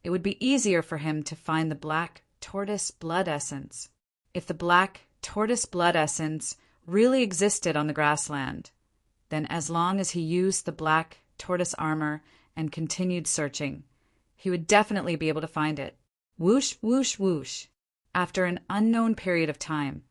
it would be easier for him to find the black tortoise blood essence. If the black tortoise blood essence really existed on the grassland, then as long as he used the black tortoise armor and continued searching, he would definitely be able to find it. Whoosh, whoosh, whoosh. After an unknown period of time,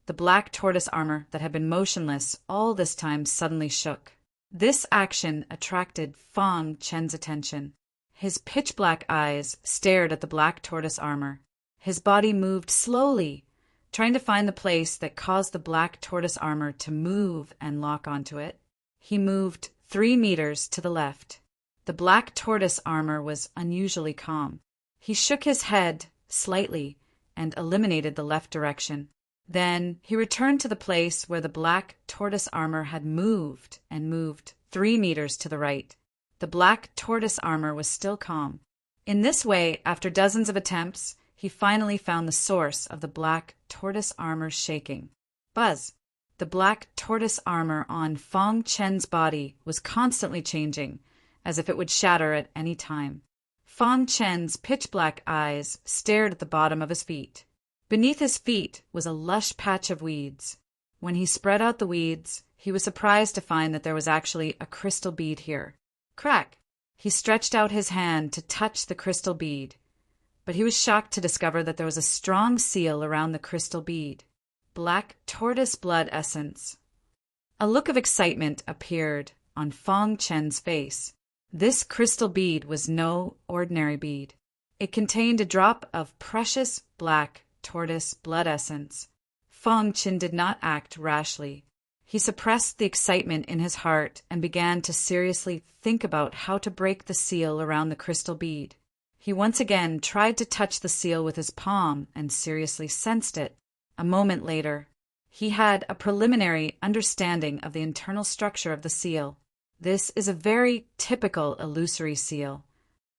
the black tortoise armor that had been motionless all this time suddenly shook. This action attracted Fang Chen's attention. His pitch-black eyes stared at the black tortoise armor. His body moved slowly, trying to find the place that caused the black tortoise armor to move and lock onto it. He moved 3 meters to the left. The black tortoise armor was unusually calm. He shook his head slightly and eliminated the left direction. Then he returned to the place where the black tortoise armor had moved and moved 3 meters to the right. The black tortoise armor was still calm. In this way, after dozens of attempts, he finally found the source of the black tortoise armor's shaking. Buzz! The black tortoise armor on Fang Chen's body was constantly changing, as if it would shatter at any time. Fang Chen's pitch-black eyes stared at the bottom of his feet. Beneath his feet was a lush patch of weeds. When he spread out the weeds, he was surprised to find that there was actually a crystal bead here. Crack! He stretched out his hand to touch the crystal bead, but he was shocked to discover that there was a strong seal around the crystal bead. Black tortoise blood essence. A look of excitement appeared on Fang Chen's face. This crystal bead was no ordinary bead. It contained a drop of precious black tortoise blood essence. Fang Chen did not act rashly. He suppressed the excitement in his heart and began to seriously think about how to break the seal around the crystal bead. He once again tried to touch the seal with his palm and seriously sensed it. A moment later, he had a preliminary understanding of the internal structure of the seal. This is a very typical illusory seal.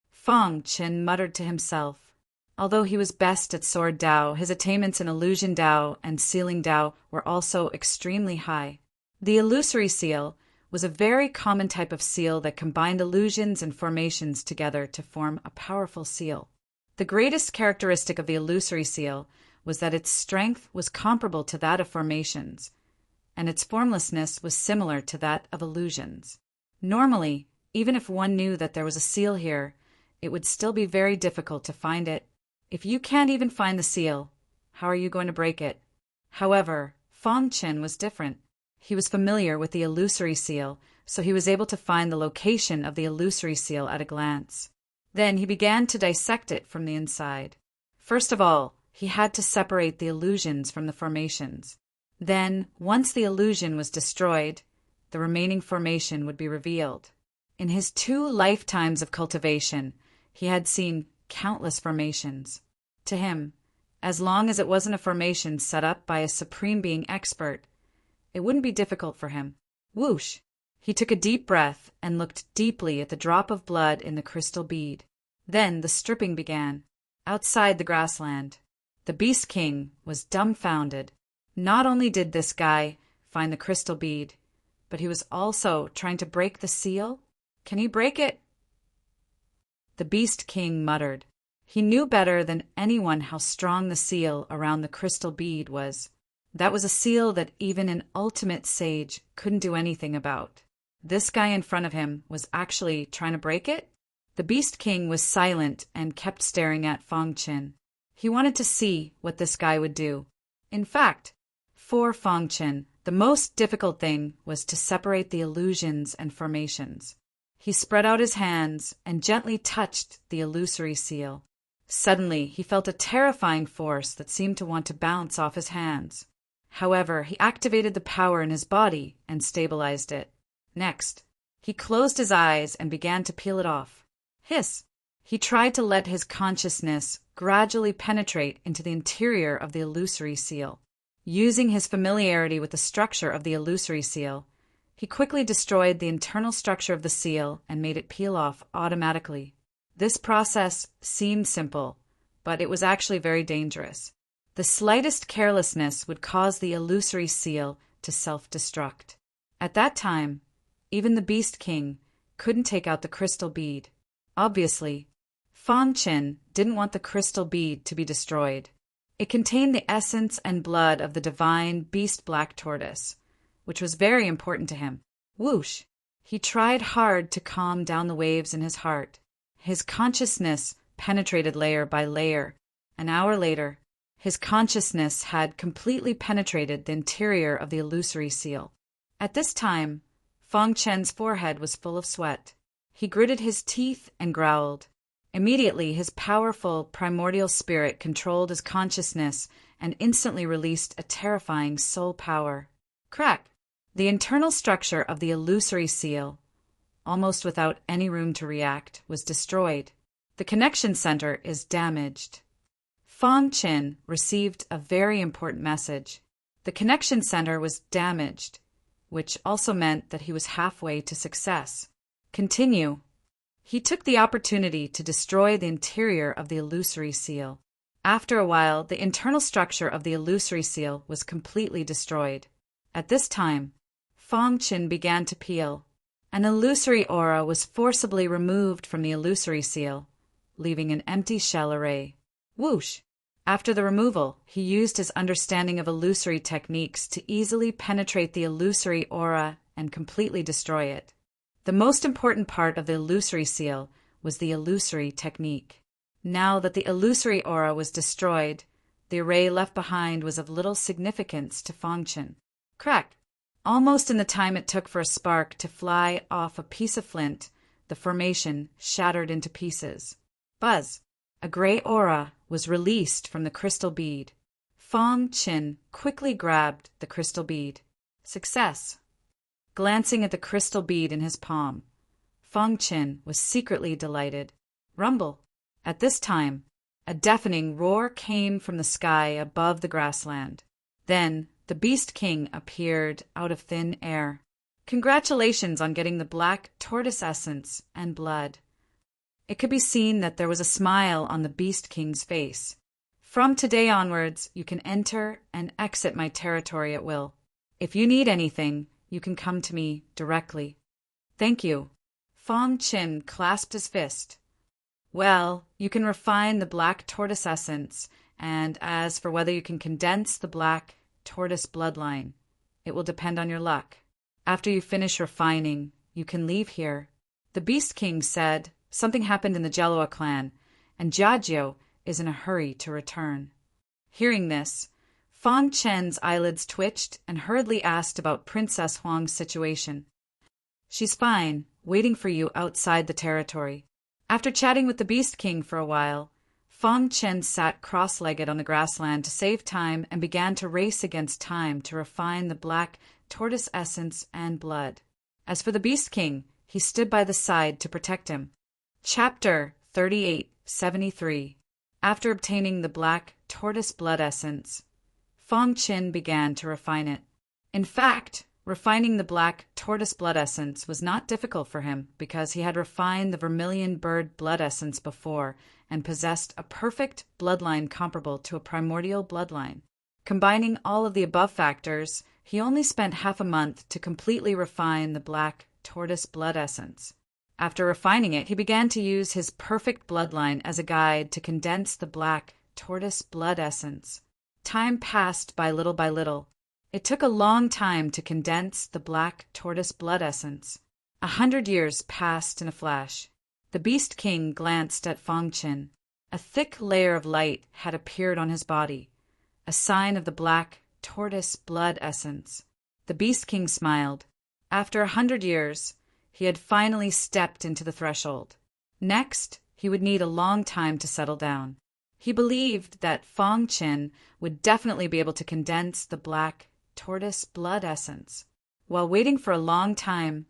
Fang Chen muttered to himself. Although he was best at Sword Dao, his attainments in Illusion Dao and Sealing Dao were also extremely high. The illusory seal was a very common type of seal that combined illusions and formations together to form a powerful seal. The greatest characteristic of the illusory seal was that its strength was comparable to that of formations, and its formlessness was similar to that of illusions. Normally, even if one knew that there was a seal here, it would still be very difficult to find it. If you can't even find the seal, how are you going to break it? However, Fang Chen was different. He was familiar with the illusory seal, so he was able to find the location of the illusory seal at a glance. Then he began to dissect it from the inside. First of all, he had to separate the illusions from the formations. Then, once the illusion was destroyed, the remaining formation would be revealed. In his 2 lifetimes of cultivation, he had seen countless formations. To him, as long as it wasn't a formation set up by a supreme being expert, it wouldn't be difficult for him. Whoosh! He took a deep breath and looked deeply at the drop of blood in the crystal bead. Then the stripping began. Outside the grassland, the Beast King was dumbfounded. Not only did this guy find the crystal bead, but he was also trying to break the seal. Can he break it? The Beast King muttered. He knew better than anyone how strong the seal around the crystal bead was. That was a seal that even an ultimate sage couldn't do anything about. This guy in front of him was actually trying to break it? The Beast King was silent and kept staring at Fang Chen. He wanted to see what this guy would do. In fact, for Fang Chen, the most difficult thing was to separate the illusions and formations. He spread out his hands and gently touched the illusory seal. Suddenly, he felt a terrifying force that seemed to want to bounce off his hands. However, he activated the power in his body and stabilized it. Next, he closed his eyes and began to peel it off. Hiss! He tried to let his consciousness gradually penetrate into the interior of the illusory seal. Using his familiarity with the structure of the illusory seal, he quickly destroyed the internal structure of the seal and made it peel off automatically. This process seemed simple, but it was actually very dangerous. The slightest carelessness would cause the illusory seal to self-destruct. At that time, even the Beast King couldn't take out the crystal bead. Obviously, Fang Qin didn't want the crystal bead to be destroyed. It contained the essence and blood of the divine beast black tortoise, which was very important to him. Whoosh! He tried hard to calm down the waves in his heart. His consciousness penetrated layer by layer. An hour later, his consciousness had completely penetrated the interior of the illusory seal. At this time, Fang Chen's forehead was full of sweat. He gritted his teeth and growled. Immediately, his powerful primordial spirit controlled his consciousness and instantly released a terrifying soul power. Crack! The internal structure of the illusory seal, almost without any room to react, was destroyed. The connection center is damaged. Fang Qin received a very important message. The connection center was damaged, which also meant that he was halfway to success. Continue. He took the opportunity to destroy the interior of the illusory seal. After a while, the internal structure of the illusory seal was completely destroyed. At this time, Fang Qin began to peel. An illusory aura was forcibly removed from the illusory seal, leaving an empty shell array. Whoosh! After the removal, he used his understanding of illusory techniques to easily penetrate the illusory aura and completely destroy it. The most important part of the illusory seal was the illusory technique. Now that the illusory aura was destroyed, the array left behind was of little significance to Fang Qin. Crack! Almost in the time it took for a spark to fly off a piece of flint, the formation shattered into pieces. Buzz! A gray aura was released from the crystal bead. Fang Qin quickly grabbed the crystal bead. Success! Glancing at the crystal bead in his palm, Fang Qin was secretly delighted. Rumble! At this time, a deafening roar came from the sky above the grassland. Then, the Beast King appeared out of thin air. Congratulations on getting the black tortoise essence and blood. It could be seen that there was a smile on the Beast King's face. From today onwards, you can enter and exit my territory at will. If you need anything, you can come to me directly. Thank you. Fang Qin clasped his fist. Well, you can refine the black tortoise essence, and as for whether you can condense the black tortoise bloodline, it will depend on your luck. After you finish refining, you can leave here. The Beast King said something happened in the Jelloa clan, and Jiajio is in a hurry to return. Hearing this, Fang Chen's eyelids twitched and hurriedly asked about Princess Huang's situation. She's fine, waiting for you outside the territory. After chatting with the Beast King for a while, Fang Chen sat cross-legged on the grassland to save time and began to race against time to refine the black tortoise essence and blood. As for the Beast King, he stood by the side to protect him. Chapter 3873. After obtaining the black tortoise blood essence, Fang Qin began to refine it. In fact, refining the black tortoise blood essence was not difficult for him because he had refined the vermilion bird blood essence before and possessed a perfect bloodline comparable to a primordial bloodline. Combining all of the above factors, he only spent half a month to completely refine the black tortoise blood essence. After refining it, he began to use his perfect bloodline as a guide to condense the black tortoise blood essence. Time passed by little. It took a long time to condense the black tortoise blood essence. 100 years passed in a flash. The Beast King glanced at Fang Qin. A thick layer of light had appeared on his body, a sign of the black tortoise blood essence. The Beast King smiled. After 100 years, he had finally stepped into the threshold. Next, he would need a long time to settle down. He believed that Fong Qin would definitely be able to condense the black tortoise blood essence. While waiting for a long time,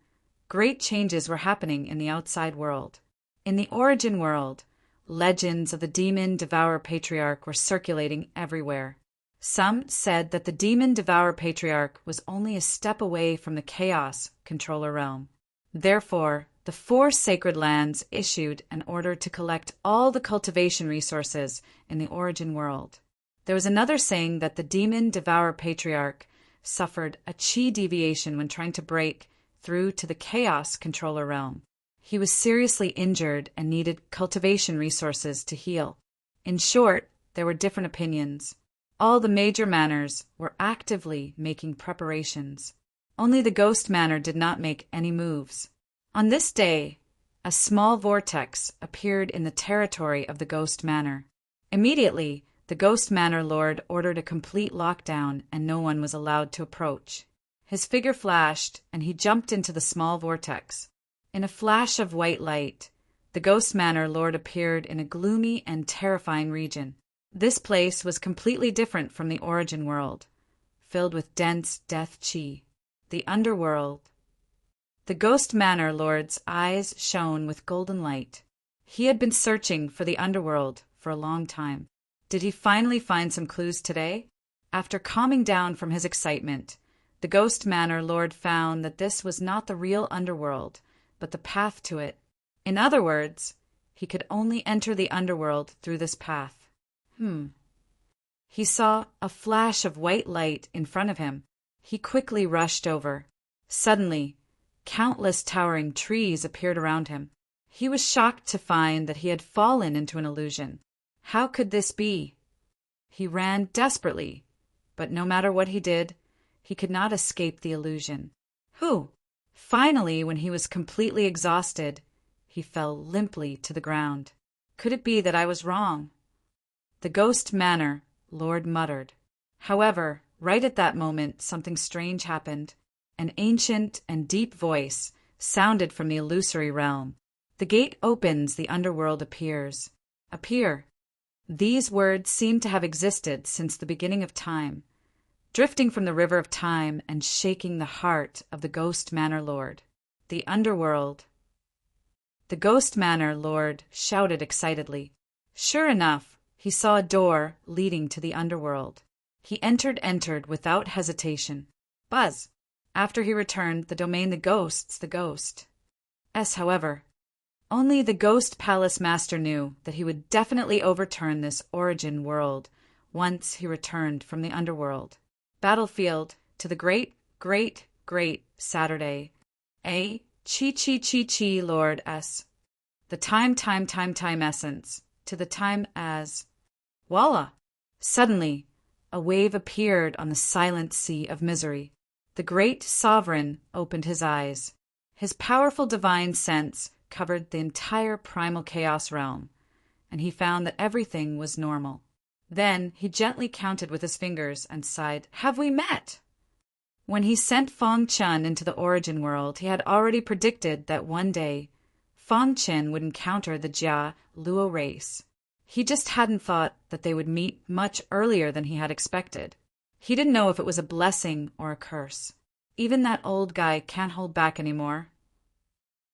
great changes were happening in the outside world. In the origin world, legends of the demon devourer patriarch were circulating everywhere. Some said that the demon devourer patriarch was only a step away from the chaos controller realm. Therefore, the 4 sacred lands issued an order to collect all the cultivation resources in the origin world. There was another saying that the demon devourer patriarch suffered a chi deviation when trying to break through to the chaos controller realm. He was seriously injured and needed cultivation resources to heal. In short, there were different opinions. All the major manors were actively making preparations. Only the ghost manor did not make any moves. On this day, a small vortex appeared in the territory of the ghost manor. Immediately, the ghost manor lord ordered a complete lockdown and no one was allowed to approach. His figure flashed and he jumped into the small vortex. In a flash of white light, the ghost manor lord appeared in a gloomy and terrifying region. This place was completely different from the origin world, filled with dense death chi. The underworld. The ghost manor lord's eyes shone with golden light. He had been searching for the underworld for a long time. Did he finally find some clues today? After calming down from his excitement, the ghost manor lord found that this was not the real underworld, but the path to it. In other words, he could only enter the underworld through this path. He saw a flash of white light in front of him. He quickly rushed over. Suddenly, countless towering trees appeared around him. He was shocked to find that he had fallen into an illusion. How could this be? He ran desperately, but no matter what he did, he could not escape the illusion. Finally, when he was completely exhausted, he fell limply to the ground. Could it be that I was wrong? The ghost manor lord muttered. However, right at that moment, something strange happened. An ancient and deep voice sounded from the illusory realm. The gate opens, the underworld appears. Appear. These words seem to have existed since the beginning of time, drifting from the river of time and shaking the heart of the ghost manor lord. The underworld. The ghost manor lord shouted excitedly. Sure enough, he saw a door leading to the underworld. He entered without hesitation. Buzz. After he returned the domain the ghost. However, only the ghost palace master knew that he would definitely overturn this origin world once he returned from the underworld. Battlefield to the great Saturday. Chi Lord S. The time essence to the time as. Voila! Suddenly, a wave appeared on the silent sea of misery. The great sovereign opened his eyes. His powerful divine sense covered the entire primal chaos realm, and he found that everything was normal. Then he gently counted with his fingers and sighed, "Have we met?" When he sent Fong Qin into the origin world, he had already predicted that one day Fong Qin would encounter the Jia Luo race. He just hadn't thought that they would meet much earlier than he had expected. He didn't know if it was a blessing or a curse. Even that old guy can't hold back anymore.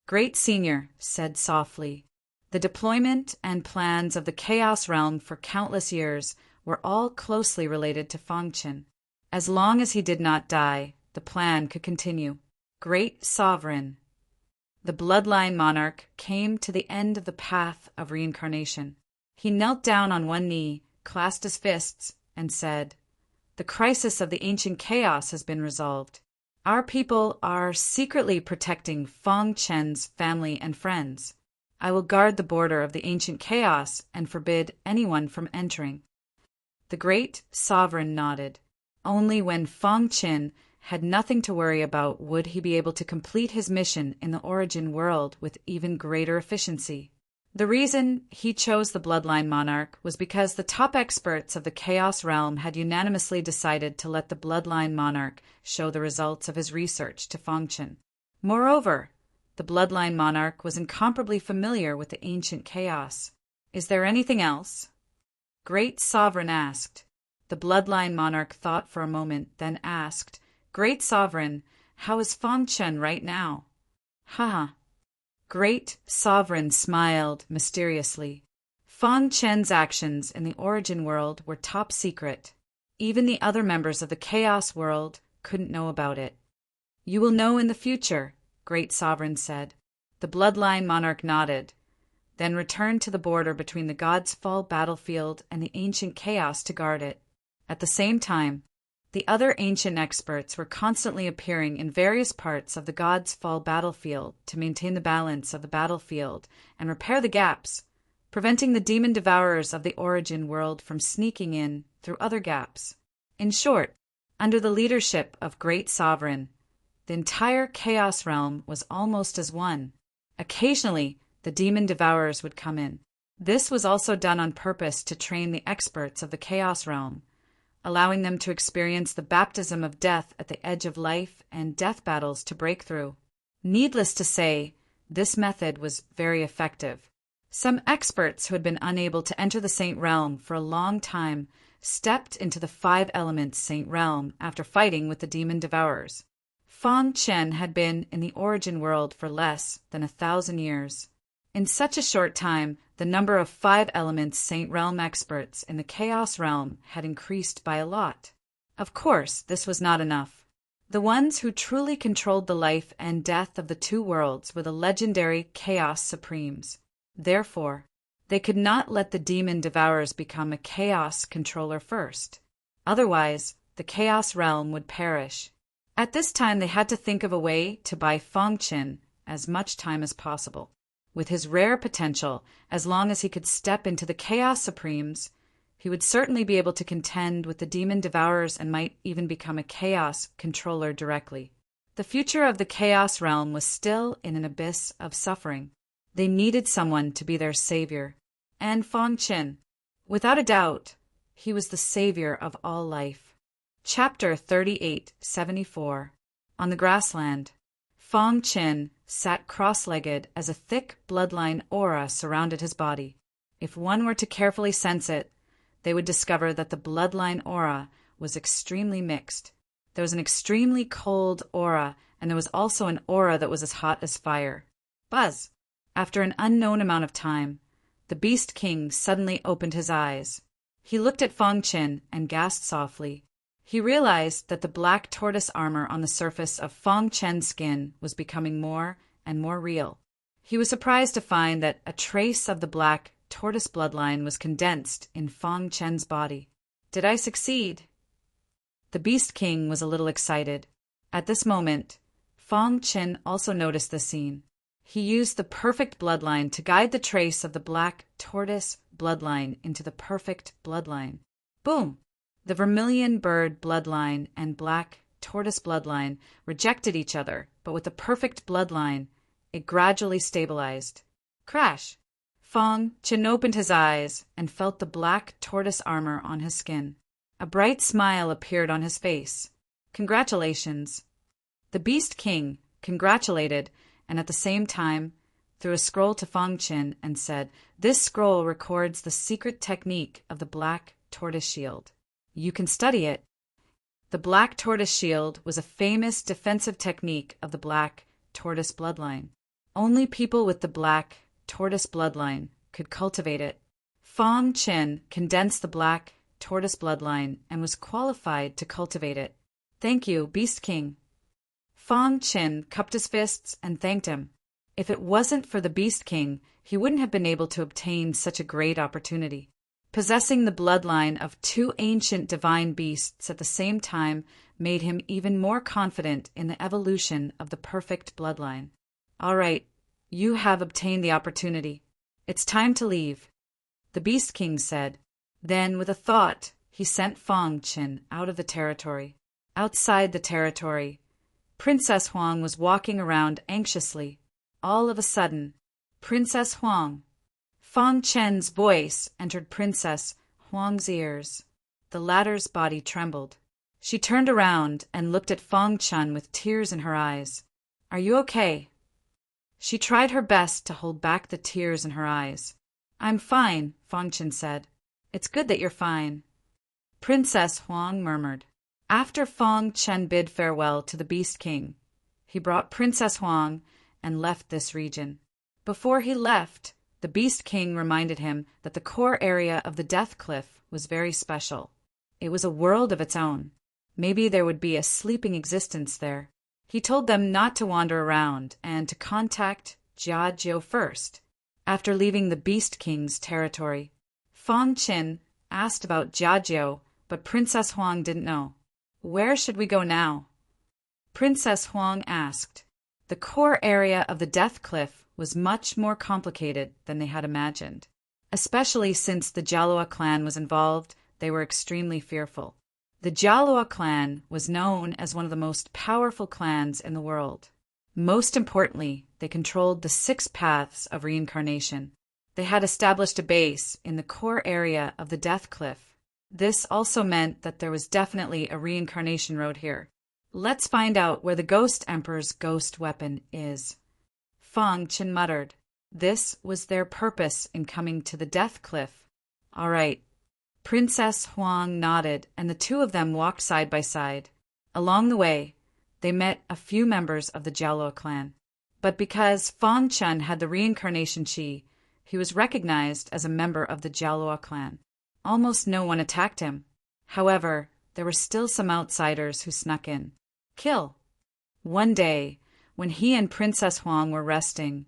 Great Senior said softly, the deployment and plans of the Chaos Realm for countless years were all closely related to Fong Qin. As long as he did not die, the plan could continue. Great Sovereign. The bloodline monarch came to the end of the path of reincarnation. He knelt down on one knee, clasped his fists, and said, "The crisis of the ancient chaos has been resolved. Our people are secretly protecting Fong Qin's family and friends. I will guard the border of the ancient chaos and forbid anyone from entering." The great sovereign nodded. Only when Fong Qin had nothing to worry about would he be able to complete his mission in the origin world with even greater efficiency. The reason he chose the bloodline monarch was because the top experts of the Chaos Realm had unanimously decided to let the bloodline monarch show the results of his research to Fong Qin. Moreover, The bloodline monarch was incomparably familiar with the ancient chaos. Is there anything else? Great Sovereign asked. The bloodline monarch thought for a moment, then asked, Great Sovereign, how is Feng Chen right now? Haha. Great Sovereign smiled mysteriously. Feng Chen's actions in the origin world were top secret. Even the other members of the chaos world couldn't know about it. You will know in the future, Great Sovereign said. The bloodline monarch nodded, then returned to the border between the God's Fall battlefield and the ancient chaos to guard it. At the same time, the other ancient experts were constantly appearing in various parts of the God's Fall battlefield to maintain the balance of the battlefield and repair the gaps, preventing the demon devourers of the origin world from sneaking in through other gaps. In short, under the leadership of Great Sovereign, the entire Chaos Realm was almost as one. Occasionally, the demon devourers would come in. This was also done on purpose to train the experts of the Chaos Realm, allowing them to experience the baptism of death at the edge of life and death battles to break through. Needless to say, this method was very effective. Some experts who had been unable to enter the Saint Realm for a long time stepped into the Five Elements Saint Realm after fighting with the demon devourers. Feng Chen had been in the origin world for less than 1,000 years. In such a short time, the number of Five Elements Saint Realm experts in the Chaos Realm had increased by a lot. Of course, this was not enough. The ones who truly controlled the life and death of the two worlds were the legendary Chaos Supremes. Therefore, they could not let the demon devourers become a chaos controller first. Otherwise, the Chaos Realm would perish. At this time, they had to think of a way to buy Feng Chen as much time as possible. With his rare potential, as long as he could step into the Chaos Supremes, he would certainly be able to contend with the demon devourers and might even become a chaos controller directly. The future of the Chaos Realm was still in an abyss of suffering. They needed someone to be their savior. And Feng Chen, without a doubt, he was the savior of all life. Chapter 3874. On the grassland, Feng Chen sat cross-legged as a thick bloodline aura surrounded his body. If one were to carefully sense it, they would discover that the bloodline aura was extremely mixed. There was an extremely cold aura, and there was also an aura that was as hot as fire. Buzz! After an unknown amount of time, the Beast King suddenly opened his eyes. He looked at Feng Chen and gasped softly. He realized that the black tortoise armor on the surface of Feng Chen's skin was becoming more and more real. He was surprised to find that a trace of the black tortoise bloodline was condensed in Feng Chen's body. Did I succeed? The Beast King was a little excited. At this moment, Feng Chen also noticed the scene. He used the perfect bloodline to guide the trace of the black tortoise bloodline into the perfect bloodline. Boom! The vermilion bird bloodline and black tortoise bloodline rejected each other, but with the perfect bloodline, it gradually stabilized. Crash! Feng Chen opened his eyes and felt the black tortoise armor on his skin. A bright smile appeared on his face. Congratulations! The Beast King congratulated and at the same time threw a scroll to Feng Chen and said, "This scroll records the secret technique of the black tortoise shield. You can study it." The black tortoise shield was a famous defensive technique of the black tortoise bloodline. Only people with the black tortoise bloodline could cultivate it. Feng Chen condensed the black tortoise bloodline and was qualified to cultivate it. Thank you, Beast King. Feng Chen cupped his fists and thanked him. If it wasn't for the Beast King, he wouldn't have been able to obtain such a great opportunity. Possessing the bloodline of two ancient divine beasts at the same time made him even more confident in the evolution of the perfect bloodline. All right, you have obtained the opportunity. It's time to leave, the Beast King said. Then, with a thought, he sent Feng Chen out of the territory. Outside the territory, Princess Huang was walking around anxiously. All of a sudden, Princess Huang. Feng Chen's voice entered Princess Huang's ears. The latter's body trembled. She turned around and looked at Feng Chen with tears in her eyes. Are you okay? She tried her best to hold back the tears in her eyes. "I'm fine," Fang Qin said. "It's good that you're fine." Princess Huang murmured. After Fang Chen bid farewell to the Beast King, he brought Princess Huang and left this region. Before he left, the Beast King reminded him that the core area of the Death Cliff was very special. It was a world of its own. Maybe there would be a sleeping existence there. He told them not to wander around and to contact Jiajiu first, after leaving the Beast King's territory. Fang Qin asked about Jiajiu, but Princess Huang didn't know. "Where should we go now?" Princess Huang asked. The core area of the Death Cliff was much more complicated than they had imagined. Especially since the Jialua clan was involved, they were extremely fearful. The Jialua clan was known as one of the most powerful clans in the world. Most importantly, they controlled the 6 paths of reincarnation. They had established a base in the core area of the Death Cliff. This also meant that there was definitely a reincarnation road here. "Let's find out where the Ghost Emperor's ghost weapon is," Fang Qin muttered. This was their purpose in coming to the Death Cliff. "All right." Princess Huang nodded, and the two of them walked side by side. Along the way, they met a few members of the Jialua clan. But because Fang Chen had the reincarnation chi, he was recognized as a member of the Jialua clan. Almost no one attacked him. However, there were still some outsiders who snuck in. Kill. One day, when he and Princess Huang were resting,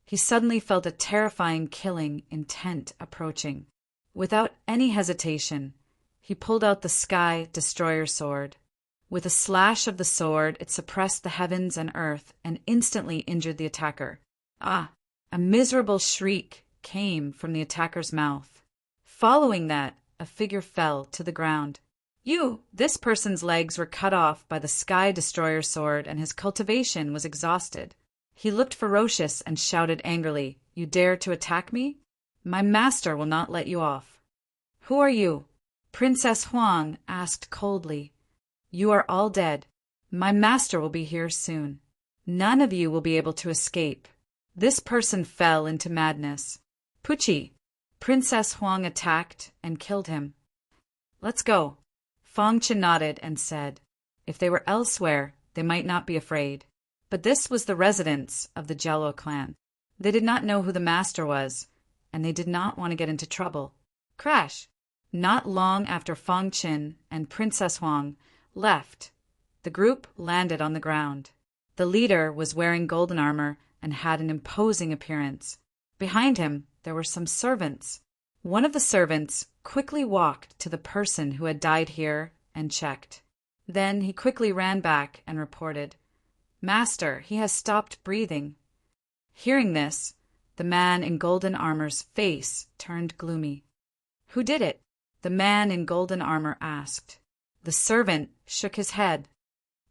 he suddenly felt a terrifying killing intent approaching. Without any hesitation, he pulled out the Sky Destroyer sword. With a slash of the sword, it suppressed the heavens and earth and instantly injured the attacker. Ah! A miserable shriek came from the attacker's mouth. Following that, a figure fell to the ground. This person's legs were cut off by the Sky Destroyer sword and his cultivation was exhausted. He looked ferocious and shouted angrily, "You dare to attack me? My master will not let you off." "Who are you?" Princess Huang asked coldly. "You are all dead. My master will be here soon. None of you will be able to escape." This person fell into madness. "Puchi!" Princess Huang attacked and killed him. "Let's go." Fang Qin nodded and said, if they were elsewhere, they might not be afraid. But this was the residence of the Jialua clan. They did not know who the master was, and they did not want to get into trouble. Crash! Not long after Fang Qin and Princess Huang left, the group landed on the ground. The leader was wearing golden armor and had an imposing appearance. Behind him, there were some servants. One of the servants quickly walked to the person who had died here and checked. Then he quickly ran back and reported, "Master, he has stopped breathing." Hearing this, the man in golden armor's face turned gloomy. "Who did it?" the man in golden armor asked. The servant shook his head.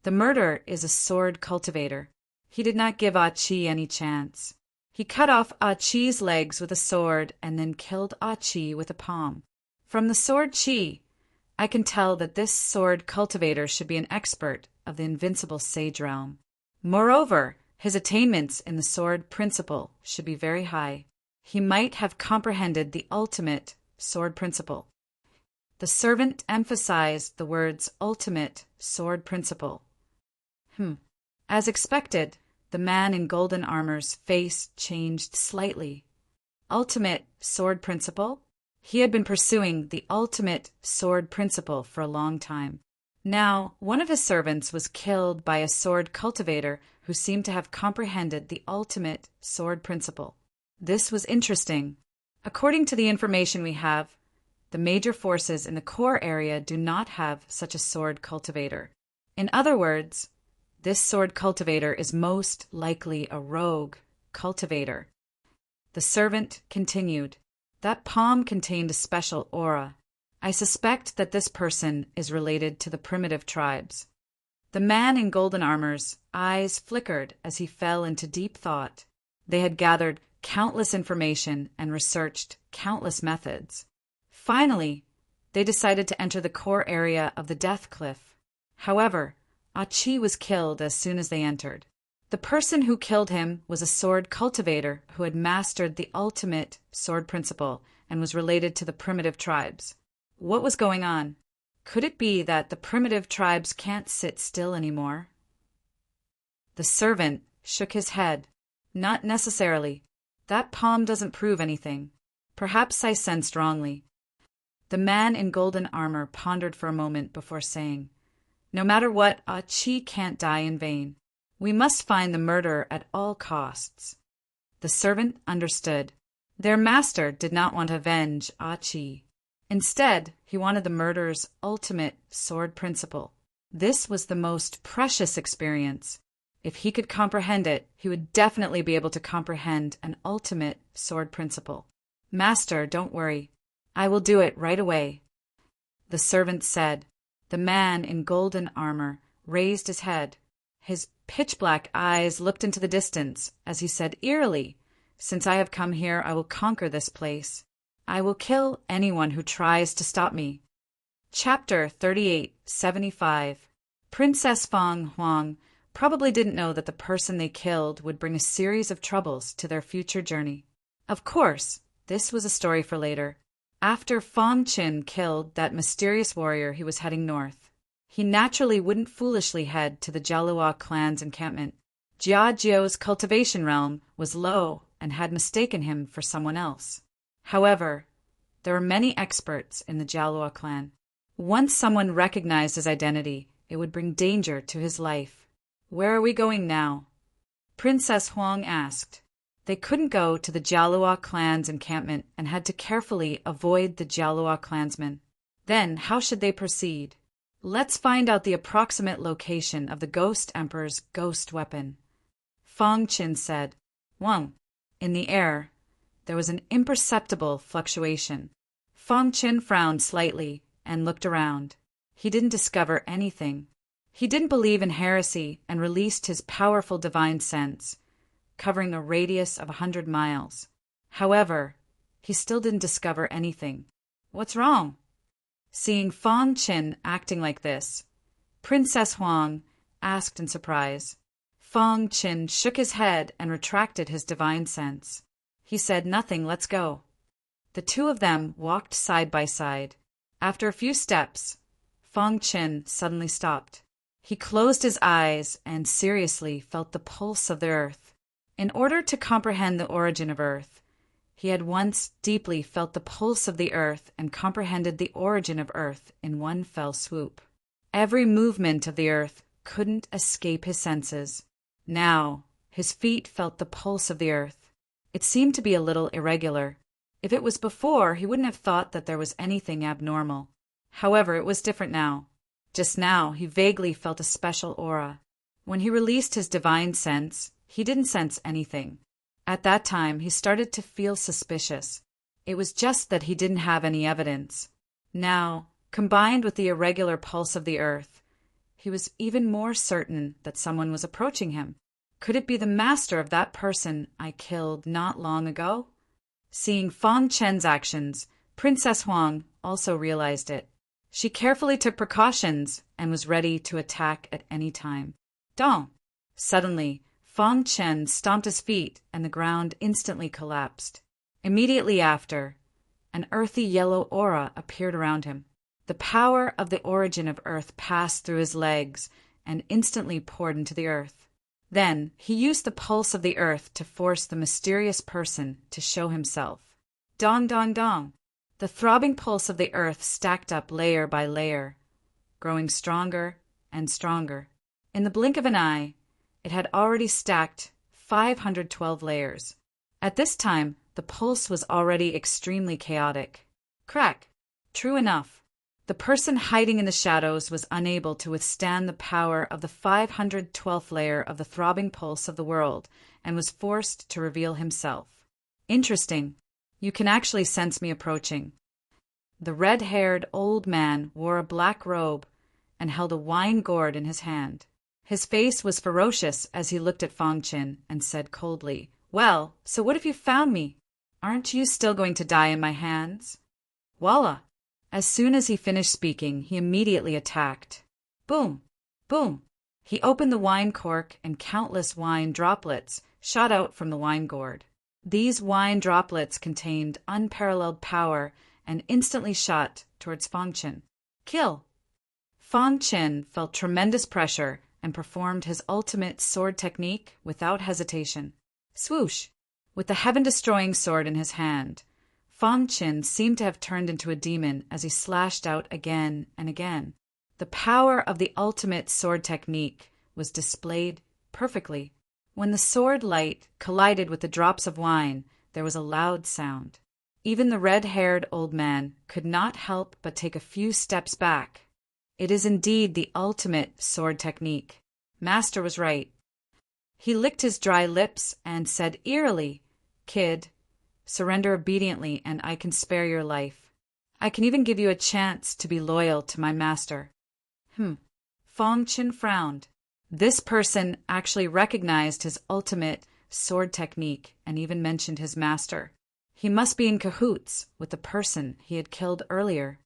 "The murderer is a sword cultivator. He did not give Ah Chi any chance. He cut off Ah Chi's legs with a sword and then killed Ah Chi with a palm. From the sword chi, I can tell that this sword cultivator should be an expert of the invincible sage realm. Moreover, his attainments in the sword principle should be very high. He might have comprehended the ultimate sword principle." The servant emphasized the words ultimate sword principle. As expected, the man in golden armor's face changed slightly. Ultimate sword principle? He had been pursuing the ultimate sword principle for a long time. Now, one of his servants was killed by a sword cultivator who seemed to have comprehended the ultimate sword principle. This was interesting. According to the information we have, the major forces in the core area do not have such a sword cultivator. In other words, this sword cultivator is most likely a rogue cultivator. The servant continued, "That palm contained a special aura. I suspect that this person is related to the primitive tribes." The man in golden armor's eyes flickered as he fell into deep thought. They had gathered countless information and researched countless methods. Finally, they decided to enter the core area of the Death Cliff. However, Ah Chi was killed as soon as they entered. The person who killed him was a sword cultivator who had mastered the ultimate sword principle and was related to the primitive tribes. What was going on? Could it be that the primitive tribes can't sit still anymore? The servant shook his head. Not necessarily. That palm doesn't prove anything. Perhaps I sensed wrongly. The man in golden armor pondered for a moment before saying, "No matter what, Chi can't die in vain. We must find the murderer at all costs." The servant understood. Their master did not want to avenge Chi. Instead, he wanted the murderer's ultimate sword principle. This was the most precious experience. If he could comprehend it, he would definitely be able to comprehend an ultimate sword principle. "Master, don't worry. I will do it right away," the servant said. The man in golden armor raised his head. His pitch-black eyes looked into the distance as he said eerily, "Since I have come here, I will conquer this place. I will kill anyone who tries to stop me." Chapter 3875. Princess Fong Huang probably didn't know that the person they killed would bring a series of troubles to their future journey. Of course, this was a story for later. After Fong Qin killed that mysterious warrior, he was heading north. He naturally wouldn't foolishly head to the Jialua clan's encampment. Jia Jiao's cultivation realm was low and had mistaken him for someone else. However, there were many experts in the Jialua clan. Once someone recognized his identity, it would bring danger to his life. "Where are we going now?" Princess Huang asked. They couldn't go to the Jialua clan's encampment and had to carefully avoid the Jialua clansmen. Then how should they proceed? "Let's find out the approximate location of the Ghost Emperor's ghost weapon," Fong Qin said. Wang. In the air, there was an imperceptible fluctuation. Fong Qin frowned slightly and looked around. He didn't discover anything. He didn't believe in heresy and released his powerful divine sense, covering a radius of 100 miles. However, he still didn't discover anything. "What's wrong?" Seeing Fong Qin acting like this, Princess Huang asked in surprise. Fong Qin shook his head and retracted his divine sense. He said, "Nothing, let's go." The two of them walked side by side. After a few steps, Fong Qin suddenly stopped. He closed his eyes and seriously felt the pulse of the earth. In order to comprehend the origin of earth, he had once deeply felt the pulse of the earth and comprehended the origin of earth in one fell swoop. Every movement of the earth couldn't escape his senses. Now, his feet felt the pulse of the earth. It seemed to be a little irregular. If it was before, he wouldn't have thought that there was anything abnormal. However, it was different now. Just now, he vaguely felt a special aura. When he released his divine sense, he didn't sense anything. At that time, he started to feel suspicious. It was just that he didn't have any evidence. Now, combined with the irregular pulse of the earth, he was even more certain that someone was approaching him. Could it be the master of that person I killed not long ago? Seeing Fong Chen's actions, Princess Huang also realized it. She carefully took precautions and was ready to attack at any time. Dong! Suddenly, Fong Chen stomped his feet and the ground instantly collapsed. Immediately after, an earthy yellow aura appeared around him. The power of the origin of earth passed through his legs and instantly poured into the earth. Then he used the pulse of the earth to force the mysterious person to show himself. Dong, dong, dong! The throbbing pulse of the earth stacked up layer by layer, growing stronger and stronger. In the blink of an eye, it had already stacked 512 layers. At this time, the pulse was already extremely chaotic. Crack! True enough. The person hiding in the shadows was unable to withstand the power of the 512th layer of the throbbing pulse of the world and was forced to reveal himself. Interesting. You can actually sense me approaching. The red-haired old man wore a black robe and held a wine gourd in his hand. His face was ferocious as he looked at Fong Qin and said coldly, "Well, so what have you found me? Aren't you still going to die in my hands?" Voila! As soon as he finished speaking, he immediately attacked. Boom! Boom! He opened the wine cork and countless wine droplets shot out from the wine gourd. These wine droplets contained unparalleled power and instantly shot towards Fang Qin. Kill! Fang Qin felt tremendous pressure and performed his ultimate sword technique without hesitation. Swoosh! With the heaven-destroying sword in his hand, Fang Qin seemed to have turned into a demon as he slashed out again and again. The power of the ultimate sword technique was displayed perfectly. When the sword light collided with the drops of wine, there was a loud sound. Even the red-haired old man could not help but take a few steps back. It is indeed the ultimate sword technique. Master was right. He licked his dry lips and said eerily, "Kid, surrender obediently and I can spare your life. I can even give you a chance to be loyal to my master." Fang Qin frowned. This person actually recognized his ultimate sword technique and even mentioned his master. He must be in cahoots with the person he had killed earlier.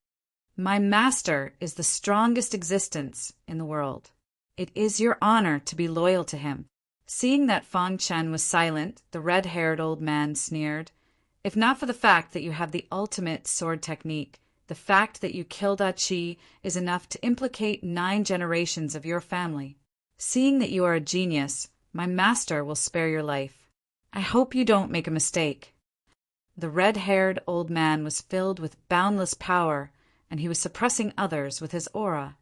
"My master is the strongest existence in the world. It is your honor to be loyal to him." Seeing that Fang Qin was silent, the red-haired old man sneered. "If not for the fact that you have the ultimate sword technique, the fact that you killed Qi is enough to implicate 9 generations of your family. Seeing that you are a genius, my master will spare your life. I hope you don't make a mistake." The red-haired old man was filled with boundless power, and he was suppressing others with his aura.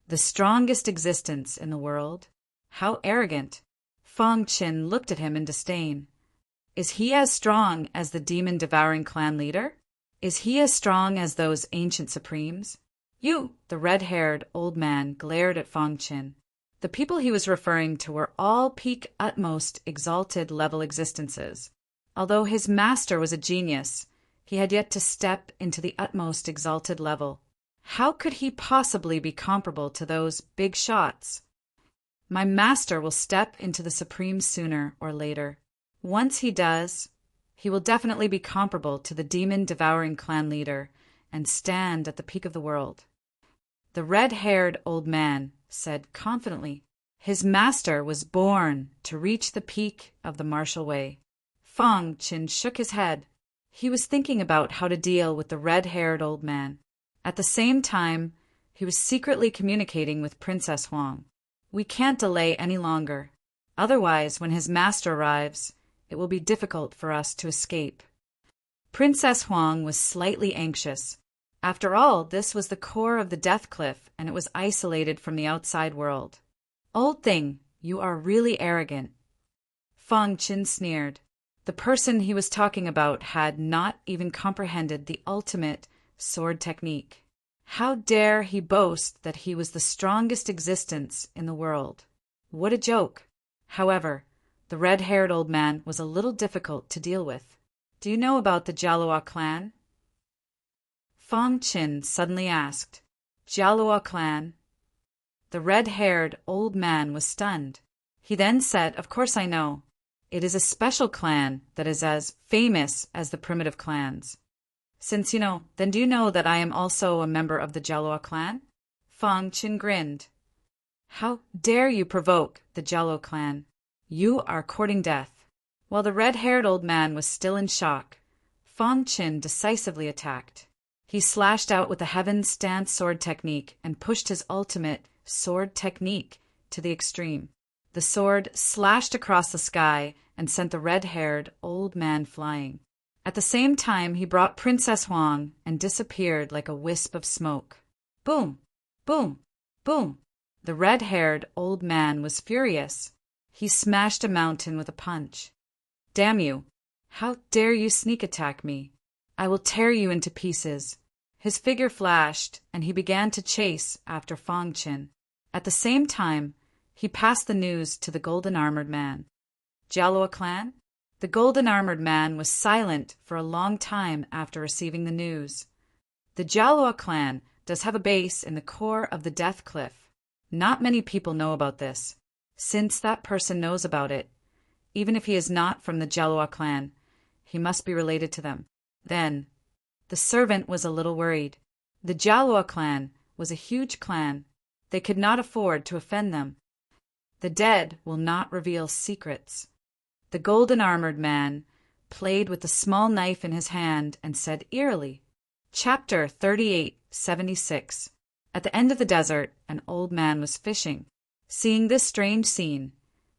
The strongest existence in the world? How arrogant! Fang Qin looked at him in disdain. Is he as strong as the demon-devouring clan leader? Is he as strong as those ancient supremes? You! The red-haired old man glared at Fang Qin. The people he was referring to were all peak utmost exalted level existences. Although his master was a genius, he had yet to step into the utmost exalted level. How could he possibly be comparable to those big shots? My master will step into the supreme sooner or later. Once he does, he will definitely be comparable to the demon-devouring clan leader and stand at the peak of the world. The red-haired old man said confidently, his master was born to reach the peak of the martial way. Fang Qin shook his head. He was thinking about how to deal with the red-haired old man. At the same time, he was secretly communicating with Princess Huang. "We can't delay any longer. Otherwise, when his master arrives, it will be difficult for us to escape." Princess Huang was slightly anxious. After all, this was the core of the Death Cliff, and it was isolated from the outside world. "Old thing, you are really arrogant." Fang Qin sneered. The person he was talking about had not even comprehended the ultimate sword technique. How dare he boast that he was the strongest existence in the world? What a joke! However, the red-haired old man was a little difficult to deal with. "Do you know about the Jialua clan?" Fang Qin suddenly asked. "Jialua clan?" The red-haired old man was stunned. He then said, "Of course I know. It is a special clan that is as famous as the primitive clans." "Since you know, then do you know that I am also a member of the Jialua clan?" Fang Qin grinned. "How dare you provoke the Jialua clan? You are courting death." While the red-haired old man was still in shock, Fang Qin decisively attacked. He slashed out with the Heaven Stance sword technique and pushed his ultimate sword technique to the extreme. The sword slashed across the sky and sent the red-haired old man flying. At the same time, he brought Princess Huang and disappeared like a wisp of smoke. Boom! Boom! Boom! The red-haired old man was furious. He smashed a mountain with a punch. "Damn you! How dare you sneak attack me? I will tear you into pieces." His figure flashed, and he began to chase after Fang Qin. At the same time, he passed the news to the golden-armored man. "Jialua clan?" The golden-armored man was silent for a long time after receiving the news. "The Jialua clan does have a base in the core of the Death Cliff. Not many people know about this. Since that person knows about it, even if he is not from the Jialua clan, he must be related to them." Then, the servant was a little worried. The Jialua clan was a huge clan. They could not afford to offend them. The dead will not reveal secrets. The golden-armored man played with the small knife in his hand and said eerily, Chapter 3876. At the end of the desert, an old man was fishing. Seeing this strange scene,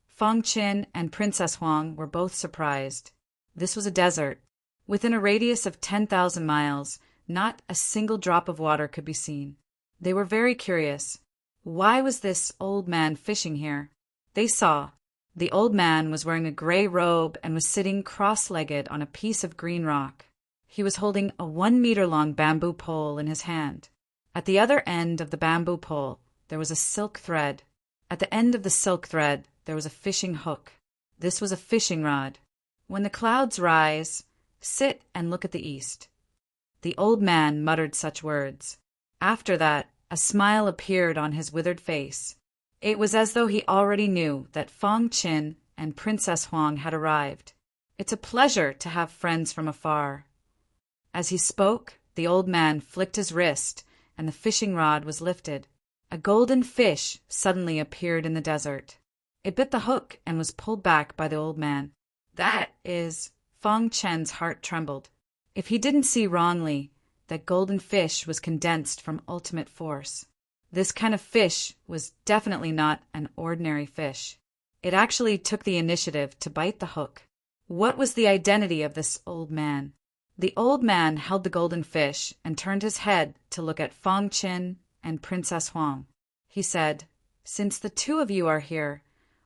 Fong Qin and Princess Huang were both surprised. This was a desert. Within a radius of 10,000 miles, not a single drop of water could be seen. They were very curious. Why was this old man fishing here? They saw. The old man was wearing a gray robe and was sitting cross-legged on a piece of green rock. He was holding a 1-meter-long bamboo pole in his hand. At the other end of the bamboo pole, there was a silk thread. At the end of the silk thread, there was a fishing hook. This was a fishing rod. When the clouds rise, sit and look at the east. The old man muttered such words. After that, a smile appeared on his withered face. It was as though he already knew that Fong Qin and Princess Huang had arrived. It's a pleasure to have friends from afar. As he spoke, the old man flicked his wrist, and the fishing rod was lifted. A golden fish suddenly appeared in the desert. It bit the hook and was pulled back by the old man. That is, Fong Chen's heart trembled. If he didn't see wrongly, that golden fish was condensed from ultimate force. This kind of fish was definitely not an ordinary fish. It actually took the initiative to bite the hook. What was the identity of this old man? The old man held the golden fish and turned his head to look at Fong Qin and Princess Huang. He said, Since the two of you are here,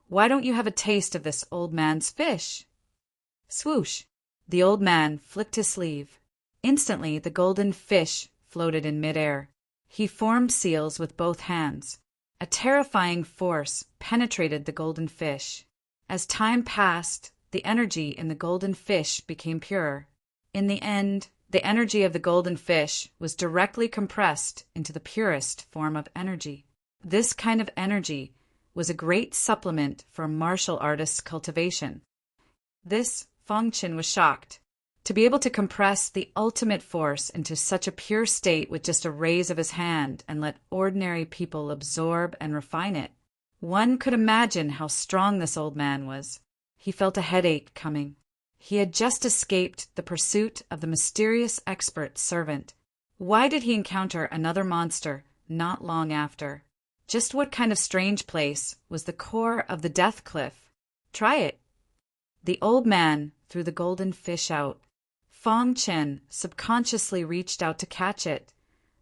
why don't you have a taste of this old man's fish? Swoosh! The old man flicked his sleeve. Instantly, the golden fish floated in midair. He formed seals with both hands. A terrifying force penetrated the golden fish. As time passed, the energy in the golden fish became purer. In the end, the energy of the golden fish was directly compressed into the purest form of energy. This kind of energy was a great supplement for a martial artist's cultivation. This, Fong Qin was shocked. To be able to compress the ultimate force into such a pure state with just a raise of his hand and let ordinary people absorb and refine it. One could imagine how strong this old man was. He felt a headache coming. He had just escaped the pursuit of the mysterious expert servant. Why did he encounter another monster not long after? Just what kind of strange place was the core of the death cliff? Try it. The old man threw the golden fish out. Fong Qin subconsciously reached out to catch it,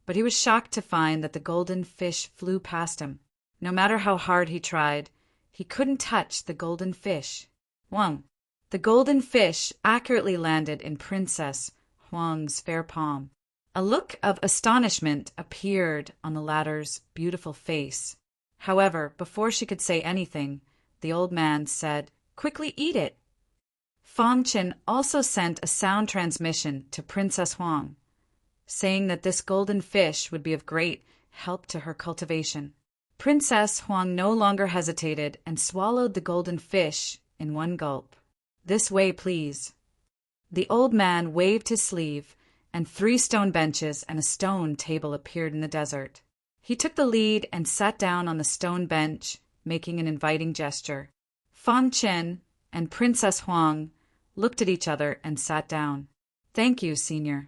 but he was shocked to find that the golden fish flew past him. No matter how hard he tried, he couldn't touch the golden fish. Huang. The golden fish accurately landed in Princess Huang's fair palm. A look of astonishment appeared on the latter's beautiful face. However, before she could say anything, the old man said, Quickly eat it. Fong Qin also sent a sound transmission to Princess Huang, saying that this golden fish would be of great help to her cultivation. Princess Huang no longer hesitated and swallowed the golden fish in one gulp. This way, please. The old man waved his sleeve, and 3 stone benches and a stone table appeared in the desert. He took the lead and sat down on the stone bench, making an inviting gesture. Fong Qin and Princess Huang looked at each other and sat down. Thank you, Senior.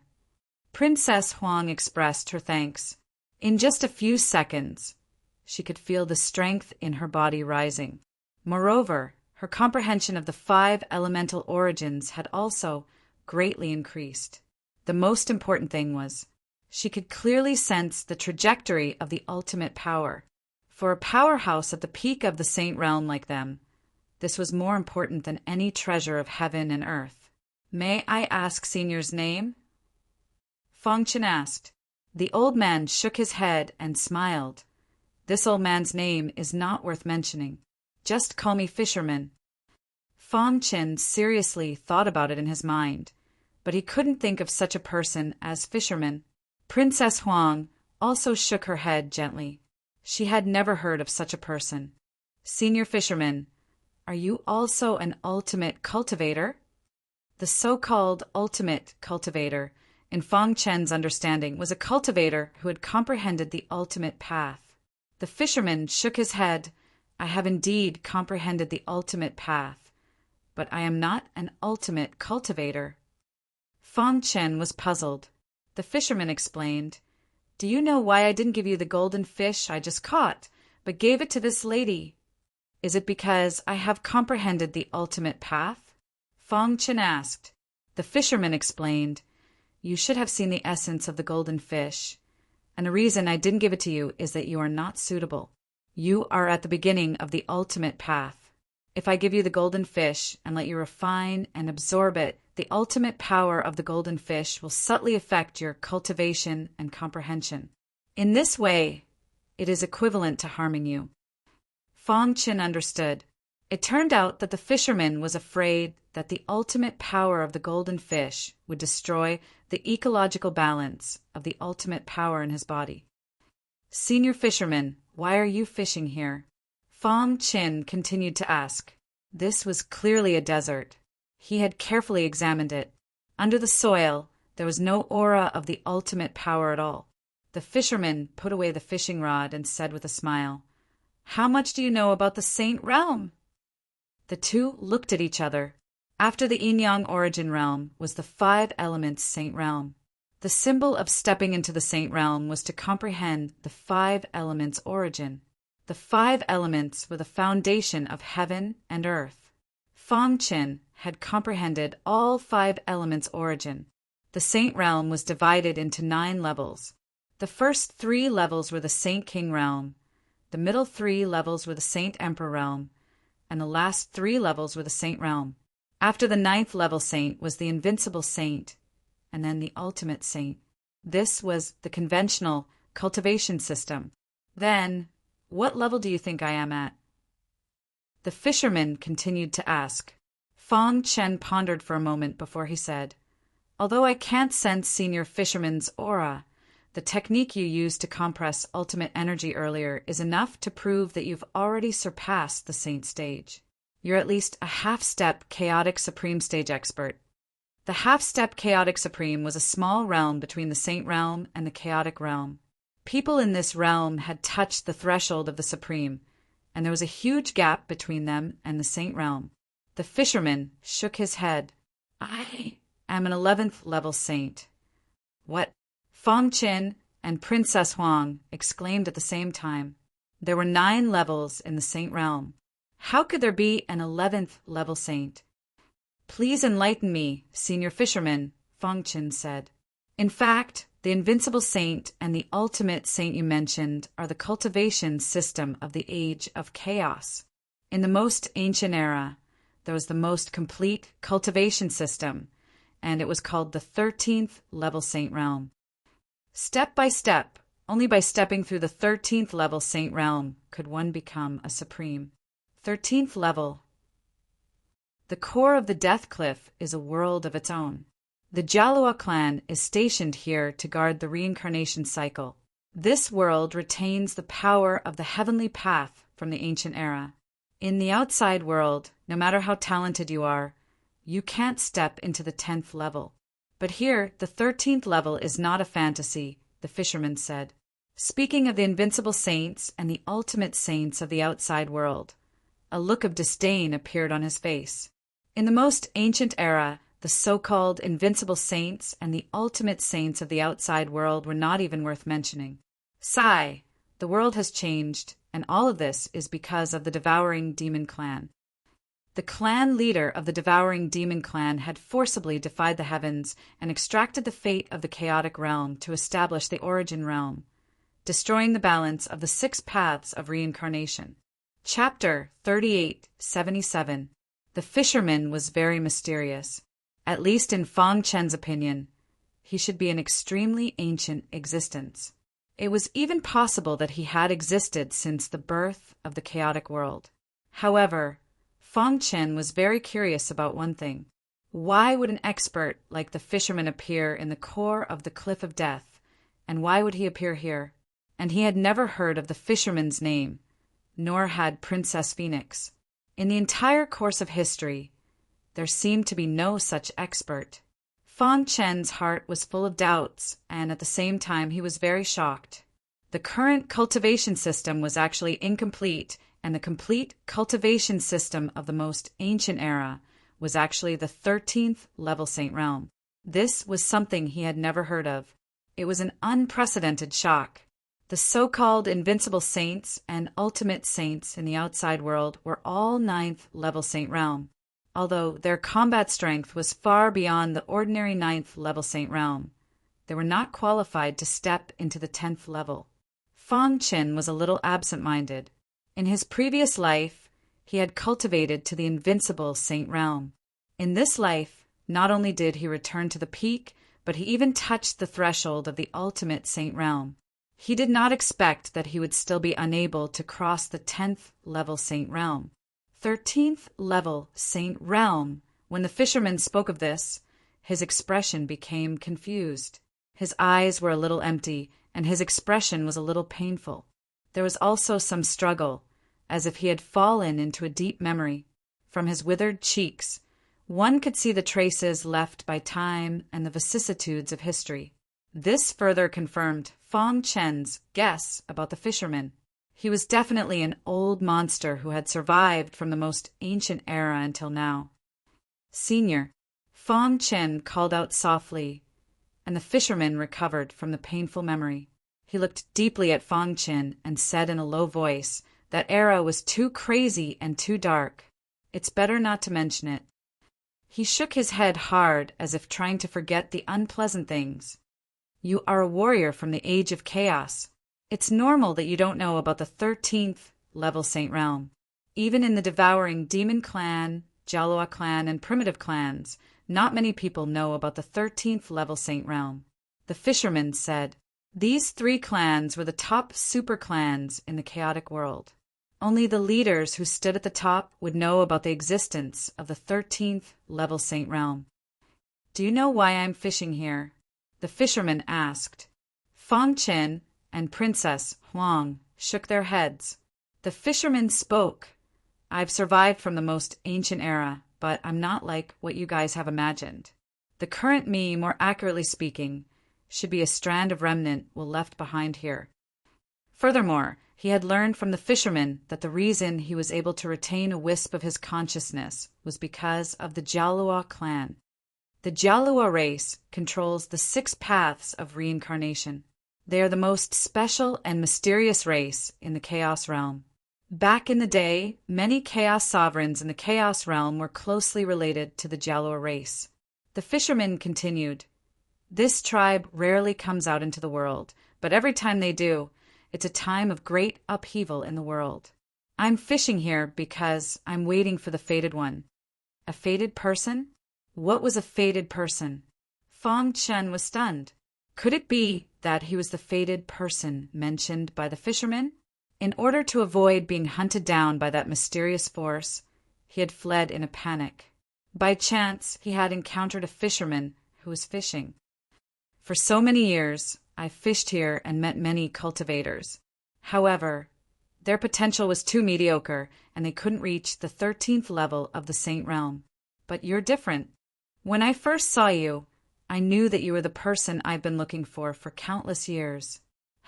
Princess Huang expressed her thanks. In just a few seconds, she could feel the strength in her body rising. Moreover, her comprehension of the 5 elemental origins had also greatly increased. The most important thing was, she could clearly sense the trajectory of the ultimate power. For a powerhouse at the peak of the Saint Realm like them, this was more important than any treasure of heaven and earth. May I ask Senior's name? Fong Qin asked. The old man shook his head and smiled. This old man's name is not worth mentioning. Just call me Fisherman. Fong Qin seriously thought about it in his mind, but he couldn't think of such a person as Fisherman. Princess Huang also shook her head gently. She had never heard of such a person. Senior Fisherman, are you also an ultimate cultivator? The so-called ultimate cultivator, in Fong Chen's understanding, was a cultivator who had comprehended the ultimate path. The fisherman shook his head I have indeed comprehended the ultimate path, but I am not an ultimate cultivator." Fang Chen was puzzled. The fisherman explained, "Do you know why I didn't give you the golden fish I just caught, but gave it to this lady? Is it because I have comprehended the ultimate path?" Fang Chen asked. The fisherman explained, "You should have seen the essence of the golden fish, and the reason I didn't give it to you is that you are not suitable. You are at the beginning of the ultimate path. If I give you the golden fish and let you refine and absorb it, the ultimate power of the golden fish will subtly affect your cultivation and comprehension. In this way, it is equivalent to harming you." Fang Chen understood. It turned out that the fisherman was afraid that the ultimate power of the golden fish would destroy the ecological balance of the ultimate power in his body. "Senior fisherman, why are you fishing here?" Fang Chen continued to ask. This was clearly a desert. He had carefully examined it. Under the soil, there was no aura of the ultimate power at all. The fisherman put away the fishing rod and said with a smile, "How much do you know about the Saint Realm?" The two looked at each other. After the Yin-Yang origin realm was the 5 elements Saint Realm. The symbol of stepping into the Saint Realm was to comprehend the 5 elements origin. The 5 elements were the foundation of heaven and earth. Fang Chen had comprehended all 5 elements origin. The Saint Realm was divided into 9 levels. The first 3 levels were the Saint King Realm, the middle 3 levels were the Saint Emperor Realm, and the last 3 levels were the Saint Realm. After the 9th level saint was the Invincible Saint, and then the Ultimate Saint. This was the conventional cultivation system. Then, what level do you think I am at? The fisherman continued to ask. Fang Chen pondered for a moment before he said, "Although I can't sense Senior Fisherman's aura, the technique you used to compress ultimate energy earlier is enough to prove that you've already surpassed the Saint stage. You're at least a half-step Chaotic Supreme stage expert." The half-step Chaotic Supreme was a small realm between the Saint Realm and the Chaotic Realm. People in this realm had touched the threshold of the Supreme, and there was a huge gap between them and the Saint Realm. The fisherman shook his head. "I am an 11th level saint." "What?" Fang Chen and Princess Huang exclaimed at the same time. There were 9 levels in the Saint Realm. How could there be an 11th level saint? "Please enlighten me, Senior Fisherman," Fang Chen said. "In fact, the Invincible Saint and the Ultimate Saint you mentioned are the cultivation system of the Age of Chaos. In the most ancient era, there was the most complete cultivation system, and it was called the 13th level Saint Realm. Step by step, only by stepping through the 13th level Saint Realm could one become a Supreme. 13th level. The core of the Death Cliff is a world of its own. The Jialua clan is stationed here to guard the reincarnation cycle. This world retains the power of the heavenly path from the ancient era. In the outside world, no matter how talented you are, you can't step into the 10th level. But here, the 13th level is not a fantasy," the fisherman said. Speaking of the Invincible Saints and the Ultimate Saints of the outside world, a look of disdain appeared on his face. In the most ancient era, the so-called Invincible Saints and the Ultimate Saints of the outside world were not even worth mentioning. Sigh, the world has changed, and all of this is because of the Devouring Demon Clan. The clan leader of the Devouring Demon Clan had forcibly defied the heavens and extracted the fate of the Chaotic Realm to establish the Origin Realm, destroying the balance of the 6 paths of reincarnation. Chapter 3877. The fisherman was very mysterious. At least in Fang Chen's opinion, he should be an extremely ancient existence. It was even possible that he had existed since the birth of the chaotic world. However, Fang Chen was very curious about one thing. Why would an expert like the fisherman appear in the core of the Cliff of Death, and why would he appear here? And he had never heard of the fisherman's name, nor had Princess Phoenix. In the entire course of history, there seemed to be no such expert. Fang Chen's heart was full of doubts, and at the same time he was very shocked. The current cultivation system was actually incomplete and the complete cultivation system of the most ancient era was actually the 13th level Saint Realm. This was something he had never heard of. It was an unprecedented shock. The so-called invincible saints and ultimate saints in the outside world were all 9th level Saint Realm, although their combat strength was far beyond the ordinary 9th level Saint Realm. They were not qualified to step into the 10th level. Feng Qin was a little absent-minded. In his previous life, he had cultivated to the invincible Saint Realm. In this life, not only did he return to the peak, but he even touched the threshold of the ultimate Saint Realm. He did not expect that he would still be unable to cross the 10th level Saint Realm. 13th level Saint Realm. When the fisherman spoke of this, his expression became confused. His eyes were a little empty, and his expression was a little painful. There was also some struggle, as if he had fallen into a deep memory. From his withered cheeks, one could see the traces left by time and the vicissitudes of history. This further confirmed Feng Qin's guess about the fisherman. He was definitely an old monster who had survived from the most ancient era until now. "Senior," Feng Qin called out softly, and the fisherman recovered from the painful memory. He looked deeply at Feng Qin and said in a low voice, "That era was too crazy and too dark. It's better not to mention it." He shook his head hard as if trying to forget the unpleasant things. "You are a warrior from the Age of Chaos. It's normal that you don't know about the 13th level Saint Realm. Even in the devouring Demon Clan, Jalua Clan, and Primitive Clans, not many people know about the 13th level Saint Realm." The fisherman said, "These 3 clans were the top super clans in the chaotic world. Only the leaders who stood at the top would know about the existence of the 13th level Saint Realm." "Do you know why I'm fishing here?" the fisherman asked. Feng Qin and Princess Huang shook their heads. The fisherman spoke. "I've survived from the most ancient era, but I'm not like what you guys have imagined. The current me, more accurately speaking, should be a strand of remnant left behind here." Furthermore, he had learned from the fisherman that the reason he was able to retain a wisp of his consciousness was because of the Jalua clan. The Jalua race controls the 6 paths of reincarnation. They are the most special and mysterious race in the Chaos Realm. Back in the day, many Chaos sovereigns in the Chaos Realm were closely related to the Jalua race. The fisherman continued, "This tribe rarely comes out into the world, but every time they do, it's a time of great upheaval in the world. I'm fishing here because I'm waiting for the fated one." "A fated person? What was a fated person?" Feng Qin was stunned. Could it be that he was the fated person mentioned by the fisherman? In order to avoid being hunted down by that mysterious force, he had fled in a panic. By chance, he had encountered a fisherman who was fishing. "For so many years, I've fished here and met many cultivators. However, their potential was too mediocre, and they couldn't reach the 13th level of the Saint Realm. But you're different. When I first saw you, I knew that you were the person I've been looking for countless years."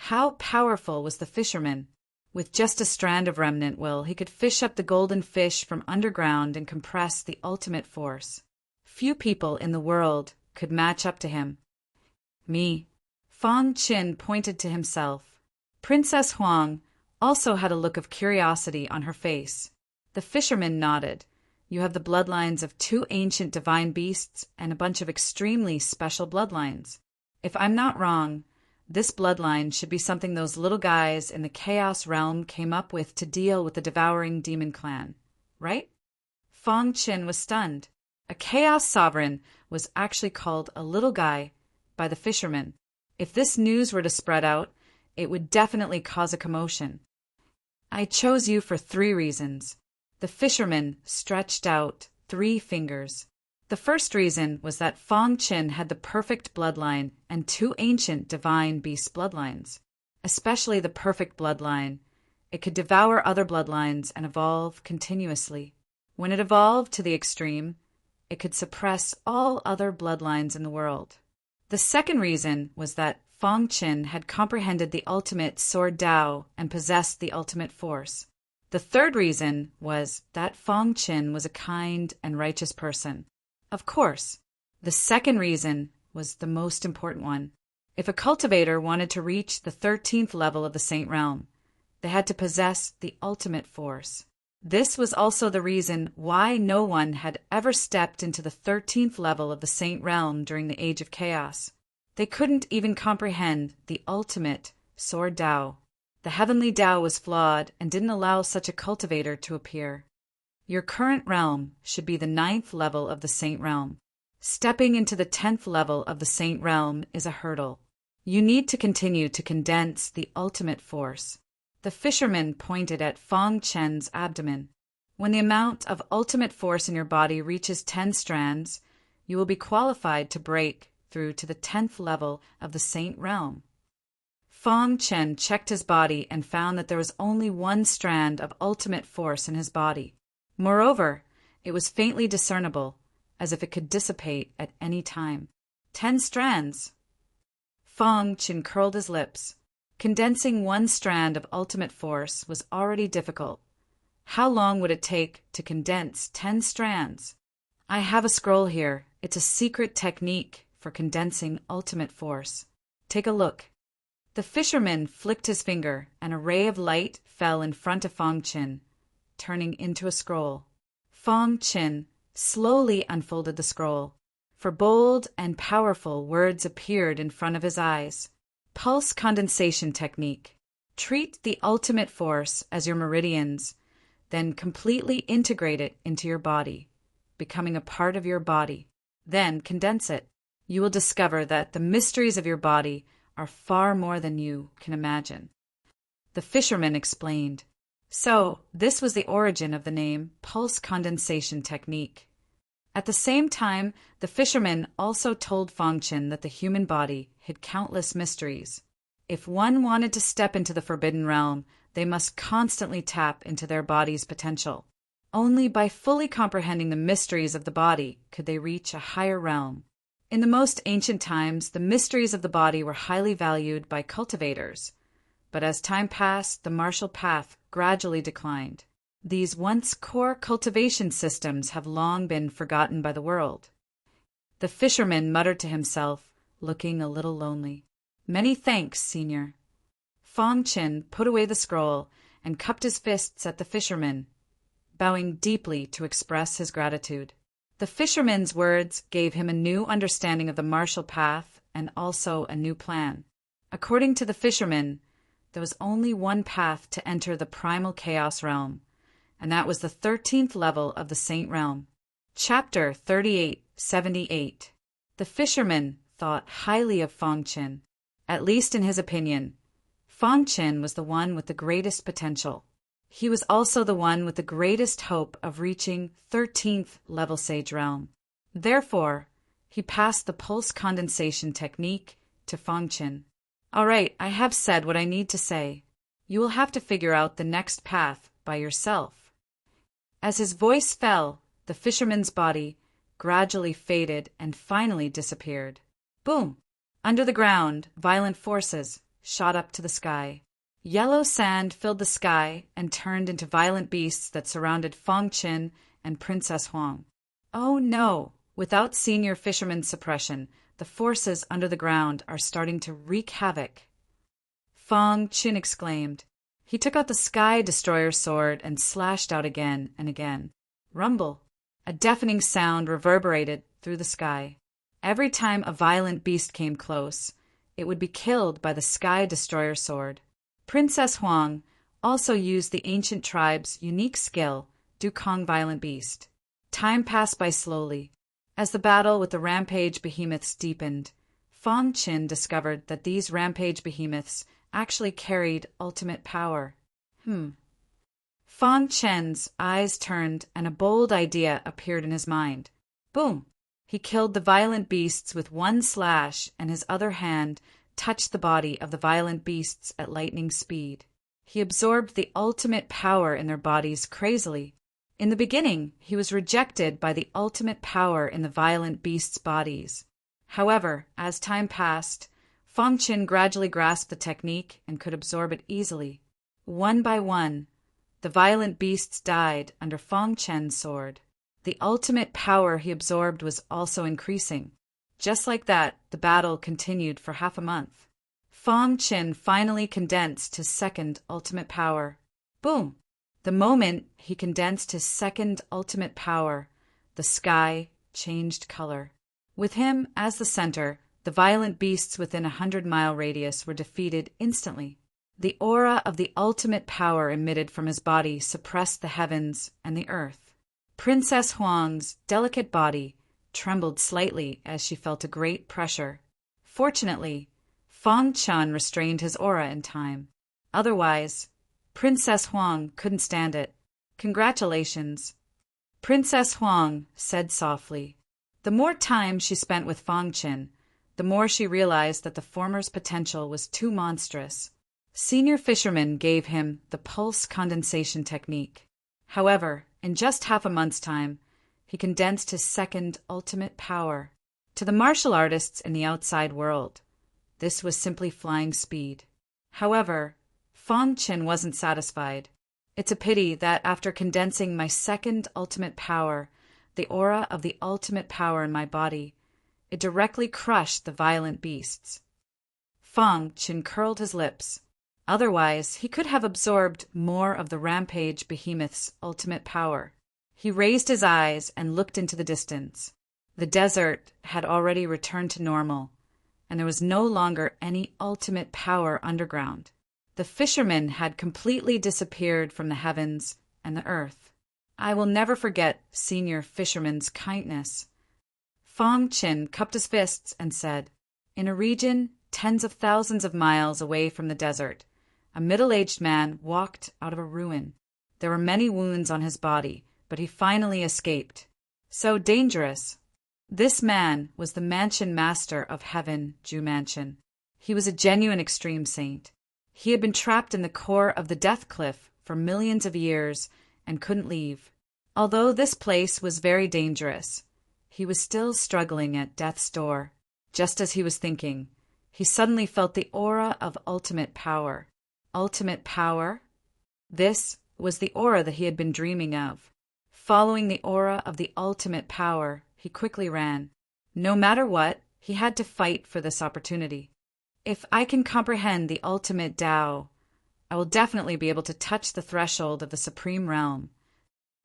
How powerful was the fisherman? With just a strand of remnant will, he could fish up the golden fish from underground and compress the ultimate force. Few people in the world could match up to him. "Me." Feng Qin pointed to himself. Princess Huang also had a look of curiosity on her face. The fisherman nodded. "You have the bloodlines of 2 ancient divine beasts and a bunch of extremely special bloodlines. If I'm not wrong, this bloodline should be something those little guys in the Chaos Realm came up with to deal with the devouring Demon Clan, right?" Feng Qin was stunned. A Chaos Sovereign was actually called a little guy by the fisherman. If this news were to spread out, it would definitely cause a commotion. "I chose you for 3 reasons." The fisherman stretched out 3 fingers. The first reason was that Feng Qin had the perfect bloodline and 2 ancient divine beast bloodlines. Especially the perfect bloodline. It could devour other bloodlines and evolve continuously. When it evolved to the extreme, it could suppress all other bloodlines in the world. The second reason was that Feng Qin had comprehended the ultimate Sword Dao and possessed the ultimate force. The third reason was that Fong Qin was a kind and righteous person. Of course, the second reason was the most important one. If a cultivator wanted to reach the 13th level of the Saint Realm, they had to possess the ultimate force. This was also the reason why no one had ever stepped into the 13th level of the Saint Realm during the Age of Chaos. They couldn't even comprehend the ultimate Sword Tao. The heavenly Tao was flawed and didn't allow such a cultivator to appear. Your current realm should be the 9th level of the Saint Realm. Stepping into the 10th level of the Saint Realm is a hurdle. You need to continue to condense the ultimate force. The fisherman pointed at Fong Chen's abdomen. When the amount of ultimate force in your body reaches 10 strands, you will be qualified to break through to the 10th level of the Saint Realm. Fong Chen checked his body and found that there was only one strand of ultimate force in his body. Moreover, it was faintly discernible, as if it could dissipate at any time. 10 strands. Fong Chen curled his lips. Condensing one strand of ultimate force was already difficult. How long would it take to condense 10 strands? I have a scroll here. It's a secret technique for condensing ultimate force. Take a look. The fisherman flicked his finger, and a ray of light fell in front of Fong Qin, turning into a scroll. Fong Qin slowly unfolded the scroll, for bold and powerful words appeared in front of his eyes. Pulse condensation technique. Treat the ultimate force as your meridians, then completely integrate it into your body, becoming a part of your body. Then condense it. You will discover that the mysteries of your body are far more than you can imagine. The fisherman explained. So, this was the origin of the name pulse condensation technique. At the same time, the fisherman also told Fong Qin that the human body hid countless mysteries. If one wanted to step into the forbidden realm, they must constantly tap into their body's potential. Only by fully comprehending the mysteries of the body could they reach a higher realm. In the most ancient times, the mysteries of the body were highly valued by cultivators. But as time passed, the martial path gradually declined. These once core cultivation systems have long been forgotten by the world. The fisherman muttered to himself, looking a little lonely. Many thanks, Senior. Fong Qin put away the scroll and cupped his fists at the fisherman, bowing deeply to express his gratitude. The fisherman's words gave him a new understanding of the martial path and also a new plan. According to the fisherman, there was only one path to enter the primal chaos realm, and that was the 13th level of the Saint Realm. Chapter 3878. The fisherman thought highly of Fong Qin. At least in his opinion, Fong Qin was the one with the greatest potential. He was also the one with the greatest hope of reaching 13th level Sage Realm. Therefore, he passed the pulse condensation technique to Fong Qin. All right, I have said what I need to say. You will have to figure out the next path by yourself. As his voice fell, the fisherman's body gradually faded and finally disappeared. Boom! Under the ground, violent forces shot up to the sky. Yellow sand filled the sky and turned into violent beasts that surrounded Fong Qin and Princess Huang. Oh no! Without senior fisherman's suppression, the forces under the ground are starting to wreak havoc. Fong Qin exclaimed. He took out the Sky Destroyer sword and slashed out again and again. Rumble! A deafening sound reverberated through the sky. Every time a violent beast came close, it would be killed by the Sky Destroyer sword. Princess Huang also used the ancient tribe's unique skill, Dukong Violent Beast. Time passed by slowly. As the battle with the rampage behemoths deepened, Fong Qin discovered that these rampage behemoths actually carried ultimate power. Fong Chen's eyes turned and a bold idea appeared in his mind. Boom! He killed the violent beasts with one slash, and his other hand touched the body of the violent beasts at lightning speed. He absorbed the ultimate power in their bodies crazily. In the beginning, he was rejected by the ultimate power in the violent beasts' bodies. However, as time passed, Fong Qin gradually grasped the technique and could absorb it easily. One by one, The violent beasts died under Fang Chen's sword. The ultimate power he absorbed was also increasing. Just like that, the battle continued for half a month. Fang Chen finally condensed his second ultimate power. Boom! The moment he condensed his second ultimate power, the sky changed color. With him as the center, the violent beasts within a 100-mile radius were defeated instantly. The aura of the ultimate power emitted from his body suppressed the heavens and the earth. Princess Huang's delicate body trembled slightly as she felt a great pressure. Fortunately, Fang Chen restrained his aura in time. Otherwise, Princess Huang couldn't stand it. Congratulations. Princess Huang said softly. The more time she spent with Fang Chen, the more she realized that the former's potential was too monstrous. Senior Fisherman gave him the pulse condensation technique. However, in just half a month's time, he condensed his second ultimate power. To the martial artists in the outside world, this was simply flying speed. However, Fang Chen wasn't satisfied. It's a pity that after condensing my second ultimate power, the aura of the ultimate power in my body, it directly crushed the violent beasts. Fang Chen curled his lips. Otherwise, he could have absorbed more of the rampage behemoth's ultimate power. He raised his eyes and looked into the distance. The desert had already returned to normal, and there was no longer any ultimate power underground. The fishermen had completely disappeared from the heavens and the earth. I will never forget Senior Fisherman's kindness. Fang Chen cupped his fists and said, in a region tens of thousands of miles away from the desert, a middle-aged man walked out of a ruin. There were many wounds on his body, but he finally escaped. So dangerous. This man was the Mansion Master of Heaven, Ju Mansion. He was a genuine extreme saint. He had been trapped in the core of the Death Cliff for millions of years and couldn't leave. Although this place was very dangerous, he was still struggling at death's door. Just as he was thinking, he suddenly felt the aura of ultimate power. Ultimate power? This was the aura that he had been dreaming of. Following the aura of the ultimate power, he quickly ran. No matter what, he had to fight for this opportunity. If I can comprehend the ultimate Tao, I will definitely be able to touch the threshold of the Supreme Realm.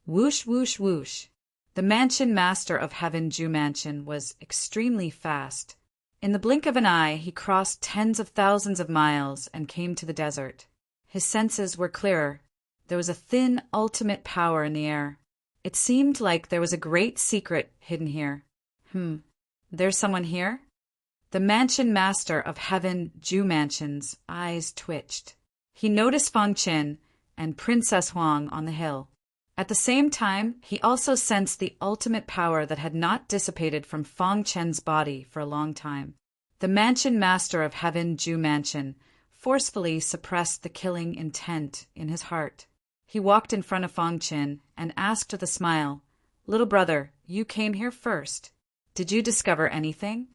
Whoosh, whoosh, whoosh. The Mansion Master of Heaven Ju Mansion was extremely fast. In the blink of an eye, he crossed tens of thousands of miles and came to the desert. His senses were clearer. There was a thin, ultimate power in the air. It seemed like there was a great secret hidden here. There's someone here? The Mansion Master of Heaven Ju Mansion's eyes twitched. He noticed Fang Chen and Princess Huang on the hill. At the same time, he also sensed the ultimate power that had not dissipated from Fang Chen's body for a long time. The Mansion Master of Heaven Ju Mansion forcefully suppressed the killing intent in his heart. He walked in front of Fang Chen and asked with a smile, "Little brother, you came here first. Did you discover anything?"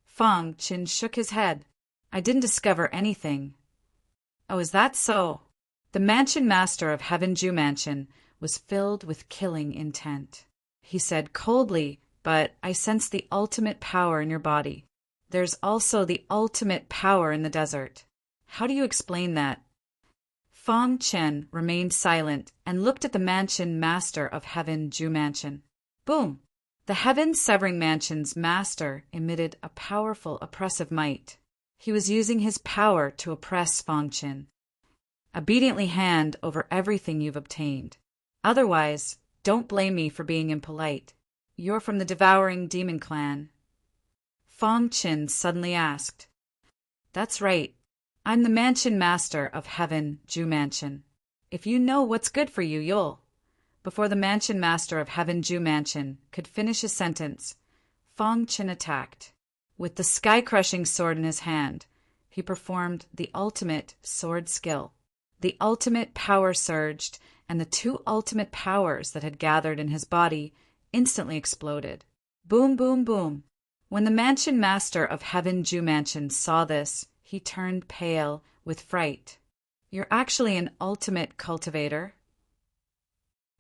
Fang Chen shook his head. "I didn't discover anything." "Oh, is that so?" The Mansion Master of Heaven Ju Mansion was filled with killing intent. He said coldly, "But I sense the ultimate power in your body. There's also the ultimate power in the desert. How do you explain that?" Fang Chen remained silent and looked at the Mansion Master of Heaven Ju Mansion. Boom! The Heaven-Severing Mansion's master emitted a powerful, oppressive might. He was using his power to oppress Fang Chen. "Obediently hand over everything you've obtained. Otherwise, don't blame me for being impolite. You're from the Devouring Demon Clan." Fang Chen suddenly asked. "That's right. I'm the Mansion Master of Heaven Ju Mansion. If you know what's good for you, you'll—" Before the Mansion Master of Heaven Ju Mansion could finish his sentence, Fang Chen attacked. With the sky-crushing sword in his hand, he performed the ultimate sword skill. The ultimate power surged, and the two ultimate powers that had gathered in his body instantly exploded. Boom, boom, boom. When the Mansion Master of Heaven Ju Mansion saw this, he turned pale with fright. "You're actually an ultimate cultivator,"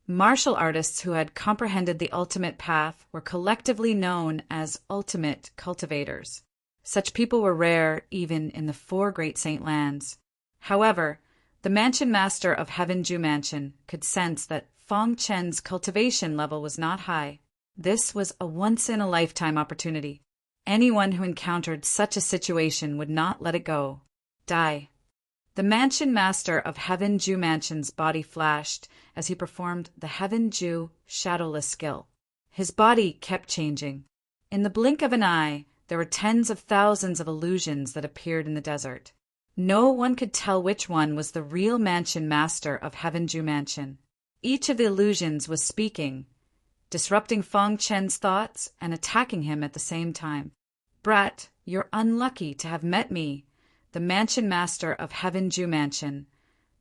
Martial artists who had comprehended the ultimate path were collectively known as ultimate cultivators. Such people were rare even in the four great saint lands. However, the mansion master of Heaven Ju Mansion could sense that Fong Chen's cultivation level was not high. This was a once-in-a-lifetime opportunity. Anyone who encountered such a situation would not let it go. Die. The mansion master of Heaven Ju Mansion's body flashed as he performed the Heaven Ju shadowless skill. His body kept changing. In the blink of an eye, there were tens of thousands of illusions that appeared in the desert. No one could tell which one was the real mansion master of Heaven Ju Mansion. Each of the illusions was speaking, disrupting Fong Chen's thoughts and attacking him at the same time. "Brat, you're unlucky to have met me, the mansion master of Heaven Ju Mansion,"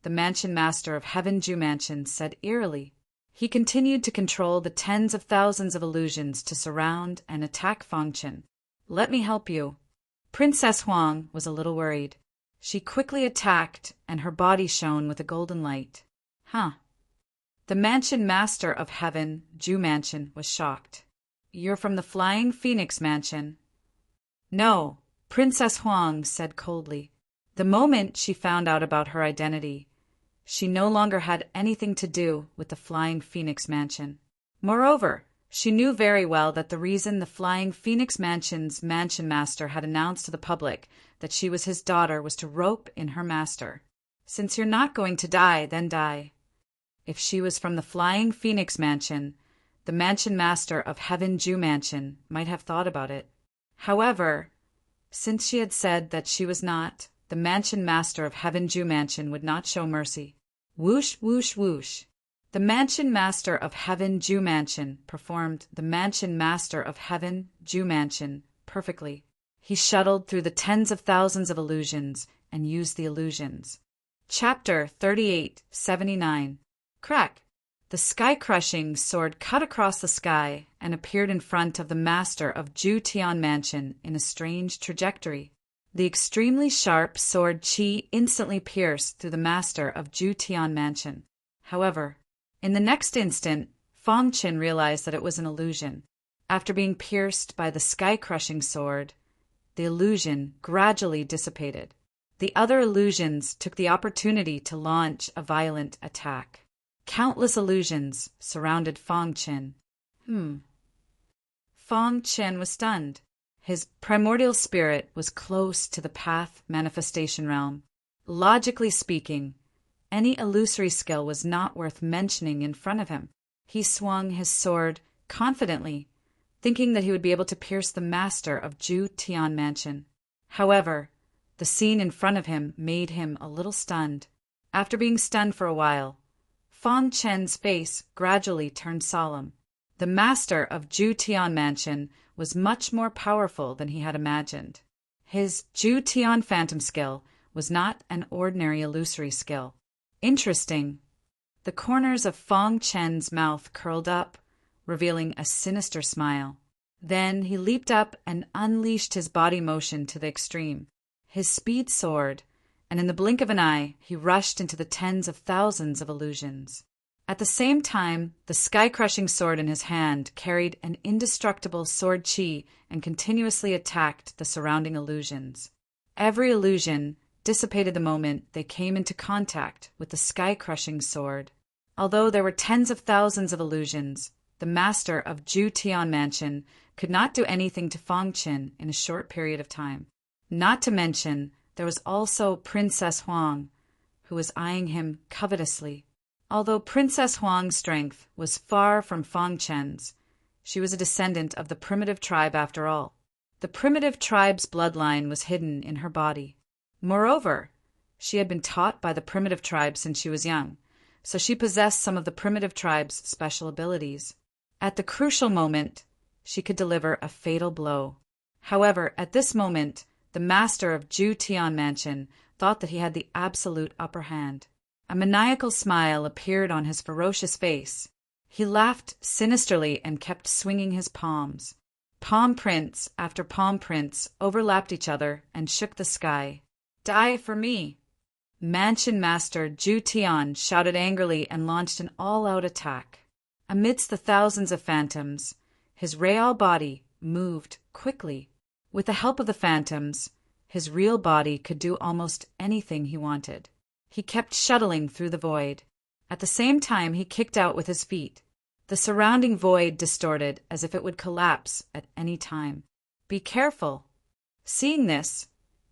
the mansion master of Heaven Ju Mansion said eerily. He continued to control the tens of thousands of illusions to surround and attack Fong Chen. "Let me help you." Princess Huang was a little worried. She quickly attacked, and her body shone with a golden light. Huh. The mansion master of Heaven Ju Mansion was shocked. "You're from the Flying Phoenix Mansion." "No," Princess Huang said coldly. The moment she found out about her identity, she no longer had anything to do with the Flying Phoenix Mansion. Moreover, she knew very well that the reason the Flying Phoenix Mansion's mansion master had announced to the public that she was his daughter was to rope in her master. "Since you're not going to die, then die." If she was from the Flying Phoenix Mansion, the mansion master of Heaven Ju Mansion might have thought about it. However, since she had said that she was not, the mansion master of Heaven Ju Mansion would not show mercy. Whoosh, whoosh, whoosh. The mansion master of Heaven Ju Mansion performed the mansion master of Heaven Ju Mansion perfectly. He shuttled through the tens of thousands of illusions and used the illusions. Chapter 3879. Crack! The sky-crushing sword cut across the sky and appeared in front of the master of Ju Tian Mansion in a strange trajectory. The extremely sharp sword qi instantly pierced through the master of Ju Tian Mansion. However, in the next instant, Fong Chen realized that it was an illusion. After being pierced by the sky-crushing sword, the illusion gradually dissipated. The other illusions took the opportunity to launch a violent attack. Countless illusions surrounded Fong Chen. Fong Chen was stunned. His primordial spirit was close to the path manifestation realm. Logically speaking, any illusory skill was not worth mentioning in front of him. He swung his sword confidently, thinking that he would be able to pierce the master of Ju Tian Mansion. However, the scene in front of him made him a little stunned. After being stunned for a while, Fong Chen's face gradually turned solemn. The master of Ju Tian Mansion was much more powerful than he had imagined. His Ju Tian phantom skill was not an ordinary illusory skill. Interesting. The corners of Fong Chen's mouth curled up, revealing a sinister smile. Then he leaped up and unleashed his body motion to the extreme. His speed soared, and in the blink of an eye, he rushed into the tens of thousands of illusions. At the same time, the sky-crushing sword in his hand carried an indestructible sword qi and continuously attacked the surrounding illusions. Every illusion dissipated the moment they came into contact with the sky-crushing sword. Although there were tens of thousands of illusions, the master of Ju Tian Mansion could not do anything to Fong Chen in a short period of time. Not to mention, there was also Princess Huang, who was eyeing him covetously. Although Princess Huang's strength was far from Fong Chen's, she was a descendant of the primitive tribe after all. The primitive tribe's bloodline was hidden in her body. Moreover, she had been taught by the primitive tribe since she was young, so she possessed some of the primitive tribe's special abilities. At the crucial moment, she could deliver a fatal blow. However, at this moment, the master of Ju Tian Mansion thought that he had the absolute upper hand. A maniacal smile appeared on his ferocious face. He laughed sinisterly and kept swinging his palms. Palm prints after palm prints overlapped each other and shook the sky. "Die for me!" Mansion Master Zhu Tian shouted angrily and launched an all-out attack. Amidst the thousands of phantoms, his real body moved quickly. With the help of the phantoms, his real body could do almost anything he wanted. He kept shuttling through the void. At the same time, he kicked out with his feet. The surrounding void distorted as if it would collapse at any time. "Be careful." Seeing this,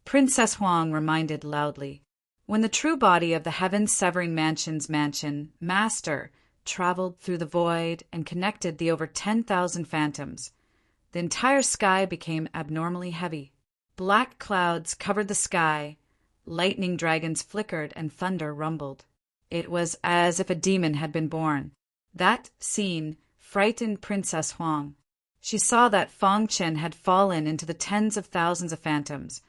Princess Huang reminded loudly. When the true body of the heaven-severing mansion master traveled through the void and connected the over 10,000 phantoms, the entire sky became abnormally heavy. Black clouds covered the sky, lightning dragons flickered, and thunder rumbled. It was as if a demon had been born. That scene frightened Princess Huang. She saw that Fang Chen had fallen into the tens of thousands of phantoms,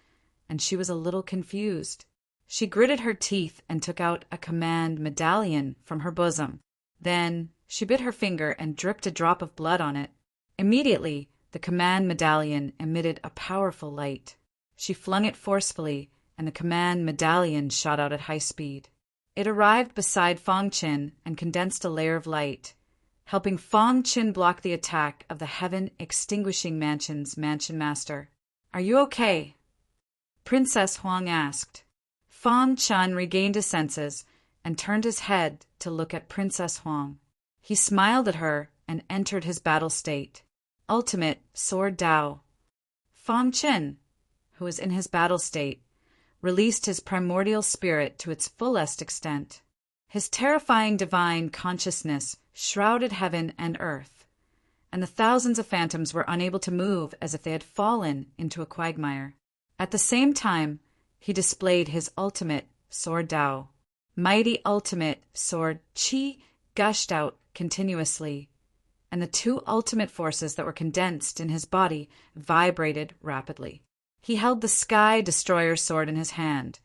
and she was a little confused. She gritted her teeth and took out a command medallion from her bosom. Then she bit her finger and dripped a drop of blood on it. Immediately, the command medallion emitted a powerful light. She flung it forcefully, and the command medallion shot out at high speed. It arrived beside Fang Chen and condensed a layer of light, helping Fang Chen block the attack of the heaven-extinguishing mansion's mansion master. "Are you okay?" Princess Huang asked. Fang Chen regained his senses and turned his head to look at Princess Huang. He smiled at her and entered his battle state. Ultimate Sword Dao. Fang Chen, who was in his battle state, released his primordial spirit to its fullest extent. His terrifying divine consciousness shrouded heaven and earth, and the thousands of phantoms were unable to move as if they had fallen into a quagmire. At the same time, he displayed his ultimate Sword Dao. Mighty ultimate sword Qi gushed out continuously, and the two ultimate forces that were condensed in his body vibrated rapidly. He held the Sky Destroyer sword in his hand,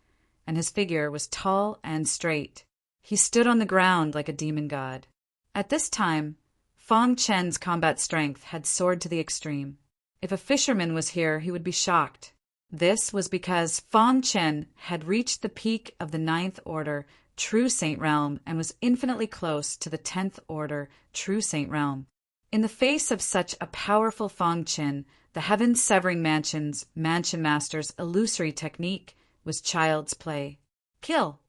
and his figure was tall and straight. He stood on the ground like a demon god. At this time, Fang Chen's combat strength had soared to the extreme. If a fisherman was here, he would be shocked. This was because Fang Chen had reached the peak of the 9th Order True Saint Realm and was infinitely close to the 10th Order True Saint Realm. In the face of such a powerful Fang Chen, the heaven-severing mansion master's illusory technique was child's play. Kill!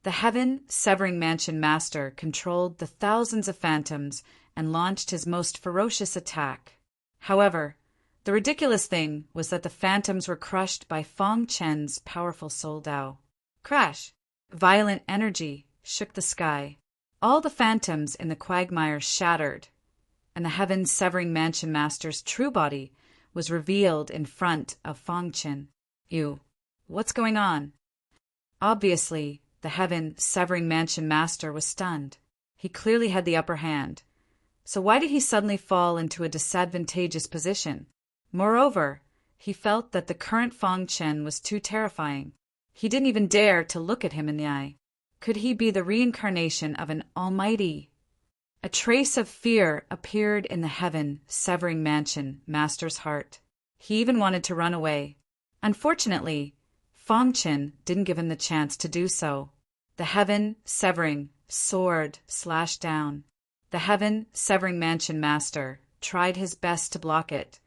The heaven-severing mansion master controlled the thousands of phantoms and launched his most ferocious attack. However, the ridiculous thing was that the phantoms were crushed by Fang Chen's powerful Soul Dao. Crash! Violent energy shook the sky. All the phantoms in the quagmire shattered, and the heaven-severing mansion master's true body was revealed in front of Fang Chen. "You, what's going on?" Obviously, the heaven-severing mansion master was stunned. He clearly had the upper hand. So why did he suddenly fall into a disadvantageous position? Moreover, he felt that the current Fang Chen was too terrifying. He didn't even dare to look at him in the eye. Could he be the reincarnation of an almighty? A trace of fear appeared in the heaven-severing mansion master's heart. He even wanted to run away. Unfortunately, Fang Chen didn't give him the chance to do so. The heaven-severing sword slashed down. The heaven-severing mansion master tried his best to block it,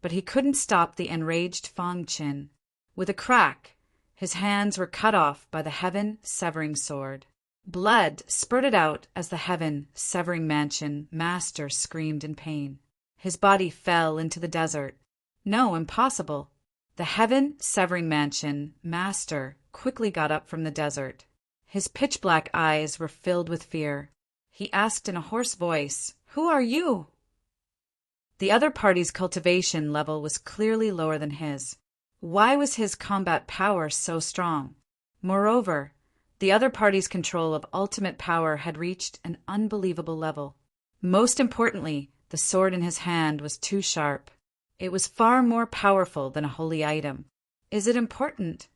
but he couldn't stop the enraged Fang Chen. With a crack, his hands were cut off by the heaven-severing sword. Blood spurted out as the heaven-severing mansion master screamed in pain. His body fell into the desert. No, impossible. The heaven-severing mansion master quickly got up from the desert. His pitch-black eyes were filled with fear. He asked in a hoarse voice, "Who are you?" The other party's cultivation level was clearly lower than his. Why was his combat power so strong? Moreover, the other party's control of ultimate power had reached an unbelievable level. Most importantly, the sword in his hand was too sharp. It was far more powerful than a holy item. "Is it important?"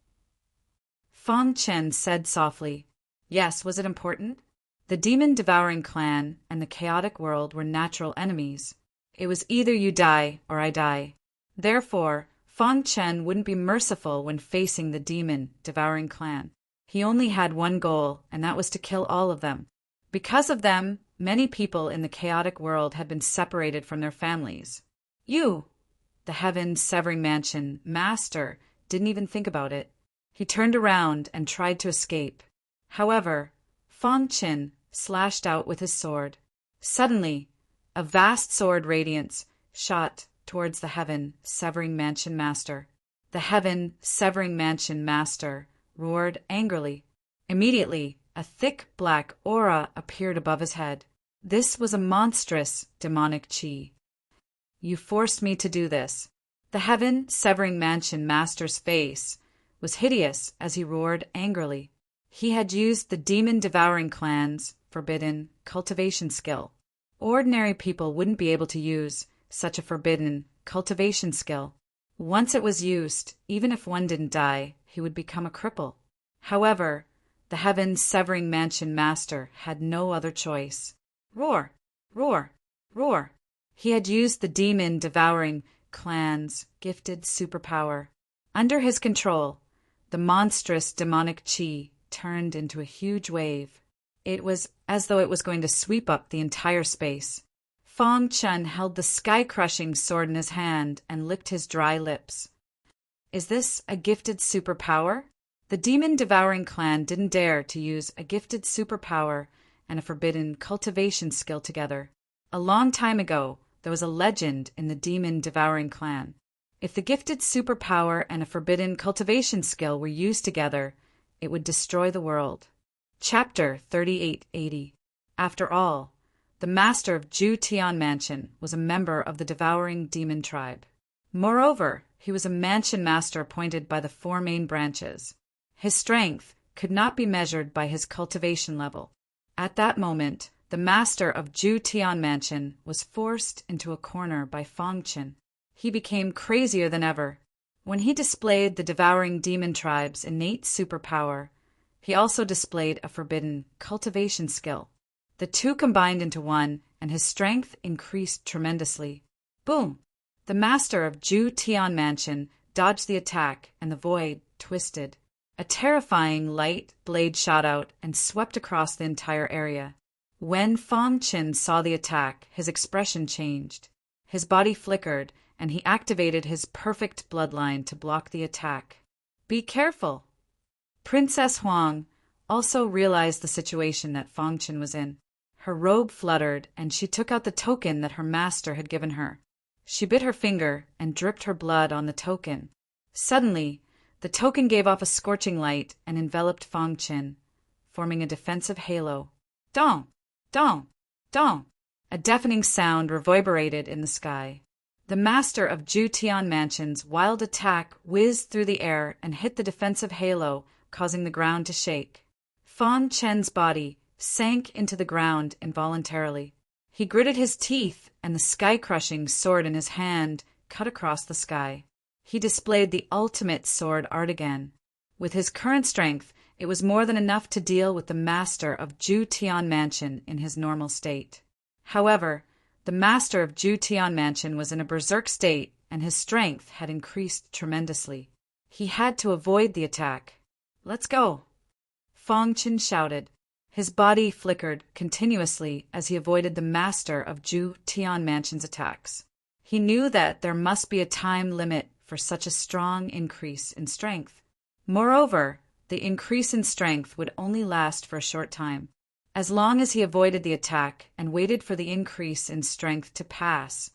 Fang Chen said softly. Yes, was it important? The demon-devouring clan and the chaotic world were natural enemies. It was either you die or I die. Therefore, Fang Chen wouldn't be merciful when facing the demon-devouring clan. He only had one goal, and that was to kill all of them. Because of them, many people in the chaotic world had been separated from their families. You, the heaven-severing mansion master, didn't even think about it. He turned around and tried to escape. However, Fong Qin slashed out with his sword. Suddenly, a vast sword radiance shot towards the heaven-severing mansion master. The heaven-severing mansion master roared angrily. Immediately, a thick black aura appeared above his head. This was a monstrous demonic chi. You forced me to do this. The heaven-severing mansion master's face was hideous as he roared angrily. He had used the demon-devouring clan's forbidden cultivation skill. Ordinary people wouldn't be able to use such a forbidden cultivation skill. Once it was used, even if one didn't die, he would become a cripple. However, the heaven-severing mansion master had no other choice. Roar! Roar! Roar! He had used the demon-devouring clan's gifted superpower. Under his control, the monstrous demonic chi turned into a huge wave. It was as though it was going to sweep up the entire space. Fong Qin held the sky-crushing sword in his hand and licked his dry lips. Is this a gifted superpower? The demon-devouring clan didn't dare to use a gifted superpower and a forbidden cultivation skill together. A long time ago, there was a legend in the demon-devouring clan. If the gifted superpower and a forbidden cultivation skill were used together, it would destroy the world. Chapter 3880. After all, the master of Ju Tian Mansion was a member of the devouring demon tribe. Moreover, he was a mansion master appointed by the four main branches. His strength could not be measured by his cultivation level. At that moment, the master of Ju Tian Mansion was forced into a corner by Fong Qin. He became crazier than ever. When he displayed the devouring demon tribe's innate superpower, he also displayed a forbidden cultivation skill. The two combined into one, and his strength increased tremendously. Boom! The master of Ju Tian Mansion dodged the attack, and the void twisted. A terrifying light blade shot out and swept across the entire area. When Fong Qin saw the attack, his expression changed. His body flickered, and he activated his perfect bloodline to block the attack. Be careful! Princess Huang also realized the situation that Fong Qin was in. Her robe fluttered, and she took out the token that her master had given her. She bit her finger and dripped her blood on the token. Suddenly, the token gave off a scorching light and enveloped Fong Qin, forming a defensive halo. Dong! Dong! Dong! A deafening sound reverberated in the sky. The master of Ju Tian Mansion's wild attack whizzed through the air and hit the defensive halo, causing the ground to shake. Fong Qin's body sank into the ground involuntarily. He gritted his teeth, and the sky-crushing sword in his hand cut across the sky. He displayed the ultimate sword art again. With his current strength, it was more than enough to deal with the master of Ju Tian Mansion in his normal state. However, the master of Ju Tian Mansion was in a berserk state, and his strength had increased tremendously. He had to avoid the attack. Let's go! Fong Qin shouted. His body flickered continuously as he avoided the master of Ju Tian Mansion's attacks. He knew that there must be a time limit for such a strong increase in strength. Moreover, the increase in strength would only last for a short time. As long as he avoided the attack and waited for the increase in strength to pass,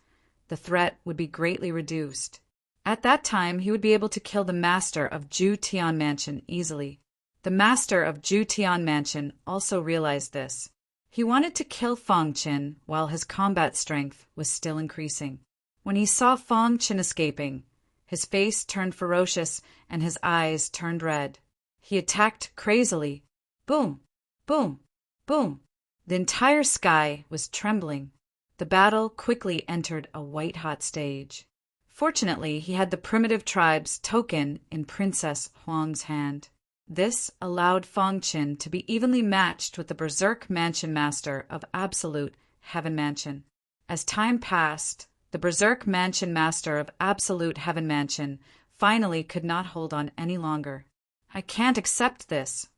the threat would be greatly reduced. At that time, he would be able to kill the master of Ju Tian Mansion easily. The master of Ju Tian Mansion also realized this. He wanted to kill Fong Qin while his combat strength was still increasing. When he saw Fong Qin escaping, his face turned ferocious and his eyes turned red. He attacked crazily. Boom! Boom! Boom! The entire sky was trembling. The battle quickly entered a white-hot stage. Fortunately, he had the primitive tribe's token in Princess Huang's hand. This allowed Fong Qin to be evenly matched with the Berserk Mansion Master of Absolute Heaven Mansion. As time passed, the Berserk Mansion Master of Absolute Heaven Mansion finally could not hold on any longer. I can't accept this,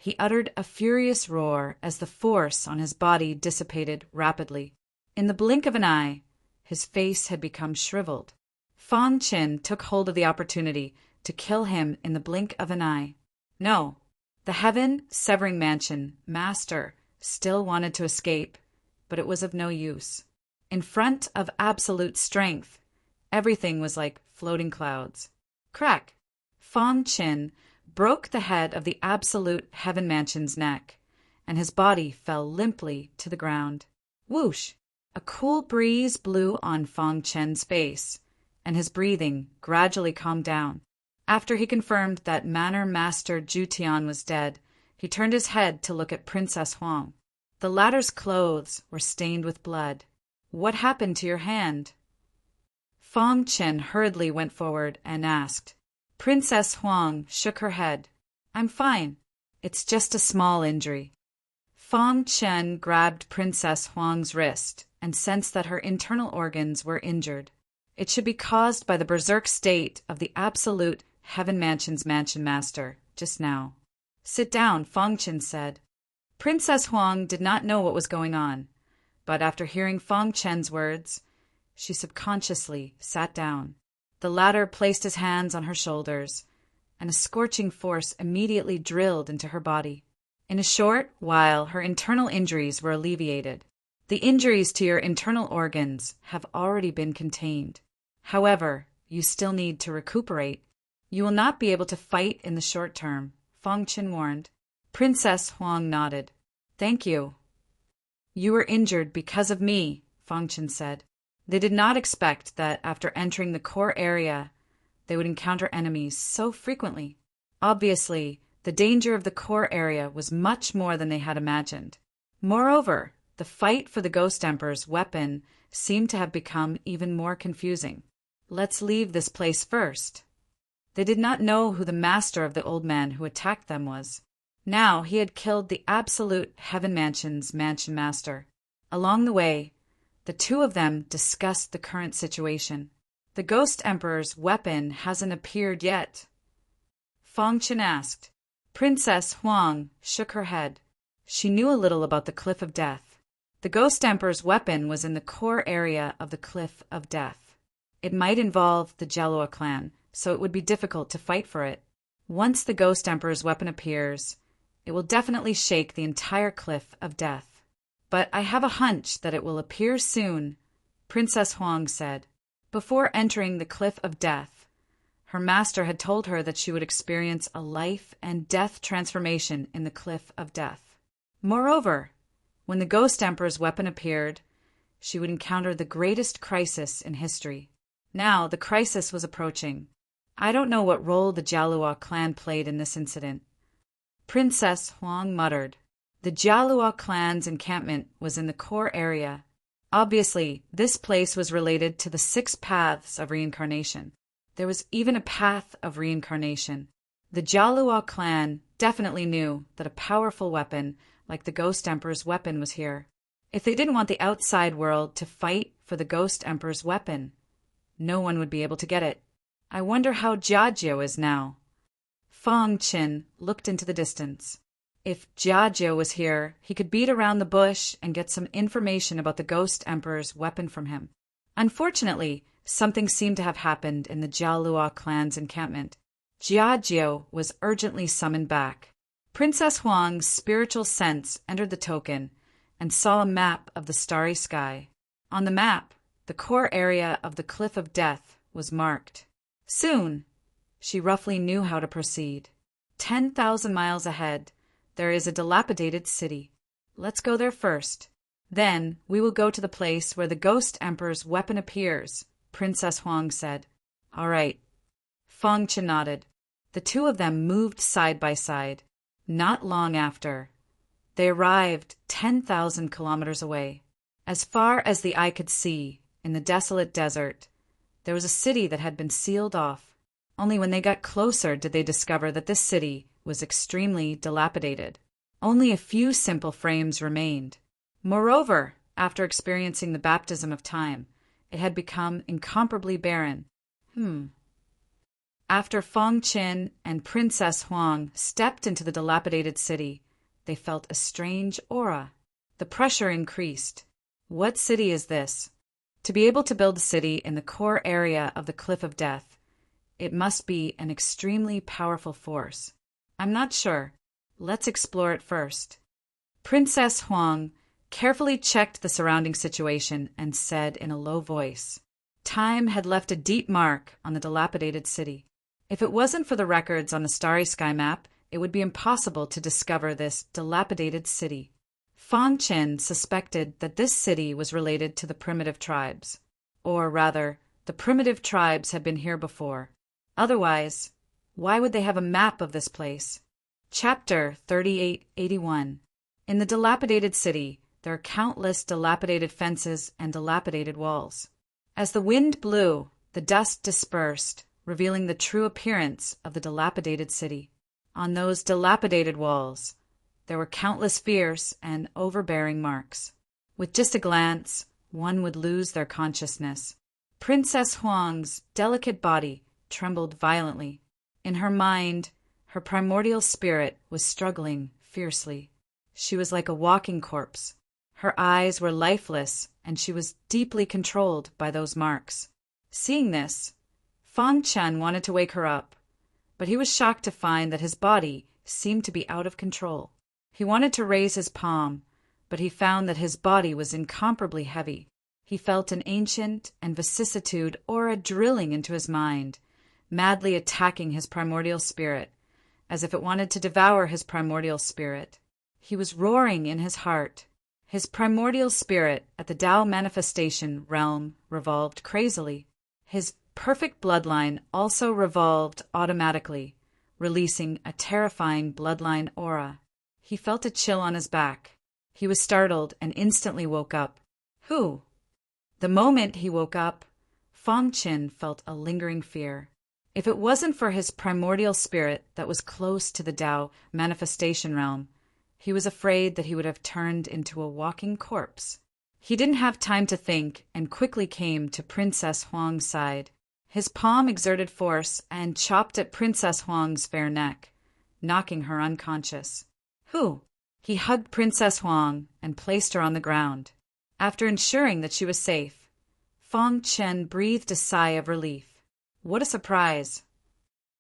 He uttered a furious roar as the force on his body dissipated rapidly. In the blink of an eye, his face had become shriveled. Fang Qin took hold of the opportunity to kill him in the blink of an eye. No, the heaven-severing mansion master still wanted to escape, but it was of no use. In front of absolute strength, everything was like floating clouds. Crack! Fang Qin broke the head of the absolute heaven mansion's neck, and his body fell limply to the ground. Whoosh! A cool breeze blew on Fang Qin's face, and his breathing gradually calmed down. After he confirmed that Manor Master Zhu Tian was dead, he turned his head to look at Princess Huang. The latter's clothes were stained with blood. What happened to your hand? Fang Qin hurriedly went forward and asked. Princess Huang shook her head. I'm fine. It's just a small injury. Fang Qin grabbed Princess Huang's wrist and sensed that her internal organs were injured. It should be caused by the berserk state of the absolute Heaven Mansion's mansion master just now. Sit down, Fang Qin said. Princess Huang did not know what was going on, but after hearing Fang Qin's words, she subconsciously sat down. The latter placed his hands on her shoulders, and a scorching force immediately drilled into her body. In a short while, her internal injuries were alleviated. The injuries to your internal organs have already been contained. However, you still need to recuperate. You will not be able to fight in the short term, Fang Qin warned. Princess Huang nodded. Thank you. You were injured because of me, Fang Qin said. They did not expect that after entering the core area, they would encounter enemies so frequently. Obviously, the danger of the core area was much more than they had imagined. Moreover, the fight for the Ghost Emperor's weapon seemed to have become even more confusing. Let's leave this place first. They did not know who the master of the old man who attacked them was. Now he had killed the absolute Heaven Mansion's mansion master. Along the way, the two of them discussed the current situation. The Ghost Emperor's weapon hasn't appeared yet, Fang Qin asked. Princess Huang shook her head. She knew a little about the Cliff of Death. The Ghost Emperor's weapon was in the core area of the Cliff of Death. It might involve the Jialua clan, so it would be difficult to fight for it. Once the Ghost Emperor's weapon appears, it will definitely shake the entire Cliff of Death. But I have a hunch that it will appear soon, Princess Huang said. Before entering the Cliff of Death, her master had told her that she would experience a life and death transformation in the Cliff of Death. Moreover, when the Ghost Emperor's weapon appeared, she would encounter the greatest crisis in history. Now the crisis was approaching. I don't know what role the Jialua clan played in this incident. Princess Huang muttered. The Jialua clan's encampment was in the core area. Obviously, this place was related to the 6 paths of reincarnation. There was even a path of reincarnation. The Jialua clan definitely knew that a powerful weapon like the Ghost Emperor's weapon was here. If they didn't want the outside world to fight for the Ghost Emperor's weapon, no one would be able to get it. I wonder how Jiajiu is now. Fang Qin looked into the distance. If Jiajiu was here, he could beat around the bush and get some information about the Ghost Emperor's weapon from him. Unfortunately, something seemed to have happened in the Jialua clan's encampment. Jiajiu was urgently summoned back. Princess Huang's spiritual sense entered the token and saw a map of the starry sky. On the map, the core area of the Cliff of Death was marked. Soon, she roughly knew how to proceed. 10,000 miles ahead, there is a dilapidated city. Let's go there first. Then we will go to the place where the Ghost Emperor's weapon appears, Princess Huang said. All right. Fang Qin nodded. The two of them moved side by side. Not long after, they arrived 10,000 kilometers away. As far as the eye could see, in the desolate desert, there was a city that had been sealed off. Only when they got closer did they discover that this city was extremely dilapidated. Only a few simple frames remained. Moreover, after experiencing the baptism of time, it had become incomparably barren. After Fong Qin and Princess Huang stepped into the dilapidated city, they felt a strange aura. The pressure increased. What city is this? To be able to build a city in the core area of the Cliff of Death, it must be an extremely powerful force. I'm not sure. Let's explore it first. Princess Huang carefully checked the surrounding situation and said in a low voice, "Time had left a deep mark on the dilapidated city. If it wasn't for the records on the Starry Sky map, it would be impossible to discover this dilapidated city." Fong Qin suspected that this city was related to the primitive tribes. Or rather, the primitive tribes had been here before. Otherwise, why would they have a map of this place? Chapter 3881. In the dilapidated city, there are countless dilapidated fences and dilapidated walls. As the wind blew, the dust dispersed, revealing the true appearance of the dilapidated city. On those dilapidated walls, there were countless fierce and overbearing marks. With just a glance, one would lose their consciousness. Princess Huang's delicate body trembled violently. In her mind, her primordial spirit was struggling fiercely. She was like a walking corpse. Her eyes were lifeless, and she was deeply controlled by those marks. Seeing this, Fong Chen wanted to wake her up, but he was shocked to find that his body seemed to be out of control. He wanted to raise his palm, but he found that his body was incomparably heavy. He felt an ancient and vicissitude aura drilling into his mind, madly attacking his primordial spirit, as if it wanted to devour his primordial spirit. He was roaring in his heart. His primordial spirit at the Tao manifestation realm revolved crazily. His perfect bloodline also revolved automatically, releasing a terrifying bloodline aura. He felt a chill on his back. He was startled and instantly woke up. Who? The moment he woke up, Fong Qin felt a lingering fear. If it wasn't for his primordial spirit that was close to the Tao manifestation realm, he was afraid that he would have turned into a walking corpse. He didn't have time to think and quickly came to Princess Huang's side. His palm exerted force and chopped at Princess Huang's fair neck, knocking her unconscious. Who? He hugged Princess Huang and placed her on the ground. After ensuring that she was safe, Fong Chen breathed a sigh of relief. What a surprise!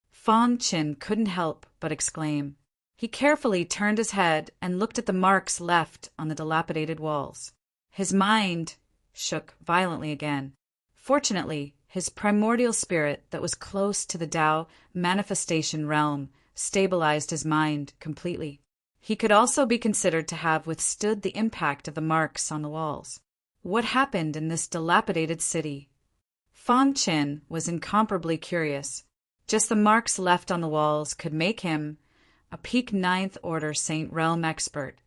Fong Chen couldn't help but exclaim. He carefully turned his head and looked at the marks left on the dilapidated walls. His mind shook violently again. Fortunately, his primordial spirit that was close to the Tao manifestation realm stabilized his mind completely. He could also be considered to have withstood the impact of the marks on the walls. What happened in this dilapidated city? Fong Qin was incomparably curious. Just the marks left on the walls could make him, a peak Ninth Order Saint Realm expert,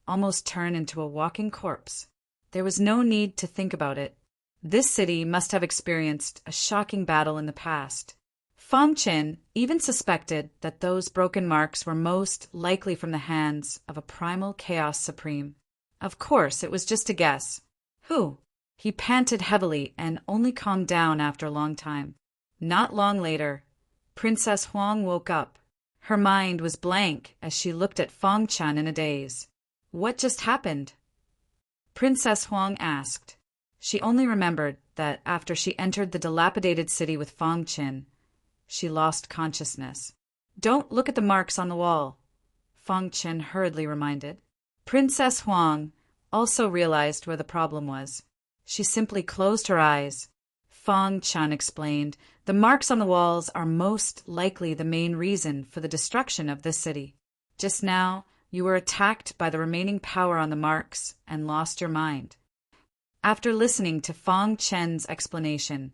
almost turn into a walking corpse. There was no need to think about it. This city must have experienced a shocking battle in the past. Fong Qin even suspected that those broken marks were most likely from the hands of a primal chaos supreme. Of course, it was just a guess. Who? He panted heavily and only calmed down after a long time. Not long later, Princess Huang woke up. Her mind was blank as she looked at Fong Chen in a daze. What just happened? Princess Huang asked. She only remembered that after she entered the dilapidated city with Fong Qin, she lost consciousness. Don't look at the marks on the wall, Fong Qin hurriedly reminded. Princess Huang also realized where the problem was. She simply closed her eyes. Fong Qin explained, the marks on the walls are most likely the main reason for the destruction of this city. Just now, you were attacked by the remaining power on the marks and lost your mind. After listening to Fong Qin's explanation,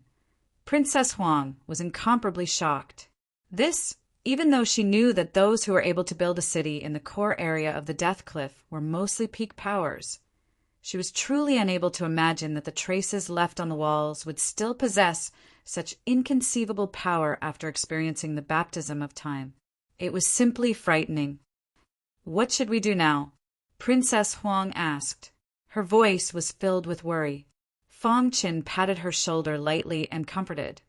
Princess Huang was incomparably shocked. This, even though she knew that those who were able to build a city in the core area of the Death Cliff were mostly peak powers. She was truly unable to imagine that the traces left on the walls would still possess such inconceivable power after experiencing the baptism of time. It was simply frightening. What should we do now? Princess Huang asked. Her voice was filled with worry. Fong Qin patted her shoulder lightly and comforted.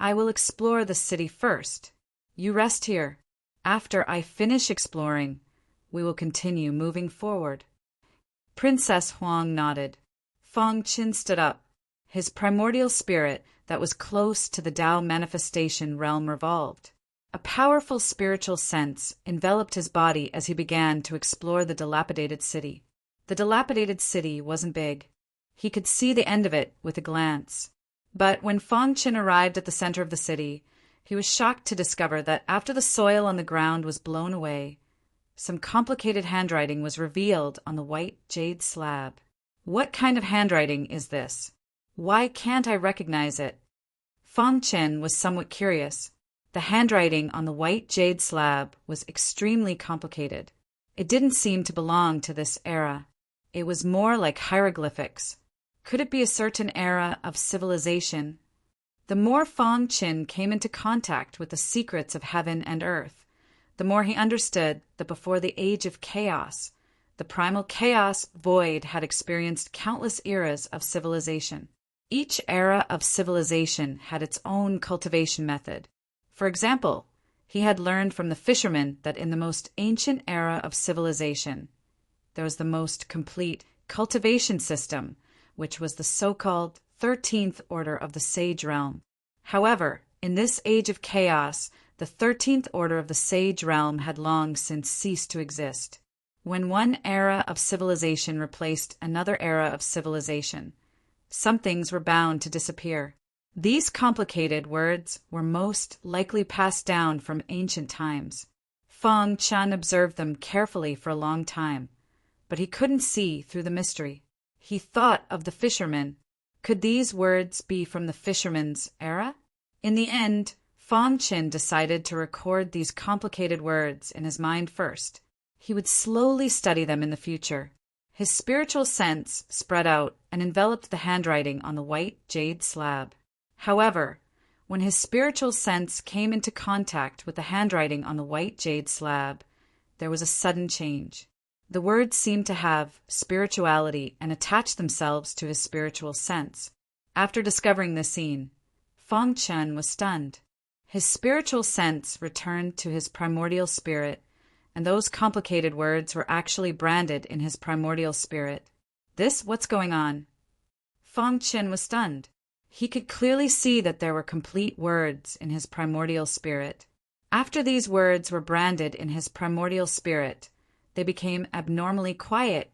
I will explore the city first. You rest here. After I finish exploring, we will continue moving forward." Princess Huang nodded. Fang Qin stood up. His primordial spirit that was close to the Tao manifestation realm revolved. A powerful spiritual sense enveloped his body as he began to explore the dilapidated city. The dilapidated city wasn't big. He could see the end of it with a glance. But when Fang Qin arrived at the center of the city, he was shocked to discover that after the soil on the ground was blown away, some complicated handwriting was revealed on the white jade slab. What kind of handwriting is this? Why can't I recognize it? Fang Qin was somewhat curious. The handwriting on the white jade slab was extremely complicated. It didn't seem to belong to this era. It was more like hieroglyphics. Could it be a certain era of civilization? The more Fang Qin came into contact with the secrets of heaven and earth, the more he understood that before the age of chaos, the primal chaos void had experienced countless eras of civilization. Each era of civilization had its own cultivation method. For example, he had learned from the fishermen that in the most ancient era of civilization, there was the most complete cultivation system, which was the so-called 13th order of the sage realm. However, in this age of chaos, the 13th order of the sage realm had long since ceased to exist. When one era of civilization replaced another era of civilization, some things were bound to disappear. These complicated words were most likely passed down from ancient times. Fang Qin observed them carefully for a long time, but he couldn't see through the mystery. He thought of the fishermen. Could these words be from the fishermen's era? In the end, Fang Qin decided to record these complicated words in his mind first. He would slowly study them in the future. His spiritual sense spread out and enveloped the handwriting on the white jade slab. However, when his spiritual sense came into contact with the handwriting on the white jade slab, there was a sudden change. The words seemed to have spirituality and attach themselves to his spiritual sense. After discovering this scene, Fang Qin was stunned. His spiritual sense returned to his primordial spirit, and those complicated words were actually branded in his primordial spirit. What's going on? Fang Qin was stunned. He could clearly see that there were complete words in his primordial spirit. After these words were branded in his primordial spirit, they became abnormally quiet,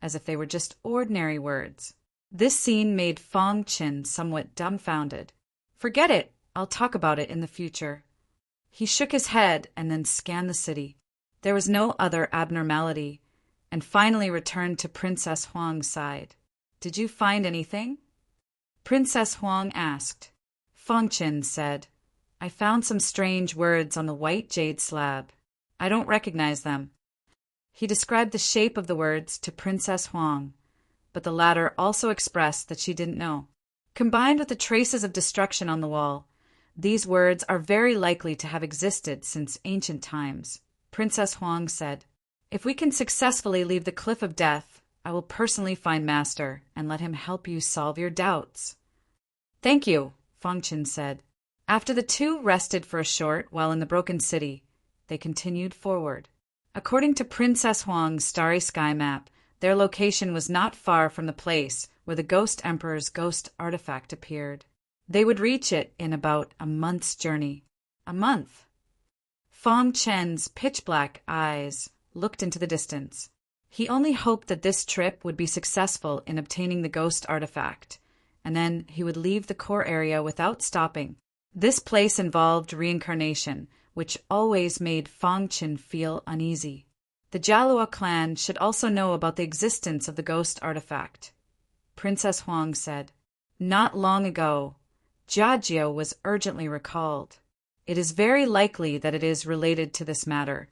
as if they were just ordinary words. This scene made Fang Qin somewhat dumbfounded. "Forget it. I'll talk about it in the future." He shook his head and then scanned the city. There was no other abnormality, and finally returned to Princess Huang's side. "Did you find anything?" Princess Huang asked. Fang Qin said, "I found some strange words on the white jade slab. I don't recognize them." He described the shape of the words to Princess Huang, but the latter also expressed that she didn't know. Combined with the traces of destruction on the wall, these words are very likely to have existed since ancient times. Princess Huang said, "If we can successfully leave the Cliff of Death, I will personally find Master and let him help you solve your doubts." "Thank you," Fang Qin said. After the two rested for a short while in the broken city, they continued forward. According to Princess Huang's starry sky map, their location was not far from the place where the Ghost Emperor's ghost artifact appeared. They would reach it in about a month's journey. A month? Fang Qin's pitch-black eyes looked into the distance. He only hoped that this trip would be successful in obtaining the ghost artifact, and then he would leave the core area without stopping. This place involved reincarnation, which always made Fang Qin feel uneasy. The Jialua clan should also know about the existence of the ghost artifact. Princess Huang said, "Not long ago, Jiajio was urgently recalled. It is very likely that it is related to this matter."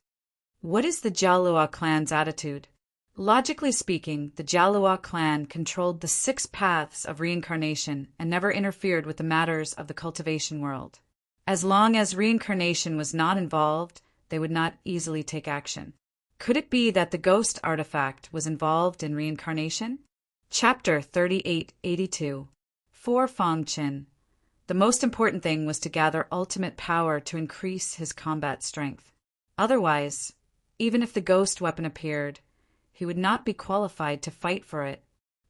What is the Jialua clan's attitude? Logically speaking, the Jialua clan controlled the 6 paths of reincarnation and never interfered with the matters of the cultivation world. As long as reincarnation was not involved, they would not easily take action. Could it be that the ghost artifact was involved in reincarnation? Chapter 3882. For Fang Qin. The most important thing was to gather ultimate power to increase his combat strength. Otherwise, even if the ghost weapon appeared, he would not be qualified to fight for it.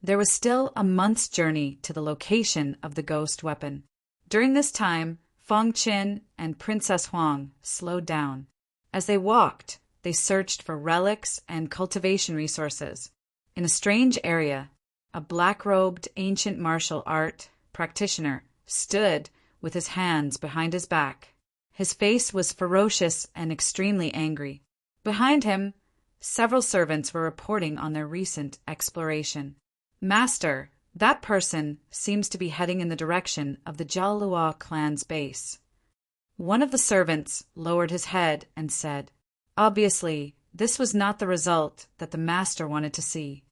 There was still a month's journey to the location of the ghost weapon. During this time, Feng Qin and Princess Huang slowed down. As they walked, they searched for relics and cultivation resources. In a strange area, a black-robed ancient martial art practitioner stood with his hands behind his back. His face was ferocious and extremely angry. Behind him, several servants were reporting on their recent exploration. "Master, that person seems to be heading in the direction of the Jialua clan's base." One of the servants lowered his head and said, "Obviously, this was not the result that the master wanted to see.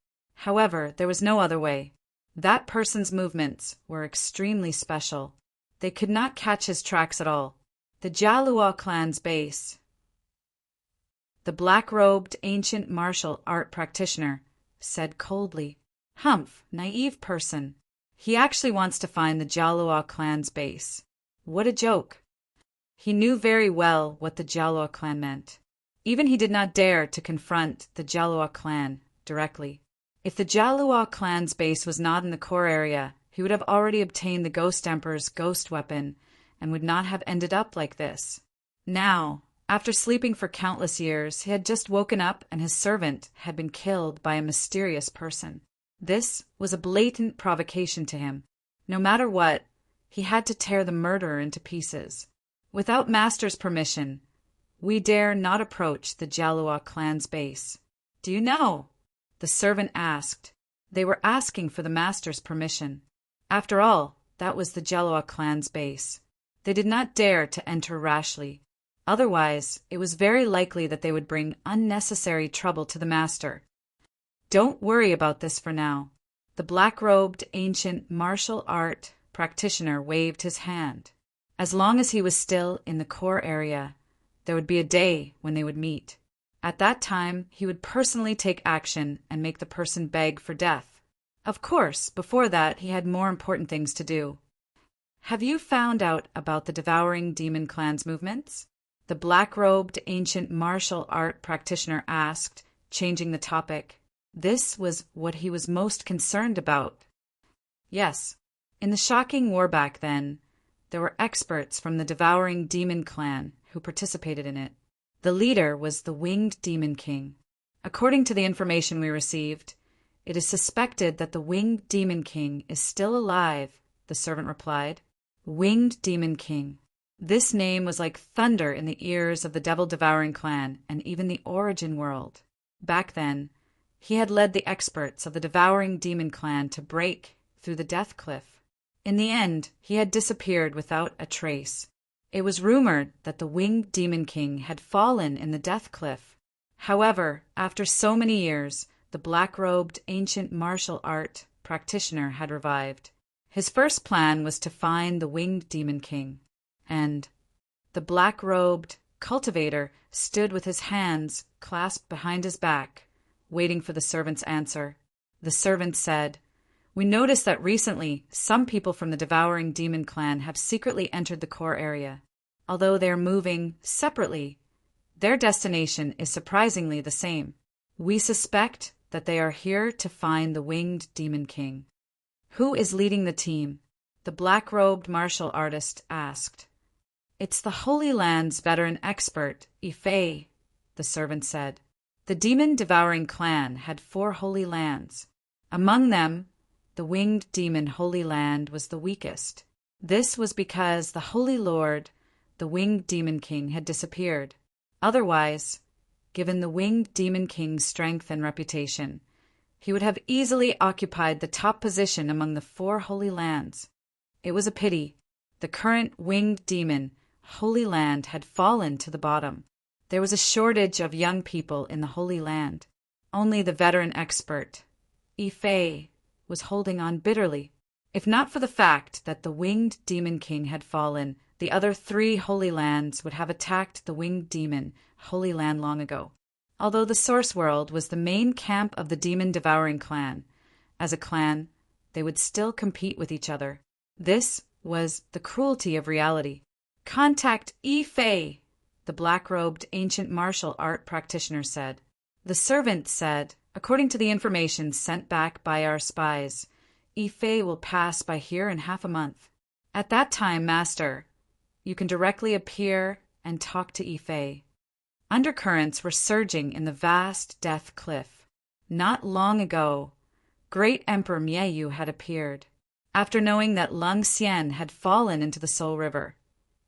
However, there was no other way. That person's movements were extremely special. They could not catch his tracks at all. The Jialua clan's base." The black-robed ancient martial art practitioner said coldly, "Humph, naive person. He actually wants to find the Jialua clan's base. What a joke." He knew very well what the Jialua clan meant. Even he did not dare to confront the Jialua clan directly. If the Jialua clan's base was not in the core area, he would have already obtained the Ghost Emperor's ghost weapon and would not have ended up like this. Now, after sleeping for countless years, he had just woken up and his servant had been killed by a mysterious person. This was a blatant provocation to him. No matter what, he had to tear the murderer into pieces. "Without Master's permission, we dare not approach the Jialua clan's base." "Do you know?" the servant asked. They were asking for the Master's permission. After all, that was the Jialua clan's base. They did not dare to enter rashly. Otherwise, it was very likely that they would bring unnecessary trouble to the Master. "Don't worry about this for now." The black-robed ancient martial art practitioner waved his hand. As long as he was still in the core area, there would be a day when they would meet. At that time, he would personally take action and make the person beg for death. Of course, before that, he had more important things to do. "Have you found out about the devouring demon clan's movements?" the black-robed ancient martial art practitioner asked, changing the topic. This was what he was most concerned about. Yes, in the shocking war back then, there were experts from the devouring demon clan who participated in it. The leader was the Winged Demon King. According to the information we received, it is suspected that the Winged Demon King is still alive, the servant replied. Winged Demon King. This name was like thunder in the ears of the devil-devouring clan and even the origin world. Back then, he had led the experts of the devouring demon clan to break through the death cliff. In the end, he had disappeared without a trace. It was rumored that the Winged Demon King had fallen in the death cliff. However, after so many years, the black-robed ancient martial art practitioner had revived. His first plan was to find the Winged Demon King, and the black-robed cultivator stood with his hands clasped behind his back, waiting for the servant's answer. The servant said, "We noticed that recently some people from the devouring demon clan have secretly entered the core area. Although they are moving separately, their destination is surprisingly the same. We suspect that they are here to find the Winged Demon King." "Who is leading the team?" the black-robed martial artist asked. "It's the Holy Land's veteran expert, Ife," the servant said. The demon-devouring clan had 4 holy lands. Among them, the Winged Demon Holy Land was the weakest. This was because the Holy Lord, the Winged Demon King, had disappeared. Otherwise, given the Winged Demon King's strength and reputation, he would have easily occupied the top position among the 4 holy lands. It was a pity. The current Winged Demon Holy Land had fallen to the bottom. There was a shortage of young people in the Holy Land. Only the veteran expert, Ife, was holding on bitterly. If not for the fact that the Winged Demon King had fallen, the other 3 Holy Lands would have attacked the Winged Demon Holy Land long ago. Although the Source World was the main camp of the demon-devouring clan, as a clan, they would still compete with each other. This was the cruelty of reality. "Contact Yi Fei," the black-robed ancient martial art practitioner said. The servant said, "According to the information sent back by our spies, Yi Fei will pass by here in half a month. At that time, Master, you can directly appear and talk to Yi Fei." Undercurrents were surging in the vast death cliff. Not long ago, Great Emperor Mieyu had appeared. After knowing that Lung Xian had fallen into the Soul River,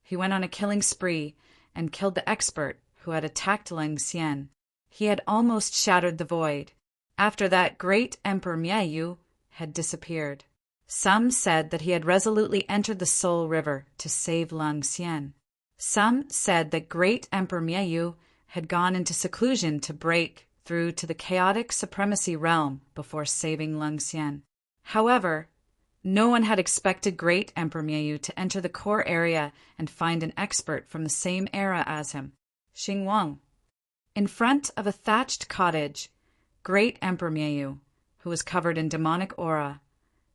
he went on a killing spree and killed the expert who had attacked Lung Xian. He had almost shattered the void. After that, Great Emperor Mieyu had disappeared. Some said that he had resolutely entered the Soul River to save Lung Xian. Some said that Great Emperor Mieyu had gone into seclusion to break through to the chaotic supremacy realm before saving Lung Xian. However, no one had expected Great Emperor Mieyu to enter the core area and find an expert from the same era as him, Xingwang. In front of a thatched cottage, Great Emperor Mieyu, who was covered in demonic aura,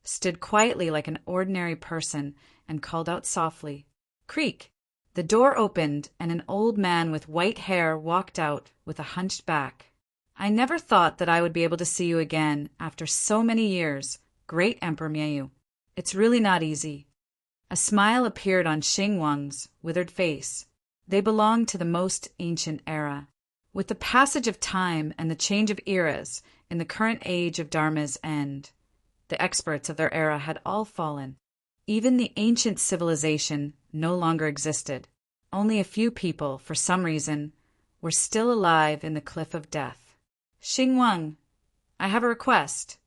stood quietly like an ordinary person and called out softly, "Creak!" The door opened and an old man with white hair walked out with a hunched back. "I never thought that I would be able to see you again after so many years, Great Emperor Mieyu. It's really not easy." A smile appeared on Xingwang's withered face. They belonged to the most ancient era. With the passage of time and the change of eras in the current age of Dharma's end, the experts of their era had all fallen. Even the ancient civilization no longer existed. Only a few people, for some reason, were still alive in the cliff of death. "Xingwang, I have a request,"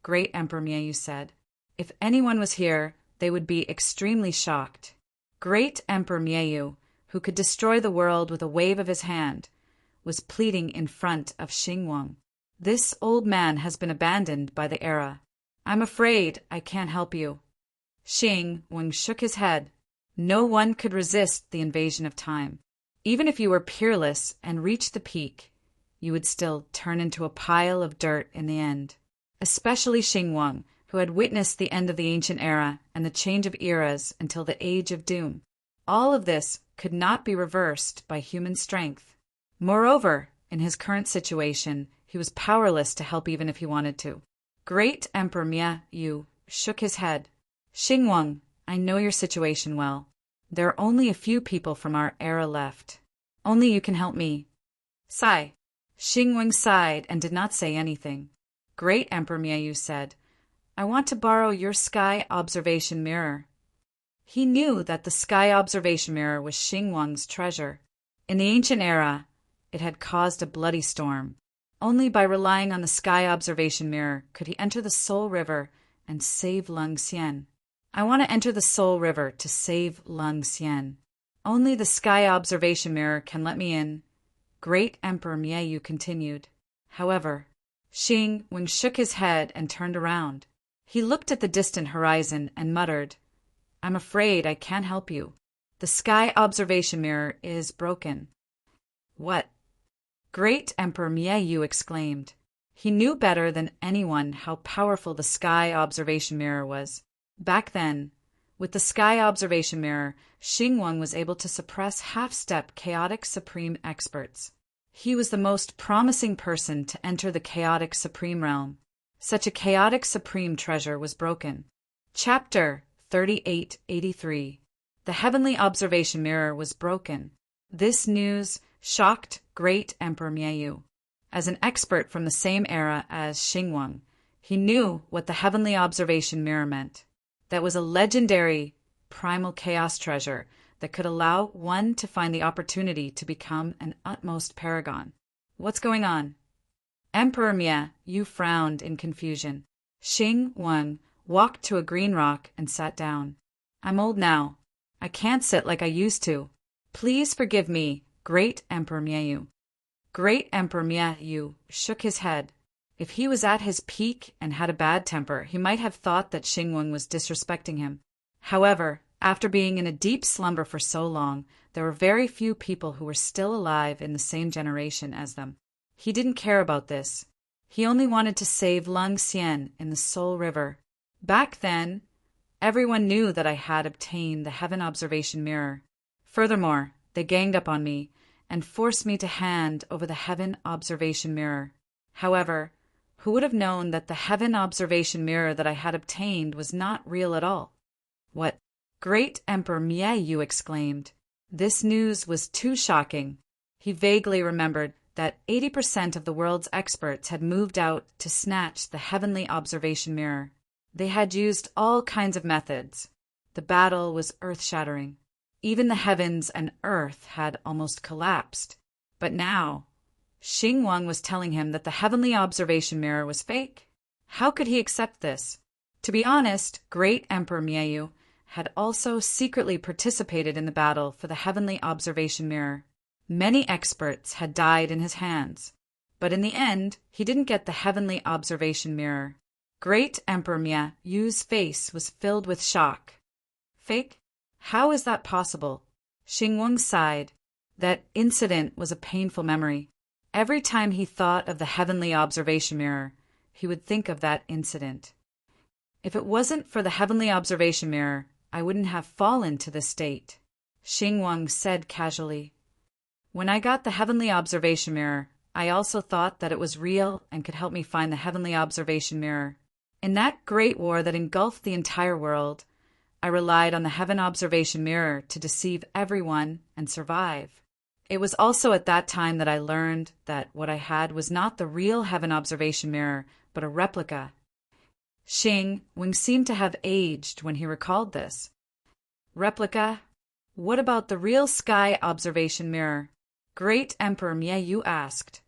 Great Emperor Mieyu said. If anyone was here, they would be extremely shocked. Great Emperor Mieyu, who could destroy the world with a wave of his hand, was pleading in front of Xingwang. "This old man has been abandoned by the era. I'm afraid I can't help you." Xingwang shook his head. No one could resist the invasion of time. Even if you were peerless and reached the peak, you would still turn into a pile of dirt in the end. Especially Xingwang, who had witnessed the end of the ancient era and the change of eras until the Age of Doom. All of this could not be reversed by human strength. Moreover, in his current situation, he was powerless to help even if he wanted to. Great Emperor Mieyu shook his head. "Xingwang, I know your situation well. There are only a few people from our era left. Only you can help me." Sigh. Xingwang sighed and did not say anything. Great Emperor Mieyu said, "I want to borrow your sky observation mirror." He knew that the sky observation mirror was Xingwang's treasure. In the ancient era, it had caused a bloody storm. Only by relying on the sky observation mirror could he enter the Soul River and save Lung Xian. "I want to enter the Soul River to save Lung Xian. Only the sky observation mirror can let me in," Great Emperor Mieyu continued. However, Xingwang shook his head and turned around. He looked at the distant horizon and muttered, "I'm afraid I can't help you. The sky observation mirror is broken." "What?" Great Emperor Mieyu exclaimed. He knew better than anyone how powerful the sky observation mirror was. Back then, with the sky observation mirror, Xingwang was able to suppress half-step chaotic supreme experts. He was the most promising person to enter the chaotic supreme realm. Such a chaotic supreme treasure was broken. Chapter 3883. The heavenly observation mirror was broken. This news shocked Great Emperor Mieyu. As an expert from the same era as Xingwang, he knew what the heavenly observation mirror meant. That was a legendary primal chaos treasure that could allow one to find the opportunity to become an utmost paragon. "What's going on?" Emperor Mieyu frowned in confusion. Xingwang walked to a green rock and sat down. "I'm old now. I can't sit like I used to. Please forgive me, Great Emperor Mieyu." Great Emperor Mieyu shook his head. If he was at his peak and had a bad temper, he might have thought that Xingwang was disrespecting him. However, after being in a deep slumber for so long, there were very few people who were still alive in the same generation as them. He didn't care about this. He only wanted to save Lung Xian in the Soul River. Back then, Everyone knew that I had obtained the heaven observation mirror. Furthermore, they ganged up on me and forced me to hand over the heaven observation mirror. However, who would have known that the heaven observation mirror that I had obtained was not real at all? What? Great Emperor Miayu exclaimed. This news was too shocking. He vaguely remembered that 80% of the world's experts had moved out to snatch the heavenly observation mirror. They had used all kinds of methods. The battle was earth-shattering. Even the heavens and earth had almost collapsed. But now, Xingwang was telling him that the heavenly observation mirror was fake. How could he accept this? To be honest, Great Emperor Miayu had also secretly participated in the battle for the heavenly observation mirror. Many experts had died in his hands, but in the end, he didn't get the heavenly observation mirror. Great Emperor Miayu's face was filled with shock. Fake? How is that possible? Xingwang sighed. That incident was a painful memory. Every time he thought of the heavenly observation mirror, he would think of that incident. If it wasn't for the heavenly observation mirror, I wouldn't have fallen to this state. Xingwang said casually. When I got the heavenly observation mirror, I also thought that it was real and could help me find the heavenly observation mirror. In that great war that engulfed the entire world, I relied on the heaven observation mirror to deceive everyone and survive. It was also at that time that I learned that what I had was not the real heaven observation mirror, but a replica. Xingwang seemed to have aged when he recalled this. Replica? What about the real sky observation mirror? Great Emperor Miayu asked.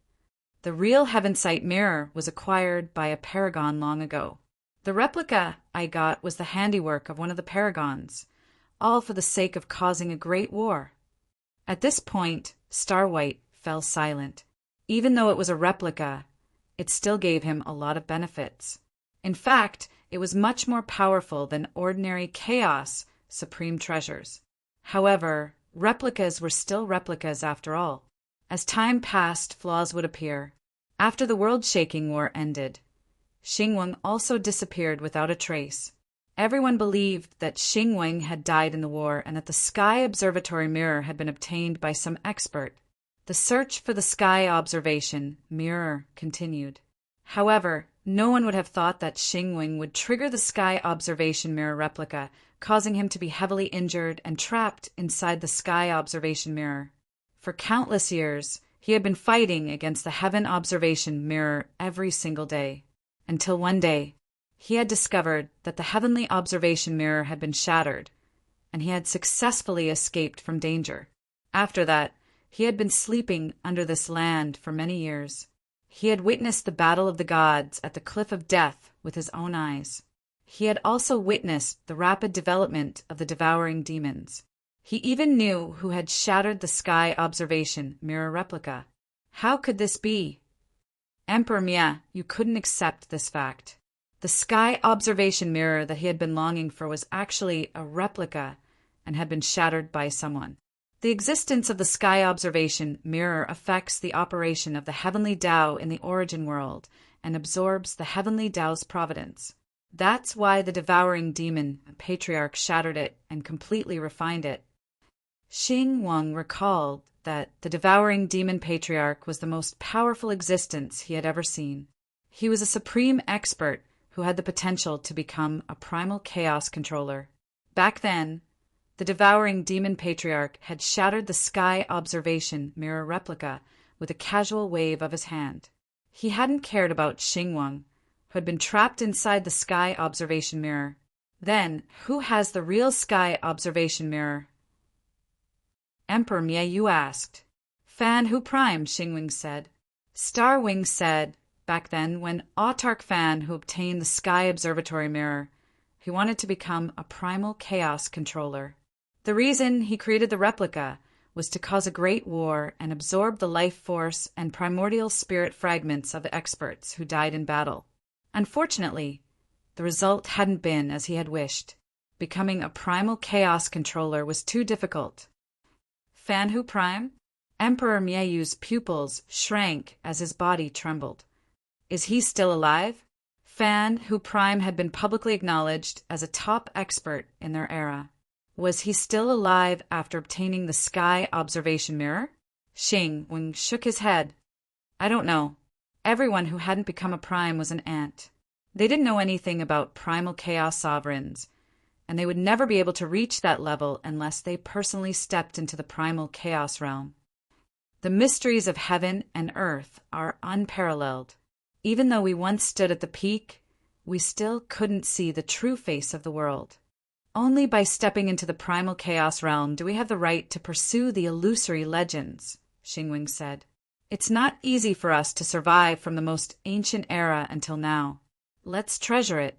The real heaven sight mirror was acquired by a paragon long ago. The replica I got was the handiwork of one of the paragons, all for the sake of causing a great war. At this point, Starwhite fell silent. Even though it was a replica, it still gave him a lot of benefits. In fact, it was much more powerful than ordinary Chaos Supreme treasures. However, replicas were still replicas after all. As time passed, flaws would appear. After the world-shaking war ended, Xingwang also disappeared without a trace. Everyone believed that Xingwang had died in the war and that the Sky Observatory Mirror had been obtained by some expert. The search for the Sky Observation Mirror continued. However, no one would have thought that Xingwang would trigger the Sky Observation Mirror replica, causing him to be heavily injured and trapped inside the Sky Observation Mirror. For countless years, he had been fighting against the Heaven Observation Mirror every single day, until one day, he had discovered that the heavenly observation mirror had been shattered, and he had successfully escaped from danger. After that, he had been sleeping under this land for many years. He had witnessed the battle of the gods at the Cliff of Death with his own eyes. He had also witnessed the rapid development of the devouring demons. He even knew who had shattered the Sky Observation Mirror replica. How could this be? Emperor Mia, you couldn't accept this fact. The Sky Observation Mirror that he had been longing for was actually a replica and had been shattered by someone. The existence of the Sky Observation Mirror affects the operation of the Heavenly Tao in the origin world and absorbs the Heavenly Tao's providence. That's why the devouring demon patriarch shattered it and completely refined it. Xingwang recalled that the devouring demon patriarch was the most powerful existence he had ever seen. He was a supreme expert who had the potential to become a primal chaos controller. Back then, the devouring demon patriarch had shattered the Sky Observation Mirror replica with a casual wave of his hand. He hadn't cared about Xingwang, who had been trapped inside the Sky Observation Mirror. Then, who has the real Sky Observation Mirror? Emperor Miayu asked. Fan Hu Prime, Xingwang said. Starwing said, back then, when Autarch Fan Hu obtained the Sky Observatory Mirror, he wanted to become a primal chaos controller. The reason he created the replica was to cause a great war and absorb the life force and primordial spirit fragments of the experts who died in battle. Unfortunately, the result hadn't been as he had wished. Becoming a primal chaos controller was too difficult. Fan Hu Prime? Emperor Miayu's pupils shrank as his body trembled. Is he still alive? Fan Hu Prime had been publicly acknowledged as a top expert in their era. Was he still alive after obtaining the sky observation mirror? Xing Wing shook his head. I don't know. Everyone who hadn't become a prime was an ant. They didn't know anything about primal chaos sovereigns, and they would never be able to reach that level unless they personally stepped into the primal chaos realm. The mysteries of heaven and earth are unparalleled. Even though we once stood at the peak, we still couldn't see the true face of the world. Only by stepping into the primal chaos realm do we have the right to pursue the illusory legends, Xingwing said. It's not easy for us to survive from the most ancient era until now. Let's treasure it.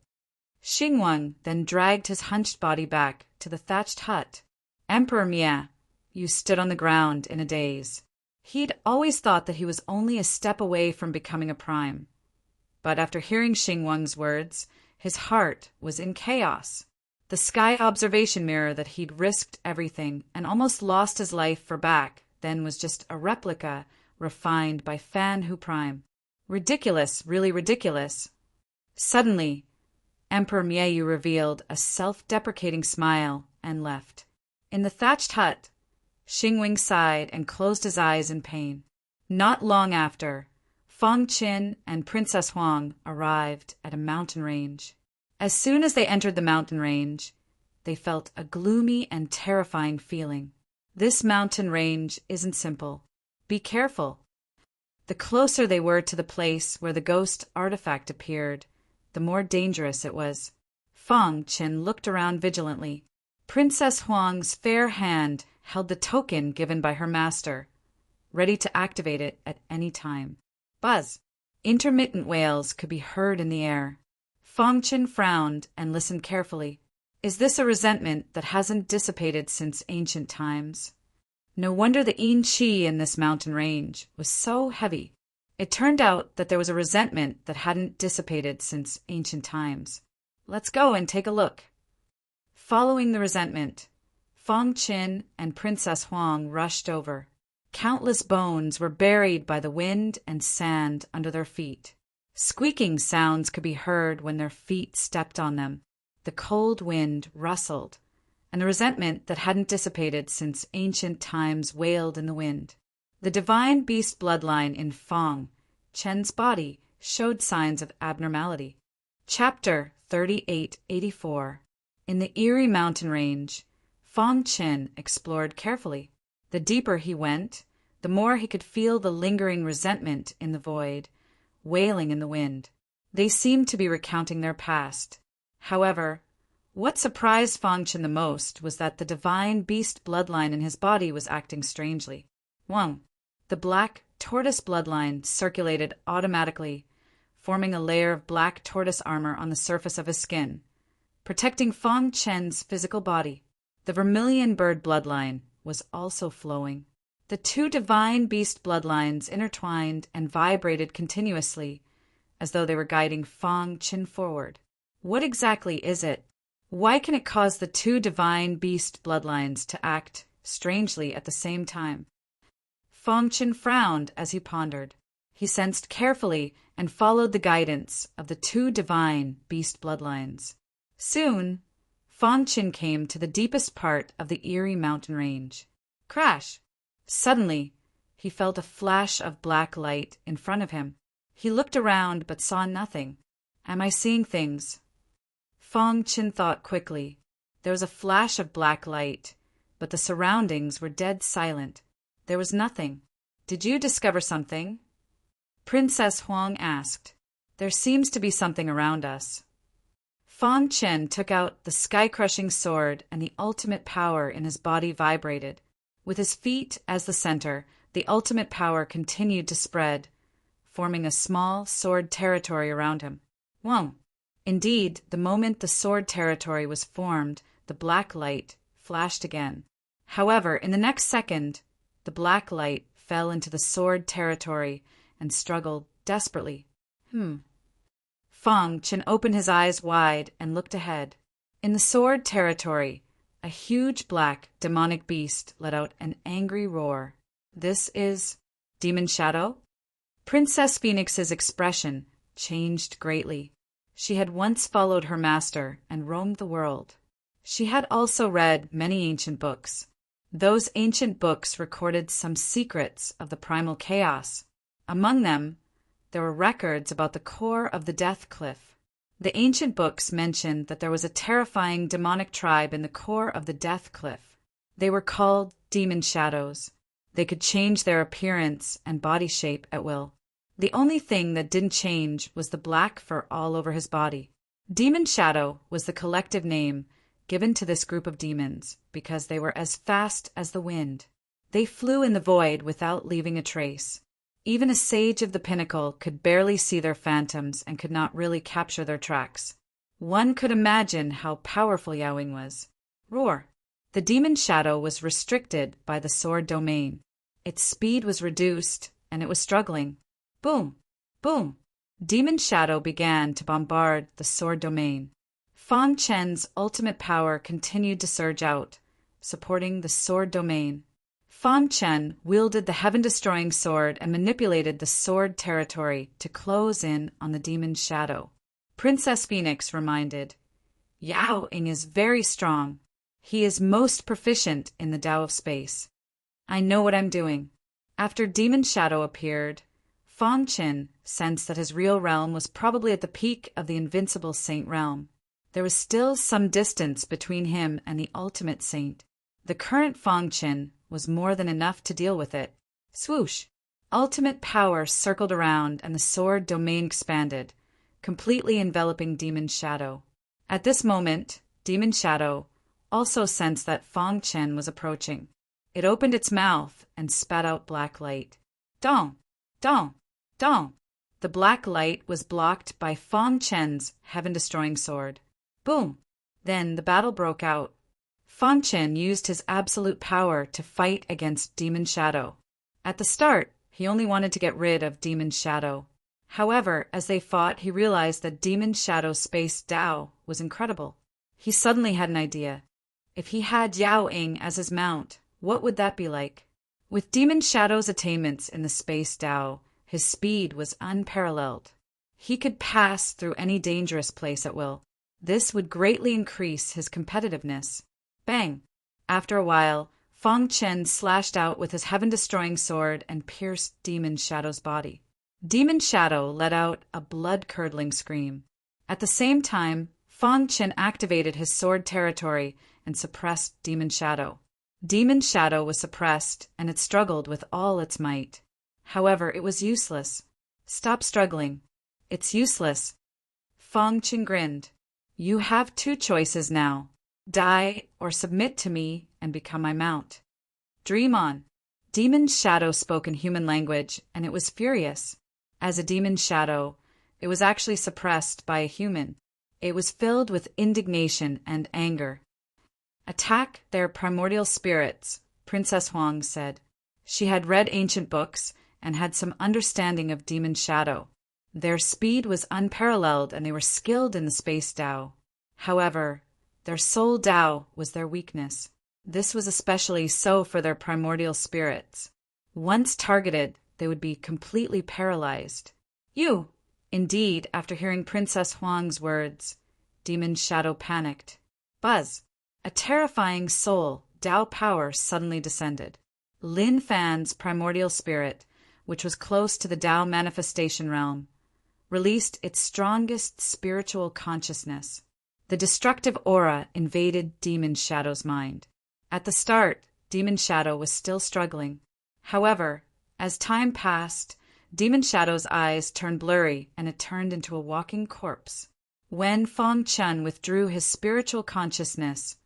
Xingwang then dragged his hunched body back to the thatched hut. Emperor Mia, you stood on the ground in a daze. He'd always thought that he was only a step away from becoming a prime. But after hearing Xingwang's words, his heart was in chaos. The sky observation mirror that he'd risked everything and almost lost his life for back then was just a replica refined by Fan Hu Prime. Ridiculous, really ridiculous. Suddenly, Emperor Miayu revealed a self-deprecating smile and left. In the thatched hut, Xingwing sighed and closed his eyes in pain. Not long after, Feng Qin and Princess Huang arrived at a mountain range. As soon as they entered the mountain range, they felt a gloomy and terrifying feeling. This mountain range isn't simple. Be careful. The closer they were to the place where the ghost artifact appeared, the more dangerous it was. Feng Qin looked around vigilantly. Princess Huang's fair hand held the token given by her master, ready to activate it at any time. Buzz! Intermittent wails could be heard in the air. Feng Qin frowned and listened carefully. Is this a resentment that hasn't dissipated since ancient times? No wonder the yin qi in this mountain range was so heavy. It turned out that there was a resentment that hadn't dissipated since ancient times. Let's go and take a look. Following the resentment, Feng Qin and Princess Huang rushed over. Countless bones were buried by the wind and sand under their feet. Squeaking sounds could be heard when their feet stepped on them. The cold wind rustled, and the resentment that hadn't dissipated since ancient times wailed in the wind. The divine beast bloodline in Feng Qin's body showed signs of abnormality. Chapter 3884. In the eerie mountain range, Feng Qin explored carefully. The deeper he went, the more he could feel the lingering resentment in the void, wailing in the wind. They seemed to be recounting their past. However, what surprised Feng Qin the most was that the divine beast bloodline in his body was acting strangely. 1. The black tortoise bloodline circulated automatically, forming a layer of black tortoise armor on the surface of his skin, protecting Feng Qin's physical body. The vermilion bird bloodline was also flowing. The two divine beast bloodlines intertwined and vibrated continuously, as though they were guiding Feng Qin forward. What exactly is it? Why can it cause the two divine beast bloodlines to act strangely at the same time? Feng Qin frowned as he pondered. He sensed carefully and followed the guidance of the two divine beast bloodlines. Soon, Feng Qin came to the deepest part of the eerie mountain range. Crash! Suddenly, he felt a flash of black light in front of him. He looked around but saw nothing. Am I seeing things? Feng Qin thought quickly. There was a flash of black light, but the surroundings were dead silent. There was nothing. Did you discover something? Princess Huang asked. There seems to be something around us. Feng Qin took out the sky-crushing sword, and the ultimate power in his body vibrated. With his feet as the center, the ultimate power continued to spread, forming a small sword territory around him. Whoa! Indeed, the moment the sword territory was formed, the black light flashed again. However, in the next second, the black light fell into the sword territory and struggled desperately. Feng Qin opened his eyes wide and looked ahead. In the sword territory, a huge black demonic beast let out an angry roar. This is Demon Shadow? Princess Phoenix's expression changed greatly. She had once followed her master and roamed the world. She had also read many ancient books. Those ancient books recorded some secrets of the primal chaos. Among them, there were records about the core of the Death Cliff. The ancient books mentioned that there was a terrifying demonic tribe in the core of the Death Cliff. They were called demon shadows. They could change their appearance and body shape at will. The only thing that didn't change was the black fur all over his body. Demon Shadow was the collective name given to this group of demons because they were as fast as the wind. They flew in the void without leaving a trace. Even a sage of the pinnacle could barely see their phantoms and could not really capture their tracks. One could imagine how powerful Yaoing was. Roar! The demon shadow was restricted by the sword domain. Its speed was reduced, and it was struggling. Boom! Boom! Demon Shadow began to bombard the sword domain. Fang Chen's ultimate power continued to surge out, supporting the sword domain. Fang Chen wielded the heaven-destroying sword and manipulated the sword territory to close in on the demon shadow. Princess Phoenix reminded, Yao Ying is very strong. He is most proficient in the Tao of space. I know what I'm doing. After Demon Shadow appeared, Fang Chen sensed that his real realm was probably at the peak of the invincible saint realm. There was still some distance between him and the ultimate saint. The current Fang Chen was more than enough to deal with it. Swoosh! Ultimate power circled around and the sword domain expanded, completely enveloping Demon Shadow. At this moment, Demon Shadow also sensed that Fang Chen was approaching. It opened its mouth and spat out black light. Dong! Dong! Dong! The black light was blocked by Fang Chen's heaven-destroying sword. Boom! Then the battle broke out. Fang Chen used his absolute power to fight against Demon Shadow. At the start, he only wanted to get rid of Demon Shadow. However, as they fought, he realized that Demon Shadow's space Tao was incredible. He suddenly had an idea. If he had Yao Ying as his mount, what would that be like? With Demon Shadow's attainments in the space Tao, his speed was unparalleled. He could pass through any dangerous place at will. This would greatly increase his competitiveness. Bang! After a while, Fang Chen slashed out with his heaven-destroying sword and pierced Demon Shadow's body. Demon Shadow let out a blood-curdling scream. At the same time, Fang Chen activated his sword territory and suppressed Demon Shadow. Demon Shadow was suppressed, and it struggled with all its might. However, it was useless. Stop struggling. It's useless. Fang Chen grinned. You have two choices now. Die or submit to me and become my mount. Dream on. Demon Shadow spoke in human language, and it was furious. As a demon shadow, it was actually suppressed by a human. It was filled with indignation and anger. Attack their primordial spirits, Princess Huang said. She had read ancient books and had some understanding of Demon Shadow. Their speed was unparalleled and they were skilled in the space Tao. However, their soul Tao was their weakness. This was especially so for their primordial spirits. Once targeted, they would be completely paralyzed. You! Indeed, after hearing Princess Huang's words, Demon Shadow panicked. Buzz! A terrifying soul Tao power suddenly descended. Lin Fan's primordial spirit, which was close to the Tao manifestation realm, released its strongest spiritual consciousness. The destructive aura invaded Demon Shadow's mind. At the start, Demon Shadow was still struggling. However, as time passed, Demon Shadow's eyes turned blurry and it turned into a walking corpse. When Fang Chen withdrew his spiritual consciousness,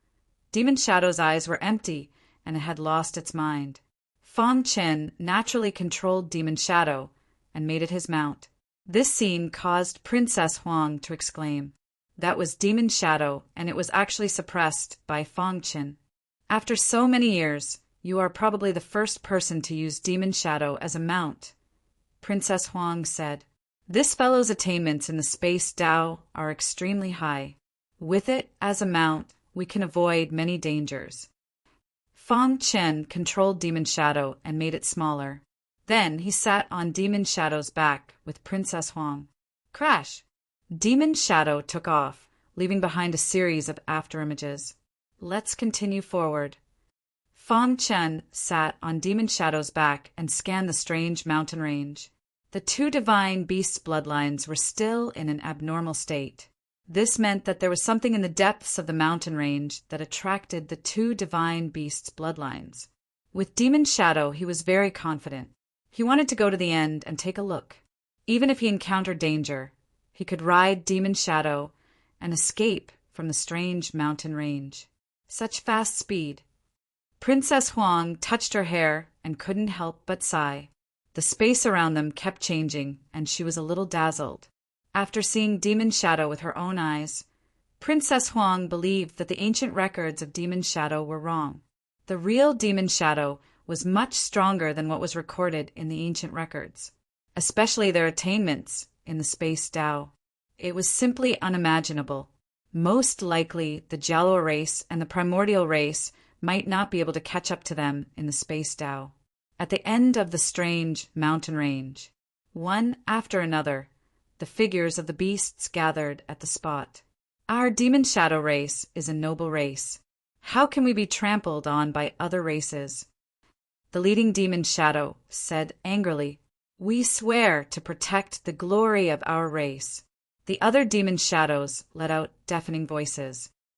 Demon Shadow's eyes were empty and it had lost its mind. Fang Chen naturally controlled Demon Shadow and made it his mount. This scene caused Princess Huang to exclaim. That was Demon Shadow, and it was actually suppressed by Fang Chen. After so many years, you are probably the first person to use Demon Shadow as a mount, Princess Huang said. This fellow's attainments in the space Tao are extremely high. With it as a mount, we can avoid many dangers. Fang Chen controlled Demon Shadow and made it smaller. Then he sat on Demon Shadow's back with Princess Huang. Crash! Demon Shadow took off, leaving behind a series of afterimages. Let's continue forward. Fang Chen sat on Demon Shadow's back and scanned the strange mountain range. The two divine beasts' bloodlines were still in an abnormal state. This meant that there was something in the depths of the mountain range that attracted the two divine beasts' bloodlines. With Demon Shadow, he was very confident. He wanted to go to the end and take a look. Even if he encountered danger, he could ride Demon Shadow and escape from the strange mountain range. Such fast speed. Princess Huang touched her hair and couldn't help but sigh. The space around them kept changing, and she was a little dazzled. After seeing Demon Shadow with her own eyes, Princess Huang believed that the ancient records of Demon Shadow were wrong. The real Demon Shadow was much stronger than what was recorded in the ancient records, especially their attainments in the Space Tao. It was simply unimaginable. Most likely, the Jialuo race and the primordial race might not be able to catch up to them in the Space Tao. At the end of the strange mountain range, one after another, the figures of the beasts gathered at the spot. Our Demon Shadow race is a noble race. How can we be trampled on by other races? The leading Demon Shadow said angrily, "We swear to protect the glory of our race." The other Demon Shadows let out deafening voices.